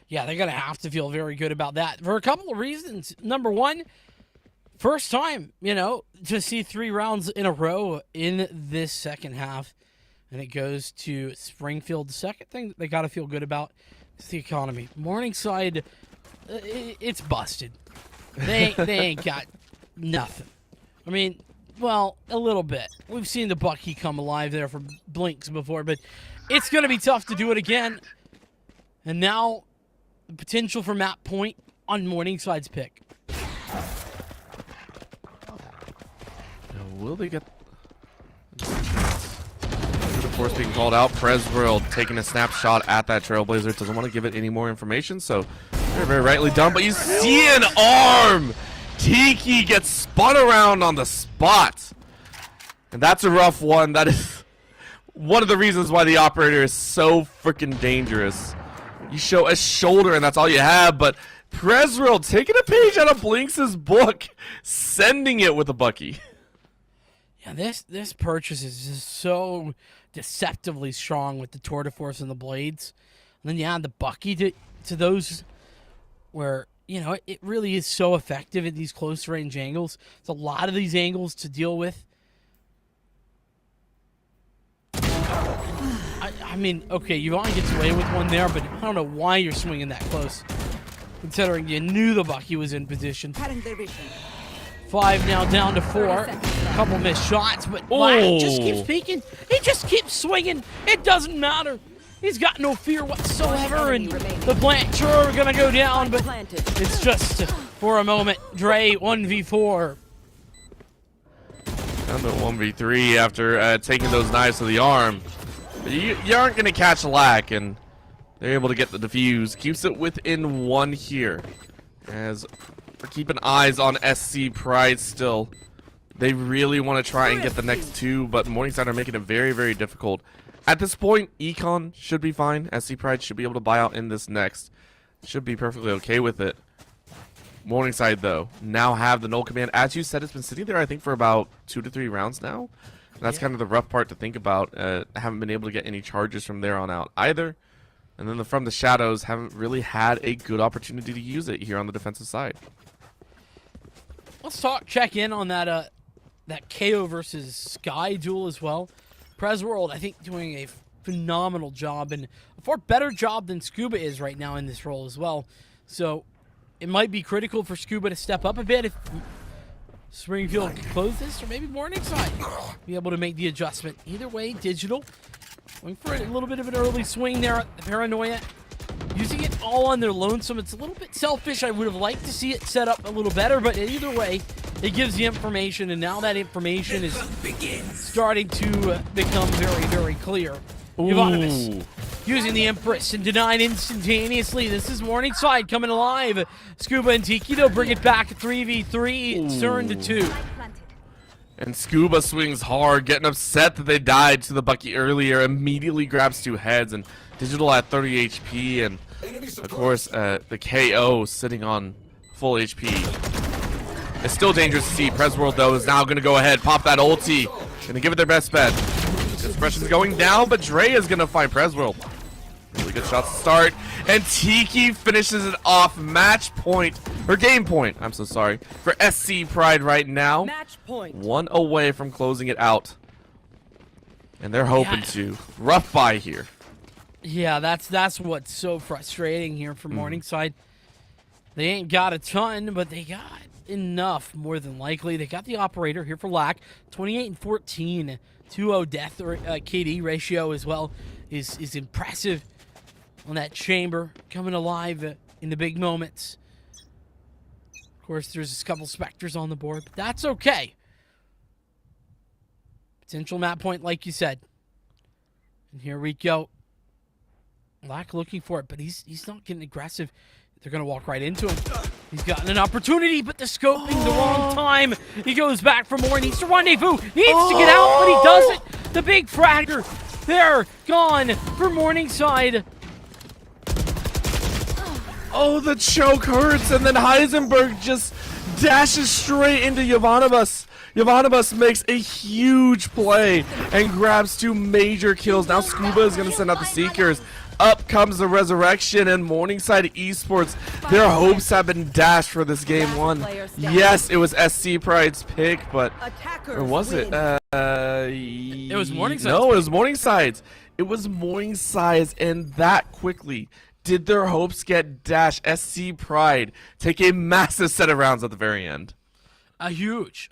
Yeah, they're going to have to feel very good about that for a couple of reasons. Number one, first time, to see 3 rounds in a row in this second half. And it goes to Springfield. The second thing that they got to feel good about is the economy. Morningside, it's busted. They ain't got nothing. I mean, well, a little bit. We've seen the Bucky come alive there for Blinks before, but it's going to be tough to do it again. And now the potential for map point on Morningside's pick. will they get the force being called out? Presworld taking a snapshot at that Trailblazer. Doesn't want to give it any more information, so very, very rightly done. But you see an arm! Tiki gets spun around on the spot. And that's a rough one. That is one of the reasons why the operator is so freaking dangerous. You show a shoulder and that's all you have, but Presworld taking a page out of Blinks' book, sending it with a Bucky. Yeah, this purchase is just so deceptively strong with the Tour de Force and the blades. And then you add the Bucky to those where, you know, it really is so effective at these close range angles. It's a lot of these angles to deal with. I mean, okay, Yvonne gets away with one there, but I don't know why you're swinging that close, considering you knew the Bucky was in position. 5 now down to 4. A couple missed shots, but Black just keeps peeking. He just keeps swinging. It doesn't matter. He's got no fear whatsoever, and the plant sure are going to go down, but it's just for a moment. Dre 1v4. Down to 1v3 after taking those knives to the arm. But you aren't going to catch Lack, and they're able to get the defuse. Keeps it within 1 here. As we're keeping eyes on SC Pride still. They really want to try and get the next 2, but Morningside are making it very, very difficult. At this point, Econ should be fine. SC Pride should be able to buy out in this next. Should be perfectly okay with it. Morningside, though, now have the null command. As you said, it's been sitting there, I think, for about 2 to 3 rounds now. And that's kind of the rough part to think about. Haven't been able to get any charges from there on out either. And then from the shadows, haven't really had a good opportunity to use it here on the defensive side. Let's check in on that KO versus Sky duel as well. Presworld, I think, doing a phenomenal job, and a far better job than Scuba is right now in this role as well. So it might be critical for Scuba to step up a bit if Springfield can close this, or maybe Morningside be able to make the adjustment. Either way, Digital going for a little bit of an early swing there at the Paranoia. Using it all on their lonesome. It's a little bit selfish. I would have liked to see it set up a little better, but either way, it gives the information, and now that information is starting to become very, very clear. Ivanovic using the Empress and denied instantaneously. This is Morningside coming alive. Scuba and Tiki, though, bring it back 3v3. It's turned to 2. And Scuba swings hard, getting upset that they died to the Bucky earlier. Immediately grabs 2 heads, and Digital at 30 HP, and of course the KO sitting on full HP. It's still dangerous to see. Presworld, though, is now going to go ahead, pop that ulti, going to give it their best bet. Expression's going down, but Dre is going to find Presworld. Really good shots to start, and Tiki finishes it off. Match point, or game point, I'm so sorry, for SC Pride right now. Match point. 1 away from closing it out. And they're hoping to. Rough buy here. Yeah, that's what's so frustrating here for Morningside. They ain't got a ton, but they got enough, more than likely. They got the operator here for Lack. 28 and 14. 2-0 death or KD ratio as well is impressive on that chamber. Coming alive in the big moments. Of course, there's a couple Spectres on the board, but that's okay. Potential map point, like you said. And here we go. Lack looking for it, but he's not getting aggressive. They're going to walk right into him. He's gotten an opportunity, but the scoping the wrong time. He goes back for more, needs to rendezvous. Needs to get out, but he doesn't. The big fragger. They're gone for Morningside. Oh, the choke hurts, and then Heisenberg just dashes straight into Yovanovas. Yovanovas makes a huge play and grabs 2 major kills. Now Scuba is going to send out the Seekers. Up comes the Resurrection, and Morningside Esports, their hopes have been dashed for this game 1. Yes, it was SC Pride's pick, but or was it? It was Morningside's. No, it was Morningside's. It was Morningside's, and that quickly did their hopes get dashed. SC Pride take a massive set of rounds at the very end. A huge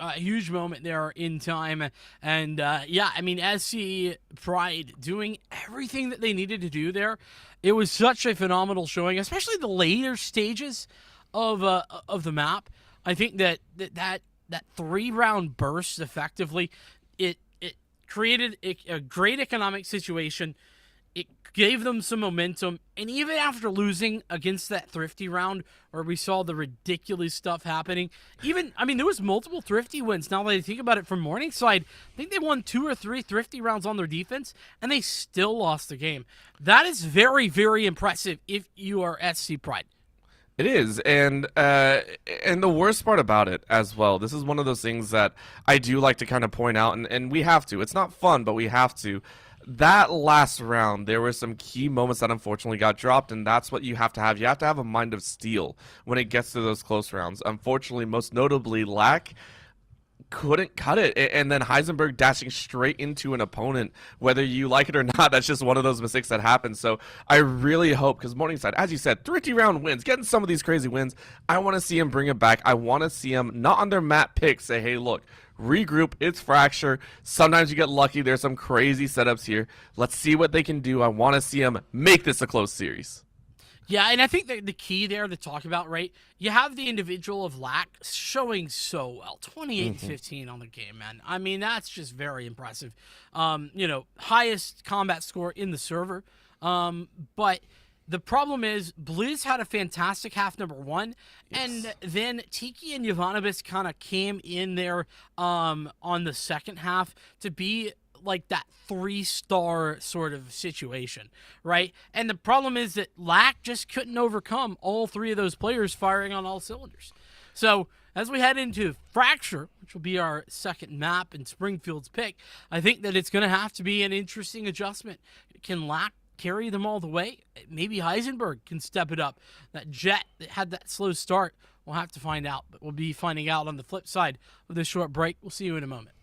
moment there in time. And, yeah, I mean, SC Pride doing everything that they needed to do there. It was such a phenomenal showing, especially the later stages of the map. I think that that 3-round burst effectively. It created a great economic situation. It gave them some momentum, and even after losing against that Thrifty round where we saw the ridiculous stuff happening, there was multiple Thrifty wins. Now that I think about it from Morningside, I think they won 2 or 3 Thrifty rounds on their defense, and they still lost the game. That is very, very impressive if you are SC Pride. It is, and the worst part about it as well, this is one of those things that I do like to kind of point out, and we have to. It's not fun, but we have to. That last round, there were some key moments that unfortunately got dropped, and that's what you have to have. You have to have a mind of steel when it gets to those close rounds. Unfortunately, most notably, Lack couldn't cut it, and then Heisenberg dashing straight into an opponent, whether you like it or not. That's just one of those mistakes that happens. So I really hope, because Morningside, as you said, 30-round wins, getting some of these crazy wins, I want to see him bring it back. I want to see him not on their map pick say, hey, look, regroup, it's Fracture. Sometimes you get lucky. There's some crazy setups here. Let's see what they can do. I want to see them make this a close series. Yeah, and I think that the key there to talk about, right, you have the individual of Lack showing so well. 28-15 on the game, man. I mean, that's just very impressive. Highest combat score in the server. But the problem is Blizz had a fantastic half number 1, and then Tiki and Yovanovitz kind of came in there on the second half to be like that 3-star sort of situation, right? And the problem is that Lack just couldn't overcome all 3 of those players firing on all cylinders. So as we head into Fracture, which will be our second map and Springfield's pick, I think that it's going to have to be an interesting adjustment. Can Lack carry them all the way? Maybe Heisenberg can step it up. That Jet that had that slow start, we'll have to find out. But we'll be finding out on the flip side of this short break. We'll see you in a moment.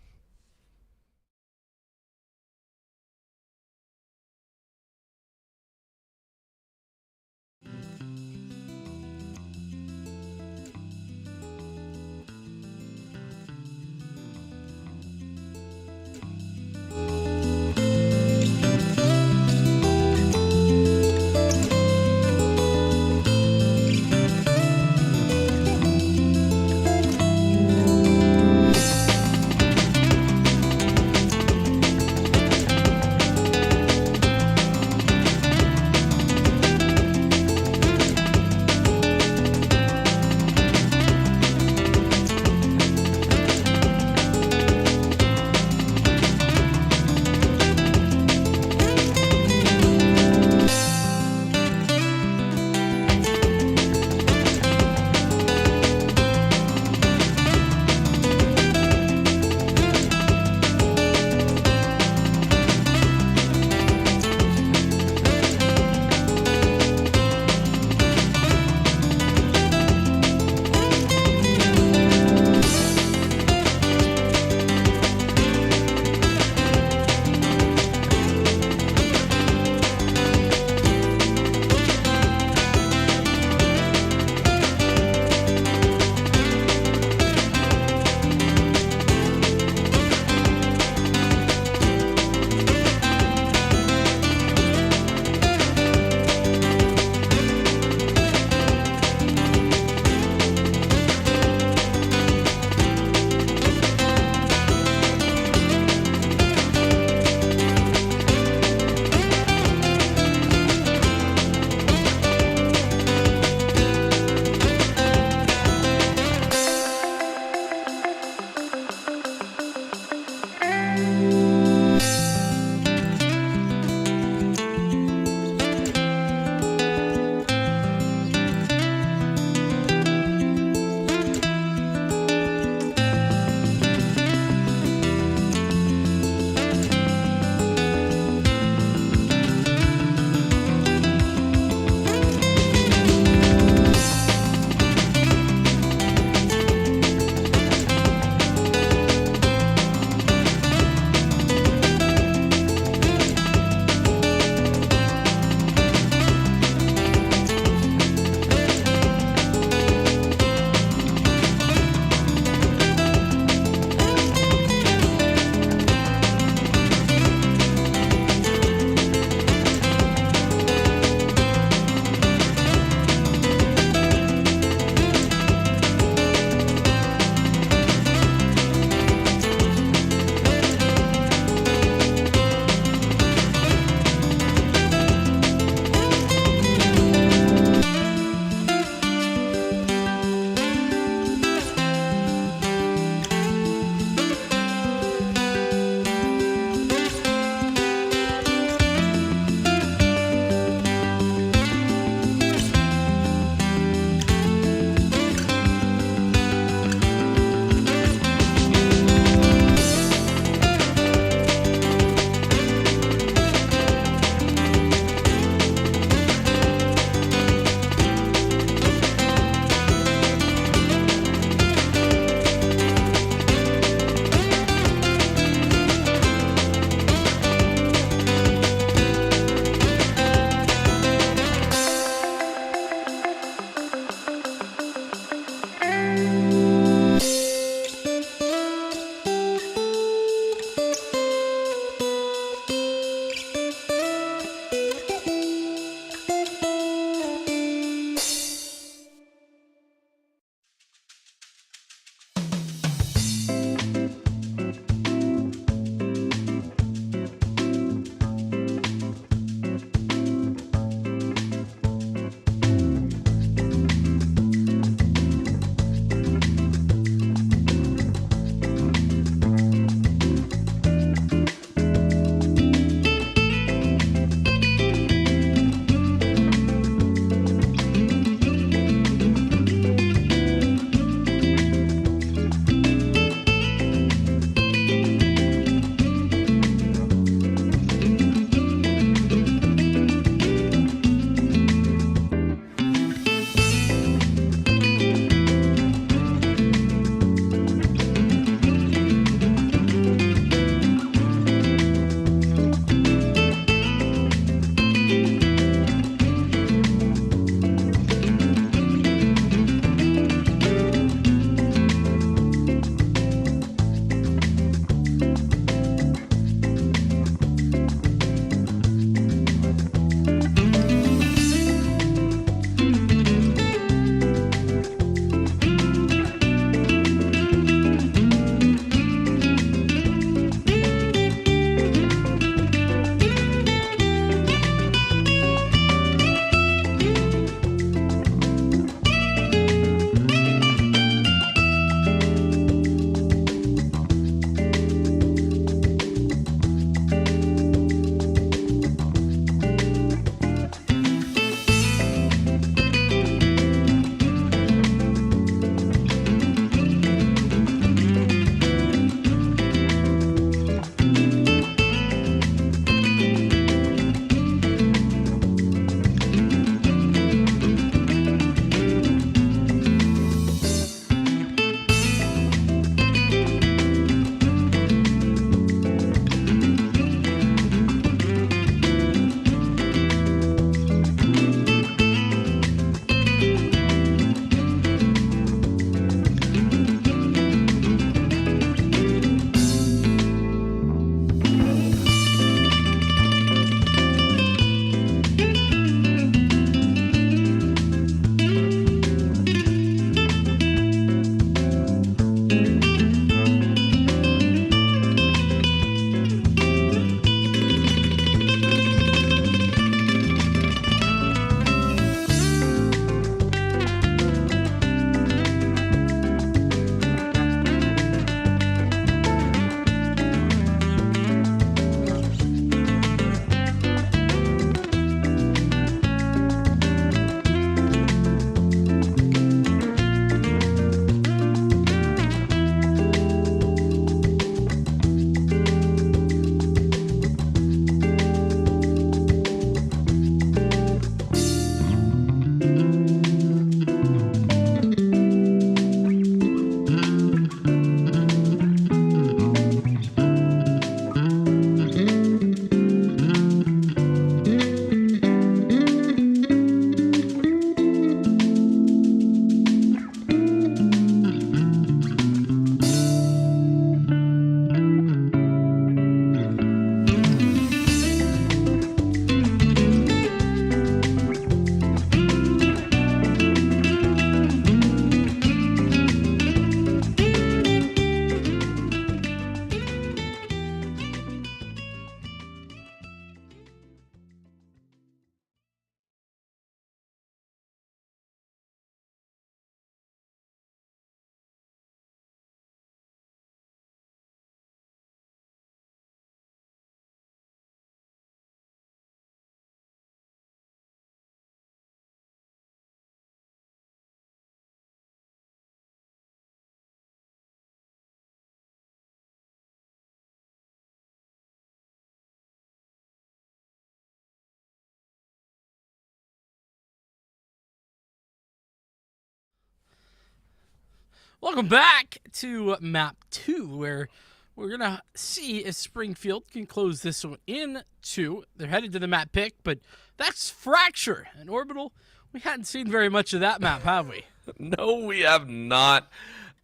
Welcome back to map 2, where we're going to see if Springfield can close this one in 2. They're headed to the map pick, but that's Fracture. And Orbital, we hadn't seen very much of that map, have we? No, we have not.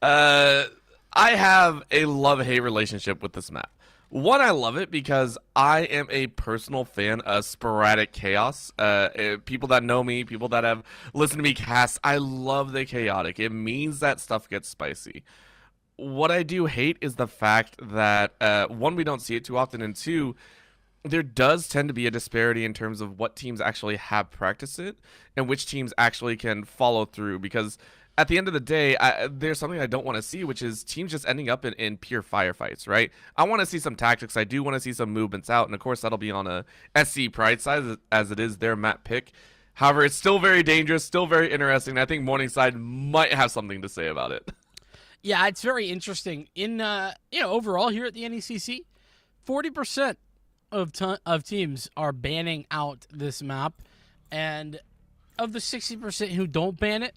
I have a love-hate relationship with this map. One, I love it because I am a personal fan of sporadic chaos. People that know me, people that have listened to me cast, I love the chaotic. It means that stuff gets spicy. What I do hate is the fact that, one, we don't see it too often, and two, there does tend to be a disparity in terms of what teams actually have practiced it and which teams actually can follow through, because at the end of the day, there's something I don't want to see, which is teams just ending up in pure firefights, right? I want to see some tactics. I do want to see some movements out, and of course that'll be on a SC Pride side as it is their map pick. However, it's still very dangerous, still very interesting. I think Morningside might have something to say about it. Yeah, it's very interesting. In overall here at the NECC, 40% of teams are banning out this map, and of the 60% who don't ban it,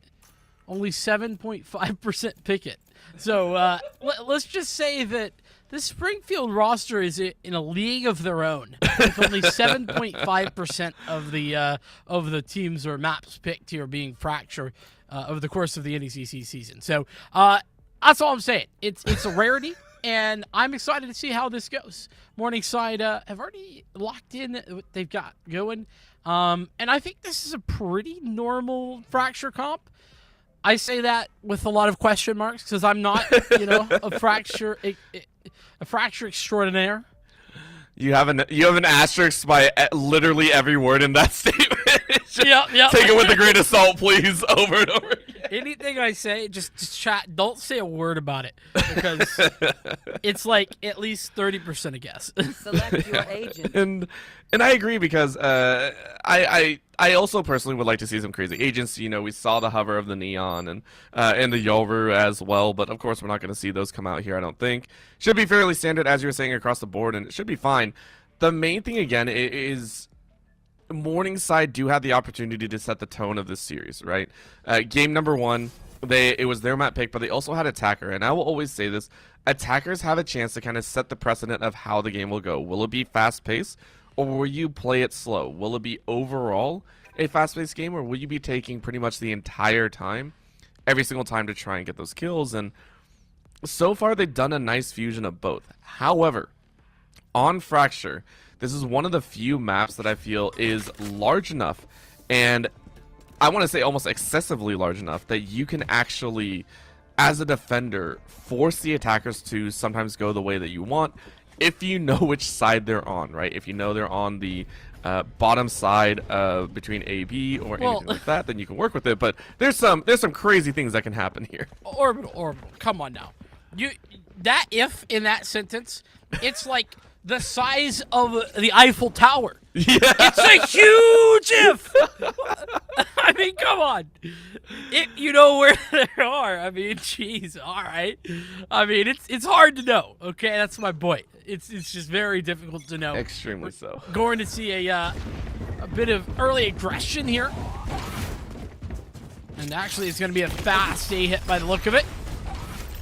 only 7.5% pick it. So let's just say that the Springfield roster is in a league of their own, with only 7.5% of the teams or maps picked here being Fracture over the course of the NECC season. So that's all I'm saying. It's a rarity, and I'm excited to see how this goes. Morningside have already locked in what they've got going, and I think this is a pretty normal Fracture comp. I say that with a lot of question marks because I'm not, a fracture extraordinaire. You have an asterisk by literally every word in that statement. Yep. Take it with a grain of salt, please, over and over again. Anything I say, just chat. Don't say a word about it because it's like at least 30% a guess. Select your agent. And I agree because I also personally would like to see some crazy agents. We saw the hover of the Neon and the Yoru as well, but of course we're not going to see those come out here, I don't think. Should be fairly standard, as you were saying, across the board, and it should be fine. The main thing, again, is Morningside do have the opportunity to set the tone of this series, right? Game number 1, it was their map pick, but they also had Attacker, and I will always say this, attackers have a chance to kind of set the precedent of how the game will go. Will it be fast-paced, or will you play it slow? Will it be overall a fast-paced game, or will you be taking pretty much the entire time, every single time, to try and get those kills? And so far, they've done a nice fusion of both. However, on Fracture, this is one of the few maps that I feel is large enough, and I want to say almost excessively large enough, that you can actually, as a defender, force the attackers to sometimes go the way that you want, if you know which side they're on, right? If you know they're on the bottom side between A, B, or anything like that, then you can work with it. But there's some crazy things that can happen here. Orbital, come on now. That if in that sentence, it's like the size of the Eiffel Tower. Yeah. It's a huge if. I mean, come on. You know where they are. I mean, jeez. All right. I mean, it's hard to know. Okay, that's my point. It's just very difficult to know. Extremely so. Going to see a bit of early aggression here, and actually, it's going to be a fast A hit by the look of it.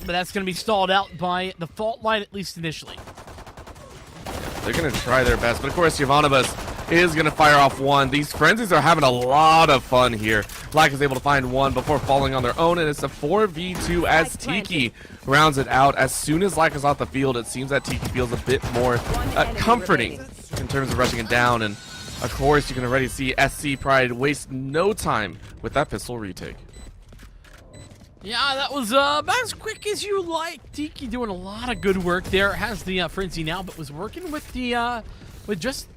But that's going to be stalled out by the fault line, at least initially. They're going to try their best, but of course, Yovanovas is going to fire off one. These Frenzies are having a lot of fun here. Black is able to find one before falling on their own, and it's a 4v2 as Tiki rounds it out. As soon as Black is off the field, it seems that Tiki feels a bit more comforting in terms of rushing it down, and of course, you can already see SC Pride waste no time with that pistol retake. Yeah, that was about as quick as you like. Tiki doing a lot of good work there. Has the Frenzy now, but was working with the with just,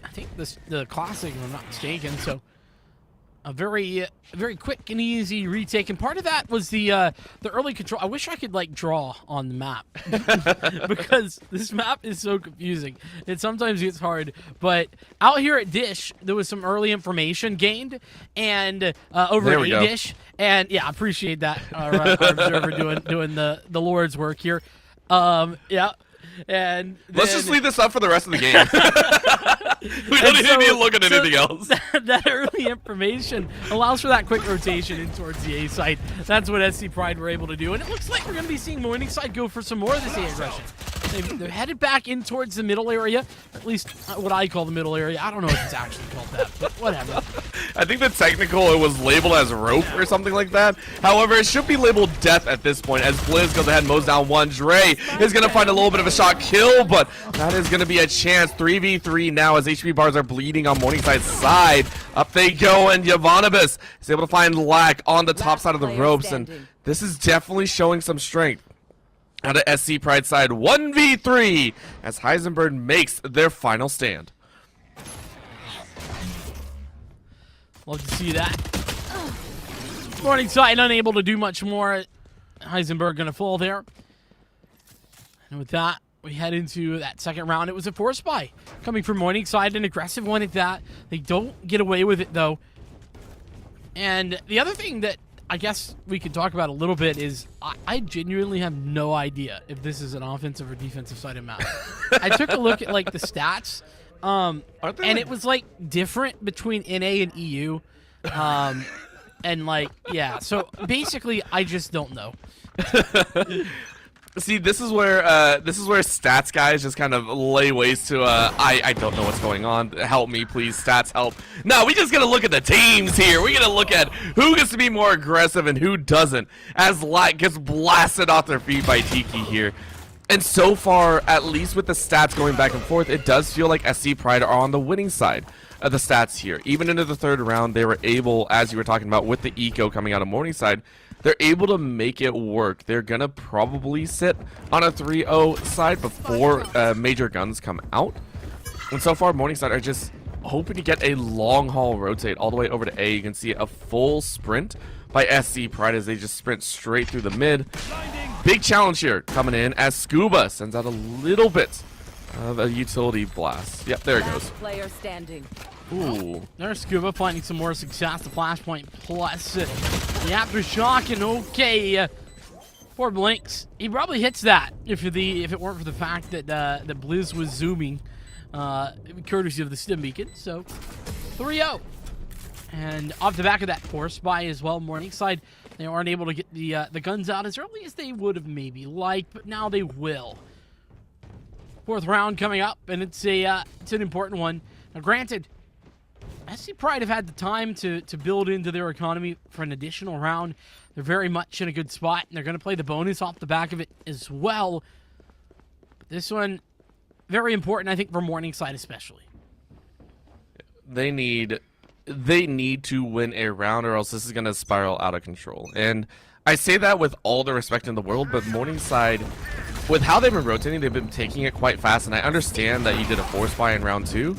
I think, the classic, if I'm not mistaken. So a very quick and easy retake, and part of that was the early control. I wish I could like draw on the map because this map is so confusing. It sometimes gets hard, but out here at Dish, there was some early information gained, and over at Dish. And yeah, I appreciate that. Our observer doing the Lord's work here. Yeah. And let's just leave this up for the rest of the game. We don't even need to look at anything else. That early information allows for that quick rotation in towards the A site. That's what SC Pride were able to do, and it looks like we're going to be seeing Morningside go for some more of this A aggression. They're headed back in towards the middle area, at least what I call the middle area. I don't know if it's actually called that, but whatever. I think the technical, it was labeled as rope or something like that. However, it should be labeled death at this point as Blizz goes ahead and mows down one. Dre is going to find a little bit of a shot kill, but that is going to be a chance. 3v3 now as HP bars are bleeding on Morningside's side. Up they go, and Yovanabis is able to find Lack on the top side of the ropes, and this is definitely showing some strength. Out of SC Pride side, 1v3 as Heisenberg makes their final stand. Love to see that. Morningside unable to do much more. Heisenberg going to fall there. And with that, we head into that second round. It was a force buy coming from Morningside, an aggressive one at that. They don't get away with it, though. And the other thing that I guess we could talk about a little bit is I genuinely have no idea if this is an offensive or defensive side of map. I took a look at like the stats, and it was like different between NA and EU, and like yeah. So basically, I just don't know. See, this is where stats guys just kind of lay waste to I don't know what's going on. Help me, please, stats help. No, we just gotta look at the teams here. We gotta look at who gets to be more aggressive and who doesn't. As Light gets blasted off their feet by Tiki here. And so far, at least with the stats going back and forth, it does feel like SC Pride are on the winning side of the stats here. Even into the third round, they were able, as you were talking about with the eco coming out of Morningside, they're able to make it work. They're going to probably sit on a 3-0 side before major guns come out. And so far, Morningside are just hoping to get a long haul rotate all the way over to A. You can see a full sprint by SC Pride as they just sprint straight through the mid. Big challenge here coming in as Scuba sends out a little bit of a utility blast. Yep, there it goes. Player standing. Ooh, there's Scuba finding some more success. The flashpoint plus the aftershock, and okay, poor Blinks. He probably hits that if it weren't for the fact that that Blizz was zooming, courtesy of the stim beacon. So 3-0, and off the back of that force buy as well, Morningside, they aren't able to get the guns out as early as they would have maybe liked, but now they will. Fourth round coming up, and it's an important one. Now, granted, SC Pride have had the time to build into their economy for an additional round. They're very much in a good spot, and they're going to play the bonus off the back of it as well. But this one, very important, I think, for Morningside especially. They need to win a round, or else this is going to spiral out of control. And I say that with all the respect in the world, but Morningside, with how they've been rotating, they've been taking it quite fast. And I understand that you did a force buy in round 2,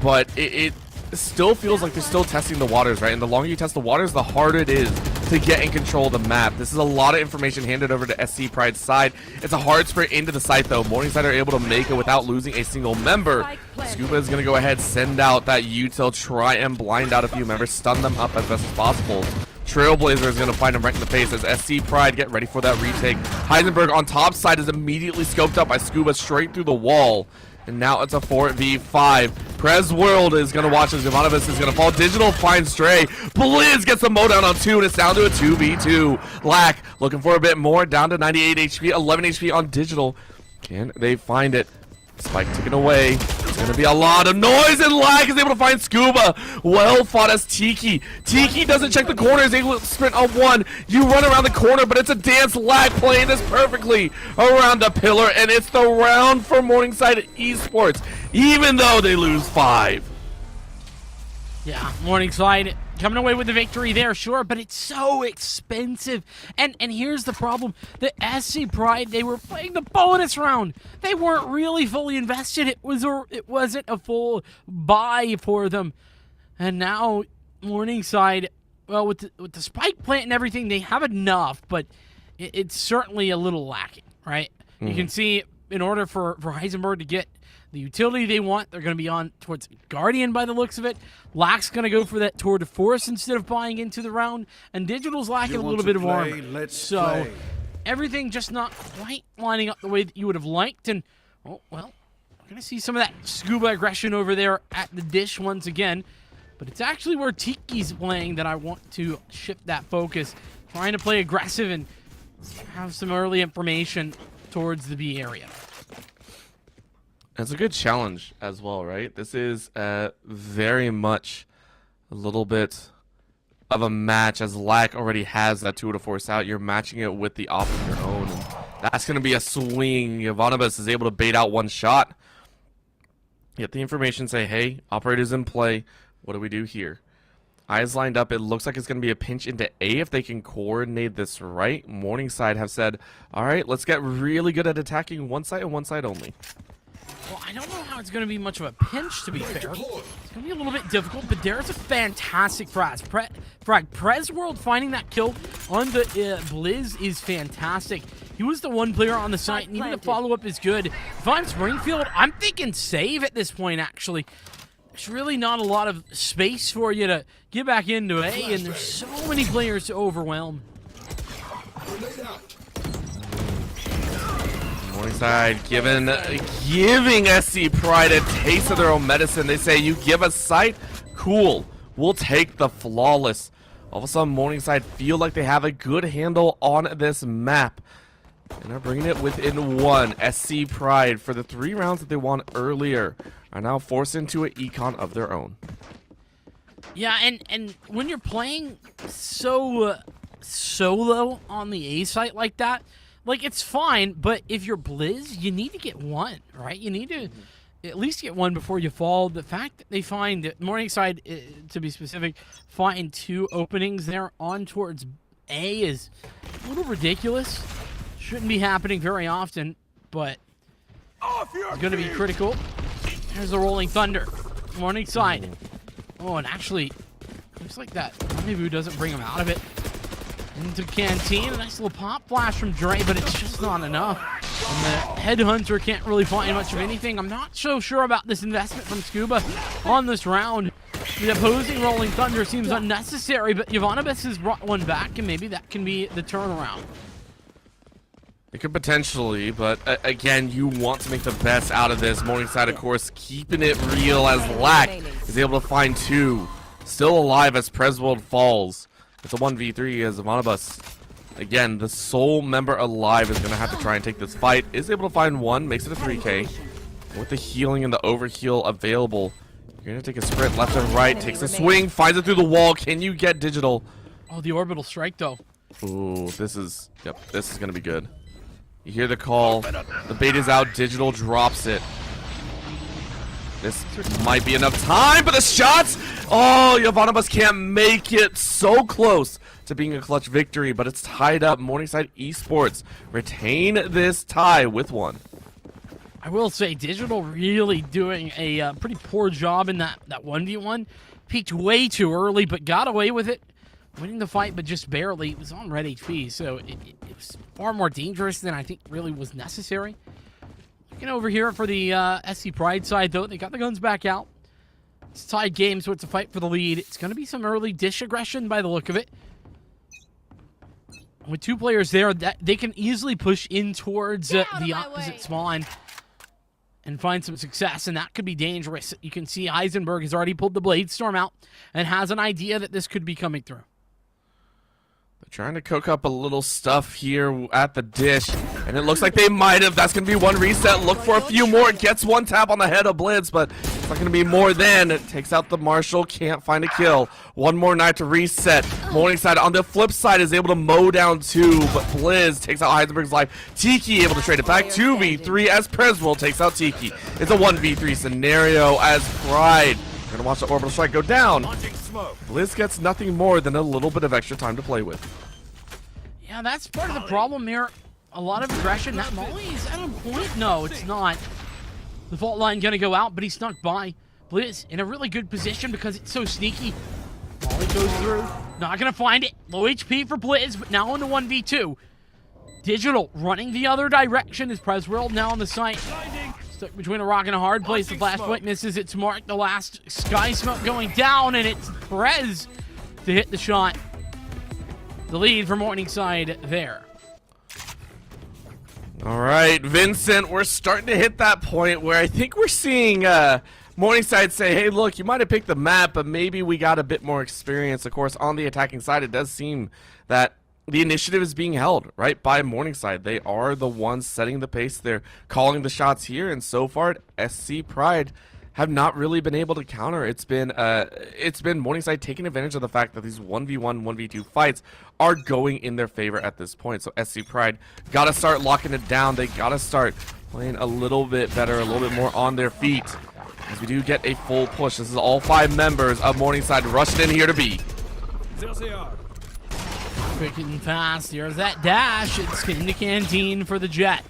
but it still feels like they're still testing the waters, right? And the longer you test the waters, the harder it is to get in control of the map. This is a lot of information handed over to SC Pride's side. It's a hard sprint into the site, though. Morningside are able to make it without losing a single member. Scuba is going to go ahead, send out that util, try and blind out a few members, stun them up as best as possible. Trailblazer is going to find him right in the face as SC Pride get ready for that retake. Heisenberg on top side is immediately scoped up by Scuba straight through the wall. And now it's a 4v5. Prez World is going to watch as Ivanovis is going to fall. Digital finds Dre. Blizz gets a mowdown on 2, and it's down to a 2v2. Lack looking for a bit more, down to 98 HP, 11 HP on Digital. Can they find it? Spike taken away. It's going to be a lot of noise, and Lack is able to find Scuba. Well fought as Tiki. Tiki doesn't check the corners, able to sprint on 1. You run around the corner, but it's a dance. Lack playing this perfectly around the pillar, and it's the round for Morningside Esports, even though they lose 5. Yeah, Morningside coming away with the victory there, sure, but it's so expensive. And here's the problem. The SC Pride, they were playing the bonus round. They weren't really fully invested. It wasn't a full buy for them. And now Morningside, well, with the spike plant and everything, they have enough, but it's certainly a little lacking, right? You can see in order for Heisenberg to get the utility they want, they're going to be on towards Guardian by the looks of it. Lack's going to go for that Tour de Force instead of buying into the round. And Digital's lacking a little bit of armor. Everything just not quite lining up the way that you would have liked. And, oh, well, We're going to see some of that Scuba aggression over there at the dish once again. But it's actually where Tiki's playing that I want to shift that focus. Trying to play aggressive and have some early information towards the B area. It's a good challenge as well, right? This is very much a little bit of a match, as Lack already has that 2 to force out. You're matching it with the off of your own. And that's going to be a swing. Ivanibus is able to bait out one shot. Get the information, say, hey, operator's in play. What do we do here? Eyes lined up. It looks like it's going to be a pinch into A if they can coordinate this right. Morningside have said, all right, let's get really good at attacking one side and one side only. Well, I don't know how it's going to be much of a pinch, to be fair. It's going to be a little bit difficult, but there's a fantastic frag. Prez World finding that kill on the Blizz is fantastic. He was the one player on the site, and even the follow-up is good. If I'm Springfield, I'm thinking save at this point, actually. There's really not a lot of space for you to get back into A, and there's so many players to overwhelm. Morningside giving SC Pride a taste of their own medicine. They say, you give us sight? Cool. We'll take the flawless. All of a sudden, Morningside feel like they have a good handle on this map. And they're bringing it within 1. SC Pride, for the 3 rounds that they won earlier, are now forced into an econ of their own. Yeah, and when you're playing so solo on the A site like that, like, it's fine, but if you're Blizz, you need to get 1, right? You need to at least get 1 before you fall. The fact that they find that Morningside, to be specific, find 2 openings there on towards A is a little ridiculous. Shouldn't be happening very often, but it's going to be critical. There's the Rolling Thunder. Morningside. Oh, and actually, looks like that Rendezvous doesn't bring him out of it. Into Canteen, a nice little pop flash from Dre, but it's just not enough. And the Headhunter can't really find much of anything. I'm not so sure about this investment from Scuba on this round. The opposing Rolling Thunder seems unnecessary, but Ivanibus has brought one back, and maybe that can be the turnaround. It could potentially, but again, you want to make the best out of this. Morningside, of course, keeping it real as Lack is able to find 2. Still alive as Preswold falls. It's a 1v3 as Ivanibus, again, the sole member alive, is going to have to try and take this fight. Is able to find 1, makes it a 3K. With the healing and the overheal available, you're going to take a sprint left and right, takes a swing, finds it through the wall. Can you get Digital? Oh, the orbital strike, though. Ooh, this is going to be good. You hear the call. The bait is out. Digital drops it. This might be enough time, but the shots! Oh, Ivanibus can't make it. So close to being a clutch victory, but it's tied up. Morningside Esports retain this tie with 1. I will say, Digital really doing a pretty poor job in that 1v1. Peaked way too early, but got away with it. Winning the fight, but just barely. It was on red HP, so it was far more dangerous than I think really was necessary. Looking over here for the SC Pride side, though, they got the guns back out. It's a tied game, so it's a fight for the lead. It's going to be some early dish aggression by the look of it. With 2 players there, they can easily push in towards the opposite spawn and find some success, and that could be dangerous. You can see Heisenberg has already pulled the Blade Storm out and has an idea that this could be coming through. Trying to cook up a little stuff here at the dish, and it looks like they might have. That's going to be 1 reset. Look for a few more. It gets 1 tap on the head of Blitz, but it's not going to be more than. It takes out the Marshal. Can't find a kill. 1 more knife to reset. Morningside on the flip side is able to mow down 2, but Blizz takes out Heisenberg's life. Tiki able to trade it back. 2v3 as Preswell takes out Tiki. It's a 1v3 scenario as Pride. We're going to watch the orbital strike go down. Blizz gets nothing more than a little bit of extra time to play with. Yeah, that's part of the problem here. A lot of aggression. That Molly is at a point. No, it's not. The fault line going to go out, but he snuck by. Blizz in a really good position because it's so sneaky. Molly goes through. Not going to find it. Low HP for Blizz, but now on the 1v2. Digital running the other direction is Presworld now on the site. Stuck between a rock and a hard place. The flashpoint misses. It's Mark. The last Sky Smoke going down, and it's Prez to hit the shot. The lead for Morningside there. All right, Vincent, we're starting to hit that point where I think we're seeing Morningside say, hey, look, you might have picked the map, but maybe we got a bit more experience. Of course, on the attacking side, it does seem that the initiative is being held, right, by Morningside. They are the ones setting the pace. They're calling the shots here, and so far, SC Pride have not really been able to counter. It's been Morningside taking advantage of the fact that these 1v1, 1v2 fights are going in their favor at this point. So SC Pride got to start locking it down. They got to start playing a little bit better, a little bit more on their feet. As we do get a full push. This is all 5 members of Morningside rushing in here to B. Quick and fast. Here's that dash. It's in the canteen for the Jet.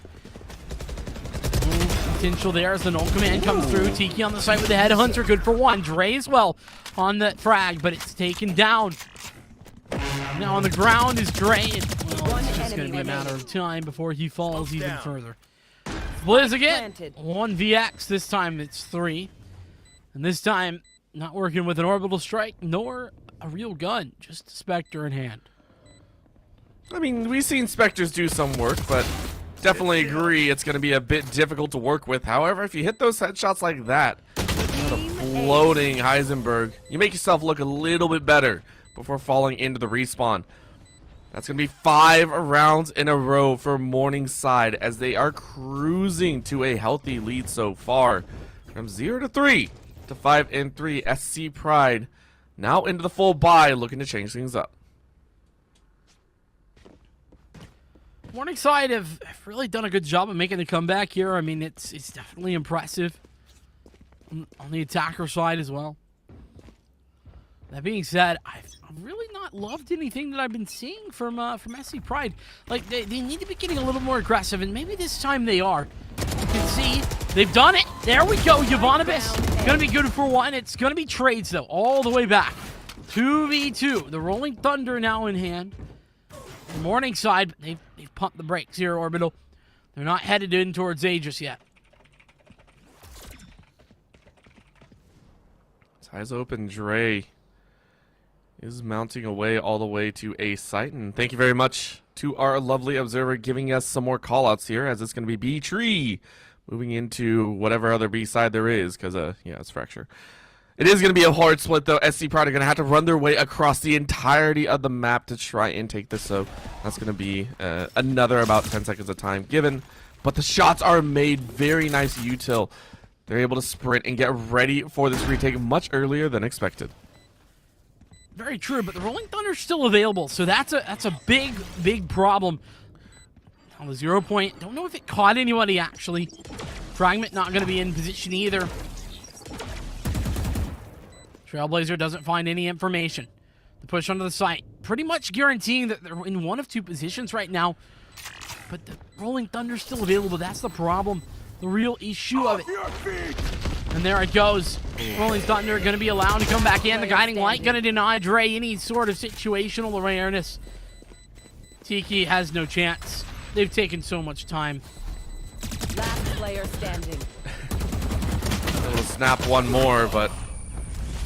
Potential there as the null command comes through. Tiki on the side with the headhunter, good for 1. Dre as well on that frag, but it's taken down. Now on the ground is Dre. Well, it's just going to be a matter of time before he falls even further. Blizz again. 1vx. This time it's 3. And this time, not working with an orbital strike nor a real gun, just a Spectre in hand. I mean, we've seen Spectres do some work, but definitely agree it's going to be a bit difficult to work with. However, if you hit those headshots like that, floating Heisenberg, you make yourself look a little bit better before falling into the respawn. That's going to be 5 rounds in a row for Morningside as they are cruising to a healthy lead so far. From 0 to 3 to 5 and 3, SC Pride now into the full buy, looking to change things up. Morningside have really done a good job of making the comeback here. I mean, it's definitely impressive on the attacker side as well. That being said, I've really not loved anything that I've been seeing from SC Pride. Like, they need to be getting a little more aggressive, and maybe this time they are. You can see they've done it. There we go. Yovanovich going to be good for 1. It's going to be trades, though, all the way back. 2v2. The Rolling Thunder now in hand. The Morningside, they've pumped the brakes here, Orbital. They're not headed in towards A just yet. Eyes open, Dre is mounting away all the way to A site. And thank you very much to our lovely observer giving us some more callouts here, as it's going to be B tree moving into whatever other B side there is, because yeah, it's Fracture. It is going to be a hard split, though. SC Pride are going to have to run their way across the entirety of the map to try and take this, so that's going to be another about 10 seconds of time given. But the shots are made. Very nice util. They're able to sprint and get ready for this retake much earlier than expected. Very true, but the Rolling Thunder's still available, so that's a big problem. On the 0 point, don't know if it caught anybody, actually. Fragment not going to be in position either. Trailblazer doesn't find any information. The push onto the site, pretty much guaranteeing that they're in one of 2 positions right now. But the Rolling Thunder's still available. That's the problem. The real issue of it. And there it goes. Rolling Thunder going to be allowed to come back in. The Guiding Light going to deny Dre any sort of situational awareness. Tiki has no chance. They've taken so much time. Last player standing. It'll snap one more, but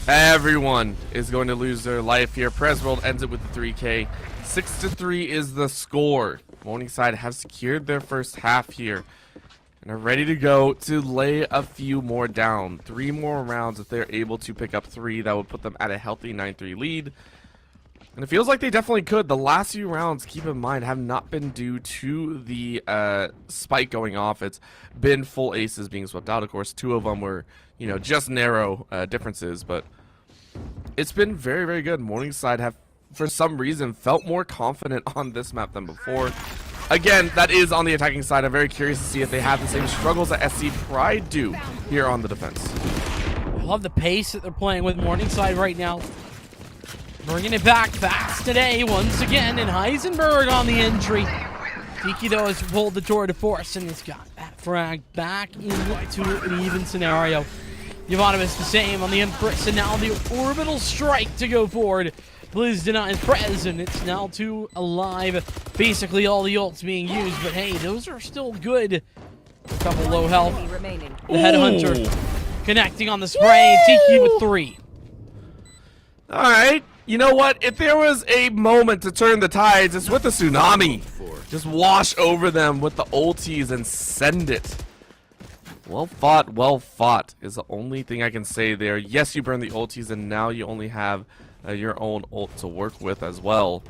everyone is going to lose their life here. Presworld ends it with the 3K. 6-3 is the score. Morningside have secured their first half here and are ready to go to lay a few more down. 3 more rounds. If they're able to pick up 3, that would put them at a healthy 9-3 lead. And it feels like they definitely could. The last few rounds, keep in mind, have not been due to the spike going off. It's been full aces being swept out. Of course, 2 of them were, you know, just narrow differences, but it's been very, very good. Morningside have, for some reason, felt more confident on this map than before. Again, that is on the attacking side. I'm very curious to see if they have the same struggles that SC Pride do here on the defense. I love the pace that they're playing with Morningside right now. Bringing it back fast today once again, and Heisenberg on the entry. Tiki, though, has pulled the tour de force and has got that frag back into an even scenario. Yovanovich the same on the Empress, and now the orbital strike to go forward. Blizz denies Prez, and it's now 2 alive. Basically all the ults being used, but hey, those are still good. A couple low health. The Headhunter connecting on the spray. Tiki with 3. All right. You know what? If there was a moment to turn the tides, it's with the tsunami. Just wash over them with the ultis and send it. Well fought is the only thing I can say there. Yes, you burn the ultis, and now you only have your own ult to work with as well.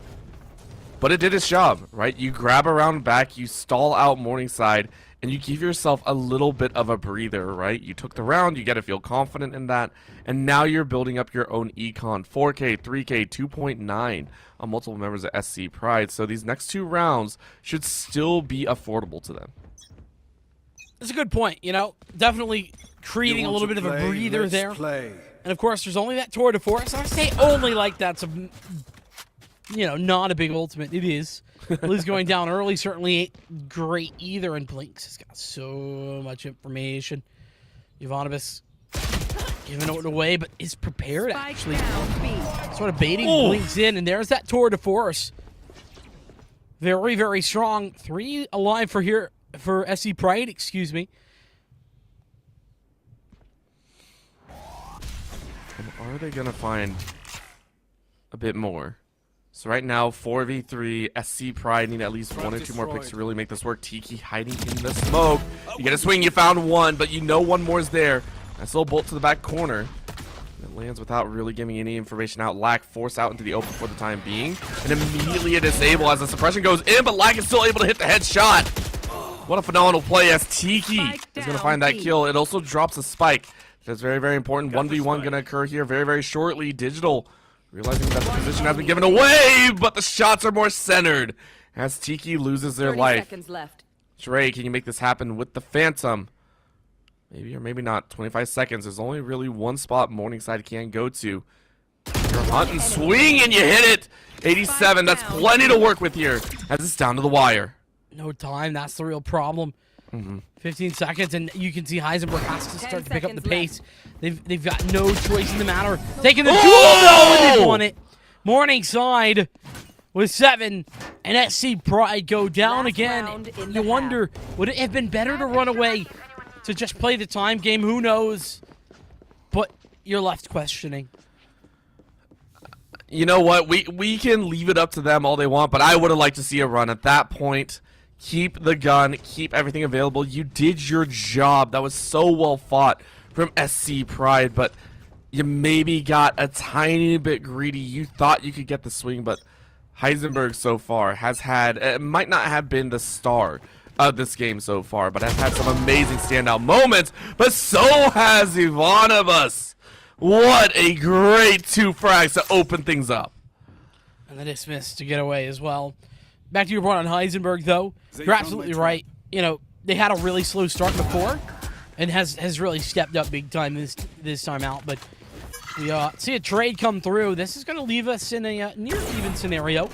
But it did its job, right? You grab around back, you stall out Morningside, and you give yourself a little bit of a breather, right? You took the round, you got to feel confident in that, and now you're building up your own econ. 4K, 3K, 2.9 on multiple members of SC Pride. So these next 2 rounds should still be affordable to them. That's a good point, you know. Definitely creating a little bit of a breather there. And of course, there's only that tour de force. I say only like that's a, you know, not a big ultimate. It is. Liz going down early certainly ain't great either, and Blinks has got so much information. Ivanovic giving it away, but is prepared actually. Sort of baiting Blinks in, and there's that tour de force. Very, very strong. 3 alive for here. For SC Pride, excuse me. Are they going to find a bit more? So right now, 4v3, SC Pride need at least 1 or 2 more picks to really make this work. Tiki hiding in the smoke. You get a swing, you found 1, but you know 1 more is there. Nice little bolt to the back corner. It lands without really giving any information out. Lack forced out into the open for the time being. And immediately a disable as the suppression goes in, but Lack is still able to hit the headshot. What a phenomenal play as Tiki is going to find that kill. It also drops a spike. That's very, very important. 1v1 going to occur here very, very shortly. Digital realizing that the position has been given away, but the shots are more centered as Tiki loses their 30 life. seconds left. Trey, can you make this happen with the Phantom? Maybe or maybe not. 25 seconds. There's only really 1 spot Morningside can go to. You're hunting, swing, and you hit it. 87. That's plenty to work with here as it's down to the wire. No time, that's the real problem. 15 seconds, and you can see Heisenberg has to start to pick up the pace. They've got no choice in the matter. Taking the duel, though, and they won it. Morningside with 7, and SC Pride go down again. You wonder, would it have been better to run away, to just play the time game? Who knows? But you're left questioning. You know what? We can leave it up to them all they want, but I would have liked to see a run at that point. Keep the gun, keep everything available. You did your job. That was so well fought from SC Pride, but you maybe got a tiny bit greedy. You thought you could get the swing, but Heisenberg so far has had, it might not have been the star of this game so far, but has had some amazing standout moments, but so has Ivanovic. What a great 2 frags to open things up. And the dismiss to get away as well. Back to your point on Heisenberg, though. You're absolutely right. You know, they had a really slow start before, and has really stepped up big time this time out. But we see a trade come through. This is going to leave us in a near even scenario.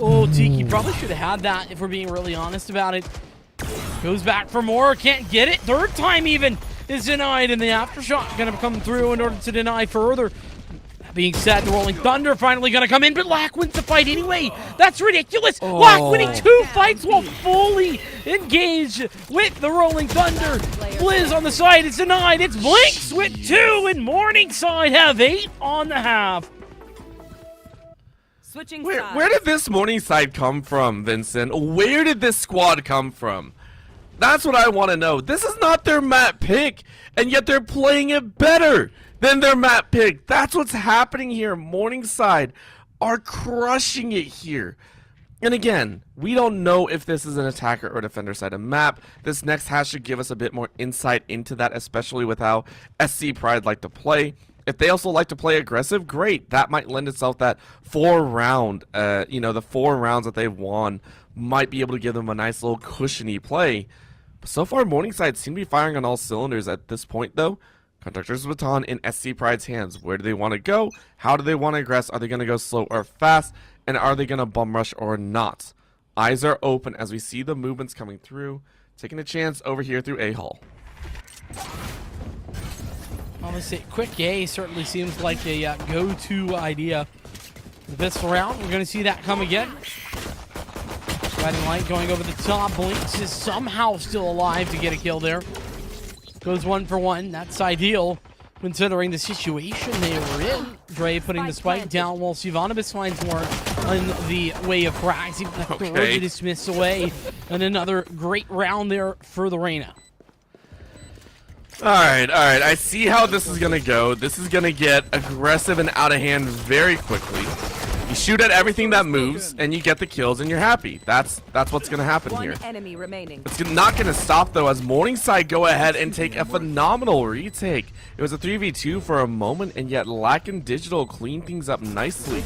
Oh, Tiki probably should have had that if we're being really honest about it. Goes back for more, can't get it. 3rd time even is denied, and the aftershock going to come through in order to deny further. That being said, the Rolling Thunder finally going to come in, but Lack wins the fight anyway. That's ridiculous. Lack winning 2 fights while fully engaged with the Rolling Thunder. Blizz on the side, it's denied. It's Blinks with 2, and Morningside have 8 on the half. Switching Where did this Morningside come from, Vincent? Where did this squad come from? That's what I want to know. This is not their map pick, and yet they're playing it better than their map pick. That's what's happening here. Morningside are crushing it here. And again, we don't know if this is an attacker or defender side of map. This next hash should give us a bit more insight into that, especially with how SC Pride like to play. If they also like to play aggressive, great. That might lend itself that 4-round, the 4 rounds that they've won might be able to give them a nice little cushiony play. But so far, Morningside seem to be firing on all cylinders at this point, though. Conductor's baton in SC Pride's hands. Where do they want to go? How do they want to aggress? Are they going to go slow or fast? And are they going to bum rush or not? Eyes are open as we see the movements coming through. Taking a chance over here through A-Hall. Honestly, quick A certainly seems like a go-to idea. This round, we're going to see that come again. Riding Light going over the top. Blinks is somehow still alive to get a kill there. Goes 1 for 1. That's ideal considering the situation they were in. Dre putting the spike down while Sivanovic finds more on the way of frags. Even the third dismiss away, and another great round there for the Reyna. All right. I see how this is gonna go. This is gonna get aggressive and out of hand very quickly. You shoot at everything that moves, and you get the kills, and you're happy. That's what's gonna happen here. One enemy remaining. It's not gonna stop though, as Morningside go ahead and take a phenomenal retake. It was a 3v2 for a moment, and yet Lack and Digital clean things up nicely.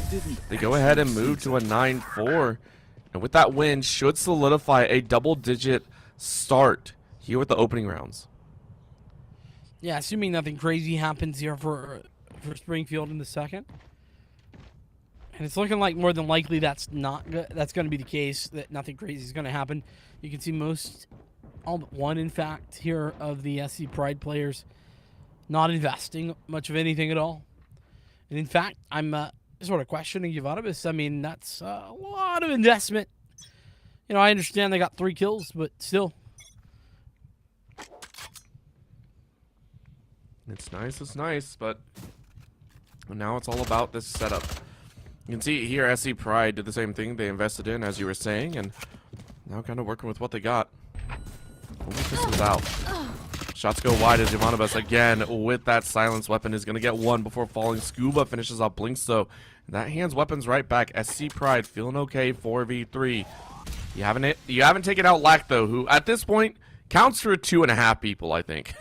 They go ahead and move to a 9-4, and with that win, should solidify a double-digit start here with the opening rounds. Yeah, assuming nothing crazy happens here for Springfield in the second. And it's looking like more than likely that's not good. That's going to be the case, that nothing crazy is going to happen. You can see all but one, in fact, here of the SC Pride players not investing much of anything at all. And in fact, I'm sort of questioning Yovanovas. I mean, that's a lot of investment. You know, I understand they got 3 kills, but still. It's nice, but now it's all about this setup. You can see here, SC Pride did the same thing. They invested in, as you were saying, and now kind of working with what they got. Only pistols out. Shots go wide as Yovanovas again with that silence weapon is going to get one before falling. Scuba finishes off Blinks though. That hands weapons right back. SC Pride feeling okay. 4v3. You haven't taken out Lack though, who at this point counts for 2.5 people, I think.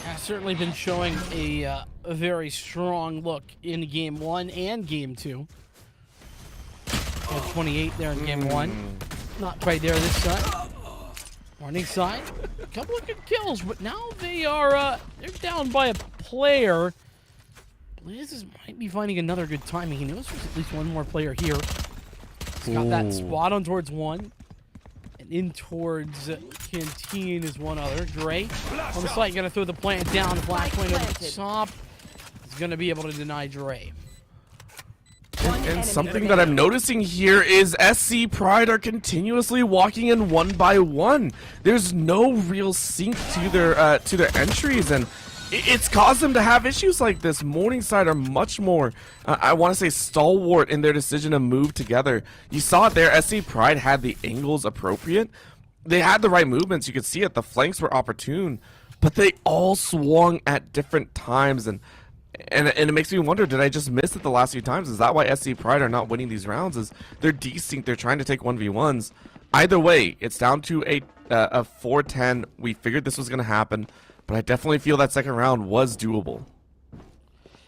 Has certainly been showing a very strong look in Game 1 and Game 2. Had 28 there in Game 1. Not quite there this time. Morningside, a couple of good kills, but now they're down by a player. Blazes might be finding another good timing. He knows there's at least one more player here. He's got that spot on towards one. And in towards Canteen is one other. Dre on the site, gonna throw the plant down. Black point over the top. He's gonna be able to deny Dre. And something that I'm noticing here is SC Pride are continuously walking in one by one. There's no real sync to their entries, and it's caused them to have issues like this. Morningside are much more, I want to say, stalwart in their decision to move together. You saw it there. SC Pride had the angles appropriate. They had the right movements. You could see it. The flanks were opportune, but they all swung at different times, and it makes me wonder, did I just miss it the last few times? Is that why SC Pride are not winning these rounds? Is they're desync, they're trying to take 1v1s. Either way, it's down to a 4-10. We figured this was going to happen, but I definitely feel that second round was doable.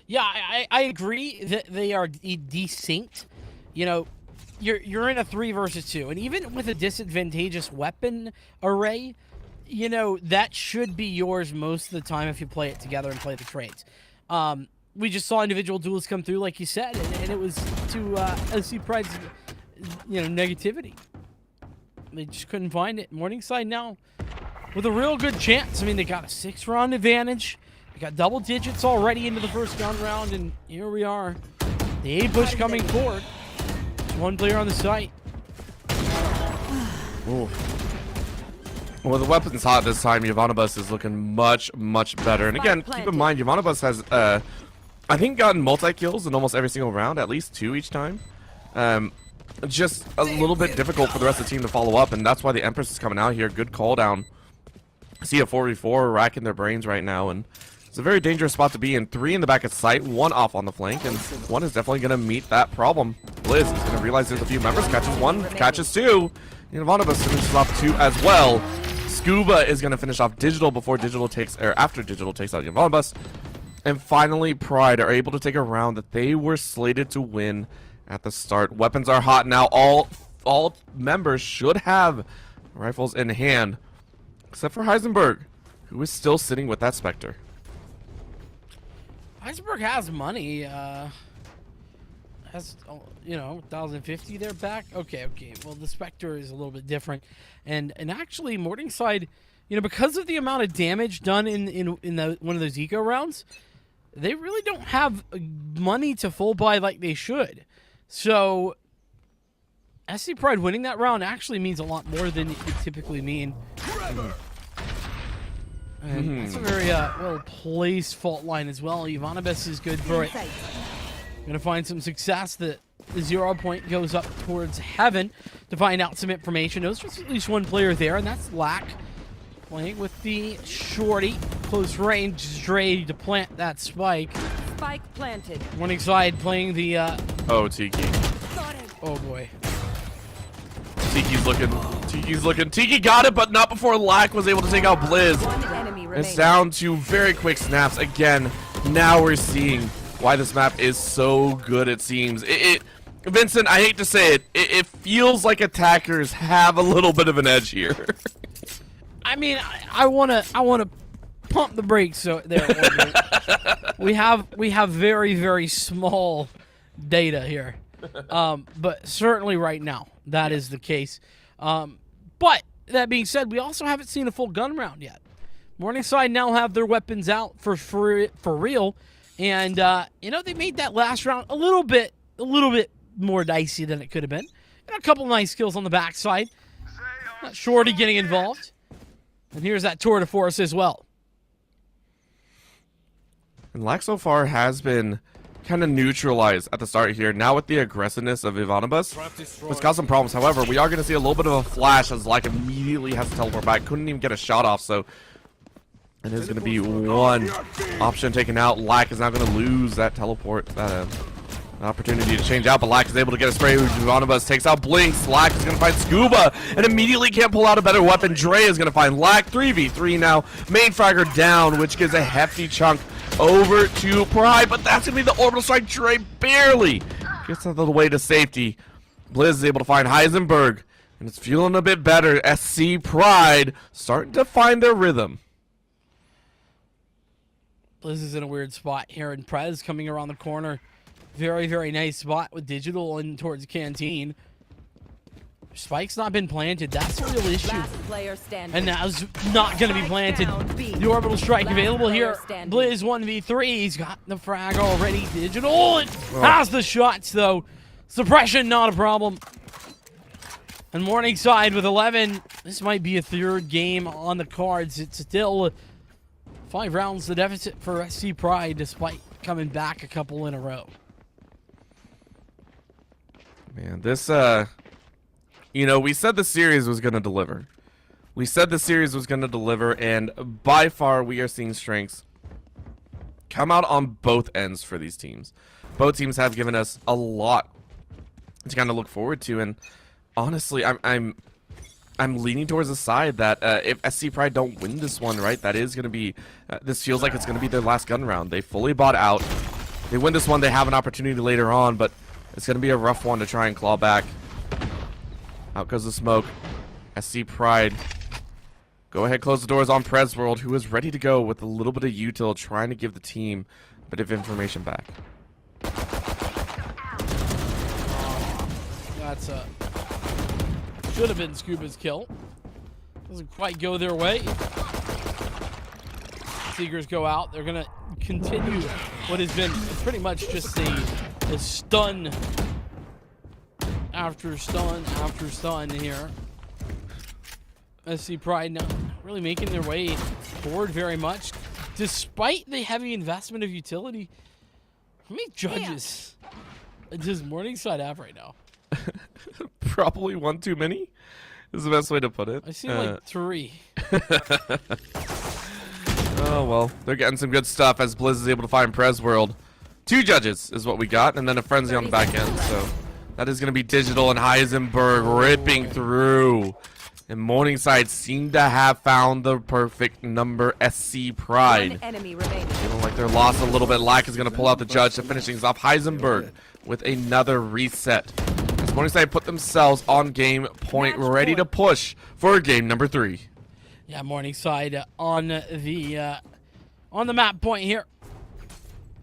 Yeah, I agree that they are desynced. You know, you're in a 3 versus 2, and even with a disadvantageous weapon array, you know, that should be yours most of the time if you play it together and play the trades. We just saw individual duels come through, like you said, and it was to SC Pride's, you know, negativity. They just couldn't find it. Morningside now with a real good chance. I mean, they got a 6-round advantage. They got double digits already into the first round, and here we are. The A push coming forward. There's one player on the site. Ooh. Well, the weapon's hot this time. Yovanovas is looking much, much better. And again, keep in mind, Yovanovas has, I think, gotten multi-kills in almost every single round, at least 2 each time. Just a little bit difficult for the rest of the team to follow up, and that's why the Empress is coming out here. Good call down. See a 4v4 racking their brains right now, and it's a very dangerous spot to be in. 3 in the back of sight, 1 off on the flank, and 1 is definitely going to meet that problem. Blizz is going to realize there's a few members. Catches 1, catches 2. Yovanovas finishes off 2 as well. Scuba is going to finish off Digital before Digital takes, or after Digital takes out Yovanovas. And finally, Pride are able to take a round that they were slated to win at the start. Weapons are hot now. All members should have rifles in hand, except for Heisenberg, who is still sitting with that Spectre. Heisenberg has money. Has, you know, 1,050 there back. Okay. Well, the Spectre is a little bit different, and actually Morningside, you know, because of the amount of damage done in one of those eco rounds, they really don't have money to full buy like they should. So SC Pride winning that round actually means a lot more than it would typically mean. And that's a very well-placed fault line as well. Yovanovas is good for it. Gonna find some success. The the 0 point goes up towards Heaven to find out some information. There's just at least one player there, and that's Lack. Playing with the shorty. Close range, Dre to plant that spike. Spike planted. Morning side playing the, Oh, Tiki. oh boy. Tiki's looking. Tiki got it, but not before Lack was able to take out Blizz. One enemy remaining. It's down to very quick snaps. Again, now we're seeing why this map is so good, it seems. Vincent, I hate to say it, it feels like attackers have a little bit of an edge here. I mean, I wanna pump the brakes so there. we have very, very small data here. But certainly right now, that is the case. But that being said, we also haven't seen a full gun round yet. Morningside now have their weapons out for real, and they made that last round a little bit more dicey than it could have been. And a couple nice kills on the backside. Shorty getting involved, and here's that tour de force as well. And Lack so far has been kind of neutralized at the start here. Now with the aggressiveness of Ivanobus, it's got some problems. However, we are going to see a little bit of a flash as Lack immediately has to teleport back. Couldn't even get a shot off, so it is going to be one option taken out. Lack is now going to lose that teleport, that opportunity to change out, but Lack is able to get a spray. Ivanobus takes out Blinks. Lack is going to find Scuba and immediately can't pull out a better weapon. Dre is going to find Lack. 3v3 now. Main fragger down, which gives a hefty chunk over to Pride, but that's going to be the orbital strike. Dre barely gets out of the way to safety. Blizz is able to find Heisenberg, and it's feeling a bit better. SC Pride starting to find their rhythm. Blizz is in a weird spot here, and Prez coming around the corner. Very, very nice spot with Digital in towards Canteen. Spike's not been planted. That's a real issue. Last player standing. And that's not going to be planted. Down, B. The orbital strike Last available player here. standing. Blizz 1v3. He's got the frag already. Digital has the shots, though. Suppression, not a problem. And Morningside with 11. This might be a third game on the cards. It's still 5 rounds the deficit for SC Pride, despite coming back a couple in a row. Man, this, we said the series was going to deliver. We said the series was going to deliver, and by far we are seeing strengths come out on both ends for these teams. Both teams have given us a lot to kind of look forward to, and honestly, I'm leaning towards the side that if SC Pride don't win this one, right, that is going to be, this feels like it's going to be their last gun round. They fully bought out. They win this one, they have an opportunity later on, but it's going to be a rough one to try and claw back. Out goes the smoke. SC Pride. Go ahead, close the doors on Prez World, who is ready to go with a little bit of util, trying to give the team a bit of information back. That's should have been Scuba's kill. Doesn't quite go their way. Seekers go out. They're going to continue what has been pretty much just a stun after stun after stun here. SC Pride not really making their way forward very much, despite the heavy investment of utility. How many judges does Morningside have right now? Probably one too many is the best way to put it. I see like 3. Oh, well, they're getting some good stuff as Blizz is able to find Prez World. 2 judges is what we got, and then a frenzy on the back end. So that is going to be Digital and Heisenberg ripping through. And Morningside seem to have found the perfect number. SC Pride. One enemy remaining. Feeling like they're lost a little bit. Lack is going to pull out the judge to finish things off. Heisenberg with another reset. As Morningside put themselves on game point, ready to push for game number 3. Yeah, Morningside on the map point here.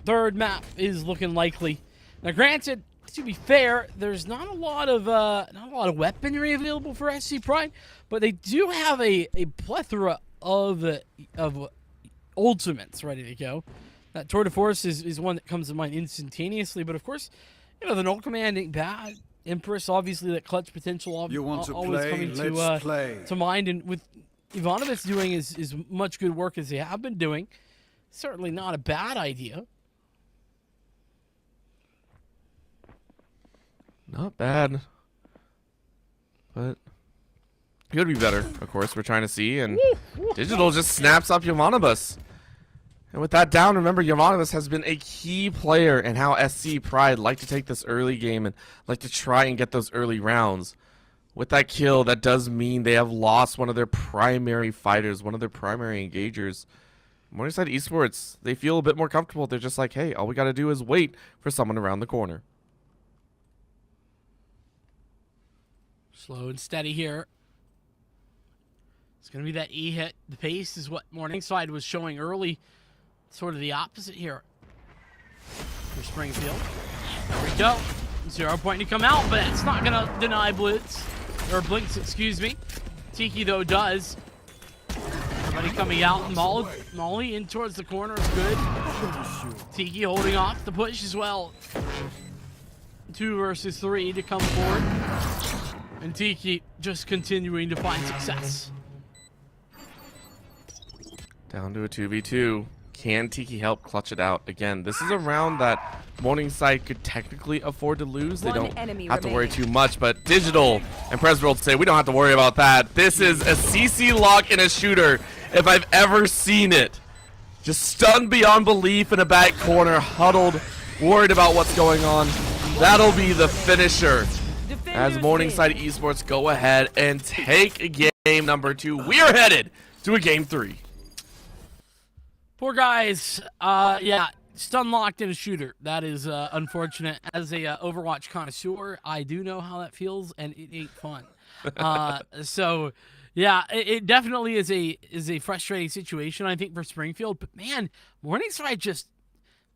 Third map is looking likely. Now, granted, to be fair, there's not a lot of weaponry available for SC Pride, but they do have a plethora of ultimates ready to go. That Tour de Force is one that comes to mind instantaneously, but of course, the null command ain't bad. Empress, obviously, that clutch potential always coming to mind, and with Ivanovic doing as much good work as they have been doing, certainly not a bad idea. Not bad. But it could be better, of course. We're trying to see. And Digital just snaps up Yovanibus. And with that down, remember, Yovanibus has been a key player in how SC Pride like to take this early game and like to try and get those early rounds. With that kill, that does mean they have lost one of their primary fighters, one of their primary engagers. Morningside Esports, they feel a bit more comfortable. They're just like, hey, all we got to do is wait for someone around the corner. Slow and steady here. It's going to be that E hit. The pace is what Morningside was showing early. Sort of the opposite here for Springfield. There we go. 0 point to come out, but it's not going to deny Blitz. Or Blinks, excuse me. Tiki, though, does. Everybody coming out. Molly in towards the corner is good. Tiki holding off the push as well. 2 versus 3 to come forward. And Tiki just continuing to find success. Down to a 2v2. Can Tiki help clutch it out? Again, this is a round that Morningside could technically afford to lose. They don't have to worry too much, but Digital and Presworld say we don't have to worry about that. This is a CC lock in a shooter if I've ever seen it. Just stunned beyond belief in a back corner, huddled, worried about what's going on. That'll be the finisher as Morningside Esports go ahead and take game number 2. We are headed to a game 3. Poor guys. Yeah, stun locked in a shooter. That is unfortunate. As a Overwatch connoisseur, I do know how that feels, and it ain't fun. So, yeah, it definitely is a frustrating situation, I think, for Springfield. But man, Morningside just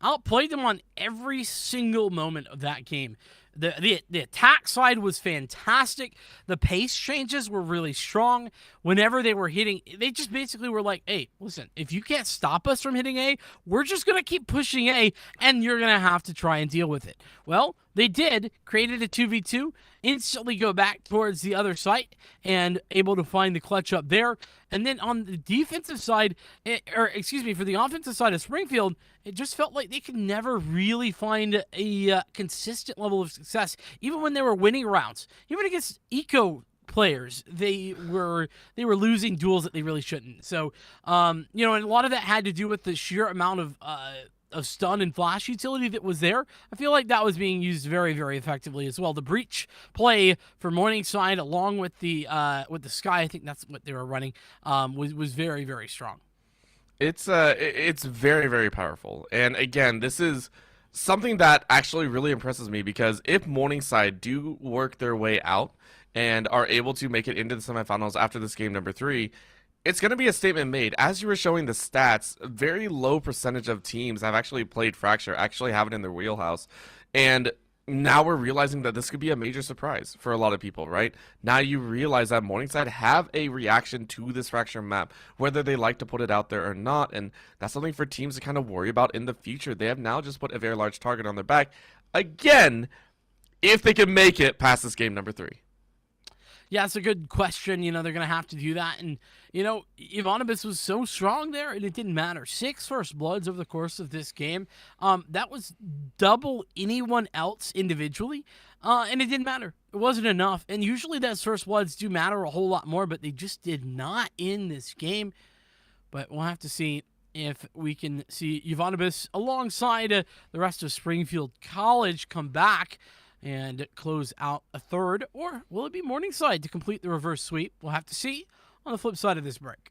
outplayed them on every single moment of that game. The attack side was fantastic. The pace changes were really strong. Whenever they were hitting, they just basically were like, hey, listen, if you can't stop us from hitting A, we're just going to keep pushing A, and you're going to have to try and deal with it. Well, they did, created a 2v2, instantly go back towards the other site, and able to find the clutch up there. And then on the defensive side, for the offensive side of Springfield, it just felt like they could never really find a consistent level of success, even when they were winning rounds. Even against eco players, they were losing duels that they really shouldn't. So, and a lot of that had to do with the sheer amount of stun and flash utility that was there. I feel like that was being used very, very effectively as well. The breach play for Morningside, along with the Sky, I think that's what they were running, was very, very strong. It's very, very powerful. And again, this is something that actually really impresses me, because if Morningside do work their way out and are able to make it into the semifinals after this game number 3, it's going to be a statement made. As you were showing the stats, a very low percentage of teams have actually played Fracture, actually have it in their wheelhouse. And now we're realizing that this could be a major surprise for a lot of people, right? Now you realize that Morningside have a reaction to this Fracture map, whether they like to put it out there or not, and that's something for teams to kind of worry about in the future. They have now just put a very large target on their back, again, if they can make it past this game number 3. Yeah, it's a good question. They're going to have to do that. And, Ivanibus was so strong there, and it didn't matter. 6 first bloods over the course of this game. That was double anyone else individually, and it didn't matter. It wasn't enough. And usually those first bloods do matter a whole lot more, but they just did not in this game. But we'll have to see if we can see Ivanibus alongside the rest of Springfield College come back and close out a third, or will it be Morningside to complete the reverse sweep? We'll have to see on the flip side of this break.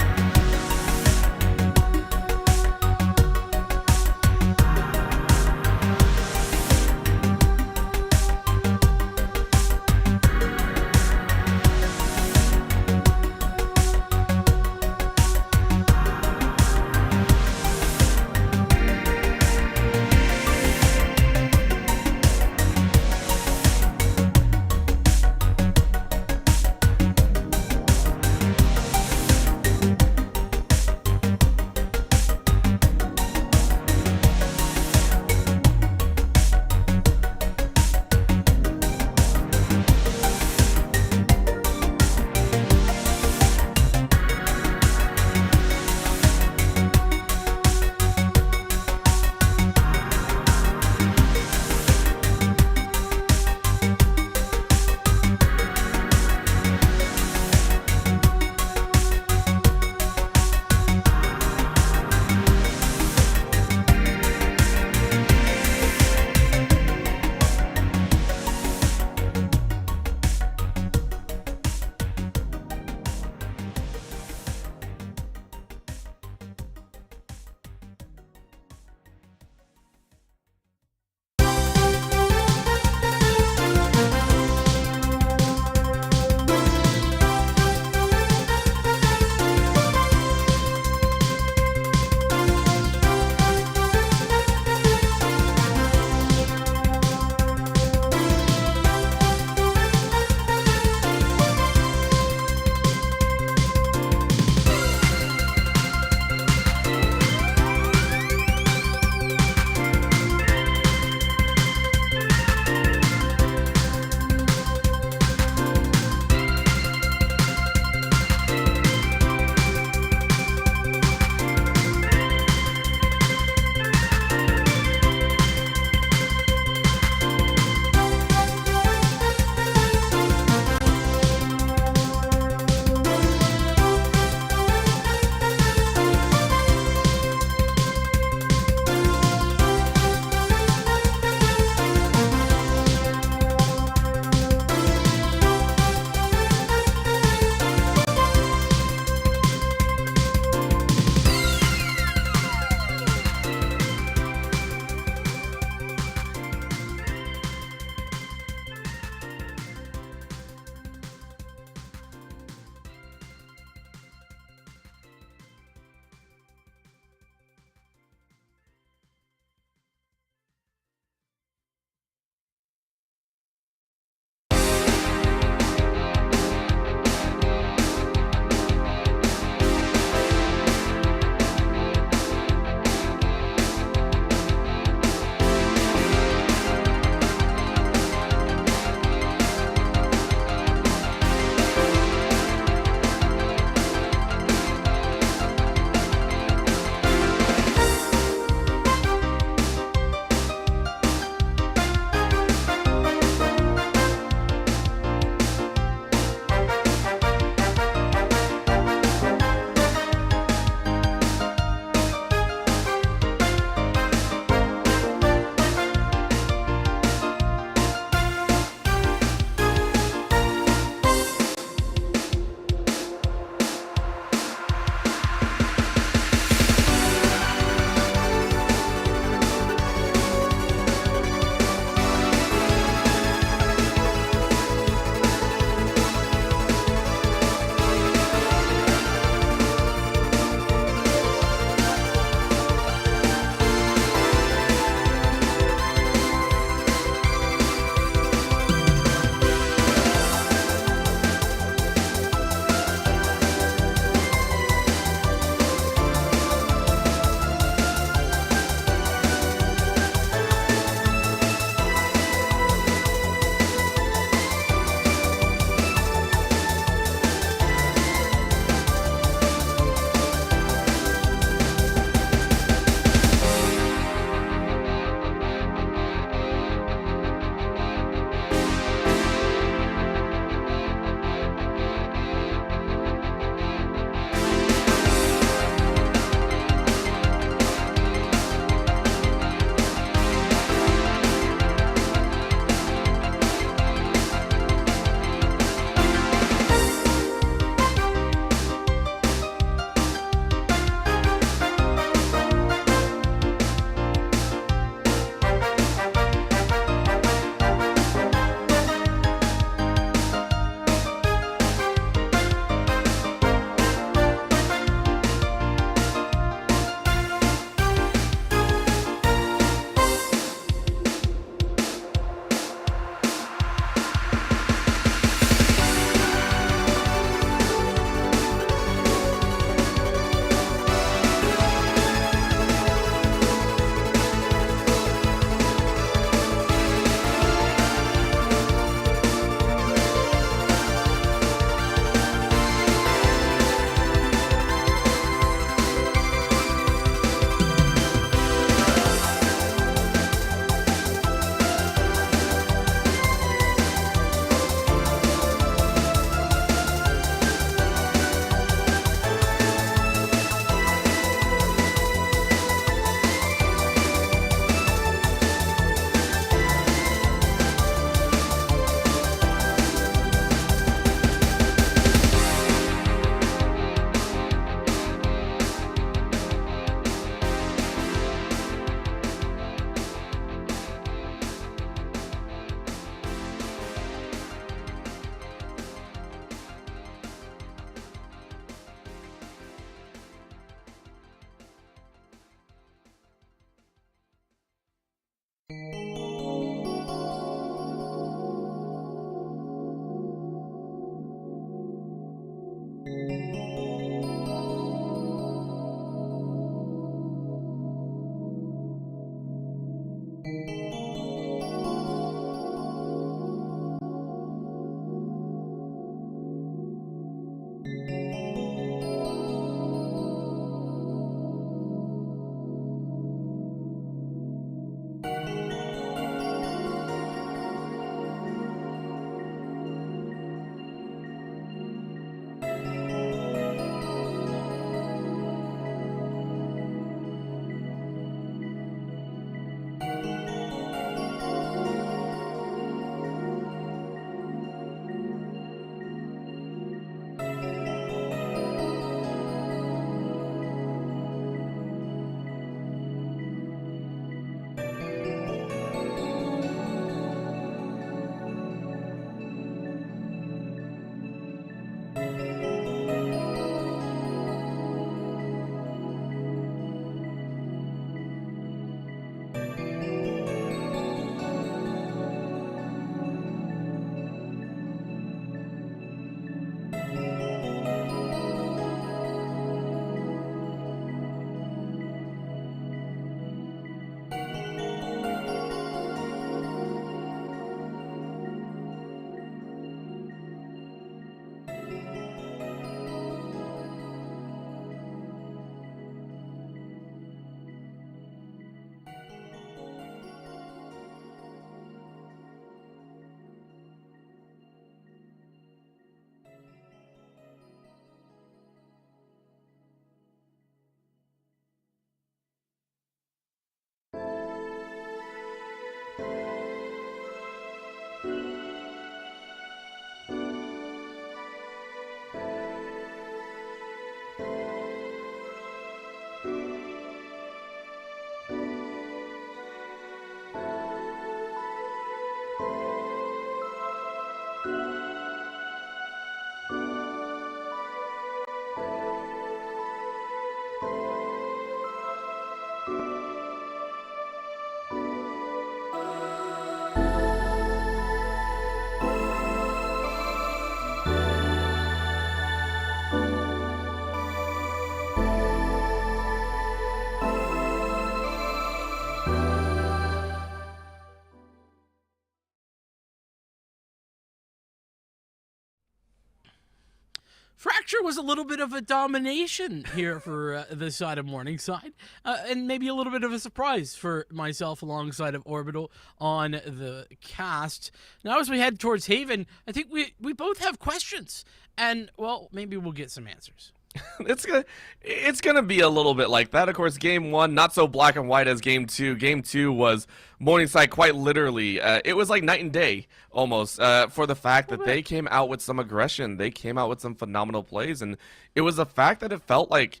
Fracture was a little bit of a domination here for the side of Morningside, and maybe a little bit of a surprise for myself alongside of Orbital on the cast. Now, as we head towards Haven, I think we both have questions, and, well, maybe we'll get some answers. It's gonna be a little bit like that. Of course, game 1 not so black and white as game 2. Game 2 was Morningside quite literally. It was like night and day almost for the fact that they came out with some aggression. They came out with some phenomenal plays, and it was a fact that it felt like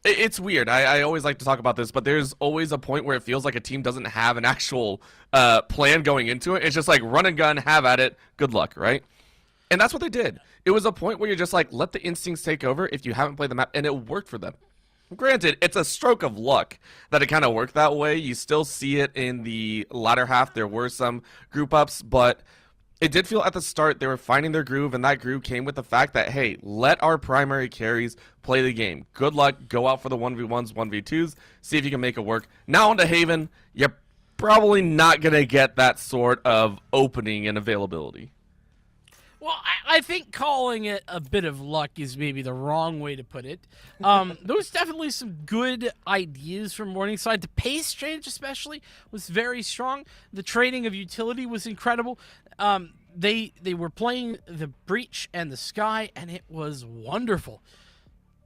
it's weird. I always like to talk about this, but there's always a point where it feels like a team doesn't have an actual plan going into it. It's just like run and gun, have at it, good luck, right? And that's what they did. It was a point where you're just like, let the instincts take over if you haven't played the map, and it worked for them. Granted, it's a stroke of luck that it kind of worked that way. You still see it in the latter half. There were some group ups, but it did feel at the start they were finding their groove, and that groove came with the fact that, hey, let our primary carries play the game. Good luck. Go out for the 1v1s, 1v2s. See if you can make it work. Now onto Haven. You're probably not going to get that sort of opening and availability. Well, I think calling it a bit of luck is maybe the wrong way to put it. There was definitely some good ideas from Morningside. The pace change especially was very strong. The trading of utility was incredible. They were playing the Breach and the Sky, and it was wonderful.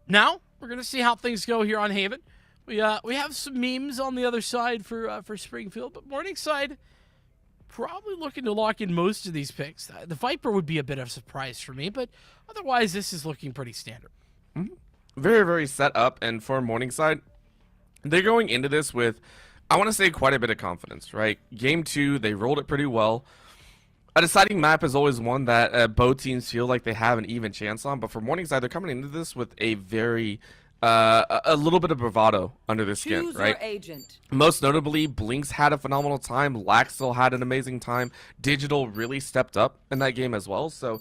Now, we're going to see how things go here on Haven. We have some memes on the other side for Springfield, but Morningside probably looking to lock in most of these picks. The Viper would be a bit of a surprise for me, but otherwise this is looking pretty standard. Very, very set up, and for Morningside, they're going into this with, I want to say, quite a bit of confidence, right? Game 2, they rolled it pretty well. A deciding map is always one that both teams feel like they have an even chance on, but for Morningside, they're coming into this with a very a little bit of bravado under their skin, Choose right? your agent. Most notably, Blinks had a phenomenal time. Laxel had an amazing time. Digital really stepped up in that game as well. So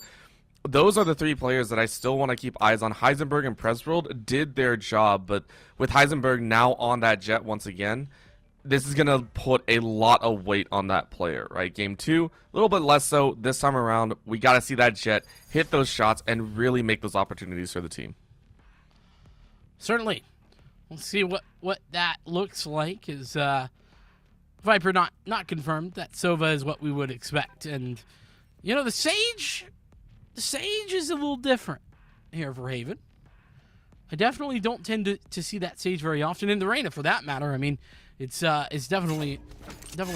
those are the 3 players that I still want to keep eyes on. Heisenberg and Presworld did their job, but with Heisenberg now on that jet once again, this is going to put a lot of weight on that player, right? Game 2, a little bit less so this time around. We got to see that jet hit those shots and really make those opportunities for the team. Certainly. We'll see what that looks like. Is Viper not confirmed. That Sova is what we would expect. And, you know, the Sage is a little different here for Haven. I definitely don't tend to see that Sage very often. In the Reina, for that matter. I mean, it's definitely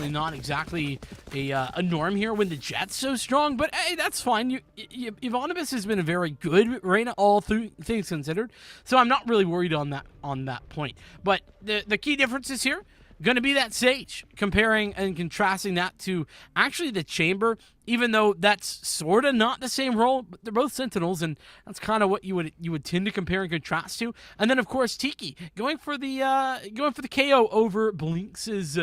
not exactly a norm here when the Jet's so strong, but hey, that's fine. Ivanibus has been a very good Reina, all things considered, so I'm not really worried on that point. But the key differences here going to be that Sage, comparing and contrasting that to actually the Chamber, even though that's sort of not the same role, but they're both Sentinels, and that's kind of what you would tend to compare and contrast to. And then of course Tiki going for the KO over Blinks's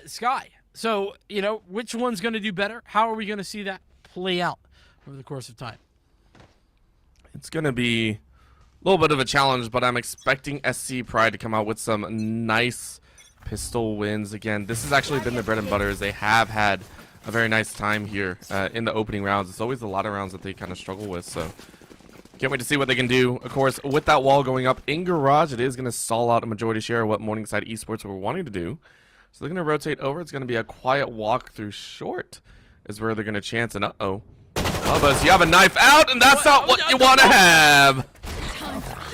Sky. So, you know, which one's going to do better? How are we going to see that play out over the course of time? It's going to be a little bit of a challenge, but I'm expecting SC Pride to come out with some nice pistol wins. Again, this has actually been their bread and butter, as they have had a very nice time here in the opening rounds. It's always a lot of rounds that they kind of struggle with, so can't wait to see what they can do. Of course, with that wall going up in Garage, it is going to stall out a majority share of what Morningside Esports were wanting to do. So they're going to rotate over. It's going to be a quiet walk through short is where they're going to chance, and uh-oh. Bubba's, you have a knife out, and that's not what you want to have.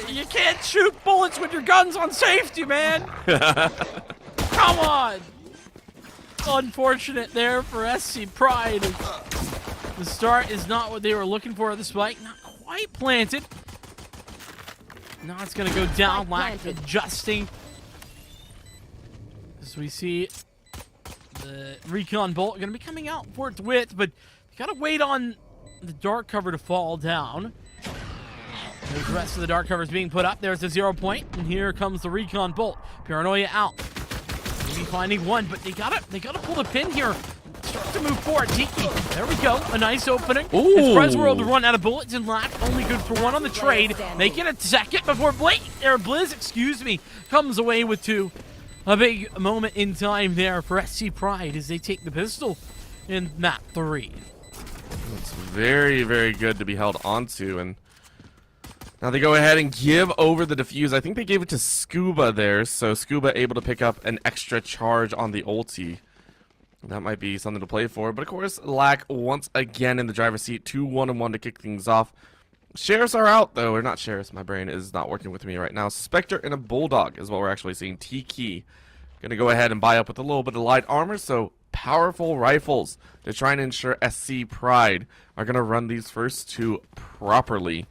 You can't shoot bullets with your guns on safety, man. Come on. Unfortunate there for SC Pride. The start is not what they were looking for. The spike not quite planted. Now it's going to go down. Lack adjusting. As we see the Recon Bolt going to be coming out for its width, but you got to wait on the dark cover to fall down. There's the rest of the dark covers being put up. There's the 0 point, and here comes the Recon Bolt. Paranoia out. Maybe finding one, but they gotta pull the pin here. Start to move forward. Tiki, there we go. A nice opening. It's Presworld to run out of bullets, and Lack only good for one on the trade. They get a second before Blizz, comes away with 2. A big moment in time there for SC Pride as they take the pistol in map 3. It's very, very good to be held onto, and Now they go ahead and give over the defuse. I think they gave it to Scuba there, so Scuba able to pick up an extra charge on the ulti. That might be something to play for. But of course, Lack once again in the driver's seat. 2 1-1 to kick things off. Sheriffs are out, though. Or not sheriffs. My brain is not working with me right now. Spectre and a Bulldog is what we're actually seeing. Tiki gonna go ahead and buy up with a little bit of light armor. So powerful rifles to try and ensure SC Pride are gonna run these first two properly.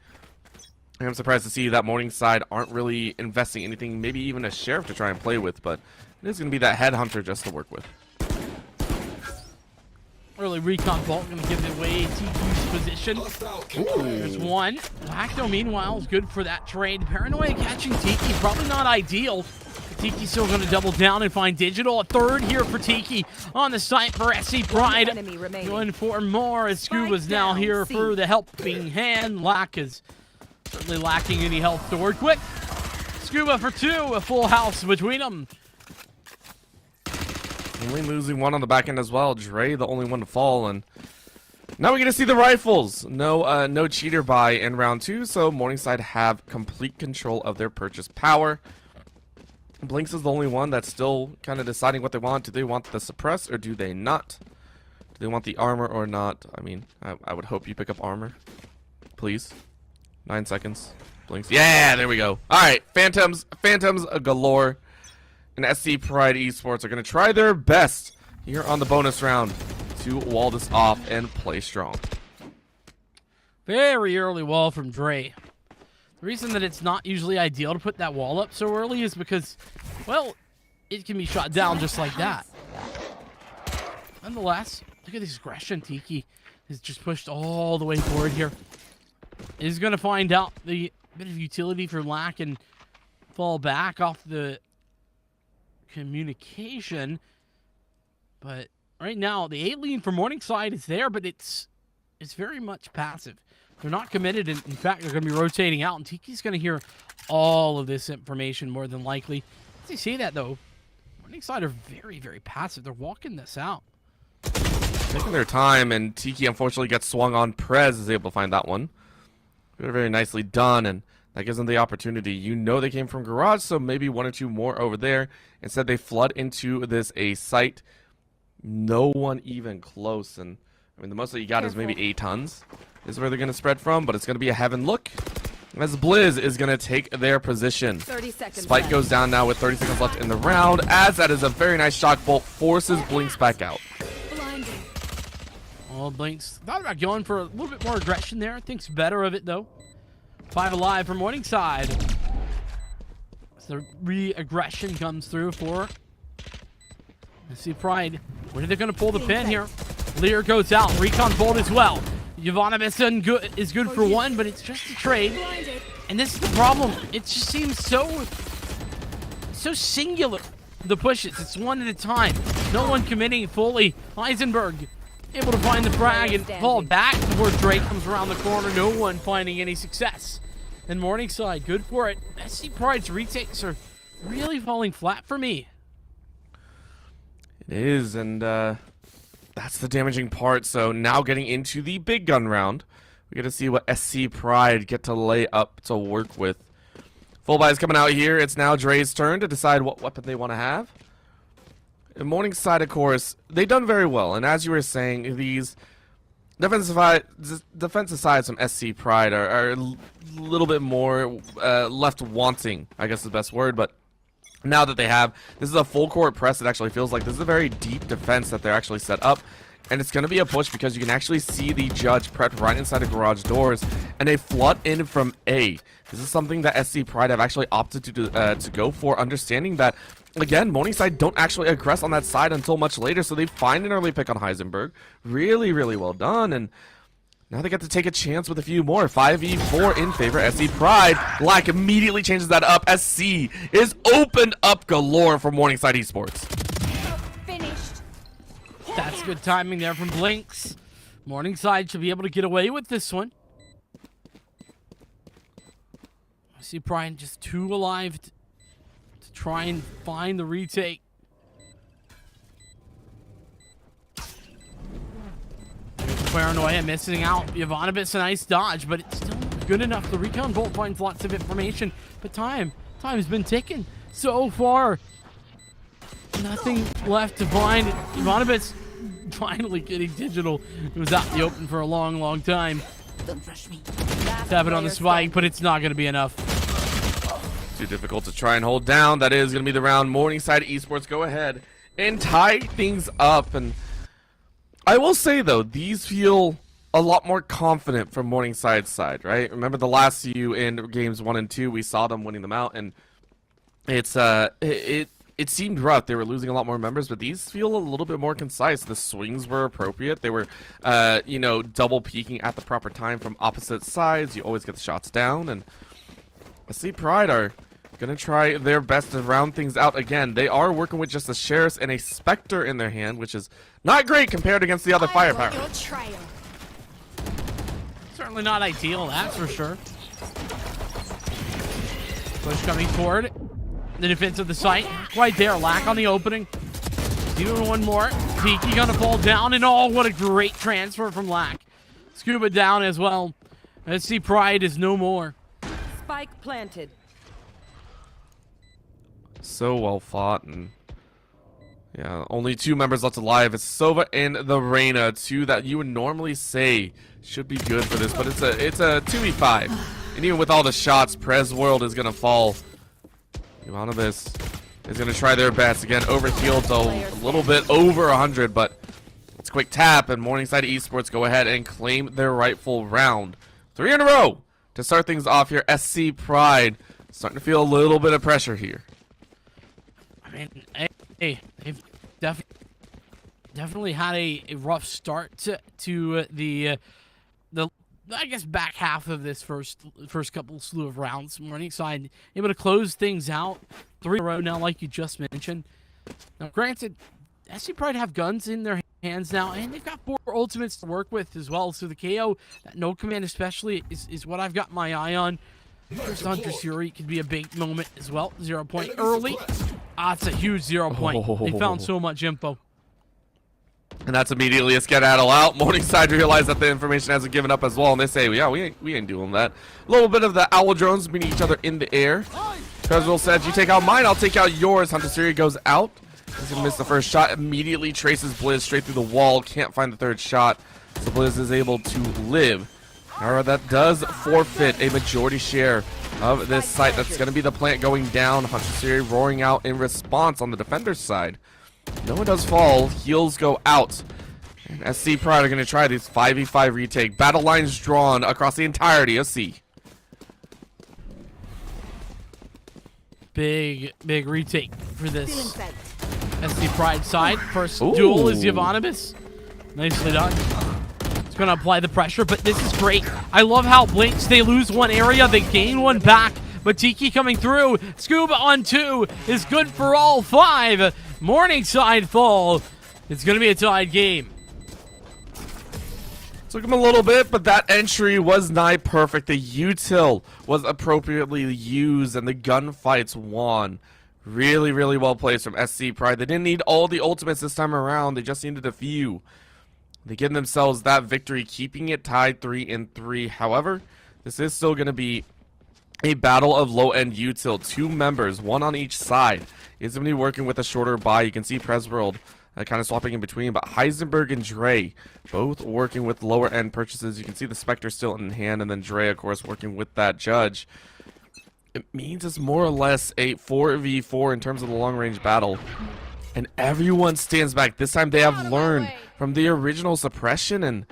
I'm surprised to see that Morningside aren't really investing anything, maybe even a sheriff to try and play with, but it is going to be that headhunter just to work with. Early recon vault going to give it away TQ's position. There's one. Lacto, meanwhile, is good for that trade. Paranoia catching Tiki, probably not ideal. Tiki's still going to double down and find Digital. A third here for Tiki on the site for SC Pride. Going for more as Scuba's now here for the helping hand. Lack is certainly lacking any health to work with. Scuba for 2, a full house between them. Only losing one on the back end as well. Dre, the only one to fall, and now we get to see the rifles. No cheater buy in round 2, so Morningside have complete control of their purchase power. Blinks is the only one that's still kind of deciding what they want. Do they want the suppress or do they not? Do they want the armor or not? I mean, I would hope you pick up armor, please. 9 seconds. Blinks. Yeah, there we go. All right, Phantoms galore. And SC Pride Esports are going to try their best here on the bonus round to wall this off and play strong. Very early wall from Dre. The reason that it's not usually ideal to put that wall up so early is because, well, it can be shot down just like that. Nonetheless, look at this aggression. Tiki is just pushed all the way forward here. Is going to find out the bit of utility for Lack and fall back off the communication. But right now, the A lean for Morningside is there, but it's very much passive. They're not committed. In fact, they're going to be rotating out, and Tiki's going to hear all of this information more than likely. As you see that, though, Morningside are very, very passive. They're walking this out. Taking their time, and Tiki unfortunately gets swung on. Prez is able to find that one. Very, very nicely done, and that gives them the opportunity. You know they came from garage, so maybe 1 or 2 more over there. Instead, they flood into this A site. No one even close, and I mean, the most that you got is maybe 8 tons. Is where they're going to spread from, but it's going to be a heaven look. As Blizz is going to take their position. 30 seconds Spike left. goes down now with 30 seconds left in the round, as that is a very nice shock bolt, forces Blinks back out. Well, Blinks thought about going for a little bit more aggression there. Thinks better of it, though. 5 alive from Morningside. So the re-aggression comes through for SC Pride. When are they going to pull the pin here? Lear goes out. Recon Bolt as well. Yvonne is good for 1, but it's just a trade. And this is the problem. It just seems so singular, the pushes. It's 1 at a time. No one committing fully. Heisenberg able to find the frag and fall back before Drake comes around the corner. No one finding any success. And Morningside, good for it. SC Pride's retakes are really falling flat for me. It is, and that's the damaging part. So now getting into the big gun round, we get to see what SC Pride get to lay up to work with. Full buy is coming out here. It's now Dre's turn to decide what weapon they want to have. And Morningside, of course, they've done very well. And as you were saying, these defensive sides from SC Pride are a little bit more left wanting, I guess is the best word. But now that they have, this is a full court press. It actually feels like this is a very deep defense that they're actually set up. And it's going to be a push because you can actually see the judge prepped right inside the garage doors. And they flood in from A. This is something that SC Pride have actually opted to go for, understanding that, again, Morningside don't actually aggress on that side until much later. So they find an early pick on Heisenberg. Really, really well done. And now they get to take a chance with a few more. 5v4 in favor of SC Pride. Black immediately changes that up. SC is opened up galore for Morningside Esports. Finished. That's good timing there from Blinks. Morningside should be able to get away with this one. I see Brian just 2 alive to try and find the retake. Paranoia missing out. Ivanovic, a nice dodge, but it's still not good enough. The recon bolt finds lots of information, but time's been ticking so far. Nothing left to find. Ivanovic finally getting digital. It was out in the open for a long time. Don't rush me. Tap it on the spike, but it's not going to be enough. Too difficult to try and hold down. That is going to be the round. Morningside Esports go ahead and tie things up. And I will say, though, these feel a lot more confident from Morningside's side, right? Remember the last few in games 1 and 2, we saw them winning them out, and it seemed rough. They were losing a lot more members, but these feel a little bit more concise. The swings were appropriate. They were, double peeking at the proper time from opposite sides. You always get the shots down, and SC Pride are gonna try their best to round things out again. They are working with just a Sheriff and a Spectre in their hand, which is not great compared against the other firepower. Certainly not ideal, that's for sure. Push coming forward. The defense of the site, quite there. Lack on the opening. Even one more. Peaky gonna fall down, and oh, what a great transfer from Lack. Scuba down as well. SC Pride is no more. Spike planted. So well fought, and yeah, only 2 members left alive. It's Sova and the Reyna, 2 that you would normally say should be good for this, but it's a 2v5, and even with all the shots, Prez World is gonna fall. Ivanovic is gonna try their best again. Overhealed a little bit over 100, but it's a quick tap, and Morningside Esports go ahead and claim their rightful round. 3 in a row to start things off here. SC Pride starting to feel a little bit of pressure here. I mean, hey, they've definitely had a rough start to the I guess back half of this first couple slew of rounds. Morningside able to close things out 3 in a row now, like you just mentioned. Now, granted, SC Pride have guns in their hands now, and they've got 4 ultimates to work with as well. So the KO, that no command especially, is what I've got my eye on. First Hunter Fury could be a big moment as well. 0 point early. It's a huge 0 point. They found so much info. And that's immediately a skedaddle out. Morningside realize that the information hasn't given up as well, and they say, yeah, we ain't doing that. A little bit of the owl drones meeting each other in the air. Creswell said, you take out mine, I'll take out yours. Hunter Siri goes out. He's gonna miss the first shot. Immediately traces Blizz straight through the wall. Can't find the 3rd shot. So Blizz is able to live. However, that does forfeit a majority share of this site. That's going to be the plant going down. Hunter Siri roaring out in response on the defender's side. No one does fall. Heals go out. And SC Pride are going to try this 5v5 retake. Battle lines drawn across the entirety of C. Big retake for this SC Pride side. First duel is Ivanovic. Nicely done. It's going to apply the pressure, but this is great. I love how Blinks, they lose one area, they gain one back. But Tiki coming through. Scuba on 2 is good for all 5. Morningside fall. It's going to be a tied game. Took him a little bit, but that entry was nigh perfect. The util was appropriately used, and the gunfights won. Really, really well placed from SC Pride. They didn't need all the ultimates this time around. They just needed a few. They give themselves that victory, keeping it tied 3-3. However, this is still going to be a battle of low-end util. 2 members, 1 on each side. Is going to be working with a shorter buy. You can see Presworld kind of swapping in between, but Heisenberg and Dre both working with lower-end purchases. You can see the Spectre still in hand, and then Dre, of course, working with that Judge. It means it's more or less a 4v4 in terms of the long-range battle. And everyone stands back. This time they have learned from the original suppression, and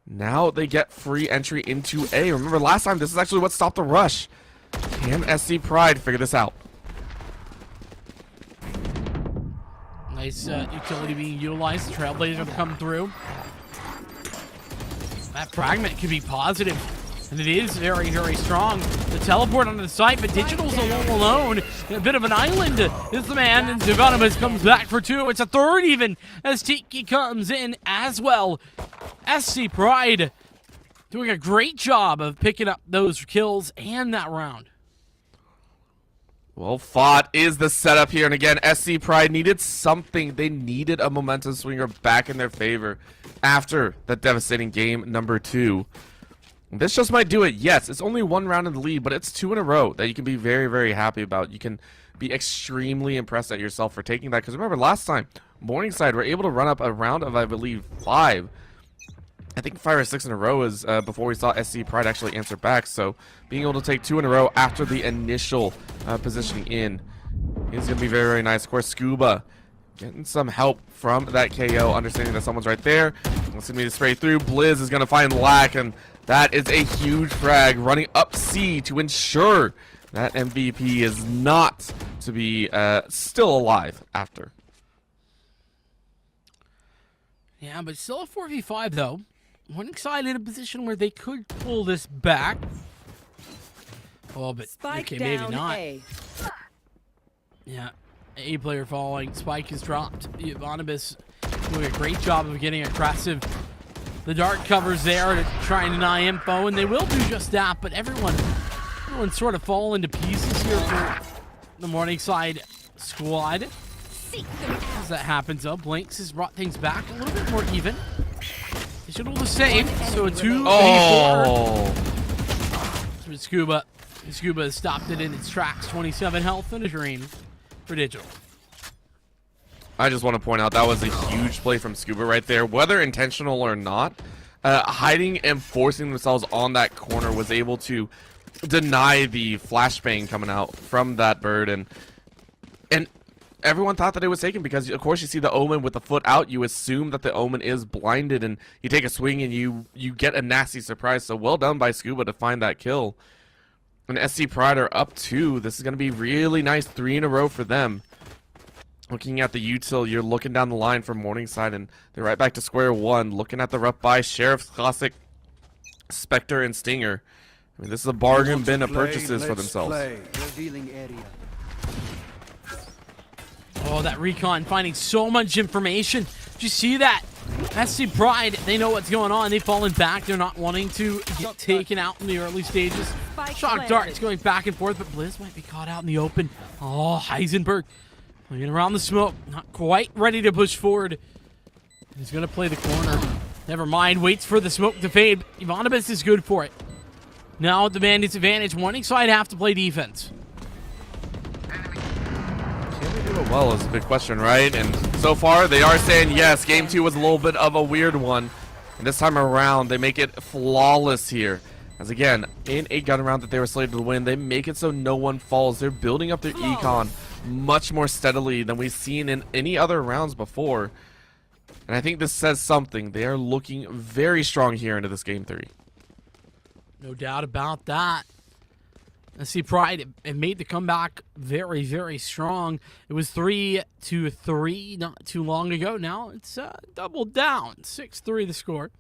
now they get free entry into A. Remember last time, this is actually what stopped the rush. Can SC Pride figure this out? Nice utility being utilized. The Trailblazer to come through. That fragment could be positive. And it is very, very strong. The teleport onto the site, but Digital's alone. In a bit of an island is the man, and Ivanovic comes back for 2. It's a 3rd even as Tiki comes in as well. SC Pride doing a great job of picking up those kills and that round. Well fought is the setup here, and again, SC Pride needed something. They needed a momentum swinger back in their favor after that devastating game number 2. This just might do it. Yes, it's only 1 round in the lead, but it's 2 in a row that you can be very, very happy about. You can be extremely impressed at yourself for taking that. Because remember, last time, Morningside were able to run up a round of, I believe, 5. I think 5 or 6 in a row is before we saw SC Pride actually answer back. So being able to take 2 in a row after the initial positioning in is going to be very, very nice. Of course, Scuba getting some help from that KO, understanding that someone's right there. It's going to be the spray through. Blizz is going to find Lack, and that is a huge frag running up C to ensure that MVP is not to be still alive after. Yeah, but still a 4v5 though. Morningside in a position where they could pull this back. Oh, but Spike okay, down maybe not. A. Yeah, A player falling. Spike is dropped. Ivanibus doing a great job of getting aggressive. The dart covers there to try and deny info, and they will do just that. But everyone's sort of falling to pieces here for the Morningside squad. As that happens, though, Blinks has brought things back a little bit more even. They should hold the same. So a 2v4. Oh! Scuba has stopped it in its tracks. 27 health and a dream for Digital. I just want to point out that was a huge play from Scuba right there. Whether intentional or not, hiding and forcing themselves on that corner was able to deny the flashbang coming out from that bird. And everyone thought that it was taken because, of course, you see the Omen with the foot out. You assume that the Omen is blinded, and you take a swing and you get a nasty surprise. So well done by Scuba to find that kill. And SC Pride are up 2. This is going to be really nice. 3 in a row for them. Looking at the util, you're looking down the line from Morningside, and they're right back to square one. Looking at the rough buy, Sheriff's Classic, Spectre, and Stinger. I mean, this is a bargain bin of purchases for themselves. Oh, that recon finding so much information. Did you see that? SC Pride, they know what's going on. They've fallen back. They're not wanting to get taken out in the early stages. Shock darts going back and forth, but Blizz might be caught out in the open. Oh, Heisenberg playing around the smoke. Not quite ready to push forward. He's going to play the corner. Never mind. Waits for the smoke to fade. Ivanibus is good for it. Now at the bandits' advantage. Morningside have to play defense. Can they do it well is a big question, right? And so far, they are saying yes. Game 2 was a little bit of a weird one. And this time around, they make it flawless here. As again, in a gun round that they were slated to win, they make it so no one falls. They're building up their econ much more steadily than we've seen in any other rounds before. And I think this says something. They are looking very strong here into this game 3. No doubt about that. SC Pride, it made the comeback very, very strong. It was 3-3 not too long ago. Now it's doubled down. 6-3 the score.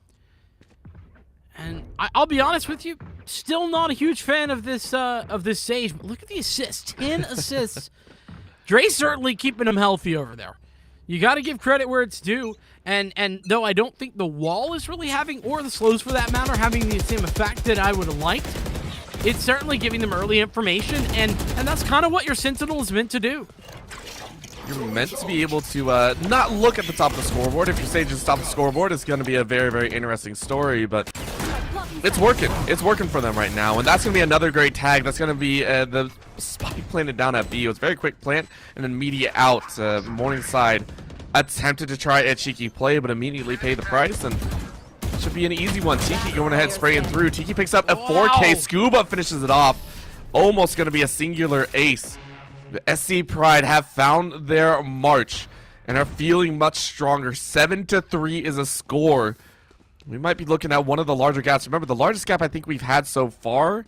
And I'll be honest with you, still not a huge fan of this Sage. But look at the assists, 10 assists. Dre's certainly keeping him healthy over there. You got to give credit where it's due. And though I don't think the wall is really having, or the slows for that matter, having the same effect that I would have liked, it's certainly giving them early information, and that's kind of what your Sentinel is meant to do. You're meant to be able to not look at the top of the scoreboard. If your Sage is top of the scoreboard, it's going to be a very, very interesting story, but it's working. It's working for them right now, and that's going to be another great tag. That's going to be the spike planted down at B. It was a very quick plant and immediate out. Morningside attempted to try a cheeky play, but immediately paid the price, and should be an easy one. Tiki going ahead, spraying through. Tiki picks up a 4K. Scuba finishes it off. Almost going to be a singular ace. The SC Pride have found their march and are feeling much stronger. 7-3 is a score. We might be looking at one of the larger gaps. Remember, the largest gap I think we've had so far,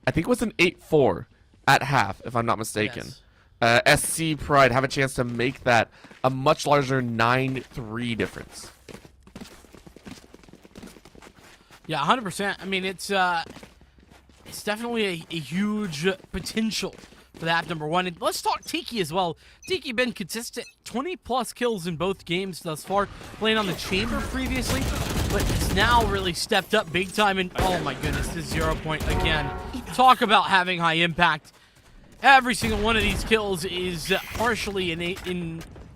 I think it was an 8-4 at half, if I'm not mistaken. Yes. SC Pride have a chance to make that a much larger 9-3 difference. Yeah, 100%. I mean, it's definitely a huge potential for that, number one. And let's talk Tiki as well. Tiki been consistent, 20-plus kills in both games thus far, playing on the Chamber previously, but has now really stepped up big time. And oh my goodness, this 0 point again. Talk about having high impact. Every single one of these kills is partially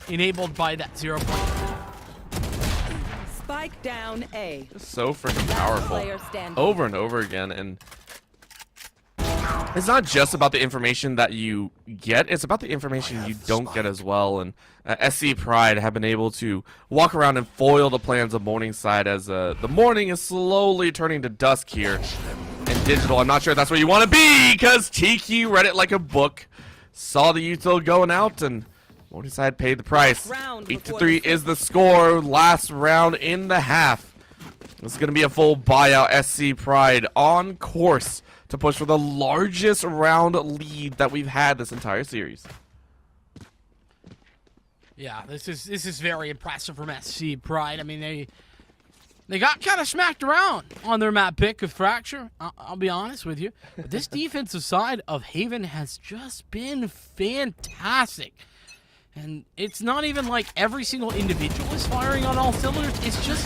enabled by that 0 point. Spike down A. So freaking Last powerful. player standing. Over and over again, and it's not just about the information that you get, it's about the information you don't get as well. And SC Pride have been able to walk around and foil the plans of Morningside as the morning is slowly turning to dusk here in digital. I'm not sure if that's where you want to be, because Tiki read it like a book, saw the util going out, and Morningside paid the price. 8-3 is the score. Last round in the half. This is going to be a full buyout. SC Pride on course to push for the largest round lead that we've had this entire series. Yeah, this is very impressive from SC Pride. I mean, they got kind of smacked around on their map pick of Fracture. I'll be honest with you. But this defensive side of Haven has just been fantastic. And it's not even like every single individual is firing on all cylinders. It's just,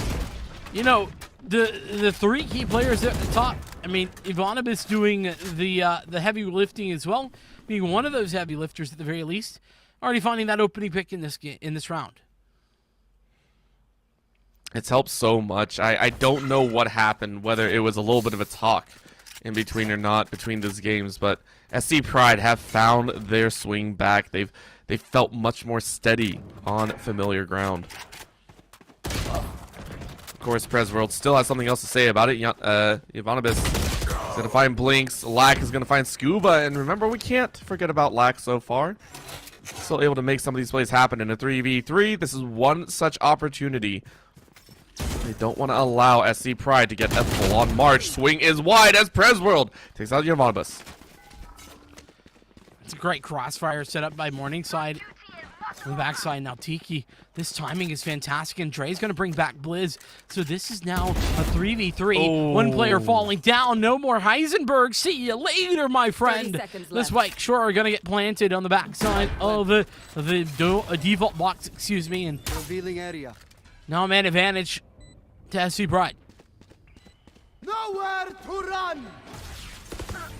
you know, the three key players at the top. I mean, Ivanibus doing the heavy lifting as well, being one of those heavy lifters at the very least. Already finding that opening pick in this round. It's helped so much. I don't know what happened, whether it was a little bit of a talk in between or not between these games, but SC Pride have found their swing back. They've felt much more steady on familiar ground. Of course, Prez World still has something else to say about it. Ivanibus is going to find Blinks. Lack is going to find Scuba. And remember, we can't forget about Lack so far. Still able to make some of these plays happen in a 3v3. This is one such opportunity. They don't want to allow SC Pride to get a full-on march. Swing is wide as Prez World takes out Ivanibus. It's a great crossfire set up by Morningside. On the backside now, Tiki. This timing is fantastic, and Dre's going to bring back Blizz. So this is now a 3v3. Oh. One player falling down. No more Heisenberg. See you later, my friend. 30 seconds This left. Spike sure are going to get planted on the backside of the default box, excuse me. And Revealing area. now man advantage to SC Pride. Nowhere to run.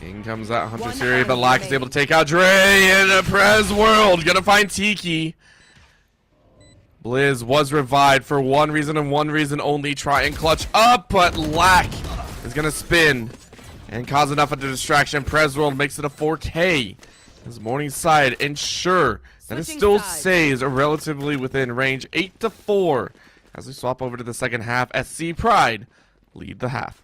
In comes that Hunter One Siri, but enemy Lack is able to take out Dre in a Prez World. Gonna find Tiki. Blizz was revived for one reason and one reason only. Try and clutch up, but Lack is gonna spin and cause enough of a distraction. Prez World makes it a 4K. As Morningside ensure that it Switching still sides. stays relatively within range. 8-4. As we swap over to the second half, SC Pride lead the half.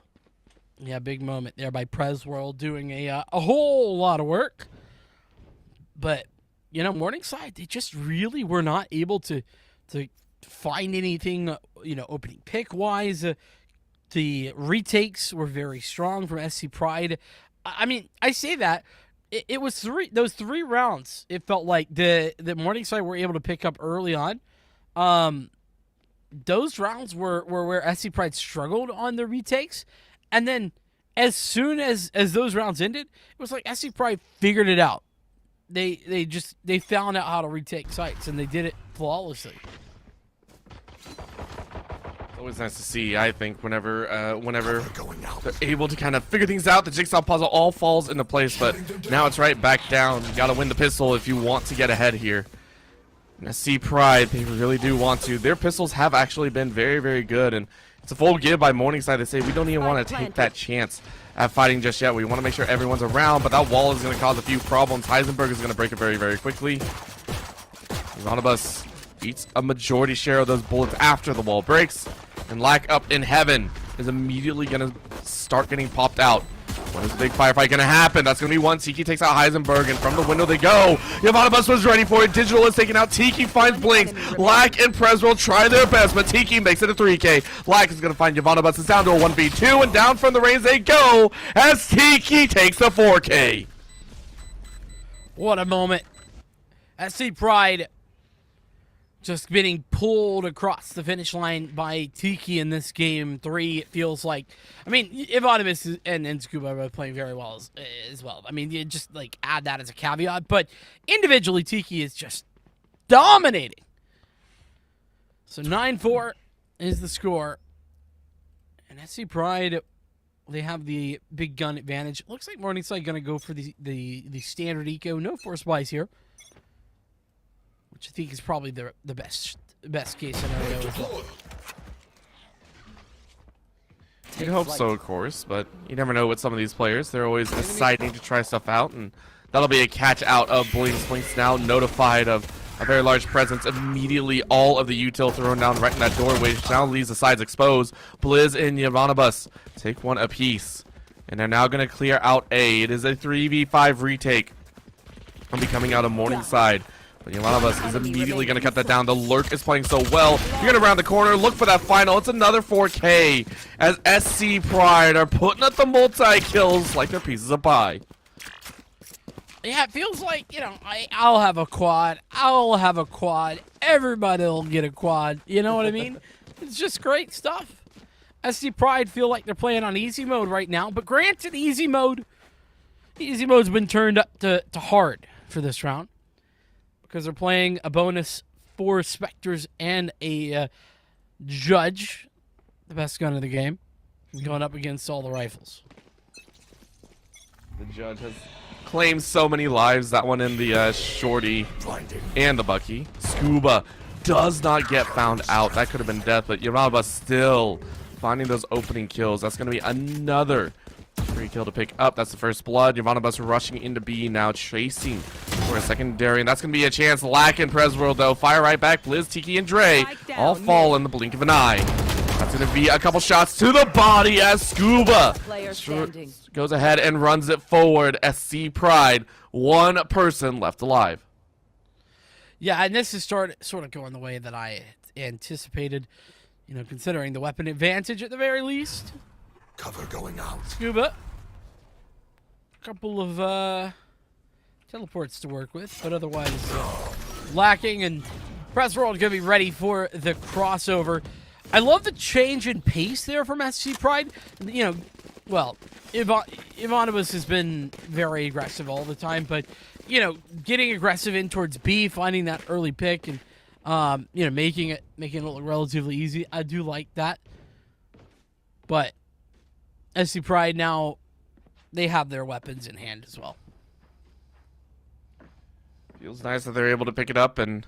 Yeah, big moment there by Prez World doing a whole lot of work. But, you know, Morningside, they just really were not able to find anything, you know, opening pick-wise. The retakes were very strong from SC Pride. I mean, I say that. It was those three rounds, it felt like the Morningside were able to pick up early on. Those rounds were where SC Pride struggled on the retakes. And then as soon as those rounds ended, it was like SC Pride figured it out. They found out how to retake sites, and they did it flawlessly. It's always nice to see, I think, whenever they're able to kind of figure things out. The jigsaw puzzle all falls into place, but now it's right back down. You got to win the pistol if you want to get ahead here. And SC Pride, they really do want to. Their pistols have actually been very, very good, and it's a full give by Morningside. They say we don't even want to take that chance at fighting just yet. We want to make sure everyone's around, but that wall is going to cause a few problems. Heisenberg is going to break it very, very quickly. Ivanibus eats a majority share of those bullets after the wall breaks, and Lack up in heaven is immediately going to start getting popped out. When is the big firefight going to happen? That's going to be one. Tiki takes out Heisenberg, and from the window they go. Ivanibus was ready for it. Digital is taken out. Tiki finds Blinks. Lack and Prez will try their best, but Tiki makes it a 3K. Lack is going to find Ivanibus. It's down to a 1v2, and down from the range they go as Tiki takes the 4K. What a moment. SC Pride just getting pulled across the finish line by Tiki in this game 3. It feels like, I mean, Ivanibus and Scuba are both playing very well as well. I mean, you just like add that as a caveat, but individually, Tiki is just dominating. So 9-4 is the score. And SC Pride, they have the big gun advantage. Looks like Morningside going to go for the standard eco. No force buys here, which I think is probably the best case scenario as well. You'd hope so, of course, but you never know with some of these players. They're always deciding to try stuff out, and that'll be a catch out of Blinks. Blinks now notified of a very large presence. Immediately, all of the util thrown down right in that doorway, which now leaves the sides exposed. Blizz and Yavanabus take one apiece, and they're now going to clear out A. It is a 3v5 retake. I'll be coming out of Morningside. But Yavanabus is immediately going to cut that down. The lurk is playing so well. You're going to round the corner, look for that final. It's another 4K as SC Pride are putting up the multi-kills like they're pieces of pie. Yeah, it feels like, you know, I'll have a quad. I'll have a quad. Everybody will get a quad. You know what I mean? It's just great stuff. SC Pride feel like they're playing on easy mode right now. But granted, easy mode's been turned up to hard for this round. Because they're playing a bonus 4 Spectres and a Judge, the best gun of the game, going up against all the rifles. The Judge has claimed so many lives. That one in the Shorty and the Bucky. Scuba does not get found out. That could have been death, but Yavanabus still finding those opening kills. That's going to be another free kill to pick up. That's the first blood. Yavanabus rushing into B now, chasing for a secondary, and that's going to be a chance. Lacking Presworld, though. Fire right back. Blizz, Tiki, and Dre all fall in the blink of an eye. That's going to be a couple shots to the body as Scuba goes ahead and runs it forward. SC Pride, one person left alive. Yeah, and this is sort of going the way that I anticipated, you know, considering the weapon advantage at the very least. Cover going out. Scuba. A couple of teleports to work with, but otherwise lacking, and Presworld gonna be ready for the crossover. I love the change in pace there from SC Pride. You know, well, Ivanabus has been very aggressive all the time, but, you know, getting aggressive in towards B, finding that early pick, and, you know, making it look relatively easy. I do like that. But SC Pride now, they have their weapons in hand as well. Feels nice that they're able to pick it up, and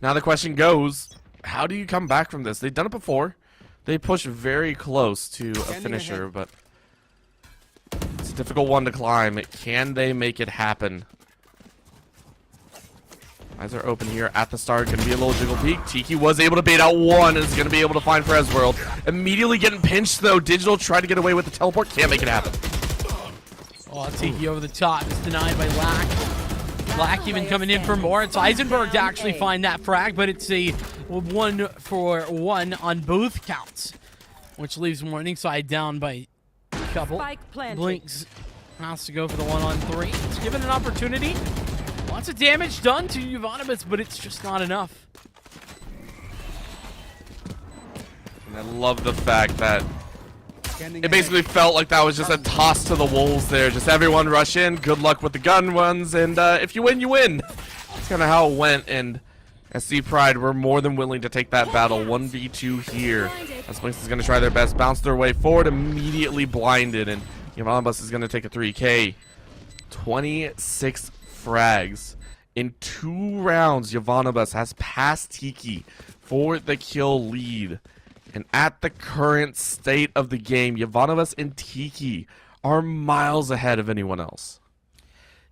now the question goes, how do you come back from this? They've done it before. They pushed very close to a finisher, but it's a difficult one to climb. Can they make it happen? Eyes are open here at the start. Going to be a little jiggle peek. Tiki was able to bait out one and is going to be able to find Presworld. Immediately getting pinched, though. Digital tried to get away with the teleport. Can't make it happen. Oh, Tiki over the top is denied by Lack. Lack even coming in for more. It's Eisenberg to actually find that frag, but it's a 1-for-1 on both counts, which leaves Morningside down by a couple. Blinks has to go for the 1-on-3. It's given an opportunity. Lots of damage done to Yavanabus, but it's just not enough. And I love the fact that it basically felt like that was just a toss to the wolves there. Just everyone rush in. Good luck with the gun runs, and if you win, you win. That's kind of how it went, and SC Pride were more than willing to take that battle. 1v2 here. As Blinks is going to try their best, bounce their way forward, immediately blinded, and Yavanabus is going to take a 3K. 26 frags. In 2 rounds, Yavanabus has passed Tiki for the kill lead. And at the current state of the game, Yavanabus and Tiki are miles ahead of anyone else.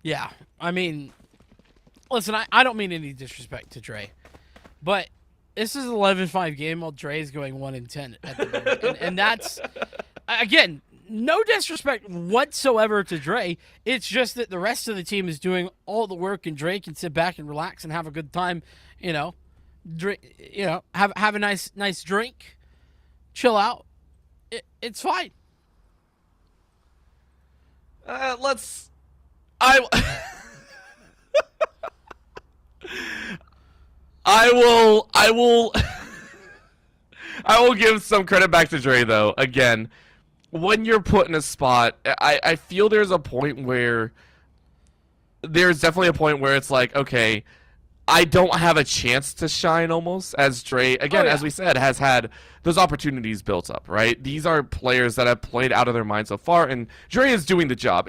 Yeah, I mean, listen, I don't mean any disrespect to Dre, but this is an 11-5 game while Dre is going 1-10 at the moment. And that's, again, no disrespect whatsoever to Dre. It's just that the rest of the team is doing all the work, and Dre can sit back and relax and have a good time. You know, have a nice drink, chill out. It's fine. I will give some credit back to Dre, though. Again, when you're put in a spot, I feel there's definitely a point where it's like, okay, I don't have a chance to shine almost, as Dre, again, as we said, has had those opportunities built up, right? These are players that have played out of their mind so far, and Dre is doing the job.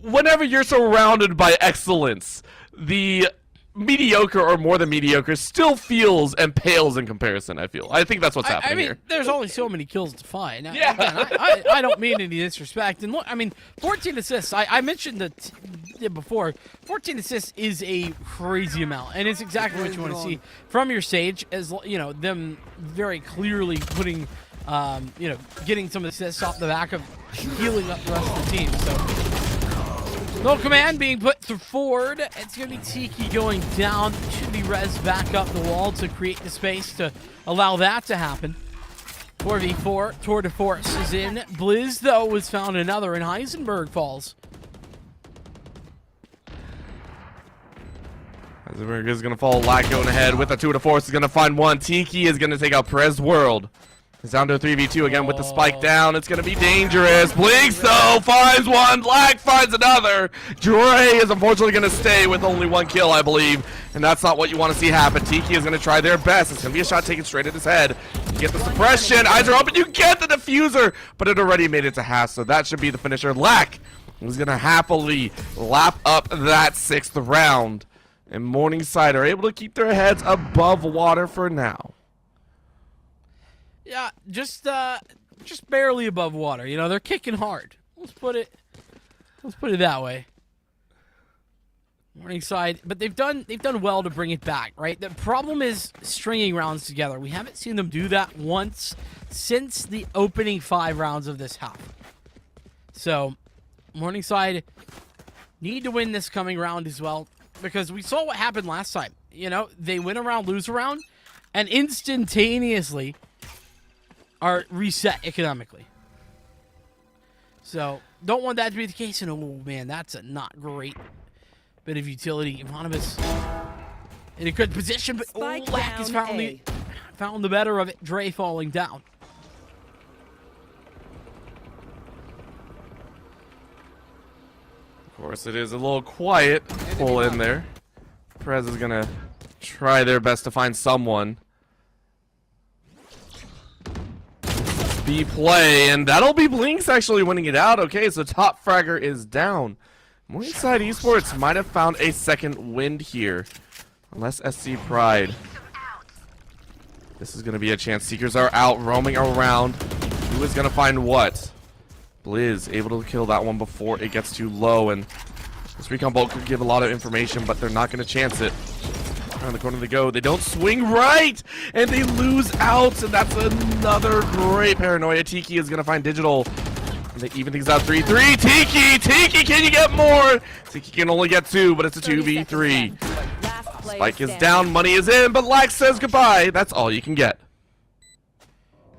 Whenever you're surrounded by excellence, the mediocre or more than mediocre still feels and pales in comparison. I think that's what's happening I mean, here. there's only so many kills to find. Now, Yeah. Again, I don't mean any disrespect. And look, I mean, 14 assists. I mentioned that before. 14 assists is a crazy amount, and it's exactly what you want to see from your Sage. As you know, them very clearly putting, getting some assists off the back of healing up the rest of the team. So. No command being put forward. It's going to be Tiki going down. Should be res back up the wall to create the space to allow that to happen. 4v4. Tour de Force is in. Blizz, though, was found another, and Heisenberg falls. Heisenberg is going to fall. Lack going ahead with a Tour de Force. Is going to find one. Tiki is going to take out Prez World. It's down to a 3v2 again with the spike down. It's going to be dangerous. Blinks, though, finds one. Lack finds another. Dre is unfortunately going to stay with only one kill, I believe. And that's not what you want to see happen. Tiki is going to try their best. It's going to be a shot taken straight at his head. You get the suppression. Eyes are open. You get the diffuser. But it already made it to half, so that should be the finisher. Lack is going to happily lap up that 6th round. And Morningside are able to keep their heads above water for now. Yeah, just barely above water. You know, they're kicking hard. Let's put it that way. Morningside, but they've done well to bring it back, right? The problem is stringing rounds together. We haven't seen them do that once since the opening 5 rounds of this half. So, Morningside need to win this coming round as well, because we saw what happened last time. You know, they win a round, lose a round, and instantaneously are reset economically. So, don't want that to be the case. And, oh, man, that's a not great bit of utility. Ivanibus in a good position, but Lack has found the better of it. Dre falling down. Of course, it is a little quiet pull in there. Prez is going to try their best to find someone. B play, and that'll be Blinks actually winning it out. Okay, so top fragger is down. Morningside Esports might have found a second wind here. Unless SC Pride. This is going to be a chance. Seekers are out, roaming around. Who is going to find what? Blizz able to kill that one before it gets too low, and this recon bolt could give a lot of information, but they're not going to chance it. Around the corner they go. They don't swing right, and they lose out, and that's another great paranoia. Tiki is going to find Digital. And they even things out 3-3. Tiki, can you get more? Tiki can only get 2, but it's a 2v3. Spike is down, money is in, but Lax says goodbye. That's all you can get.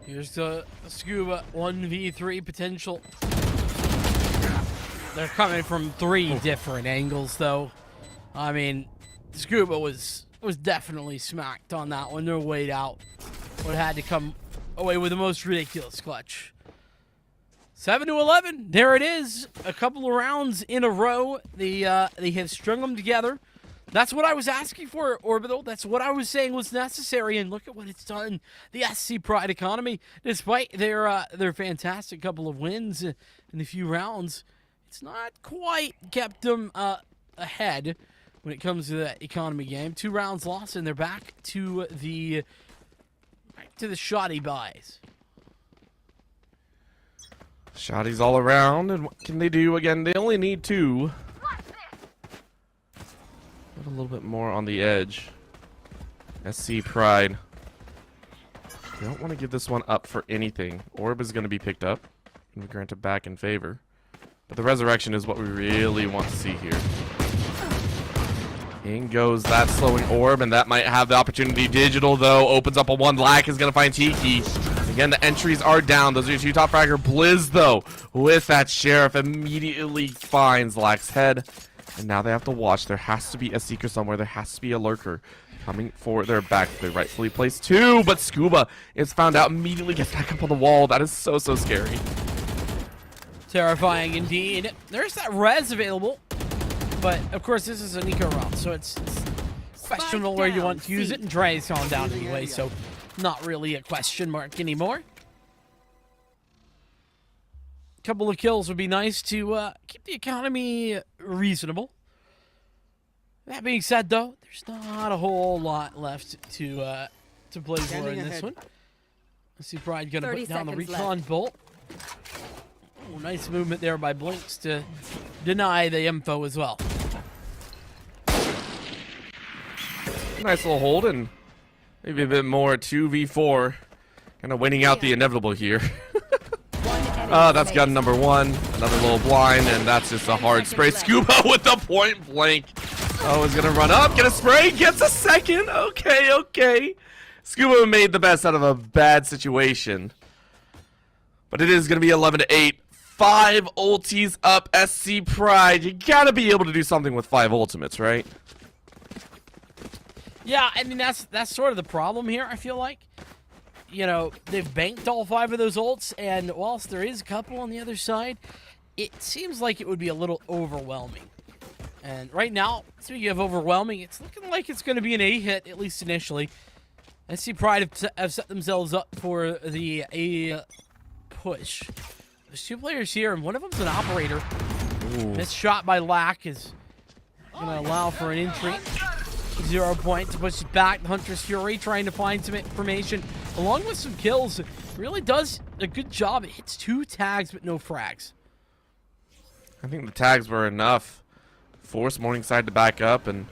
Here's the Scuba 1v3 potential. They're coming from 3 different angles, though. I mean, Scuba was definitely smacked on that one. They're weighed out. Would have had to come away with the most ridiculous clutch. 7-11. There it is. A couple of rounds in a row. They have strung them together. That's what I was asking for, Orbital. That's what I was saying was necessary, and look at what it's done. The SC Pride economy, despite their fantastic couple of wins in a few rounds, it's not quite kept them ahead when it comes to that economy game. 2 rounds lost, and they're back to the shoddy buys. Shotties all around, and what can they do? Again, they only need 2. A little bit more on the edge. SC Pride. They don't want to give this one up for anything. Orb is going to be picked up and granted back in favor. But the resurrection is what we really want to see here. In goes that slowing orb, and that might have the opportunity. Digital, though, opens up a 1. Lack is going to find Tiki. Again, the entries are down. Those are your 2 top fragger. Blizz, though, with that Sheriff, immediately finds Lack's head. And now they have to watch. There has to be a Seeker somewhere. There has to be a Lurker coming for their back. They rightfully placed 2, but Scuba is found out, immediately gets back up on the wall. That is so scary. Terrifying indeed. There's that res available, but of course this is an eco round, so it's questionable where you want to use it, and Dre's gone down anyway, so not really a question mark anymore. Couple of kills would be nice to keep the economy reasonable. That being said, though, there's not a whole lot left to play for in this one. Let's see, Pride gonna put down the recon bolt. Oh, nice movement there by Blinks to deny the info as well. Nice little hold and maybe a bit more 2v4. Kind of waiting out the inevitable here. That's gun number one. Another little blind, and that's just a hard spray. Scuba with the point blank. Oh, he's gonna run up, get a spray, gets a second. Okay. Scuba made the best out of a bad situation. But it is gonna be 11-8. 5 ultis up, SC Pride. You gotta be able to do something with 5 ultimates, right? Yeah, I mean, that's sort of the problem here, I feel like. You know, they've banked all 5 of those ults, and whilst there is a couple on the other side, it seems like it would be a little overwhelming. And right now, speaking of overwhelming, it's looking like it's going to be an A hit, at least initially. SC Pride have set themselves up for the A push. There's 2 players here, and one of them's an operator. This shot by Lack is going to allow for an entry. 0 point to push it back. Hunter's Fury trying to find some information along with some kills. Really does a good job. It hits 2 tags but no frags. I think the tags were enough. Force Morningside to back up and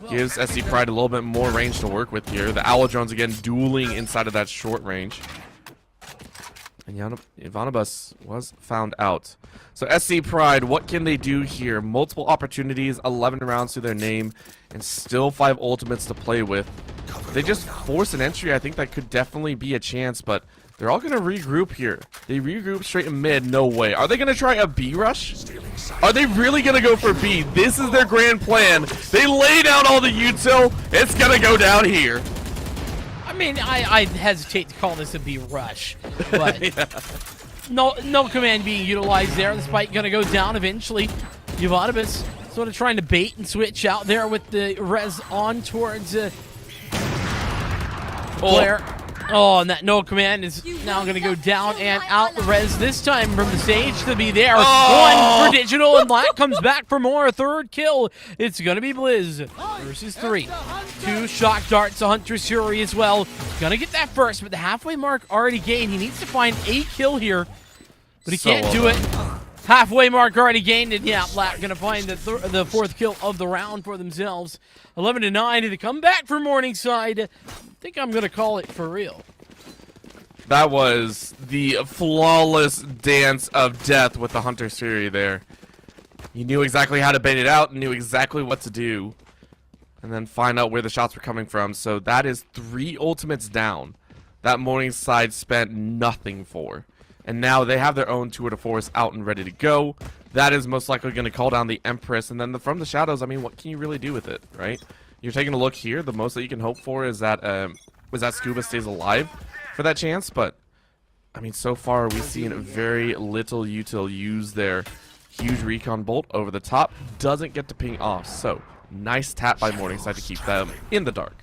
gives SC Pride a little bit more range to work with here. The Owl Drones again dueling inside of that short range. And Ivanabus was found out. So SC Pride, what can they do here? Multiple opportunities, 11 rounds to their name, and still 5 ultimates to play with. If they just force an entry, I think that could definitely be a chance, but they're all going to regroup here. They regroup straight in mid, no way. Are they going to try a B rush? Are they really going to go for B? This is their grand plan. They lay down all the util. It's going to go down here. I mean, I hesitate to call this a B rush, but Yeah. no command being utilized there. The spike going to go down eventually. Ivanabus sort of trying to bait and switch out there with the res on towards Blair. Oh, and that no command is now going to go down and out. The res this time from the stage to be there. Oh! 1 for Digital, and Black comes back for more. A 3rd kill. It's going to be Blizz versus 3. 2 shock darts to Hunter's Fury as well. Going to get that first, but the halfway mark already gained. He needs to find a kill here, but he can't do it. Halfway mark already gained, and yeah, Black going to find the 4th kill of the round for themselves. 11-9 to the comeback for Morningside. I think I'm going to call it for real. That was the flawless dance of death with the Hunter's Fury there. He knew exactly how to bait it out, knew exactly what to do, and then find out where the shots were coming from. So that is 3 ultimates down that Morningside spent nothing for. And now they have their own tour de force out and ready to go. That is most likely going to call down the Empress. And then from the shadows, I mean, what can you really do with it, right? You're taking a look here. The most that you can hope for is that Scuba stays alive for that chance. But, I mean, so far we've seen very little util use their huge recon bolt over the top. Doesn't get to ping off. So, nice tap by Morningside to keep them in the dark.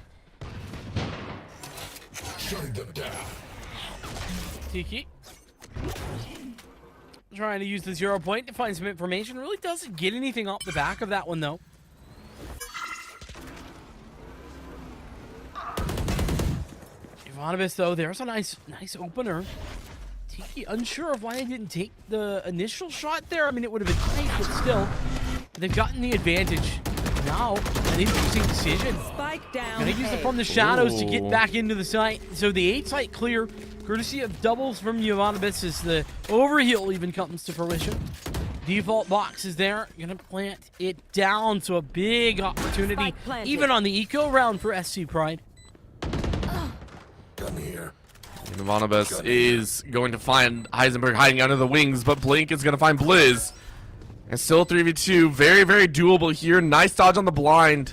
Tiki trying to use the 0 point to find some information. Really doesn't get anything off the back of that one, though. Ivanabus, though, there's a nice opener. Tiki unsure of why they didn't take the initial shot there. I mean, it would have been tight, but still, they've gotten the advantage. Now, an interesting decision. Spike down. Gonna use it from the shadows to get back into the site. So the 8 site clear, courtesy of doubles from Ivanabus as the overheal even comes to fruition. Default box is there. Gonna plant it down. So a big opportunity, even on the eco round for SC Pride. Come here. Ivanabus is going to find Heisenberg hiding under the wings, but Blink is going to find Blizz. And still 3v2. Very, very doable here. Nice dodge on the blind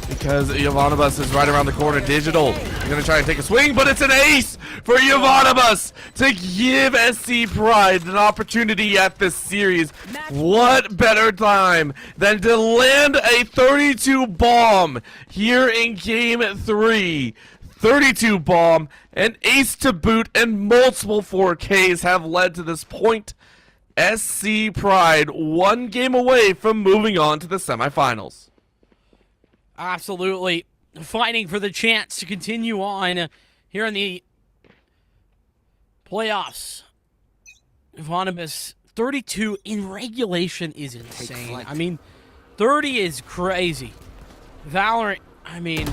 because Ivanabus is right around the corner. Digital is going to try and take a swing, but it's an ace for Ivanabus to give SC Pride an opportunity at this series. What better time than to land a 32 bomb here in Game 3. 32 bomb, an ace to boot, and multiple 4Ks have led to this point. SC Pride 1 game away from moving on to the semifinals. absolutely fighting for the chance to continue on here in the playoffs. Evonibus 32 in regulation is insane. I mean, 30 is crazy. Valorant, I mean,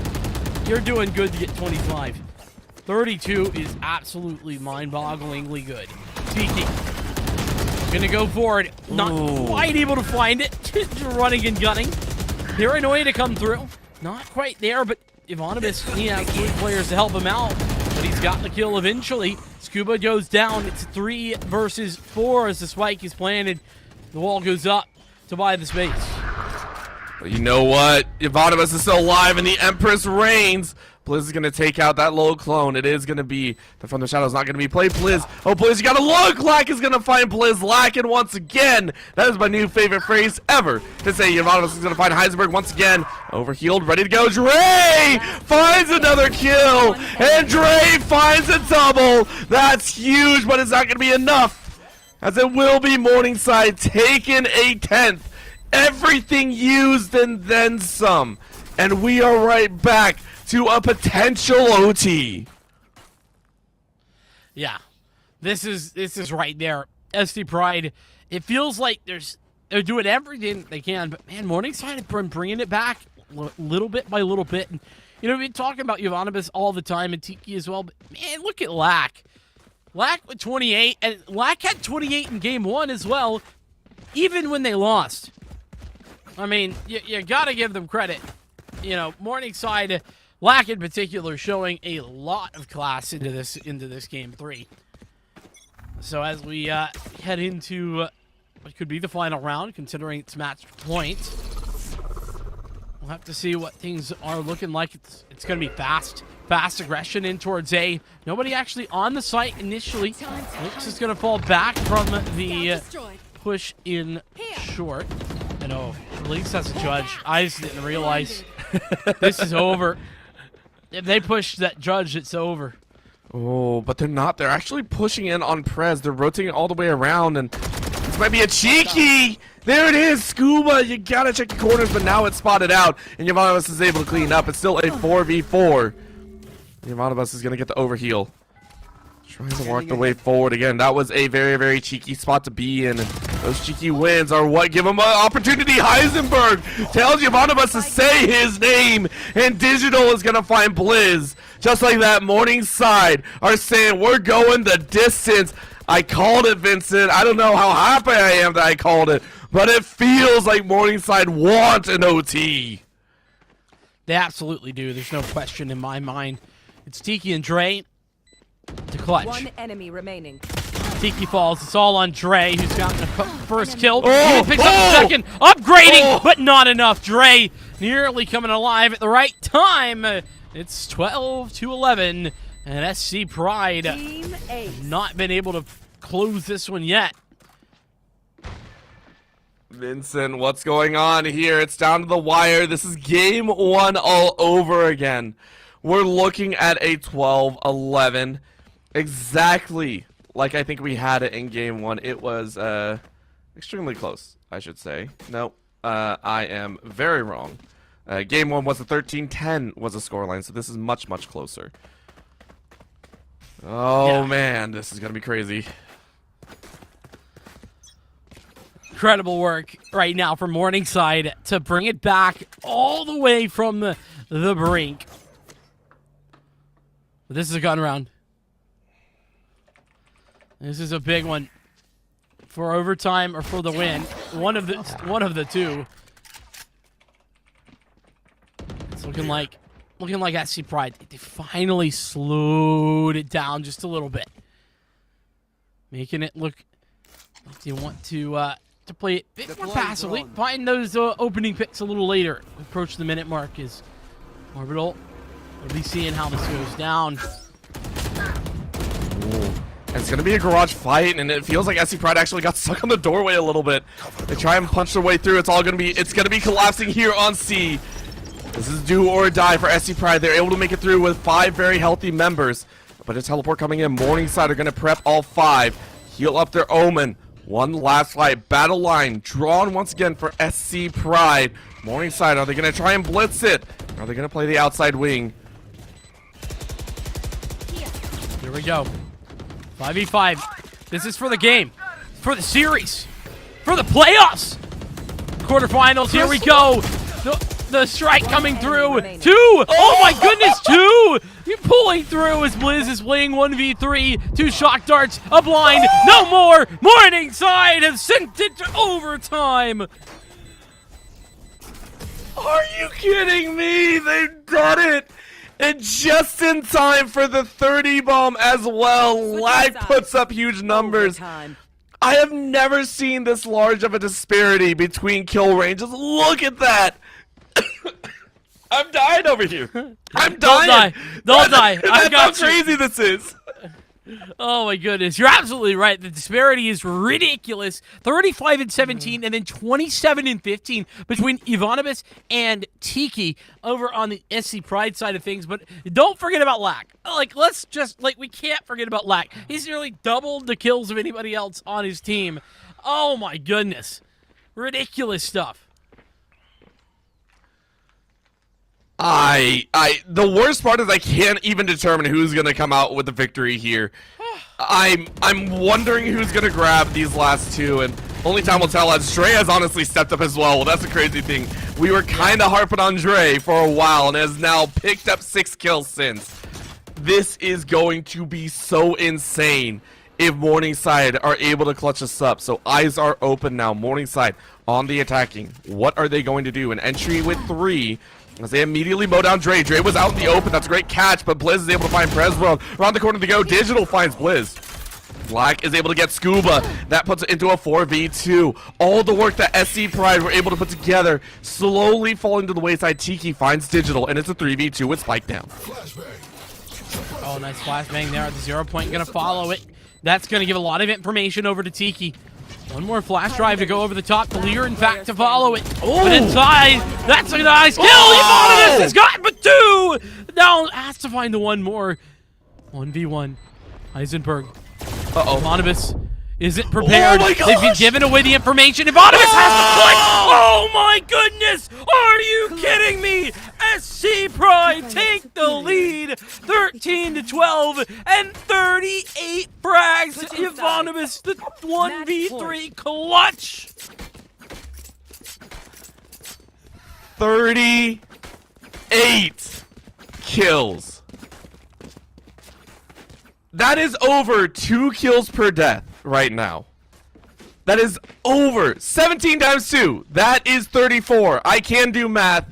you're doing good to get 25. 32 is absolutely mind-bogglingly good. Tiki gonna go for it. Not quite able to find it. Just running and gunning. Paranoia to come through. Not quite there, but Evonibus, he has 3 players to help him out. But he's got the kill eventually. Scuba goes down. It's 3 versus 4 as the spike is planted. The wall goes up to buy the space. But you know what? Evonibus is still alive and the Empress reigns. Blizz is going to take out that low clone. It is going to be, the From the Shadows not going to be played. Blizz, oh Blizz, you got to look! Lack is going to find Blizz lacking once again. That is my new favorite phrase ever to say. Evonibus is going to find Heisenberg once again. Overhealed, ready to go. Dre finds another kill, and Dre finds a double. That's huge, but it's not going to be enough, as it will be Morningside taking a 10th. Everything used and then some. And we are right back to a potential OT. Yeah, this is right there. SD Pride, it feels like they're doing everything they can, but man, Morningside have been bringing it back little bit by little bit. And, you know, we've been talking about Evonibus all the time and Tiki as well, but man, look at Lack. Lack with 28, and Lack had 28 in game 1 as well, even when they lost. I mean, you gotta give them credit. You know, Morningside, Lack in particular, showing a lot of class into this game 3. So as we head into what could be the final round, considering it's match point, we'll have to see what things are looking like. It's going to be fast aggression in towards A. Nobody actually on the site initially. Looks is going to fall back from the push in short. And oh, at least that's a judge. I just didn't realize this is over. If they push that judge, it's over. Oh, but they're not. They're actually pushing in on Prez. They're rotating all the way around, and this might be a cheeky. There it is, Scuba. You gotta check the corners, but now it's spotted out, and Evonibus is able to clean up. It's still a 4v4. Evonibus is gonna get the overheal. Trying to work the way forward again. That was a very, very cheeky spot to be in. And those cheeky wins are what give him an opportunity. Heisenberg tells Evonibus to say his name, and Digital is going to find Blizz. Just like that, Morningside are saying, we're going the distance. I called it, Vincent. I don't know how happy I am that I called it, but it feels like Morningside want an OT. They absolutely do. There's no question in my mind. It's Tiki and Dre to clutch. 1 enemy remaining. Tiki falls. It's all on Dre, who's gotten the first kill. Oh, He picks up the second. Upgrading, but not enough. Dre nearly coming alive at the right time. It's 12-11, and SC Pride Team Ace. not been able to close this one yet. Vincent, what's going on here? It's down to the wire. This is game 1 all over again. We're looking at a 12-11. Exactly like I think we had it in game 1. It was extremely close, I should say. No, I am very wrong. Game 1 was a 13-10 was a scoreline, so this is much, much closer. Oh, yeah. Man, this is going to be crazy. Incredible work right now for Morningside to bring it back all the way from the brink. But this is a gun round. This is a big one for overtime or for the win. One of the two. It's looking like SC Pride. They finally slowed it down just a little bit, making it look like they want to play it a bit more passively. Find those opening picks a little later. Approach the minute mark is Orbital. We'll be seeing how this goes down. It's going to be a garage fight, and it feels like SC Pride actually got stuck on the doorway a little bit. They try and punch their way through. It's going to be collapsing here on C. This is do or die for SC Pride. They're able to make it through with 5 very healthy members. But a teleport coming in. Morningside are going to prep all 5. Heal up their Omen. One last fight. Battle line drawn once again for SC Pride. Morningside, are they going to try and blitz it? Are they going to play the outside wing? Here we go. 5v5. This is for the game. For the series. For the playoffs. Quarterfinals. Here we go. The strike coming through. 2. Oh my goodness. 2. You're pulling through as Blizz is playing 1v3. 2 shock darts. A blind. No more. Morningside have sent it to overtime. Are you kidding me? They've done it. And just in time for the 30 bomb as well. Lag puts up huge numbers. I have never seen this large of a disparity between kill ranges. Look at that. I'm dying over here. I'm dying. Don't die. I got how crazy this is. Oh my goodness, you're absolutely right. The disparity is ridiculous. 35 and 17, and then 27 and 15 between Ivanibus and Tiki over on the SC Pride side of things. But don't forget about Lack. We can't forget about Lack. He's nearly doubled the kills of anybody else on his team. Oh my goodness, ridiculous stuff. The worst part is I can't even determine who's gonna come out with the victory here. I'm wondering who's gonna grab these last two, and only time will tell, as Dre has honestly stepped up as well. Well, that's a crazy thing. We were kind of harping on Dre for a while, and has now picked up 6 kills since. This is going to be so insane if Morningside are able to clutch us up. So eyes are open now. Morningside on the attacking. What are they going to do? An entry with 3. As they immediately mow down Dre. Dre was out in the open. That's a great catch, but Blizz is able to find Presworld. Around the corner to go. Digital finds Blizz. Black is able to get Scuba. That puts it into a 4v2. All the work that SC Pride were able to put together slowly falling to the wayside. Tiki finds Digital, and it's a 3v2 with Spike down. Oh, nice flashbang there at the 0 point. Gonna follow it. That's gonna give a lot of information over to Tiki. One more flash drive to go over the top. The leader, in fact, to follow it. But inside, that's a nice kill. Ivanibus has got but 2. Now has to find the one more. 1v1. Heisenberg. Ivanibus isn't prepared. Oh my They've been given away the information. Ivanibus has to click. Oh my goodness. Are you kidding me? SC Pride take the lead. 13-12 and 38 frags. Ivanibus, the 1v3 clutch. 38 kills. That is over 2 kills per death right now. That is over 17 times 2. That is 34. I can do math.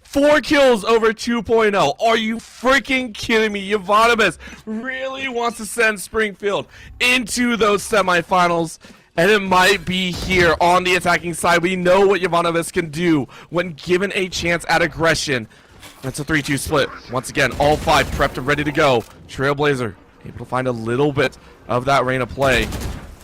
4 kills over 2.0. Are you freaking kidding me? Ivanibus really wants to send Springfield into those semifinals. And it might be here on the attacking side. We know what Ivanibus can do when given a chance at aggression. That's a 3-2 split. Once again, all 5 prepped and ready to go. Trailblazer able to find a little bit of that rain of play.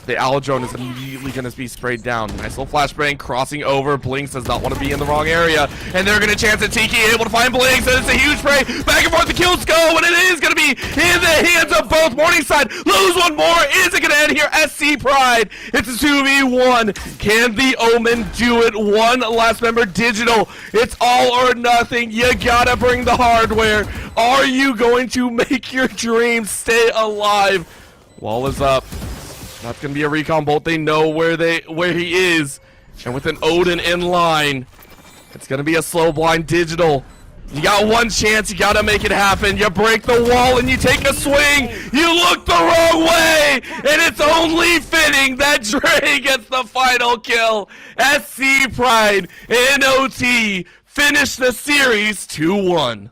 The Owl drone is immediately going to be sprayed down. Nice little flashbang crossing over. Blinks does not want to be in the wrong area. And they're going to chance it. Tiki able to find Blinks. And it's a huge spray. Back and forth the kills go. And it is going to be in the hands of both. Morningside lose one more. Is it going to end here? SC Pride. It's a 2v1. Can the Omen do it? One last member. Digital. It's all or nothing. You got to bring the hardware. Are you going to make your dreams stay alive? Wall is up. That's gonna be a recon bolt. They know where he is, and with an Odin in line, it's gonna be a slow blind. Digital. You got one chance. You gotta make it happen. You break the wall and you take a swing. You look the wrong way, and it's only fitting that Dre gets the final kill. SC Pride in OT finish the series 2-1.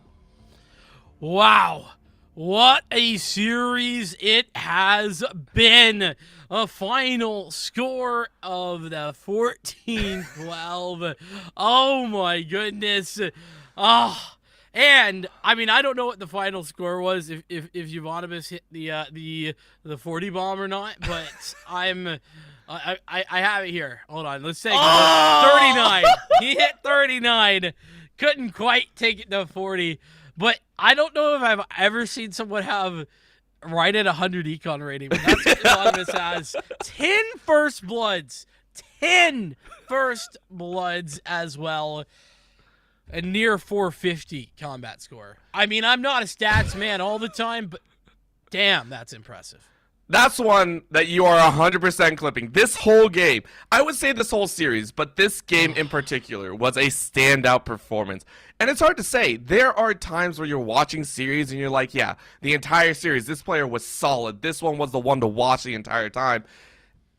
Wow. What a series it has been. A final score of the 14-12. Oh my goodness. And I mean, I don't know what the final score was if Ivanibus hit the 40 bomb or not, but I have it here. Hold on, let's take 39. He hit 39. Couldn't quite take it to 40. But I don't know if I've ever seen someone have right at 100 econ rating, but that's what Anonymous has. 10 first bloods. 10 first bloods as well. A near 450 combat score. I mean, I'm not a stats man all the time, but damn, that's impressive. That's one that you are 100% clipping. This whole game, I would say this whole series, but this game in particular was a standout performance. And it's hard to say. There are times where you're watching series and you're like, yeah, the entire series, this player was solid. This one was the one to watch the entire time.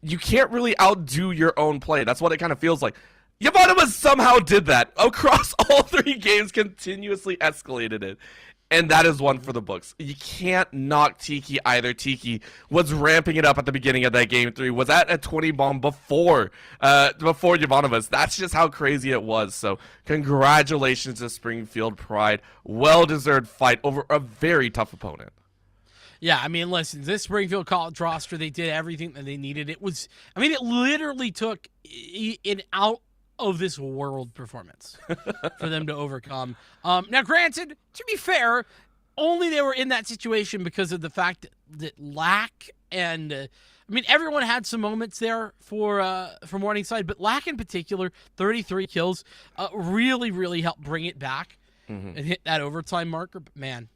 You can't really outdo your own play. That's what it kind of feels like. Yovanova somehow did that across all 3 games, continuously escalated it. And that is one for the books. You can't knock Tiki either. Tiki was ramping it up at the beginning of that game 3. Was at a 20 bomb before Yovanovas. That's just how crazy it was. So congratulations to Springfield Pride. Well-deserved fight over a very tough opponent. Yeah, I mean, listen, this Springfield College roster, they did everything that they needed. It literally took an out of this world performance for them to overcome. Now, granted, to be fair, only they were in that situation because of the fact that Lack and everyone had some moments there for Morningside, but Lack in particular, 33 kills, really, really helped bring it back and hit that overtime marker. But man,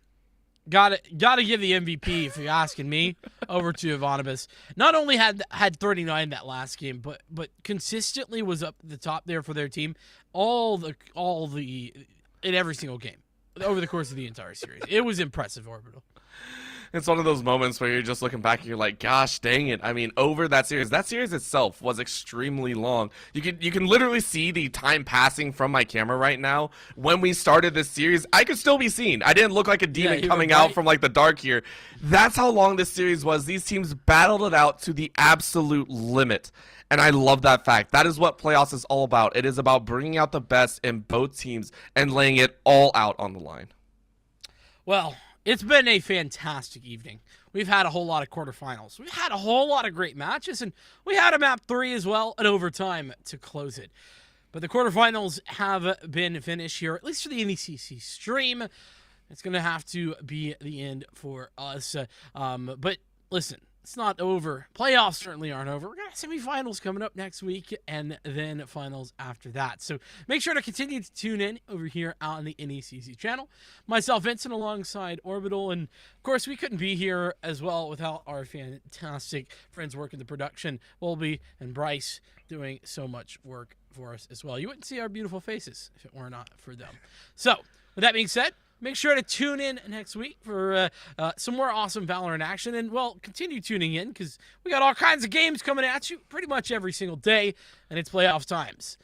gotta give the MVP, if you're asking me, over to Ivanovic. Not only had 39 that last game, but consistently was up the top there for their team in every single game over the course of the entire series. It was impressive, Orbital. It's one of those moments where you're just looking back and you're like, gosh, dang it. I mean, over that series itself was extremely long. You can literally see the time passing from my camera right now. When we started this series, I could still be seen. I didn't look like a demon coming out from like the dark here. That's how long this series was. These teams battled it out to the absolute limit. And I love that fact. That is what playoffs is all about. It is about bringing out the best in both teams and laying it all out on the line. Well, it's been a fantastic evening. We've had a whole lot of quarterfinals. We've had a whole lot of great matches, and we had a map 3 as well, and overtime to close it. But the quarterfinals have been finished here, at least for the NECC stream. It's going to have to be the end for us. But listen, it's not over. Playoffs certainly aren't over. We're going to have semifinals coming up next week and then finals after that. So make sure to continue to tune in over here on the NECC channel. Myself, Vincent, alongside Orbital. And of course, we couldn't be here as well without our fantastic friends working the production. Wolby and Bryce doing so much work for us as well. You wouldn't see our beautiful faces if it were not for them. So with that being said, make sure to tune in next week for some more awesome Valorant action. And, well, continue tuning in because we got all kinds of games coming at you pretty much every single day, and it's playoff times.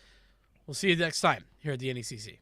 We'll see you next time here at the NECC.